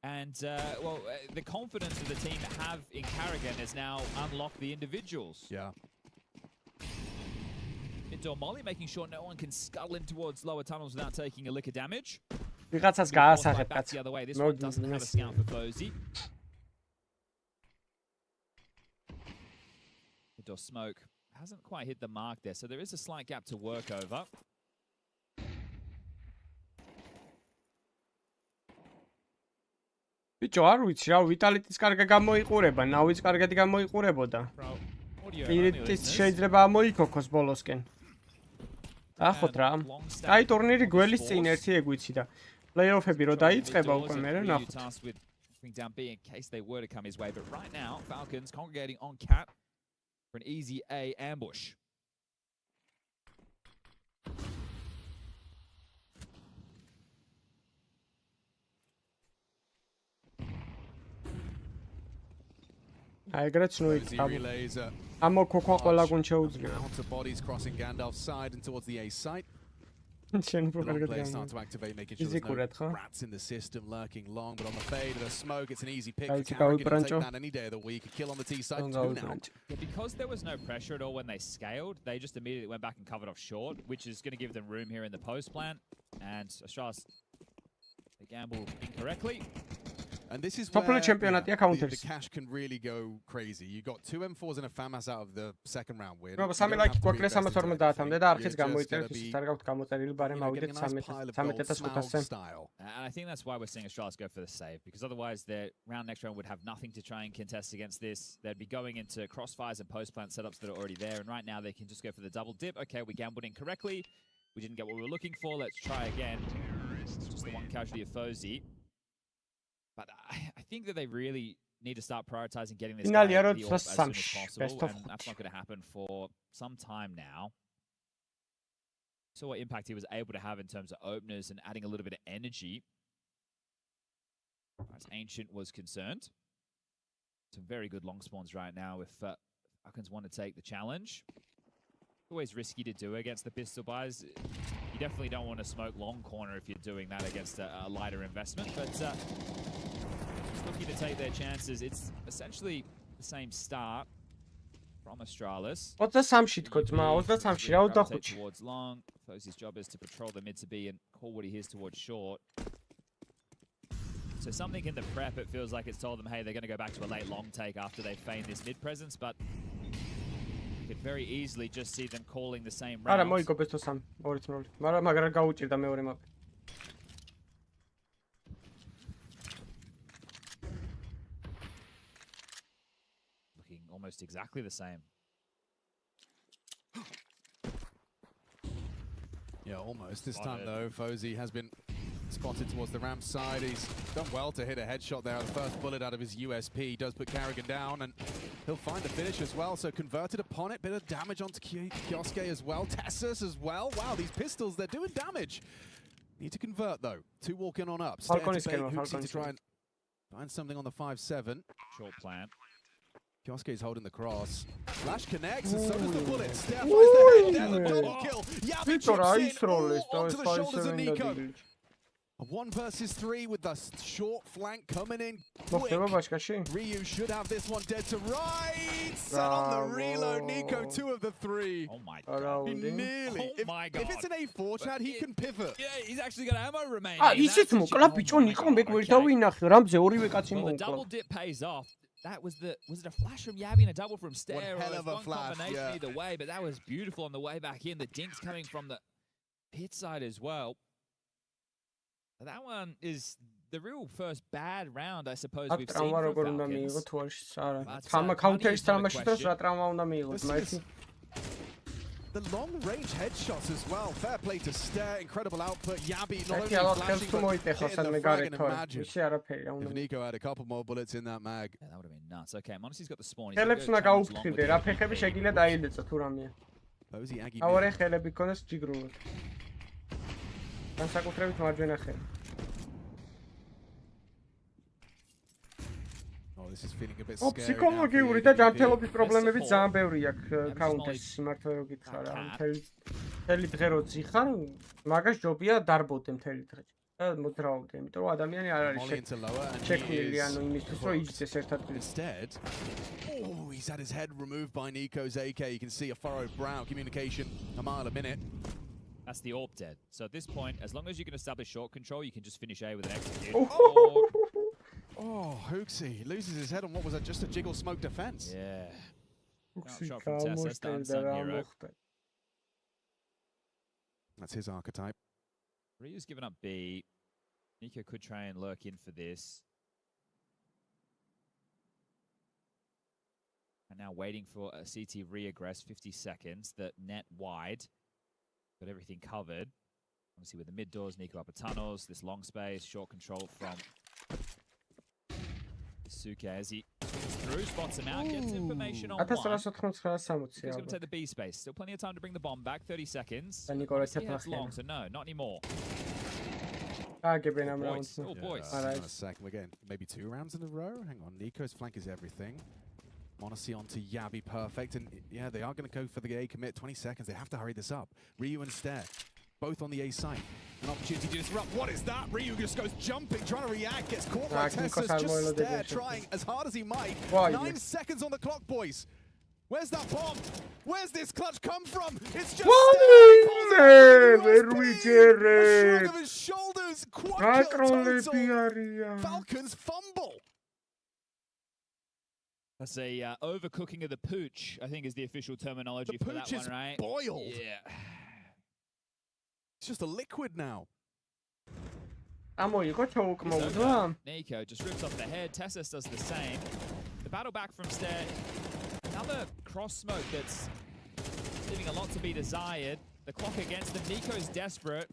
And, the confidence that the team have in Karrigan has now unlocked the individuals.
Yeah.
Into Molly, making sure no one can scuttle in towards lower tunnels without taking a lick of damage.
Back
the other way. This one doesn't have a scout for Fozzy. Indoor smoke hasn't quite hit the mark there, so there is a slight gap to work over.
Bicho, არ ვიცი რა, ვიტალიტის კარგა გამოიყურება, ნავის კარგად გამოიყურებოდა. ის შეიძლება ამოიქოქოს ბოლოსკენ. ახოთ რა. აი ტურნირი გველის წინ ერთი ეგვიცი და პლეიოფები რო დაიწყება უკვე მე ნახოთ.
Bring down B in case they were to come his way, but right now Falcons congregating on Cat for an easy A ambush.
I agree with you. Ammo kokwa qola gun შეუძლია.
Out of bodies crossing Gandalf's side and towards the A site. Players start to activate, making sure there's no rats in the system lurking long, but on the fade of the smoke, it's an easy pick for Karrigan to take that any day of the week. A kill on the T side, 2 now.
Yeah, because there was no pressure at all when they scaled, they just immediately went back and covered off short, which is going to give them room here in the post plant. And Astralis, they gamble incorrectly.
And this is where the cash can really go crazy. You got 2 M4s and a FAMAS out of the second round win.
And I
think that's why we're seeing Astralis go for the save, because otherwise their next round would have nothing to try and contest against this. They'd be going into crossfires and post-plant setups that are already there, and right now they can just go for the double dip. Okay, we gambled incorrectly. We didn't get what we were looking for. Let's try again. Just the one casualty of Fozzy. But I think that they really need to start prioritizing getting this guy to the AWP as soon as possible, and that's not going to happen for some time now. So what impact he was able to have in terms of openers and adding a little bit of energy, as Ancient was concerned. Some very good long spawns right now if Falcons want to take the challenge. Always risky to do against the pistol buys. You definitely don't want to smoke long corner if you're doing that against a lighter investment, but just looking to take their chances. It's essentially the same start from Astralis.
What's the samshit coach, ma? What's the samshit?
Towards long. Fozzy's job is to patrol the mid to B and call what he hears towards short. So something in the prep, it feels like it's told them, hey, they're going to go back to a late long take after they feign this mid presence, but you could very easily just see them calling the same round. Looking almost exactly the same.
Yeah, almost. This time, though, Fozzy has been spotted towards the ramp side. He's done well to hit a headshot there. The first bullet out of his USP. He does put Karrigan down, and he'll find the finish as well. So converted upon it. Bit of damage onto Kioske as well. Tessus as well. Wow, these pistols, they're doing damage. Need to convert, though. 2 walking on up. Stare to try and find something on the 5-7.
Short plant.
Kioske is holding the cross. Flash connects, and so does the bullet. Stare finds the head. There's a double kill. Yabi chips in all onto the shoulders of Nico. A 1 versus 3 with the short flank coming in quick. Ryu should have this one dead to rights. And on the reload, Nico 2 of the 3.
Oh my god.
He nearly. If it's an A4, Chad, he can pivot.
Yeah, he's actually got ammo remaining.
ისიც მოკლა ბიჭო ნიკო მეგვერთა ვინახე რამზე ორივე კაცი
Well, the
მოკლა.
double dip pays off. That was it a flash from Yabi and a double from Stair?
One hell of a flash,
combination either way, but that was beautiful on the way back in. The dinks coming from the pit side as well. That one is the real first bad round, I suppose, we've seen from Falcons.
The long-range headshots as well. Fair play to Stair. Incredible output. Yabi not only flashing, but hitting the frag and imagine if Nico had a couple more bullets in that mag.
Yeah, that would have been nuts. Okay, Monesi's got the spawn.
ხელებს უნდა გაუფრთხილდე რა ფეხები შეგიძლია დაილეწო თუ რამეა.
Posey Aggie.
ავარე ხელები გქონდეს ჯიგრულად. განსაკუთრებით მარჯვენა ხელი.
Oh, this is feeling a bit scary.
ფსიქოლოგიური და ჯანმრთელობის პრობლემები ძალიან ბევრი აქვს კაუნტერს სიმართლე რო გითხრა რა. მთელი დღე რო ძიხარ, მაგას ჯობია დარბოდე მთელი დღე. და მოძრაობდე, იმიტომ რომ ადამიანი არ არის შექმნილი ანუ იმისთვის რომ იჯდეს ერთ ადგილზე.
Instead, oh, he's had his head removed by Nico's AK. You can see a furrowed brow. Communication a mile a minute.
That's the AWP dead. So at this point, as long as you can establish short control, you can just finish A with an execute.
Oh, Hooksy loses his head on what was just a jiggle smoke defense.
Yeah. Shot from Tessa, unsung hero.
That's his archetype.
Ryu's given up B. Nico could try and lurk in for this. And now waiting for a CT re-aggress, 50 seconds. The net wide. Got everything covered. Obviously with the mid doors, Nico upper tunnels, this long space, short control from Suke as he through, spots him out, gets information on one. He's going to take the B space. Still plenty of time to bring the bomb back, 30 seconds. It's long, so no, not anymore.
Oh boys.
Second again, maybe 2 rounds in a row. Hang on, Nico's flank is everything. Monacy onto Yabi, perfect. And yeah, they are going to go for the A commit. 20 seconds, they have to hurry this up. Ryu and Stair, both on the A site. An opportunity to disrupt. What is that? Ryu just goes jumping, trying to react, gets caught by Tessa's. Just Stair trying as hard as he might. 9 seconds on the clock, boys. Where's that bomb? Where's this clutch come from? It's just Stair. A shrug of his shoulders. Quad kill total. Falcons fumble.
That's a overcooking of the pooch, I think is the official terminology for that one, right?
The pooch is boiled.
Yeah.
It's just a liquid now.
Nico just rips off the head. Tessus does the same. The battle back from Stair. Another cross smoke that's leaving a lot to be desired. The clock against them. Nico's desperate.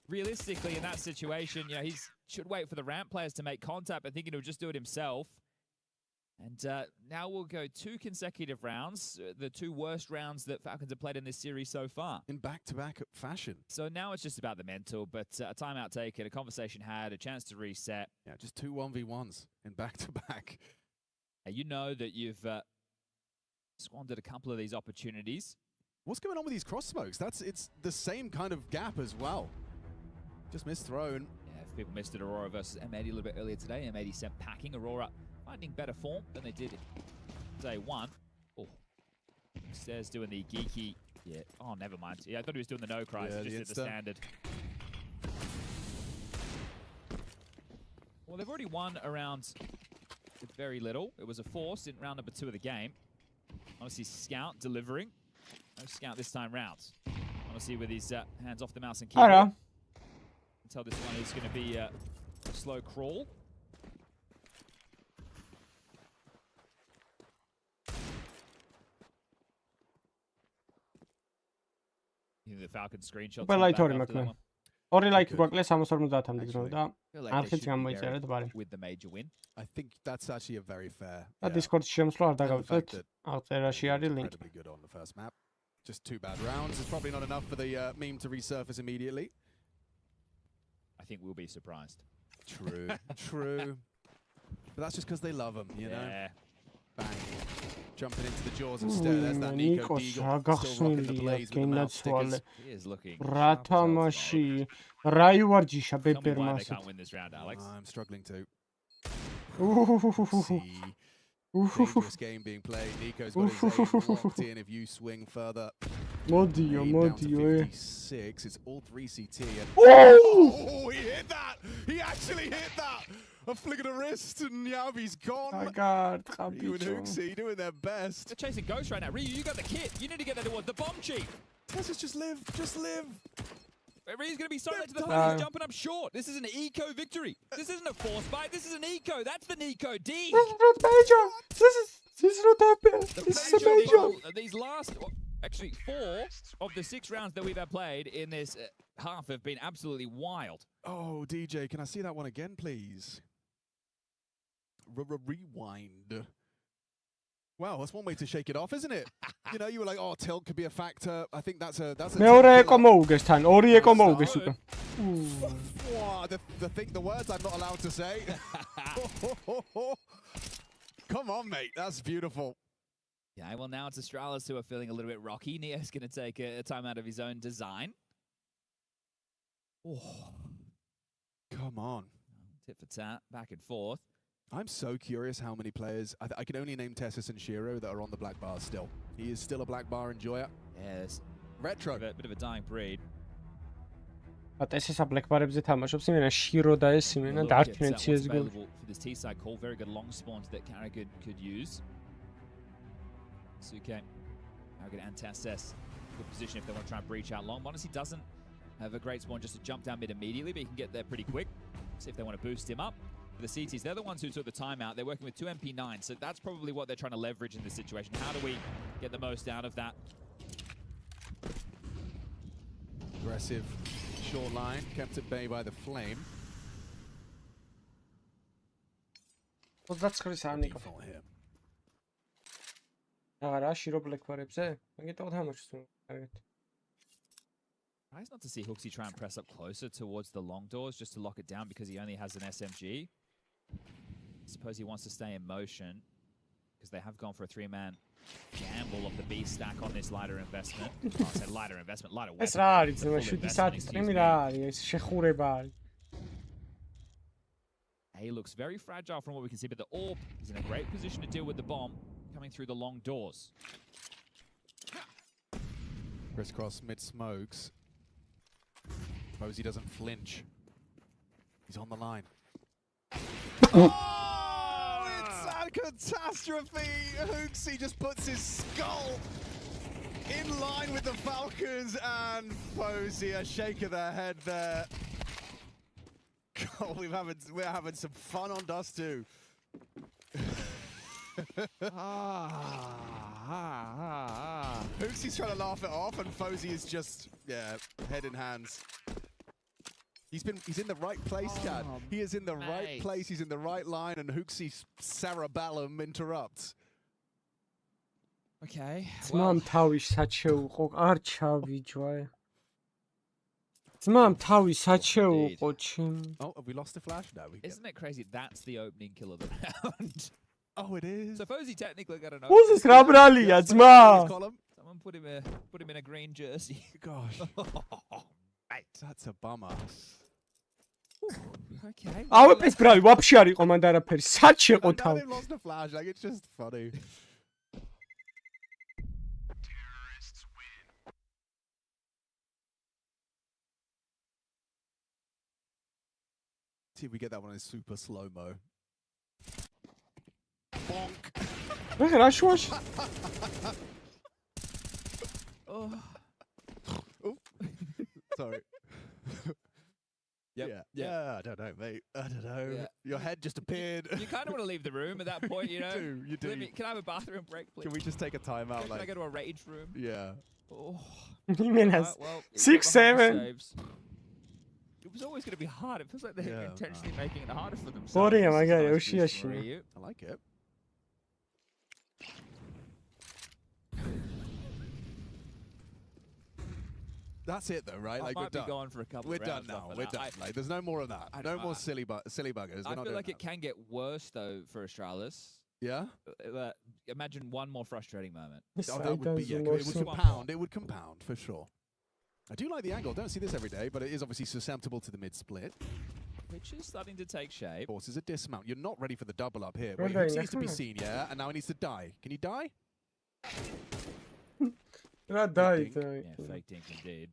Realistically, in that situation, you know, he should wait for the ramp players to make contact, but thinking he'll just do it himself. And now we'll go 2 consecutive rounds, the 2 worst rounds that Falcons have played in this series so far.
In back-to-back fashion.
So now it's just about the mental, but a timeout taken, a conversation had, a chance to reset.
Yeah, just 2 1v1s in back-to-back.
You know that you've squandered a couple of these opportunities.
What's going on with these cross smokes? It's the same kind of gap as well. Just missed thrown.
Yeah, if people missed it, Aurora versus M80 a little bit earlier today. M80 sent packing. Aurora finding better form than they did day 1. Oh, Stairs doing the geeky. Yeah. Oh, never mind. Yeah, I thought he was doing the no cries. Yeah, just did the standard. Well, they've already won a round with very little. It was a force in round number 2 of the game. Honestly, Scout delivering. No Scout this time round. Honestly, with his hands off the mouse and keyboard. I can tell this one is going to be a slow crawl. The Falcon screenshot.
ორი ლაიქი გვაკლია 650-მდე ძრო და არხიც გამოიწერეთ ბარი.
With the major win.
I think that's actually a very fair.
და Discord-ში შემოსვლა არ დაგავიწყეთ. აღწერაში არის ლინკი.
Incredibly good on the first map. Just 2 bad rounds. It's probably not enough for the meme to resurface immediately.
I think we'll be surprised.
True, true. But that's just because they love him, you know?
Yeah.
Bang. Jumping into the jaws of Ster. There's that Nico Deagle. Still rocking the blaze with the mouth stickers.
He is looking.
Ratamasi. Raiwarjisha
Tell me why they
Bepermas.
can't win this round, Alex.
I'm struggling to. Dangerous game being played. Nico's got his aim locked in. If you swing further.
Modio.
56. It's all 3 CT. And
Oh!
He hit that! He actually hit that! A flick of the wrist, and Yavi's gone.
My God,
You and Hooksy doing their best.
They're chasing Ghost right now. Ryu, you got the kit. You need to get that towards the bomb chief.
Tessus, just live.
Ryu's going to be so late to the point. He's jumping up short. This is an eco victory. This isn't a force fight. This is an eco. That's the Nico D.
This is not major. This is not that bad. This is a major.
These last, actually 4 of the 6 rounds that we've had played in this half have been absolutely wild.
Oh, DJ, can I see that one again, please? Rewind. Wow, that's one way to shake it off, isn't it? You know, you were like, oh, tilt could be a factor. I think that's a
მეორე ეკო მოუგეს თან, ორი ეკო მოუგეს უკვე.
The words I'm not allowed to say. Come on, mate. That's beautiful.
Yeah, well, now it's Astralis who are feeling a little bit rocky. Neo's going to take a time out of his own design. Oh.
Come on.
Tit for tat, back and forth.
I'm so curious how many players, I can only name Tessus and Shiro that are on the black bar still. He is still a black bar enjoyer.
Yes.
Retro.
Bit of a dying breed.
Tessus black bar-ებზე თამაშობს, იმენა Shiro და ეს იმენა დაარჩნენ CS:GO.
For this T-side call, very good long spawns that Kara could use. Suke, Harrigan and Tessus, good position if they want to try and breach out long. Monacy doesn't have a great spawn just to jump down mid immediately, but he can get there pretty quick. See if they want to boost him up. The CTs, they're the ones who took the timeout. They're working with 2 MP9, so that's probably what they're trying to leverage in this situation. How do we get the most out of that?
Aggressive short line, kept at bay by the flame.
29-ის არ ნიკო. აღარა Shiro black bar-ებზე? მაგიტო თამაშობს თუ კარგად.
Nice not to see Hooksy try and press up closer towards the long doors just to lock it down because he only has an SMG. I suppose he wants to stay in motion because they have gone for a 3-man gamble of the B stack on this lighter investment. I said lighter investment, lighter weapon.
ეს რა არის? ძმა 7 საათის სტრიმი რა არის? ეს შეხურება არის.
He looks very fragile from what we can see, but the AWP is in a great position to deal with the bomb coming through the long doors.
Crisscross mid smokes. Suppose he doesn't flinch. He's on the line. Oh, it's a catastrophe! Hooksy just puts his skull in line with the Falcons, and Posey a shake of their head there. God, we're having some fun on Dust 2. Hooksy's trying to laugh it off, and Posey is just, head in hands. He's in the right place, Chad. He is in the right place. He's in the right line, and Hooksy's cerebellum interrupts.
Okay.
ძმამ თავი საჩეუყო, არ ჩავიჯვაე. ძმამ თავი საჩეუყო, ჩიმ.
Oh, have we lost the flash? No, we
Isn't it crazy? That's the opening kill of the round.
Oh, it is.
Suppose he technically got an opening.
Who's this Rabralija, ძმა?
Someone put him in a green jersey.
Gosh. Mate, that's a bummer.
Okay.
AWP-ის ბრავი ვაფშე არ იყო მან და არაფერი. საჩეყო
Now
თავი.
they've lost the flash. Like, it's just funny. See if we get that one in super slow-mo. Bonk.
რა რა შუაში?
Oh.
Sorry. Yeah, I don't know, mate. I don't know.
Yeah.
Your head just appeared.
You kind of want to leave the room at that point, you know?
You do.
Can I have a bathroom break, please?
Can we just take a timeout?
Can I go to a rage room?
Yeah.
Oh.
იმენას.
Well,
6-7.
It was always going to be hard. It feels like they're intentionally making it harder for themselves.
Porte, magari,
Nice boost
uscì.
for you.
I like it. That's it, though, right?
I
Like,
might
we're
be
done.
going for a couple
We're
of
done
rounds
now.
after
We're
that.
done. Like, there's no more of that. No more silly buggers.
I feel like it can get worse, though, for Astralis.
Yeah?
Imagine one more frustrating moment.
Oh, that would be, yeah, it would compound. It would compound, for sure. I do like the angle. Don't see this every day, but it is obviously susceptible to the mid-split.
Which is starting to take shape.
Of course, is a dismount. You're not ready for the double up here. Wait, Hooks needs to be seen, yeah? And now he needs to die. Can he die?
Not die.
Yeah, fake dink indeed.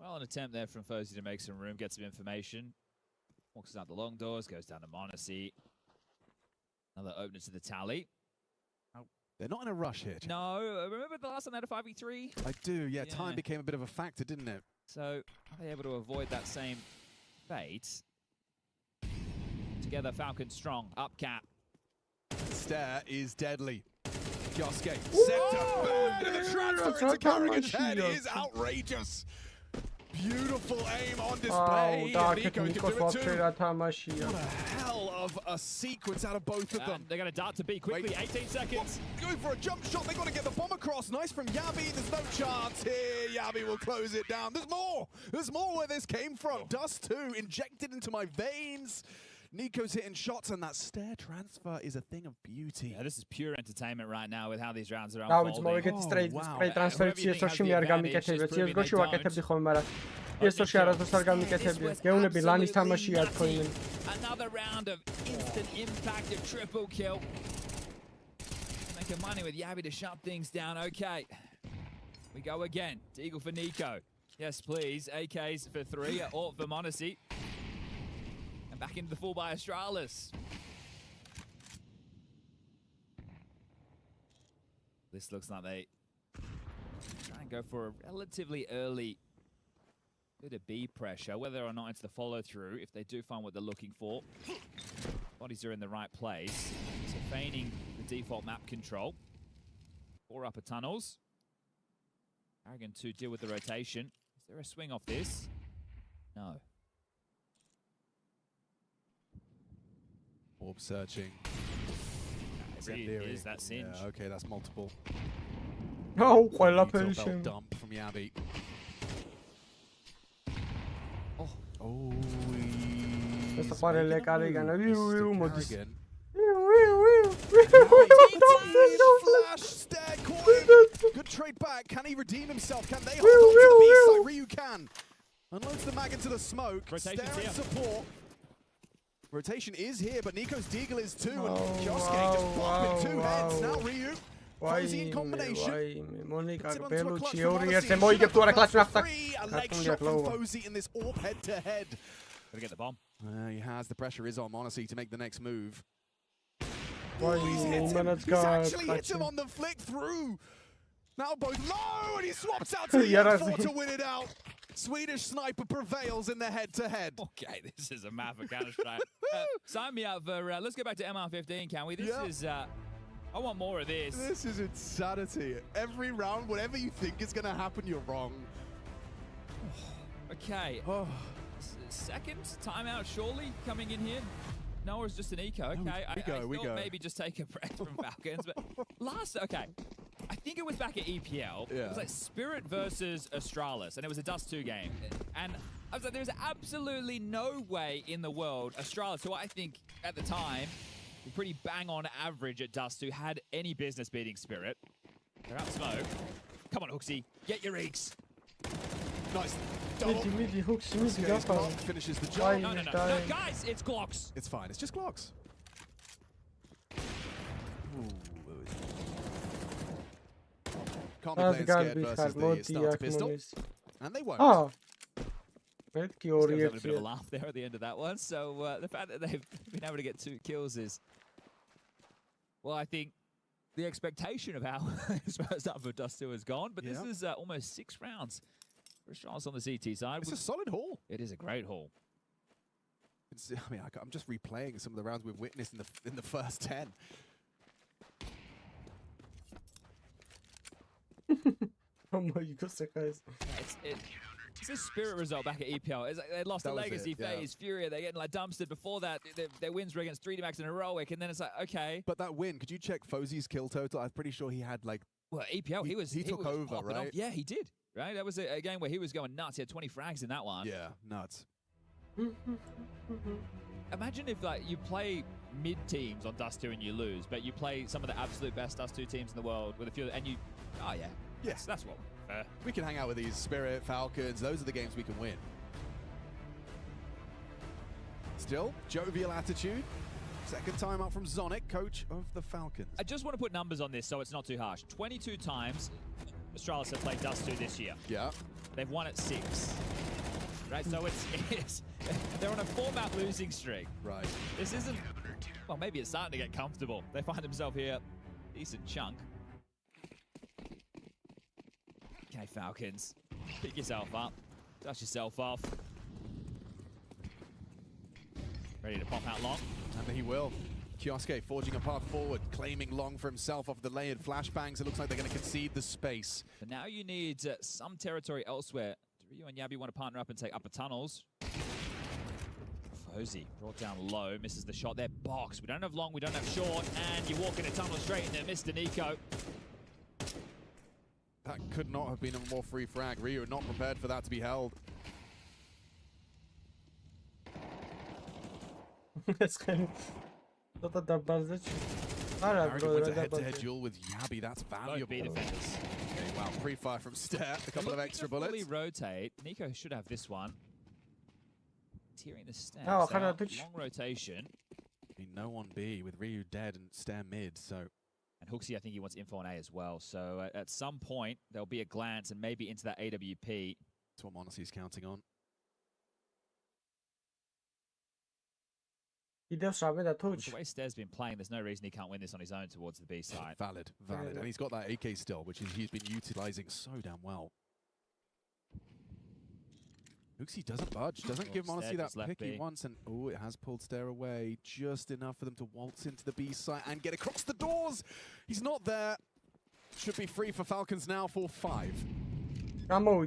Well, an attempt there from Fozy to make some room, get some information. Walks out the long doors, goes down to Monacy. Another opener to the tally.
They're not in a rush here.
No, remember the last time they had a 5v3?
I do, yeah. Time became a bit of a factor, didn't it?
So, are they able to avoid that same fate? Together, Falcons strong. Up cap.
Stare is deadly. Yosuke, center, and the transfer into Carrigan's head is outrageous. Beautiful aim on display.
Nico can do it too.
What a hell of a sequence out of both of them.
They're going to dart to B quickly. Wait. 18 seconds.
Going for a jump shot. They've got to get the bomb across. Nice from Yabi. There's no chance here. Yabi will close it down. There's more. There's more where this came from. Dust 2 injected into my veins. Nico's hitting shots, and that stair transfer is a thing of beauty.
Yeah, this is pure entertainment right now with how these rounds are unfolding.
spray transfer CS2-ში მე არ გამიკეთებია. CS2-ში ვაკეთებდი ხოლმე, მაგრამ CS2-ში არასდროს არ გამიკეთებია. გეუნები ლანის თამაშია თქო იმენ.
Another round of instant impact, a triple kill. Making money with Yabi to shut things down. Okay, we go again. Deagle for Nico. Yes, please. AKs for 3, or for Monacy. And back into the full by Astralis. This looks like they try and go for a relatively early bit of B pressure, whether or not it's the follow through, if they do find what they're looking for. Bodies are in the right place. So feigning the default map control. 4 upper tunnels. Arrogant to deal with the rotation. Is there a swing off this? No.
Orb searching.
It really is that cinch.
Yeah, okay, that's multiple.
Oh, ყველა ფერში.
Dump from Yabi.
Oh. ეს ყვარელი კარიგანა. მოდის.
Flash, stare, coin. Good trade back. Can he redeem himself? Can they hold on to the B side? Ryu can. Unloads the mag into the smoke. Stare and support. Rotation is here, but Nico's Deagle is too, and Yosuke just bumping 2 heads. Now Ryu, Fozy in combination.
Monika, Bellucci, Orierte, moigeb tu ara klats nafta.
A leg shot from Fozy in this orb head-to-head.
Gotta get the bomb.
He has. The pressure is on Monacy to make the next move.
He's
hit him. He's actually hit him on the flick through. Now both low, and he swaps out to the F4 to win it out. Swedish sniper prevails in the head-to-head.
Okay, this is a map for Counter-Strike. Sign me up for, let's go back to MR15, can we? This is, I want more of this.
This is insanity. Every round, whatever you think is going to happen, you're wrong.
Okay. Second timeout, surely, coming in here. No, it's just an eco. Okay, I thought maybe just take a breath from Falcons, but okay. I think it was back at EPL. Yeah. It was like Spirit versus Astralis, and it was a Dust 2 game. And I was like, there's absolutely no way in the world Astralis, who I think at the time were pretty bang on average at Dust 2, had any business beating Spirit. They're out smoke. Come on, Hooksy, get your eeks.
Nice.
Midi, Hooks,
finishes the job.
No, guys, it's Glocks.
It's fine, it's just Glocks. Can't be playing scared versus the starter pistol. And they won't.
Oh.
There's a bit of a laugh there at the end of that one. So the fact that they've been able to get 2 kills is, well, I think the expectation of how his first half of Dust 2 is gone. But this is almost 6 rounds for Astralis on the CT side.
It's a solid haul.
It is a great haul.
I mean, I'm just replaying some of the rounds we've witnessed in the first 10.
Oh my God,
It's a Spirit result back at EPL. It's like they lost the Legacy phase, Furia. They're getting like dumpstered. Before that, their wins were against 3D Max and Heroic, and then it's like, okay.
But that win, could you check Fozy's kill total? I'm pretty sure he had like.
Well, EPL, he took over, right?
Off.
Yeah, he did. Right, that was a game where he was going nuts. He had 20 frags in that one.
Yeah, nuts.
Imagine if like you play mid teams on Dust 2 and you lose, but you play some of the absolute best Dust 2 teams in the world with a few, and you, oh yeah, yes, that's what.
We can hang out with these Spirit, Falcons. Those are the games we can win. Still, jovial attitude. Second time up from Zonic, coach of the Falcons.
I just want to put numbers on this so it's not too harsh. 22 times Astralis have played Dust 2 this year.
Yeah.
They've won it 6. Right, so it's they're on a 4-map losing streak.
Right.
This isn't, well, maybe it's starting to get comfortable. They find themselves here, decent chunk. Okay, Falcons, pick yourself up, dust yourself off. Ready to pop out long.
And he will. Kioske forging a path forward, claiming long for himself off the layered flashbangs. It looks like they're going to concede the space.
But now you need some territory elsewhere. Do Ryu and Yabi want to partner up and take upper tunnels? Fozy brought down low, misses the shot there. Box. We don't have long, we don't have short, and you walk in a tunnel straight into Mr. Nico.
That could not have been a more free frag. Ryu not prepared for that to be held. Head-to-head duel with Yabi, that's valuable. Okay, wow, pre-fire from Step, a couple of extra bullets.
Fully rotate. Nico should have this one. Tearing the steps.
Oh,
long rotation.
No on B with Ryu dead and Stare mid, so.
And Hooksy, I think he wants info on A as well. So at some point, there'll be a glance and maybe into that AWP.
That's what Monacy's counting on.
The way Stare's been playing, there's no reason he can't win this on his own towards the B side.
Valid. And he's got that AK still, which he's been utilizing so damn well. Hooksy doesn't budge, doesn't give Monacy that pick he wants, and oh, it has pulled Stare away just enough for them to waltz into the B side and get across the doors. He's not there. Should be free for Falcons now for 5.
I don't know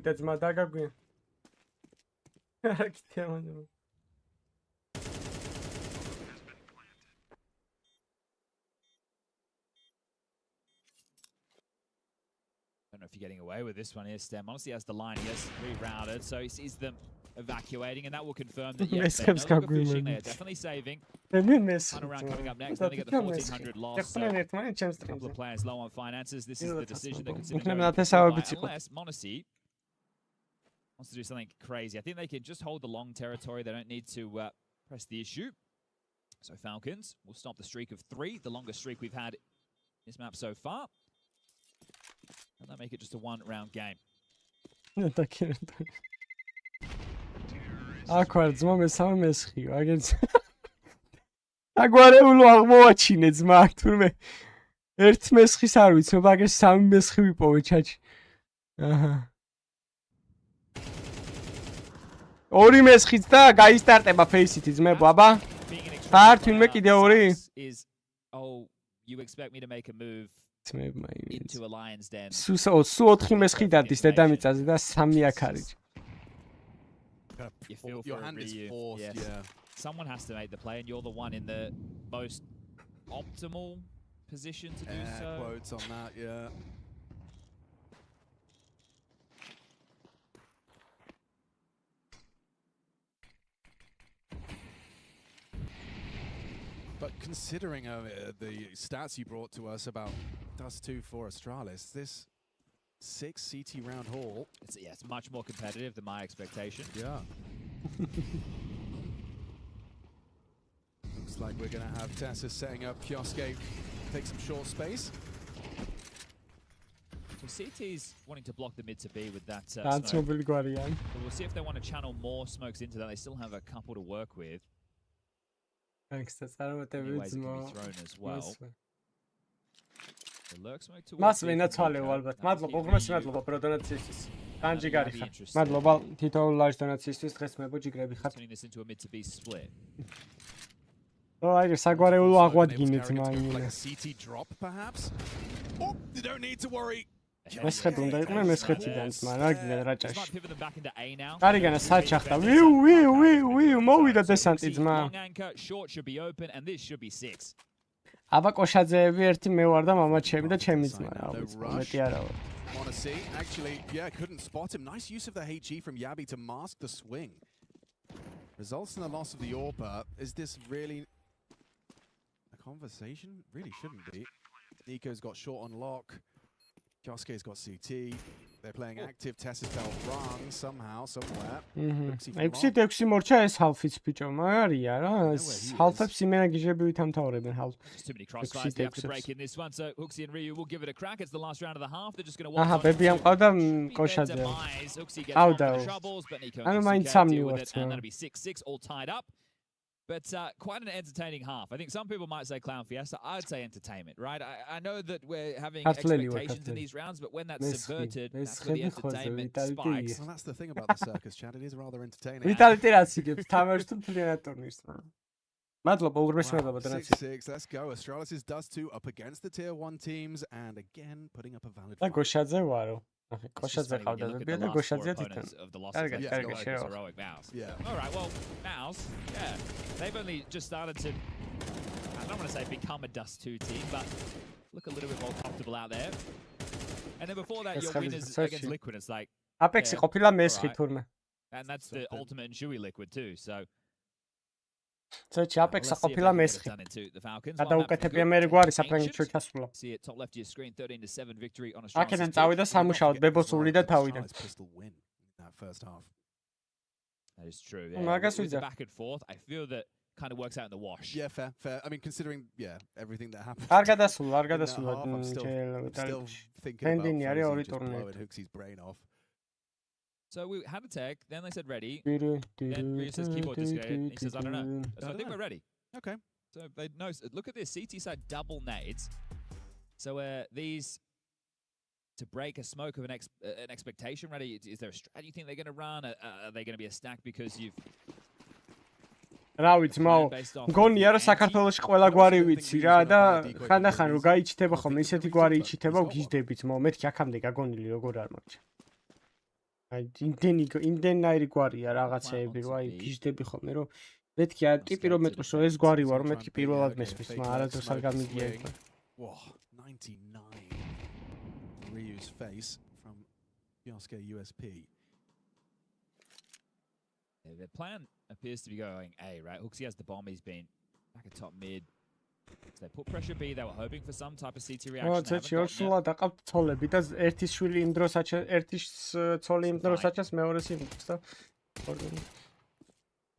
if you're getting away with this one here, Stem. Honestly, has the line, he has rerouted, so he sees them evacuating, and that will confirm that yes, they know they're fishing, they are definitely saving. Final round coming up next, then they get the 1400 loss. So a couple of players low on finances. This is the decision they're considering unless Monacy wants to do something crazy. I think they can just hold the long territory. They don't need to press the issue. So Falcons will stop the streak of 3, the longest streak we've had this map so far. And that make it just a 1-round game.
Აკوარდზმა მესამე მესხიო, აგერც. აგვარეულო აღმოაჩინე ძმა, თურმე ერთ მესხის არ ვიცნობ, აგერ 3 მესხი ვიპოვე ჩაჩი. აჰა. 2 მესხიც და გაისტარტება ფეისითი ძმებო, აბა. ხარ თვინმე კიდე 2?
Oh, you expect me to make a move into a lion's den.
სუ 4 მესხი დადის დედამიწაზე და 3 აქ არის.
You feel
your hand is forced,
yes.
yeah.
Someone has to make the play, and you're the one in the most optimal position to do so.
Quotes on that, yeah. But considering the stats you brought to us about Dust 2 for Astralis, this 6 CT round haul.
It's much more competitive than my expectation.
Yeah. Looks like we're going to have Tessa setting up Kioske, take some short space.
So CT's wanting to block the mid to B with that smoke. But we'll see if they want to channel more smokes into that. They still have a couple to work with. Anyways, it can be thrown as well.
მას ვინაცვალე ალბათ. მადლობა, უღრმესი მადლობა პროდონაციისთვის. განჯი გარიხარ. მადლობა თითოეულ ლაჟ დონაციისთვის დღეს მებო ჯიგრები ხართ. აი, საგვარეულო აღვადგინეთ მაინე.
CT drop perhaps? Oh, you don't need to worry.
მესხეთი უნდა იყვნენ მესხეთიდან მაგრამ არ გინდა რაჭაში. გარიგანა საჩახტა. ვიუ, მოვიდა დესანტი ძმა. აბა კოშაძეები ერთი მე ვარ და მამაჩემი და ჩემი ძმა რა ვიცი მეტი არა ვარ.
Monacy actually couldn't spot him. Nice use of the HE from Yabi to mask the swing. Results in the loss of the AWP. Is this really a conversation? Really shouldn't be. Nico's got short on lock. Josuke's got CT. They're playing active. Tessa's bell rung somehow, somewhere.
6-6 მორჩა ეს half-იც ბიჭო, მაგარია რა. half-ებს იმენა გიჟებივით ამთავრებენ half.
Too many crossfires they have to break in this one, so Huxi and Ryu will give it a crack. It's the last round of the half. They're just going to walk
აჰა, ბები ამყავდა კოშაძე. ავდა. ანუ მაინც სამნი ვართ.
And that'll be 6-6 all tied up. But quite an entertaining half. I think some people might say Clown Fiesta. I'd say entertainment, right? I know that we're having expectations in these rounds, but when that's subverted, that's where the entertainment spikes.
Well, that's the thing about the circus, Chad. It is rather entertaining.
Vitality რაც იგებს თამაშს თუ მთლიანად ტურნირს. მადლობა, უღრმესი მადლობა დანაცი.
6-6, let's go. Astralis does 2 up against the tier 1 teams, and again putting up a valid
და გოშაძე ვარო. კოშაძე ყავდა ბებია და გოშაძე თვითონ. კარგი,
heroic Mouse.
Yeah.
All right, well, Mouse, yeah. They've only just started to, I don't want to say become a Dust 2 team, but look a little bit more comfortable out there. And then before that, your winners against Liquid, it's like...
Apex-ი ყოფილა მესხი თურმე.
And that's the ultimate in Shui Liquid too, so...
Ცოტა Apex-ი ყოფილა მესხი. გადაუკეთებია მე გვარი საფრანგეთში ჩასულა.
See it top left of your screen, 13-7 victory on Astralis.
აქედან წავიდა სამუშაოდ ბებოსული და თავიდან.
That is true.
Მაგას ვიძახ.
Back and forth. I feel that kind of works out in the wash.
Yeah, fair. I mean, considering, everything that happened.
არ გადასულა.
I'm still thinking about Huxie's brain off.
So we had a tech, then they said ready. Then Ryu says keyboard disconnected. He says, I don't know. So I think we're ready.
Okay.
So they know. Look at this CT side double nades. So these to break a smoke of an expectation ready. Is there a strategy you think they're going to run? Are they going to be a stack because you've?
რა ვიცი, მგონია რომ საქართველოში ყველა გვარი ვიცი რა და ხანდახან რო გაიჩიტება ხოლმე ისეთი გვარი იჩიტება გიждებით, მეთქი აქამდე გაგონილი როგორ არ მოჩა. აი იმდენაირი გვარია რაღაცეები რომ აი გიждები ხოლმე რომ მეთქი ტიპი რომ მეტყვის რომ ეს გვარი ვარ რომ მეთქი პირველად მესმის მაგრამ არასდროს არ გამიგია ეგ.
Whoa, 99 Ryu's face from Yosuke USP.
Their plan appears to be going A, right? Huxi has the bomb, he's been back at top mid. So they put pressure B, they were hoping for some type of CT reaction.
ცეჩი ორსულა დაყავთ ცოლები და ერთის შვილი იმ დროსაც ერთის ცოლი იმ დროსაც მეორეს იმის და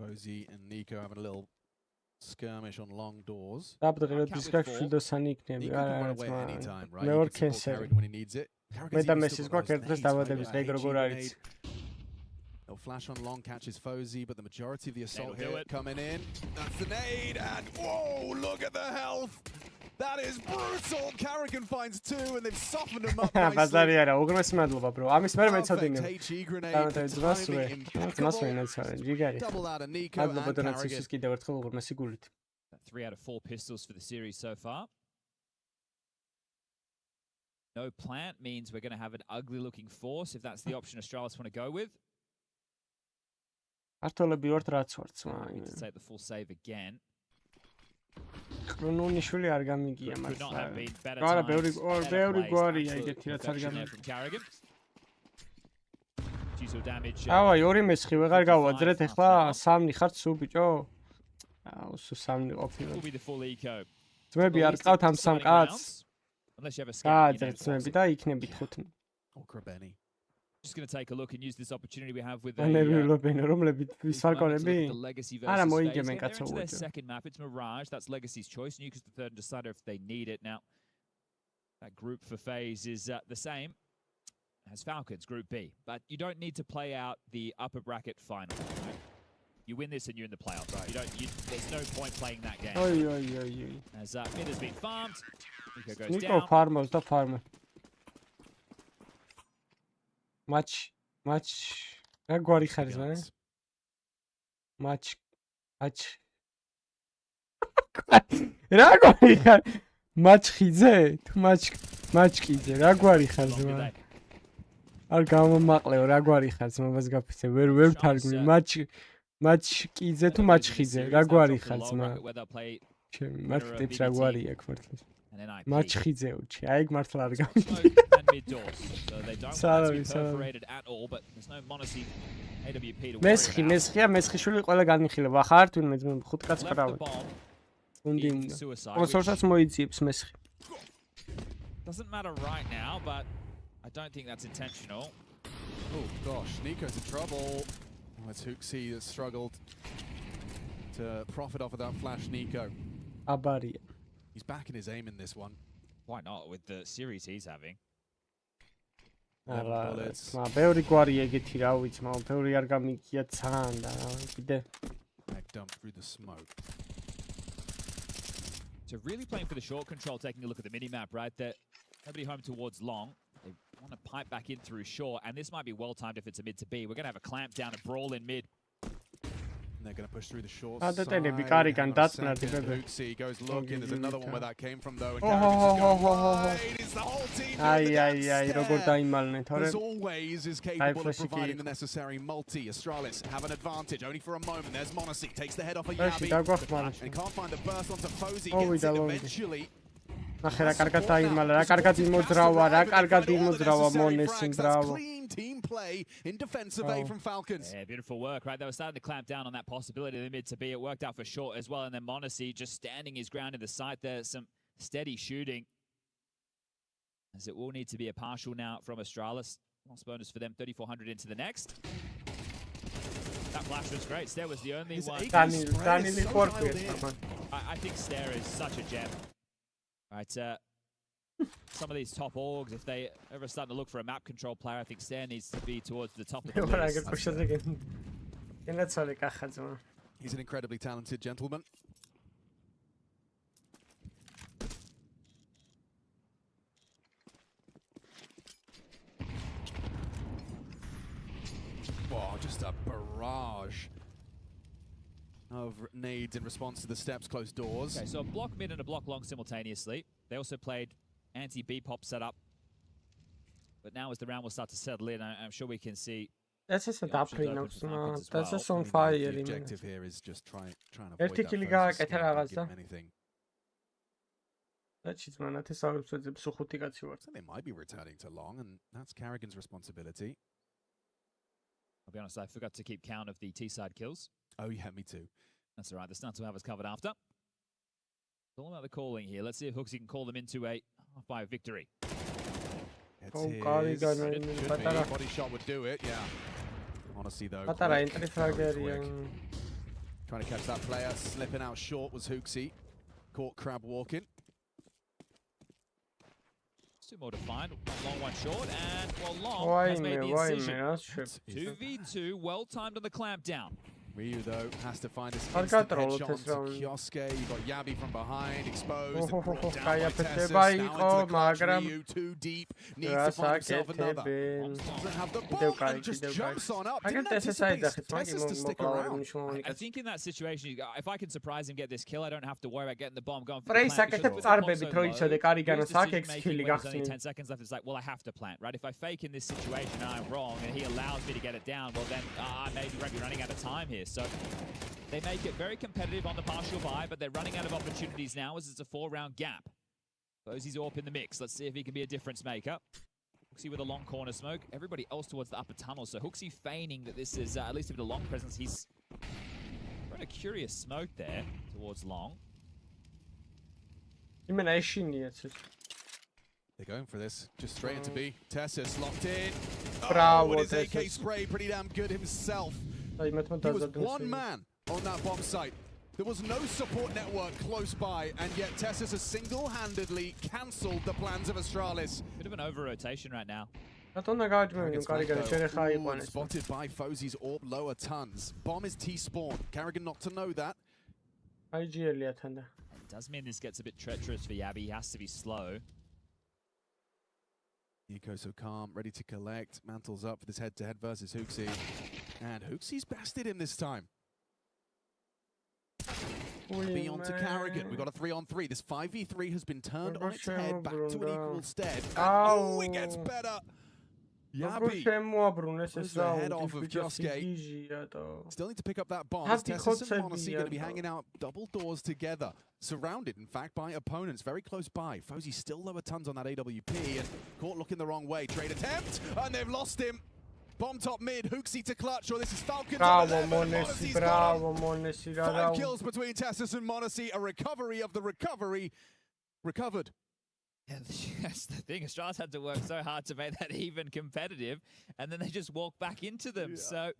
Posey and Nico having a little skirmish on long doors.
დაბდღე რომ დისკაშვილდოსანი იქნები არა მე ვარ კენსერი მე და მესის გვაქვს ერთ დღეს დავადების ეგ როგორ არის.
They'll flash on long, catches Fozy, but the majority of the assault here coming in. That's the nade, and whoa, look at the health! That is brutal! Carrigan finds 2, and they've softened him up nicely.
ბაზარი არა, უგრმესი მადლობა, bro. ამის მერე მეცოდინე.
HE grenade,
double
out of Nico and Carrigan.
That's 3 out of 4 pistols for the series so far. No plant means we're going to have an ugly-looking force, if that's the option Astralis want to go with.
არტოლები ვართ რაც ვართ
to take the full save again.
ხრონონიშვილი არ გამიგია მაგრამ არა ბევრი გვარია ეგეთი რაც არ გამიგია. ავაი ორი მესხი ვეღარ გავაძრეთ ახლა სამნი ხართ სულ ბიჭო? აუ სულ სამნი ყოფილა. ძმები არ ყავთ ამ სამ კაცს? გააძრეთ ძმები და იქნებით 5.
Just going to take a look and use this opportunity we have with
the
their second map. It's Mirage. That's Legacy's choice. Nuke's the third and decider if they need it. Now, that group for FaZe is the same as Falcons, Group B. But you don't need to play out the upper bracket final. Right? You win this and you're in the playoffs. Right. There's no point playing that game. As mid has been farmed. Nico goes down.
Match რა გვარი ხარ ზმე? Match რა გვარი ხარ? Match ხიძე? თუ match ხიძე რა გვარი ხარ ზმე? არ გამომაყლეო რა გვარი ხარ ზმე? მას გაფიცე ვერ თარგმნი. Match ხიძე თუ match ხიძე რა გვარი ხარ ზმე? ჩემი მარტივ რა გვარია ქართლში.
and then IP.
მაჩხიძე უჩი, აი ეგ მართლა არ გამიგე.
And mid doors. So they don't want to be perforated at all, but there's no Monacy AWP to worry about.
მესხი შული ყველა განიხილება. ახლა არ თუნ მე ხუთ კაც ყრავენ. უნდი უნდა. პროფესორსაც მოიძიებს მესხი.
Doesn't matter right now, but I don't think that's intentional.
Oh gosh, Nico's in trouble. Oh, it's Hooksy that struggled to profit off of that flash. Nico.
Abaria.
He's back in his aim in this one.
Why not with the series he's having?
Ma ბევრი გვარი ეგეთი რა ვიცი, მაგრამ ბევრი არ გამიგია ძალიან და კიდე.
Back dump through the smoke.
So really playing for the short control, taking a look at the mini-map, right? That nobody home towards long. They want to pipe back in through short, and this might be well-timed if it's a mid to B. We're going to have a clamp down, a brawl in mid.
And they're going to push through the short
side.
Hooksy goes looking. There's another one where that came from, though. And it's the whole team. As always, is capable of providing the necessary multi. Astralis have an advantage, only for a moment. There's Monacy, takes the head off of Yabi. And can't find the burst onto Fozy. Gets it eventually.
ნახე რა კარგად დაიმალა, რა კარგად იმოძრავა, რა კარგად იმოძრავა მონესი, ბრავო.
Team play in defensive A from Falcons.
Yeah, beautiful work, right? They were starting to clamp down on that possibility of the mid to B. It worked out for short as well, and then Monacy just standing his ground in the site there. Some steady shooting, as it will need to be a partial now from Astralis. Lost bonus for them, 3,400 into the next. That flash was great. Stair was the only one. I think Stair is such a gem. Right, some of these top orgs, if they ever start to look for a map control player, I think Stair needs to be towards the top of the list.
He's an incredibly talented gentleman. Wow, just a barrage of nades in response to the steps, closed doors.
Okay, so a block mid and a block long simultaneously. They also played anti-B-pop setup. But now as the round will start to settle in, I'm sure we can see...
That's just an upgrade. That's just on fire.
The objective here is just trying to avoid that give him anything. So they might be returning to long, and that's Carrigan's responsibility.
I'll be honest, I forgot to keep count of the T-side kills.
Oh yeah, me too.
That's all right. The stunts will have us covered after. It's all about the calling here. Let's see if Hooksy can call them into a half-by victory.
Body shot would do it, yeah. Honestly, though. Trying to catch that player. Slipping out short was Hooksy. Caught crab walking.
Two more to find. One long, one short, and well, long has made the incision. 2v2, well timed on the clamp down.
Ryu, though, has to find his instant headshot onto Kioske. You've got Yabi from behind, exposed, and brought down by Tessus. Now into the clutch, Ryu too deep, needs to find himself another. Doesn't have the ball and just jumps on up. Didn't anticipate Tessus to stick around.
I think in that situation, if I can surprise him, get this kill, I don't have to worry about getting the bomb going for
the
plant. Only 10 seconds left. It's like, well, I have to plant, right? If I fake in this situation and I'm wrong and he allows me to get it down, well then I may be running out of time here. So they make it very competitive on the partial buy, but they're running out of opportunities now as it's a 4-round gap. Fozy's AWP in the mix. Let's see if he can be a difference maker. Hooksy with a long corner smoke. Everybody else towards the upper tunnel. So Hooksy feigning that this is at least a bit of long presence. He's run a curious smoke there towards long.
They're going for this. Just straight into B. Tessus locked in. Oh, and his AK spray pretty damn good himself. He was one man on that bomb site. There was no support network close by, and yet Tessus has single-handedly cancelled the plans of Astralis.
Bit of an over-rotation right now.
Spotted by Fozy's AWP lower tons. Bomb is T-spawn. Carrigan not to know that.
It does mean this gets a bit treacherous for Yabi. He has to be slow.
Nico so calm, ready to collect. Mantles up for this head-to-head versus Hooksy. And Hooksy's bested him this time. Beyond to Carrigan. We've got a 3-on-3. This 5v3 has been turned on its head, back to an equal stead. And, oh, it gets better. Yabi throws the head off of Kioske. Still need to pick up that bomb. Tessus and Monacy going to be hanging out double doors together. Surrounded, in fact, by opponents very close by. Fozy still lower tons on that AWP and caught looking the wrong way. Trade attempt, and they've lost him. Bomb top mid, Hooksy to clutch, or this is Falcons.
Bravo, Monacy, bravo, Monacy.
5 kills between Tessus and Monacy. A recovery of the recovery. Recovered.
Yeah, that's the thing. Astralis had to work so hard to make that even competitive, and then they just walk back into them. Yeah. So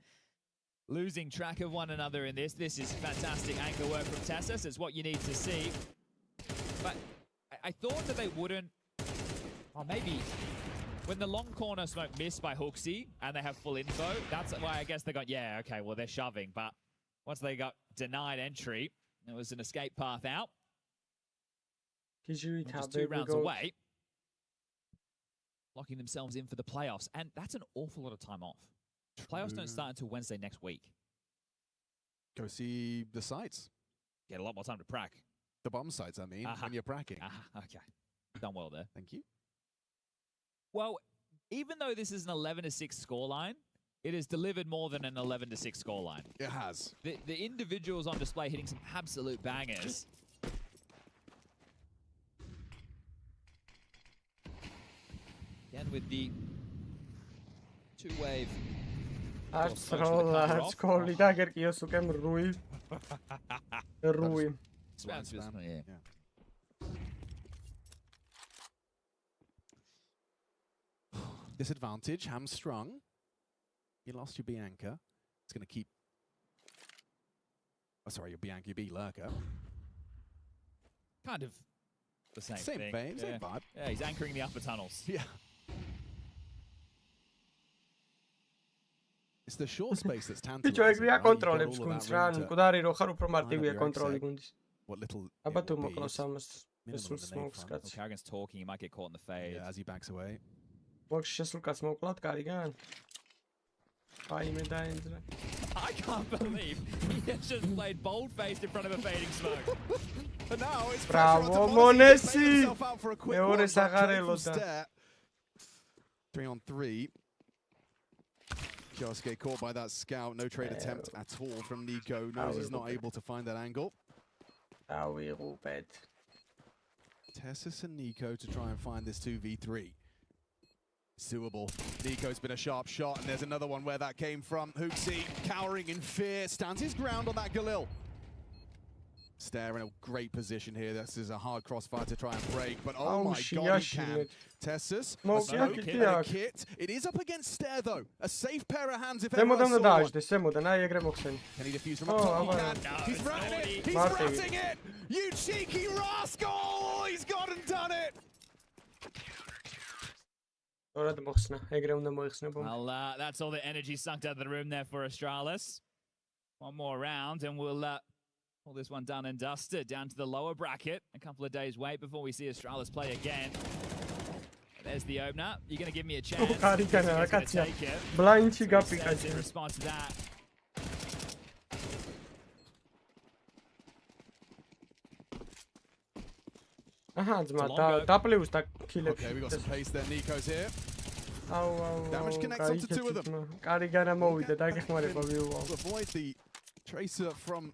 losing track of one another in this is fantastic anchor work from Tessus. It's what you need to see. But I thought that they wouldn't, or maybe when the long corner smoke missed by Hooksy and they have full info, that's why I guess they got, yeah, okay, well, they're shoving. But once they got denied entry, it was an escape path out. Just 2 rounds away, locking themselves in for the playoffs. And that's an awful lot of time off. Playoffs don't start until Wednesday next week.
Go see the sites.
Get a lot more time to prac.
The bomb sites, I mean, when you're pracking.
Okay. Done well there.
Thank you.
Well, even though this is an 11-6 scoreline, it has delivered more than an 11-6 scoreline.
It has.
The individuals on display hitting some absolute bangers. Again with the 2-wave.
Astralis, skoli dagger ki osukem rui. Rui.
Yeah.
Disadvantage, hamstrung. You lost your Bianca. It's going to keep... Oh, sorry, your Bianca, your B-Lurker.
Kind of the same
thing. Same vibe.
Yeah, he's anchoring the upper tunnels.
Yeah. It's the short space that's tantalizing.
Bicho, egrija kontrolებს gundis რა, ანუ მკვდარი რო ხარ უფრო მარტივია კონტროლი გუნდის.
What little
აბა თუ მოკლავს ამას შესულ smokes კაც.
Kargan's talking, he might get caught in the fade.
Yeah, as he backs away.
Მოკლ შესულ კაც მოკლავთ კარიგან. აი მე დაენძრა.
I can't believe he has just played bold-faced in front of a fading smoke.
But now it's
Bravo, Monacy. მეორე საღარელოდა.
3-on-3. Kioske caught by that scout. No trade attempt at all from Nico. Knows he's not able to find that angle. Tessus and Nico to try and find this 2v3. Suable. Nico's been a sharp shot, and there's another one where that came from. Hooksy, cowering in fear, stands his ground on that Galil. Stare in a great position here. This is a hard crossfire to try and break, but oh my god, he can. Tessus, a smoke and a kit. It is up against Stare though. A safe pair of hands if ever I saw one. Can he defuse from up top? He can. He's ratting it. He's ratting it. You cheeky rascal! He's gone and done it.
Well, that's all the energy sucked out of the room there for Astralis. One more round, and we'll pull this one done and dusted. Down to the lower bracket. A couple of days wait before we see Astralis play again. There's the opener. You're going to give me a chance.
Blind
in response to that.
Okay, we got some pace there. Nico's here. Damage connects onto 2 of them. Avoid the tracer from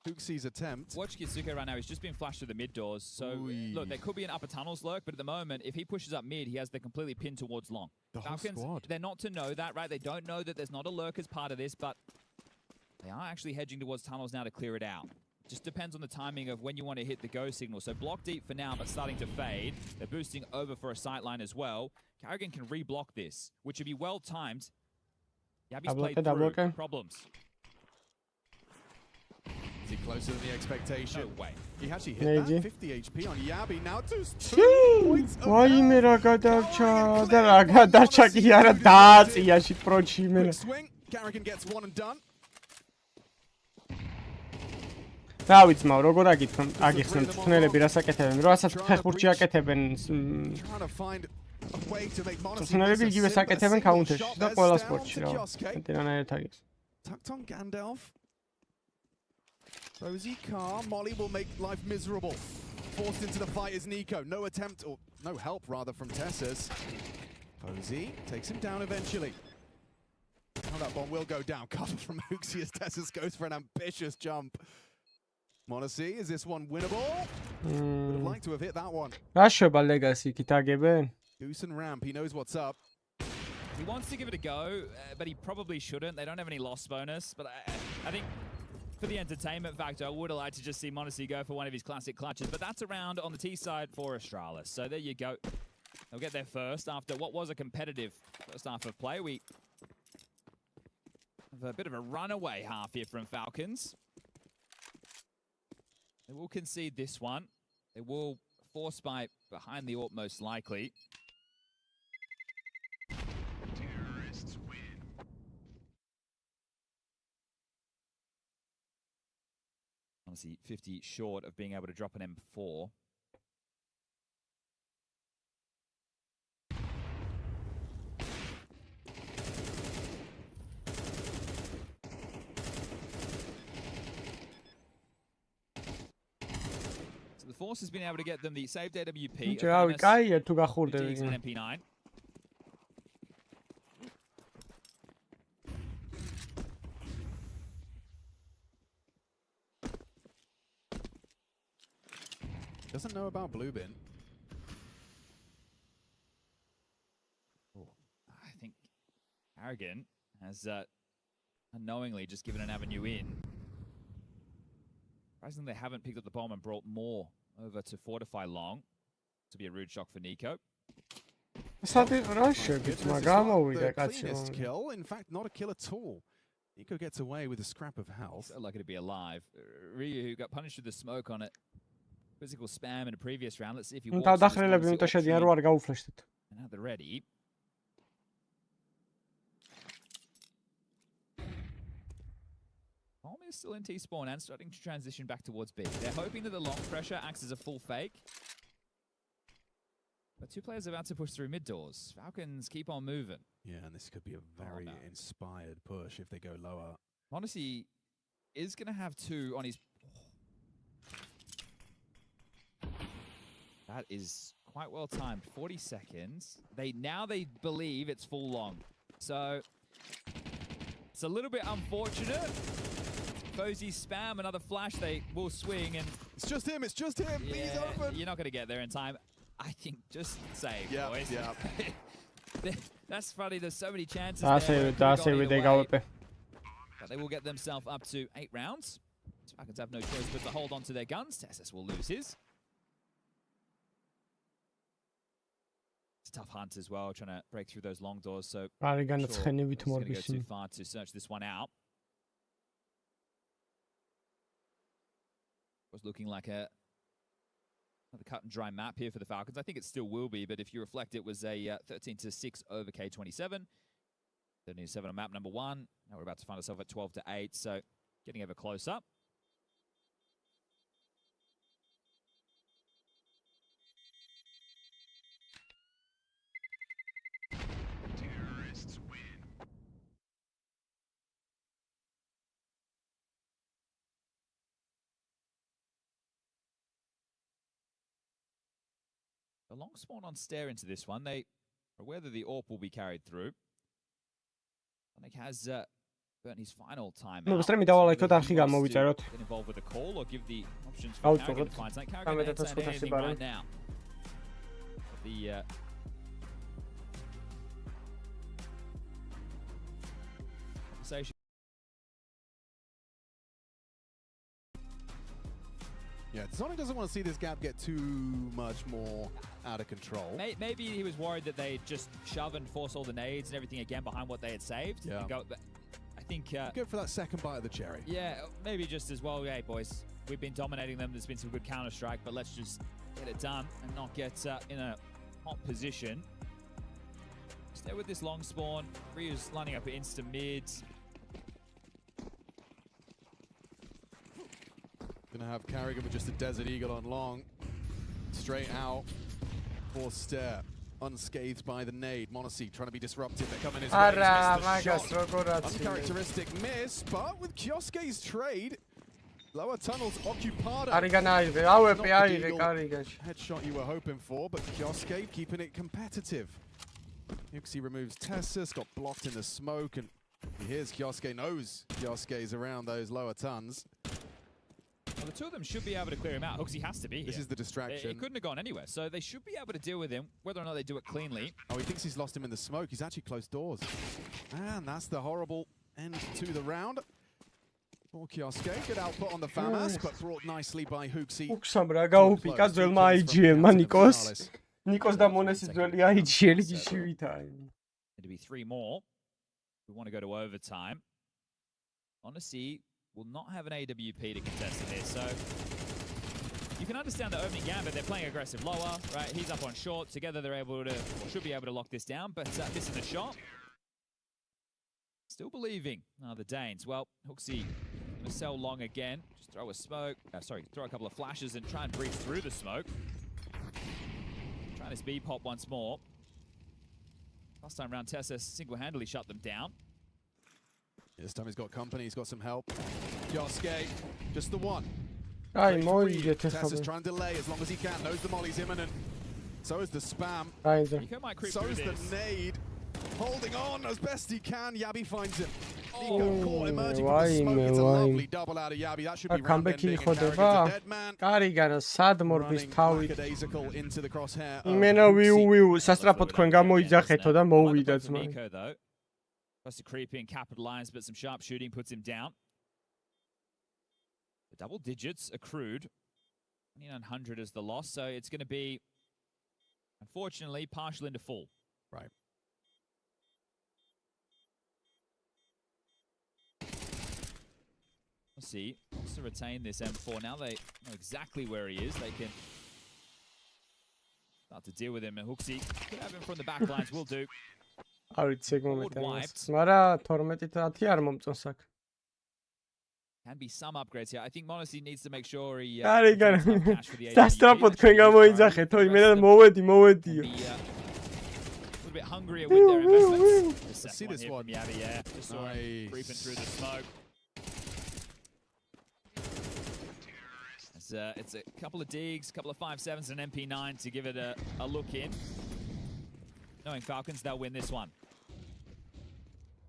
Hooksy's attempt.
Watch Kitsuke right now. He's just been flashed through the mid doors. So, look, there could be an upper tunnels lurk, but at the moment, if he pushes up mid, he has the completely pinned towards long.
The
Falcons,
whole squad.
They're not to know that, right? They don't know that there's not a lurk as part of this, but they are actually hedging towards tunnels now to clear it out. Just depends on the timing of when you want to hit the go signal. So block deep for now, but starting to fade. They're boosting over for a sightline as well. Kargan can reblock this, which would be well timed. Yabi's played through problems.
Is he closer than the expectation?
No way.
He actually hit that 50 HP on Yabi. Now 2 points. Quick swing. Kargan gets one and done.
რა ვიცმაო, როგორ აგიხსნათ თვნელები რას აკეთებენ? რასაც ფეხბურთში აკეთებენ თვნელები იგივე საკეთებენ კაუნტერში და ყველა სპორტში რა. ერთად აგიხსნათ.
Tucked on Gandalf. Rosie Carr, Molly will make life miserable. Forced into the fight is Nico. No attempt, or no help rather, from Tessus. Posey takes him down eventually. Oh, that bomb will go down. Cover from Uxius. Tessus goes for an ambitious jump. Monacy, is this one winnable? Would have liked to have hit that one.
Rashba Legacy kitageben.
Goose and ramp, he knows what's up.
He wants to give it a go, but he probably shouldn't. They don't have any loss bonus, but I think for the entertainment factor, I would have liked to just see Monacy go for one of his classic clutches, but that's a round on the T side for Astralis. So there you go. They'll get there first after what was a competitive first half of play. We have a bit of a runaway half here from Falcons. They will concede this one. They will force by behind the AWP most likely.
Terrorists win.
Honestly, 50 short of being able to drop an M4. So the Force has been able to get them the saved AWP. And MP9.
Doesn't know about Blue Bin.
Oh, I think Arrogant has unknowingly just given an avenue in. Surprisingly, they haven't picked up the bomb and brought more over to fortify long. To be a rude shock for Nico.
The cleanest kill, in fact, not a kill at all. Nico gets away with a scrap of health.
So lucky to be alive. Ryu, who got punished with the smoke on it. Physical spam in a previous round. Let's see if he walks and now they're ready. Bomb is still in T-spawn and starting to transition back towards B. They're hoping that the long pressure acts as a full fake. But two players are about to push through mid doors. Falcons keep on moving.
Yeah, and this could be a very inspired push if they go lower.
Monacy is going to have two on his... That is quite well timed. 40 seconds. Now they believe it's full long. So it's a little bit unfortunate. Posey spam another flash. They will swing and
it's just him. It's just him.
Yeah,
he's open.
You're not going to get there in time. I think just save, boys.
Yeah.
That's funny. There's so many chances.
But
they will get themselves up to 8 rounds. So Falcons have no choice but to hold on to their guns. Tessus will lose his. Tough hunt as well, trying to break through those long doors. So it's going to go too far to search this one out. Was looking like another cut and dry map here for the Falcons. I think it still will be, but if you reflect, it was a 13-6 over K27. 13-7 on map number 1. Now we're about to find ourselves at 12-8, so getting ever closer.
Terrorists win.
A long spawn on stare into this one. They are aware that the AWP will be carried through. Sonic has burnt his final time out.
Get involved
with a call or give the options for Carrigan to find something. Carrigan ain't saying anything right now. The conversation.
Yeah, Sonic doesn't want to see this gap get too much more out of control.
Maybe he was worried that they'd just shove and force all the nades and everything again behind what they had saved.
Yeah.
But I think...
go for that second bite of the cherry.
Yeah, maybe just as well. Hey, boys, we've been dominating them. There's been some good Counter-Strike, but let's just get it done and not get in a hot position. Stay with this long spawn. Ryu's lining up insta mid.
Gonna have Carrigan with just a Desert Eagle on long. Straight out. Force stare. Unscathed by the nade. Monacy trying to be disruptive. They're coming his way. Uncharacteristic miss, but with Kioski's trade, lower tunnels occupied. Headshot you were hoping for, but Kioski keeping it competitive.
EWC removes Tessus, got blocked in the smoke, and here's Kioske, knows Kioske's around those lower tons.
Well, the two of them should be able to clear him out. Huxi has to be here.
This is the distraction.
It couldn't have gone anywhere, so they should be able to deal with him, whether or not they do it cleanly.
Oh, he thinks he's lost him in the smoke. He's actually closed doors. And that's the horrible end to the round. For Kioske, good output on the FAMAS, but brought nicely by Huxi.
უქსამ რა გაუპიკა ძველმა IGL-მა ნიკოს. ნიკოს და მონესის ძველი IGL-ი ჯიშივითაა.
It'll be 3 more. We want to go to overtime. Honestly, will not have an AWP to contest in this, so you can understand the opening gambit. They're playing aggressive lower, right? He's up on short. Together, they're able to, or should be able to lock this down, but missing the shot. Still believing. The Danes. Well, Huxi gonna sell long again. Just throw a smoke. Throw a couple of flashes and try and breach through the smoke. Trying to speed pop once more. Last time round, Tessus single-handedly shut them down.
This time he's got company, he's got some help. Kioske, just the one.
Tessus
trying to delay as long as he can, knows the molly's imminent. So is the spam. So is the nade. Holding on as best he can, Yabi finds him. Nico caught emerging from the smoke. It's a lovely double out of Yabi. That should be round ending. Dead man.
კარიგანა სად მორბის თავი.
Lackadaisical into the crosshair.
იმენა ვიუ სასტრაფო თქვენ გამოიძახეთო და მოვიდა ძმა.
Tries to creep in, capitalize, but some sharp shooting puts him down. The double digits accrued. 2,900 is the loss, so it's going to be, unfortunately, partial into full.
Right.
Let's see. Wants to retain this M4. Now they know exactly where he is. They can start to deal with him. And Huxi could have him from the back lines. Will do.
მაგრამ 12-10 არ მომწონს აქ.
Can be some upgrades here. I think Monacy needs to make sure he
კარიგან სასტრაფო თქვენ გამოიძახეთო იმენა მოვედიო.
A little bit hungrier with their investments.
See this one.
Yeah. Just saw him creeping through the smoke. It's a couple of digs, a couple of 5.7s and an MP9 to give it a look in. Knowing Falcons, they'll win this one.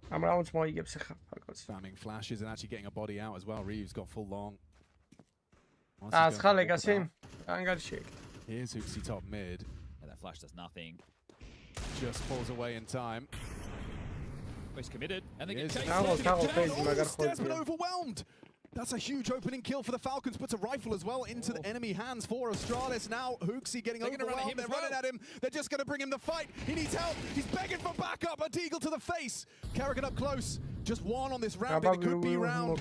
ამ რაუნდს მოიგებს ახლა Falcons.
Spamming flashes and actually getting a body out as well. Reeves got full long.
ცხა ლეგასი. ანგარიში.
Here's Huxi top mid.
Yeah, that flash does nothing.
Just falls away in time.
He's committed, and they get chased.
He's been overwhelmed. That's a huge opening kill for the Falcons. Puts a rifle as well into the enemy hands for Astralis. Now Huxi getting overwhelmed. They're running at him. They're just going to bring him the fight. He needs help. He's begging for backup. A deagle to the face. Kerrigan up close. Just one on this round. It could be round.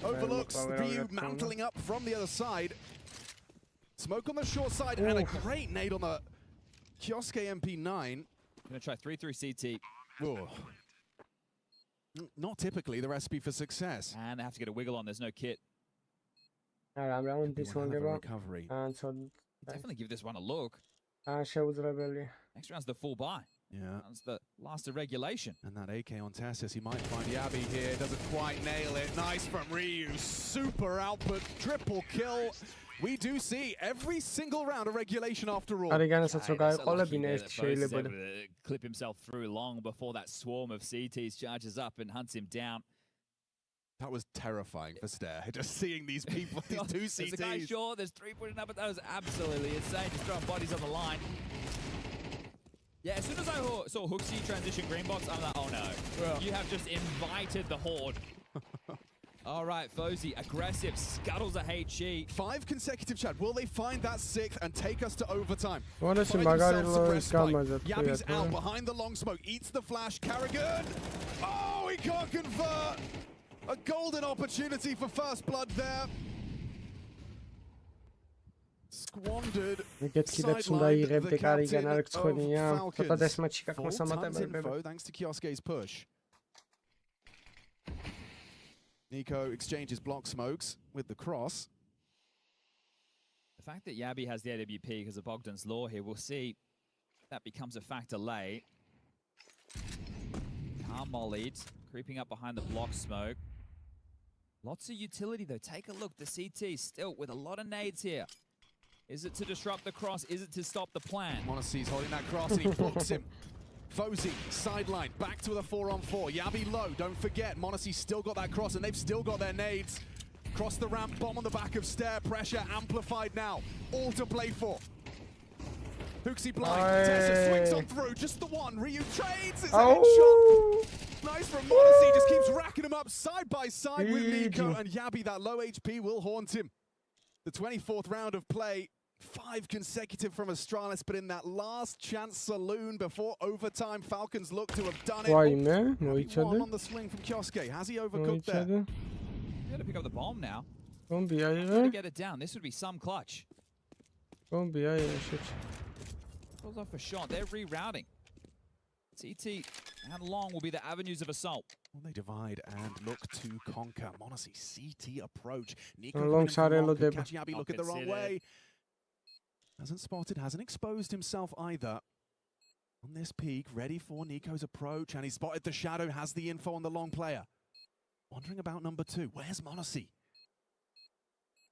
Overlooks Ryu mantling up from the other side. Smoke on the short side and a great nade on the Kioske MP9.
Going to try 3 through CT.
Ooh. Not typically the recipe for success.
And they have to get a wiggle on. There's no kit.
Recovery.
Definitely give this one a look. Next round's the full buy.
Yeah.
That's the last of regulation.
And that AK on Tessus, he might find Yabi here. Doesn't quite nail it. Nice from Ryu. Super output. Triple kill. We do see every single round of regulation after all.
Clip himself through long before that swarm of CTs charges up and hunts him down.
That was terrifying for Stare. Just seeing these people, these two CTs.
There's a guy short, there's 3 pushing up, but that was absolutely insane. Just throwing bodies on the line. Yeah, as soon as I saw Huxi transition green box, I'm like, oh no. You have just invited the horde. All right, Fozy, aggressive, scuttles a HE.
5 consecutive, Chad. Will they find that 6th and take us to overtime? Yabi's out behind the long smoke, eats the flash. Kerrigan! Oh, he can't convert! A golden opportunity for first blood there. Squandered. Thanks to Kioske's push. Nico exchanges block smokes with the cross.
The fact that Yabi has the AWP because of Bogdan's law here, we'll see that becomes a factor late. Mollied, creeping up behind the block smoke. Lots of utility though. Take a look. The CT still with a lot of nades here. Is it to disrupt the cross? Is it to stop the plan?
Monacy's holding that cross and he books him.
Fozy, sideline, back to the 4-on-4. Yabi low, don't forget, Monacy's still got that cross and they've still got their nades. Cross the ramp, bomb on the back of stair, pressure amplified now. All to play for. Hooksy blind, Tessa swings on through, just the one. Ryu trades, it's a headshot. Nice from Monacy, just keeps racking him up side by side with Nico, and Yabi, that low HP will haunt him. The 24th round of play, 5 consecutive from Astralis, but in that last chance saloon before overtime, Falcons look to have done it. One on the swing from Kioske. Has he overcooked there?
You got to pick up the bomb now.
Don't be
to get it down. This would be some clutch.
Don't be
Pulls off a shot. They're rerouting. CT and long will be the avenues of assault.
Well, they divide and look to conquer. Monacy CT approach. Nico catching Abby, look at the wrong way. Hasn't spotted, hasn't exposed himself either. On this peak, ready for Nico's approach, and he spotted the shadow, has the info on the long player. Wondering about number 2. Where's Monacy?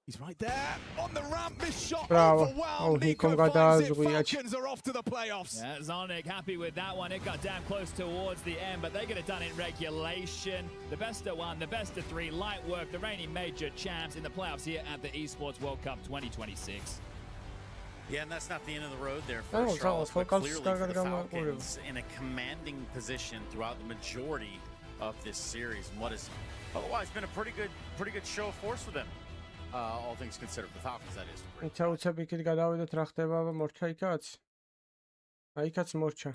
He's right there on the ramp. Missed shot. Overwhelmed. Nico finds it. Falcons are off to the playoffs.
Yeah, Zonic happy with that one. It got damn close towards the end, but they get it done in regulation. The best of 1, the best of 3. Light work. The reigning major champs in the playoffs here at the Esports World Cup 2026.
Yeah, and that's not the end of the road there for Astralis, but clearly for the Falcons in a commanding position throughout the majority of this series, and what has otherwise been a pretty good show of force for them. All things considered, the Falcons, that is.
Ucab იქით გადავიდეთ, რა ხდება მორჩა იქაც? აი იქაც მორჩა.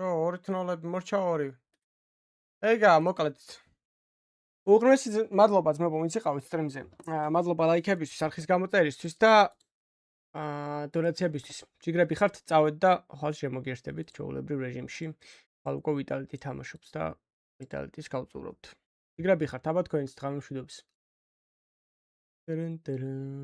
ო, 2-0 მორჩა 2. ეგა, მოკლედ. უღრმესი მადლობა ძმებო, ვინც იყავით სტრიმზე. მადლობა ლაიქებისთვის, არხის გამოწერისთვის და დონაციებისთვის. ჯიგრები ხართ, წავედ და ხვალ შემოგერშდებით ჩვეულებრივ რეჟიმში. ხვალ უკვე ვიტალიტი თამაშობს და ვიტალიტის გავწუვრობთ. ჯიგრები ხართ, აბა თქვენიც დღამშვიდობის.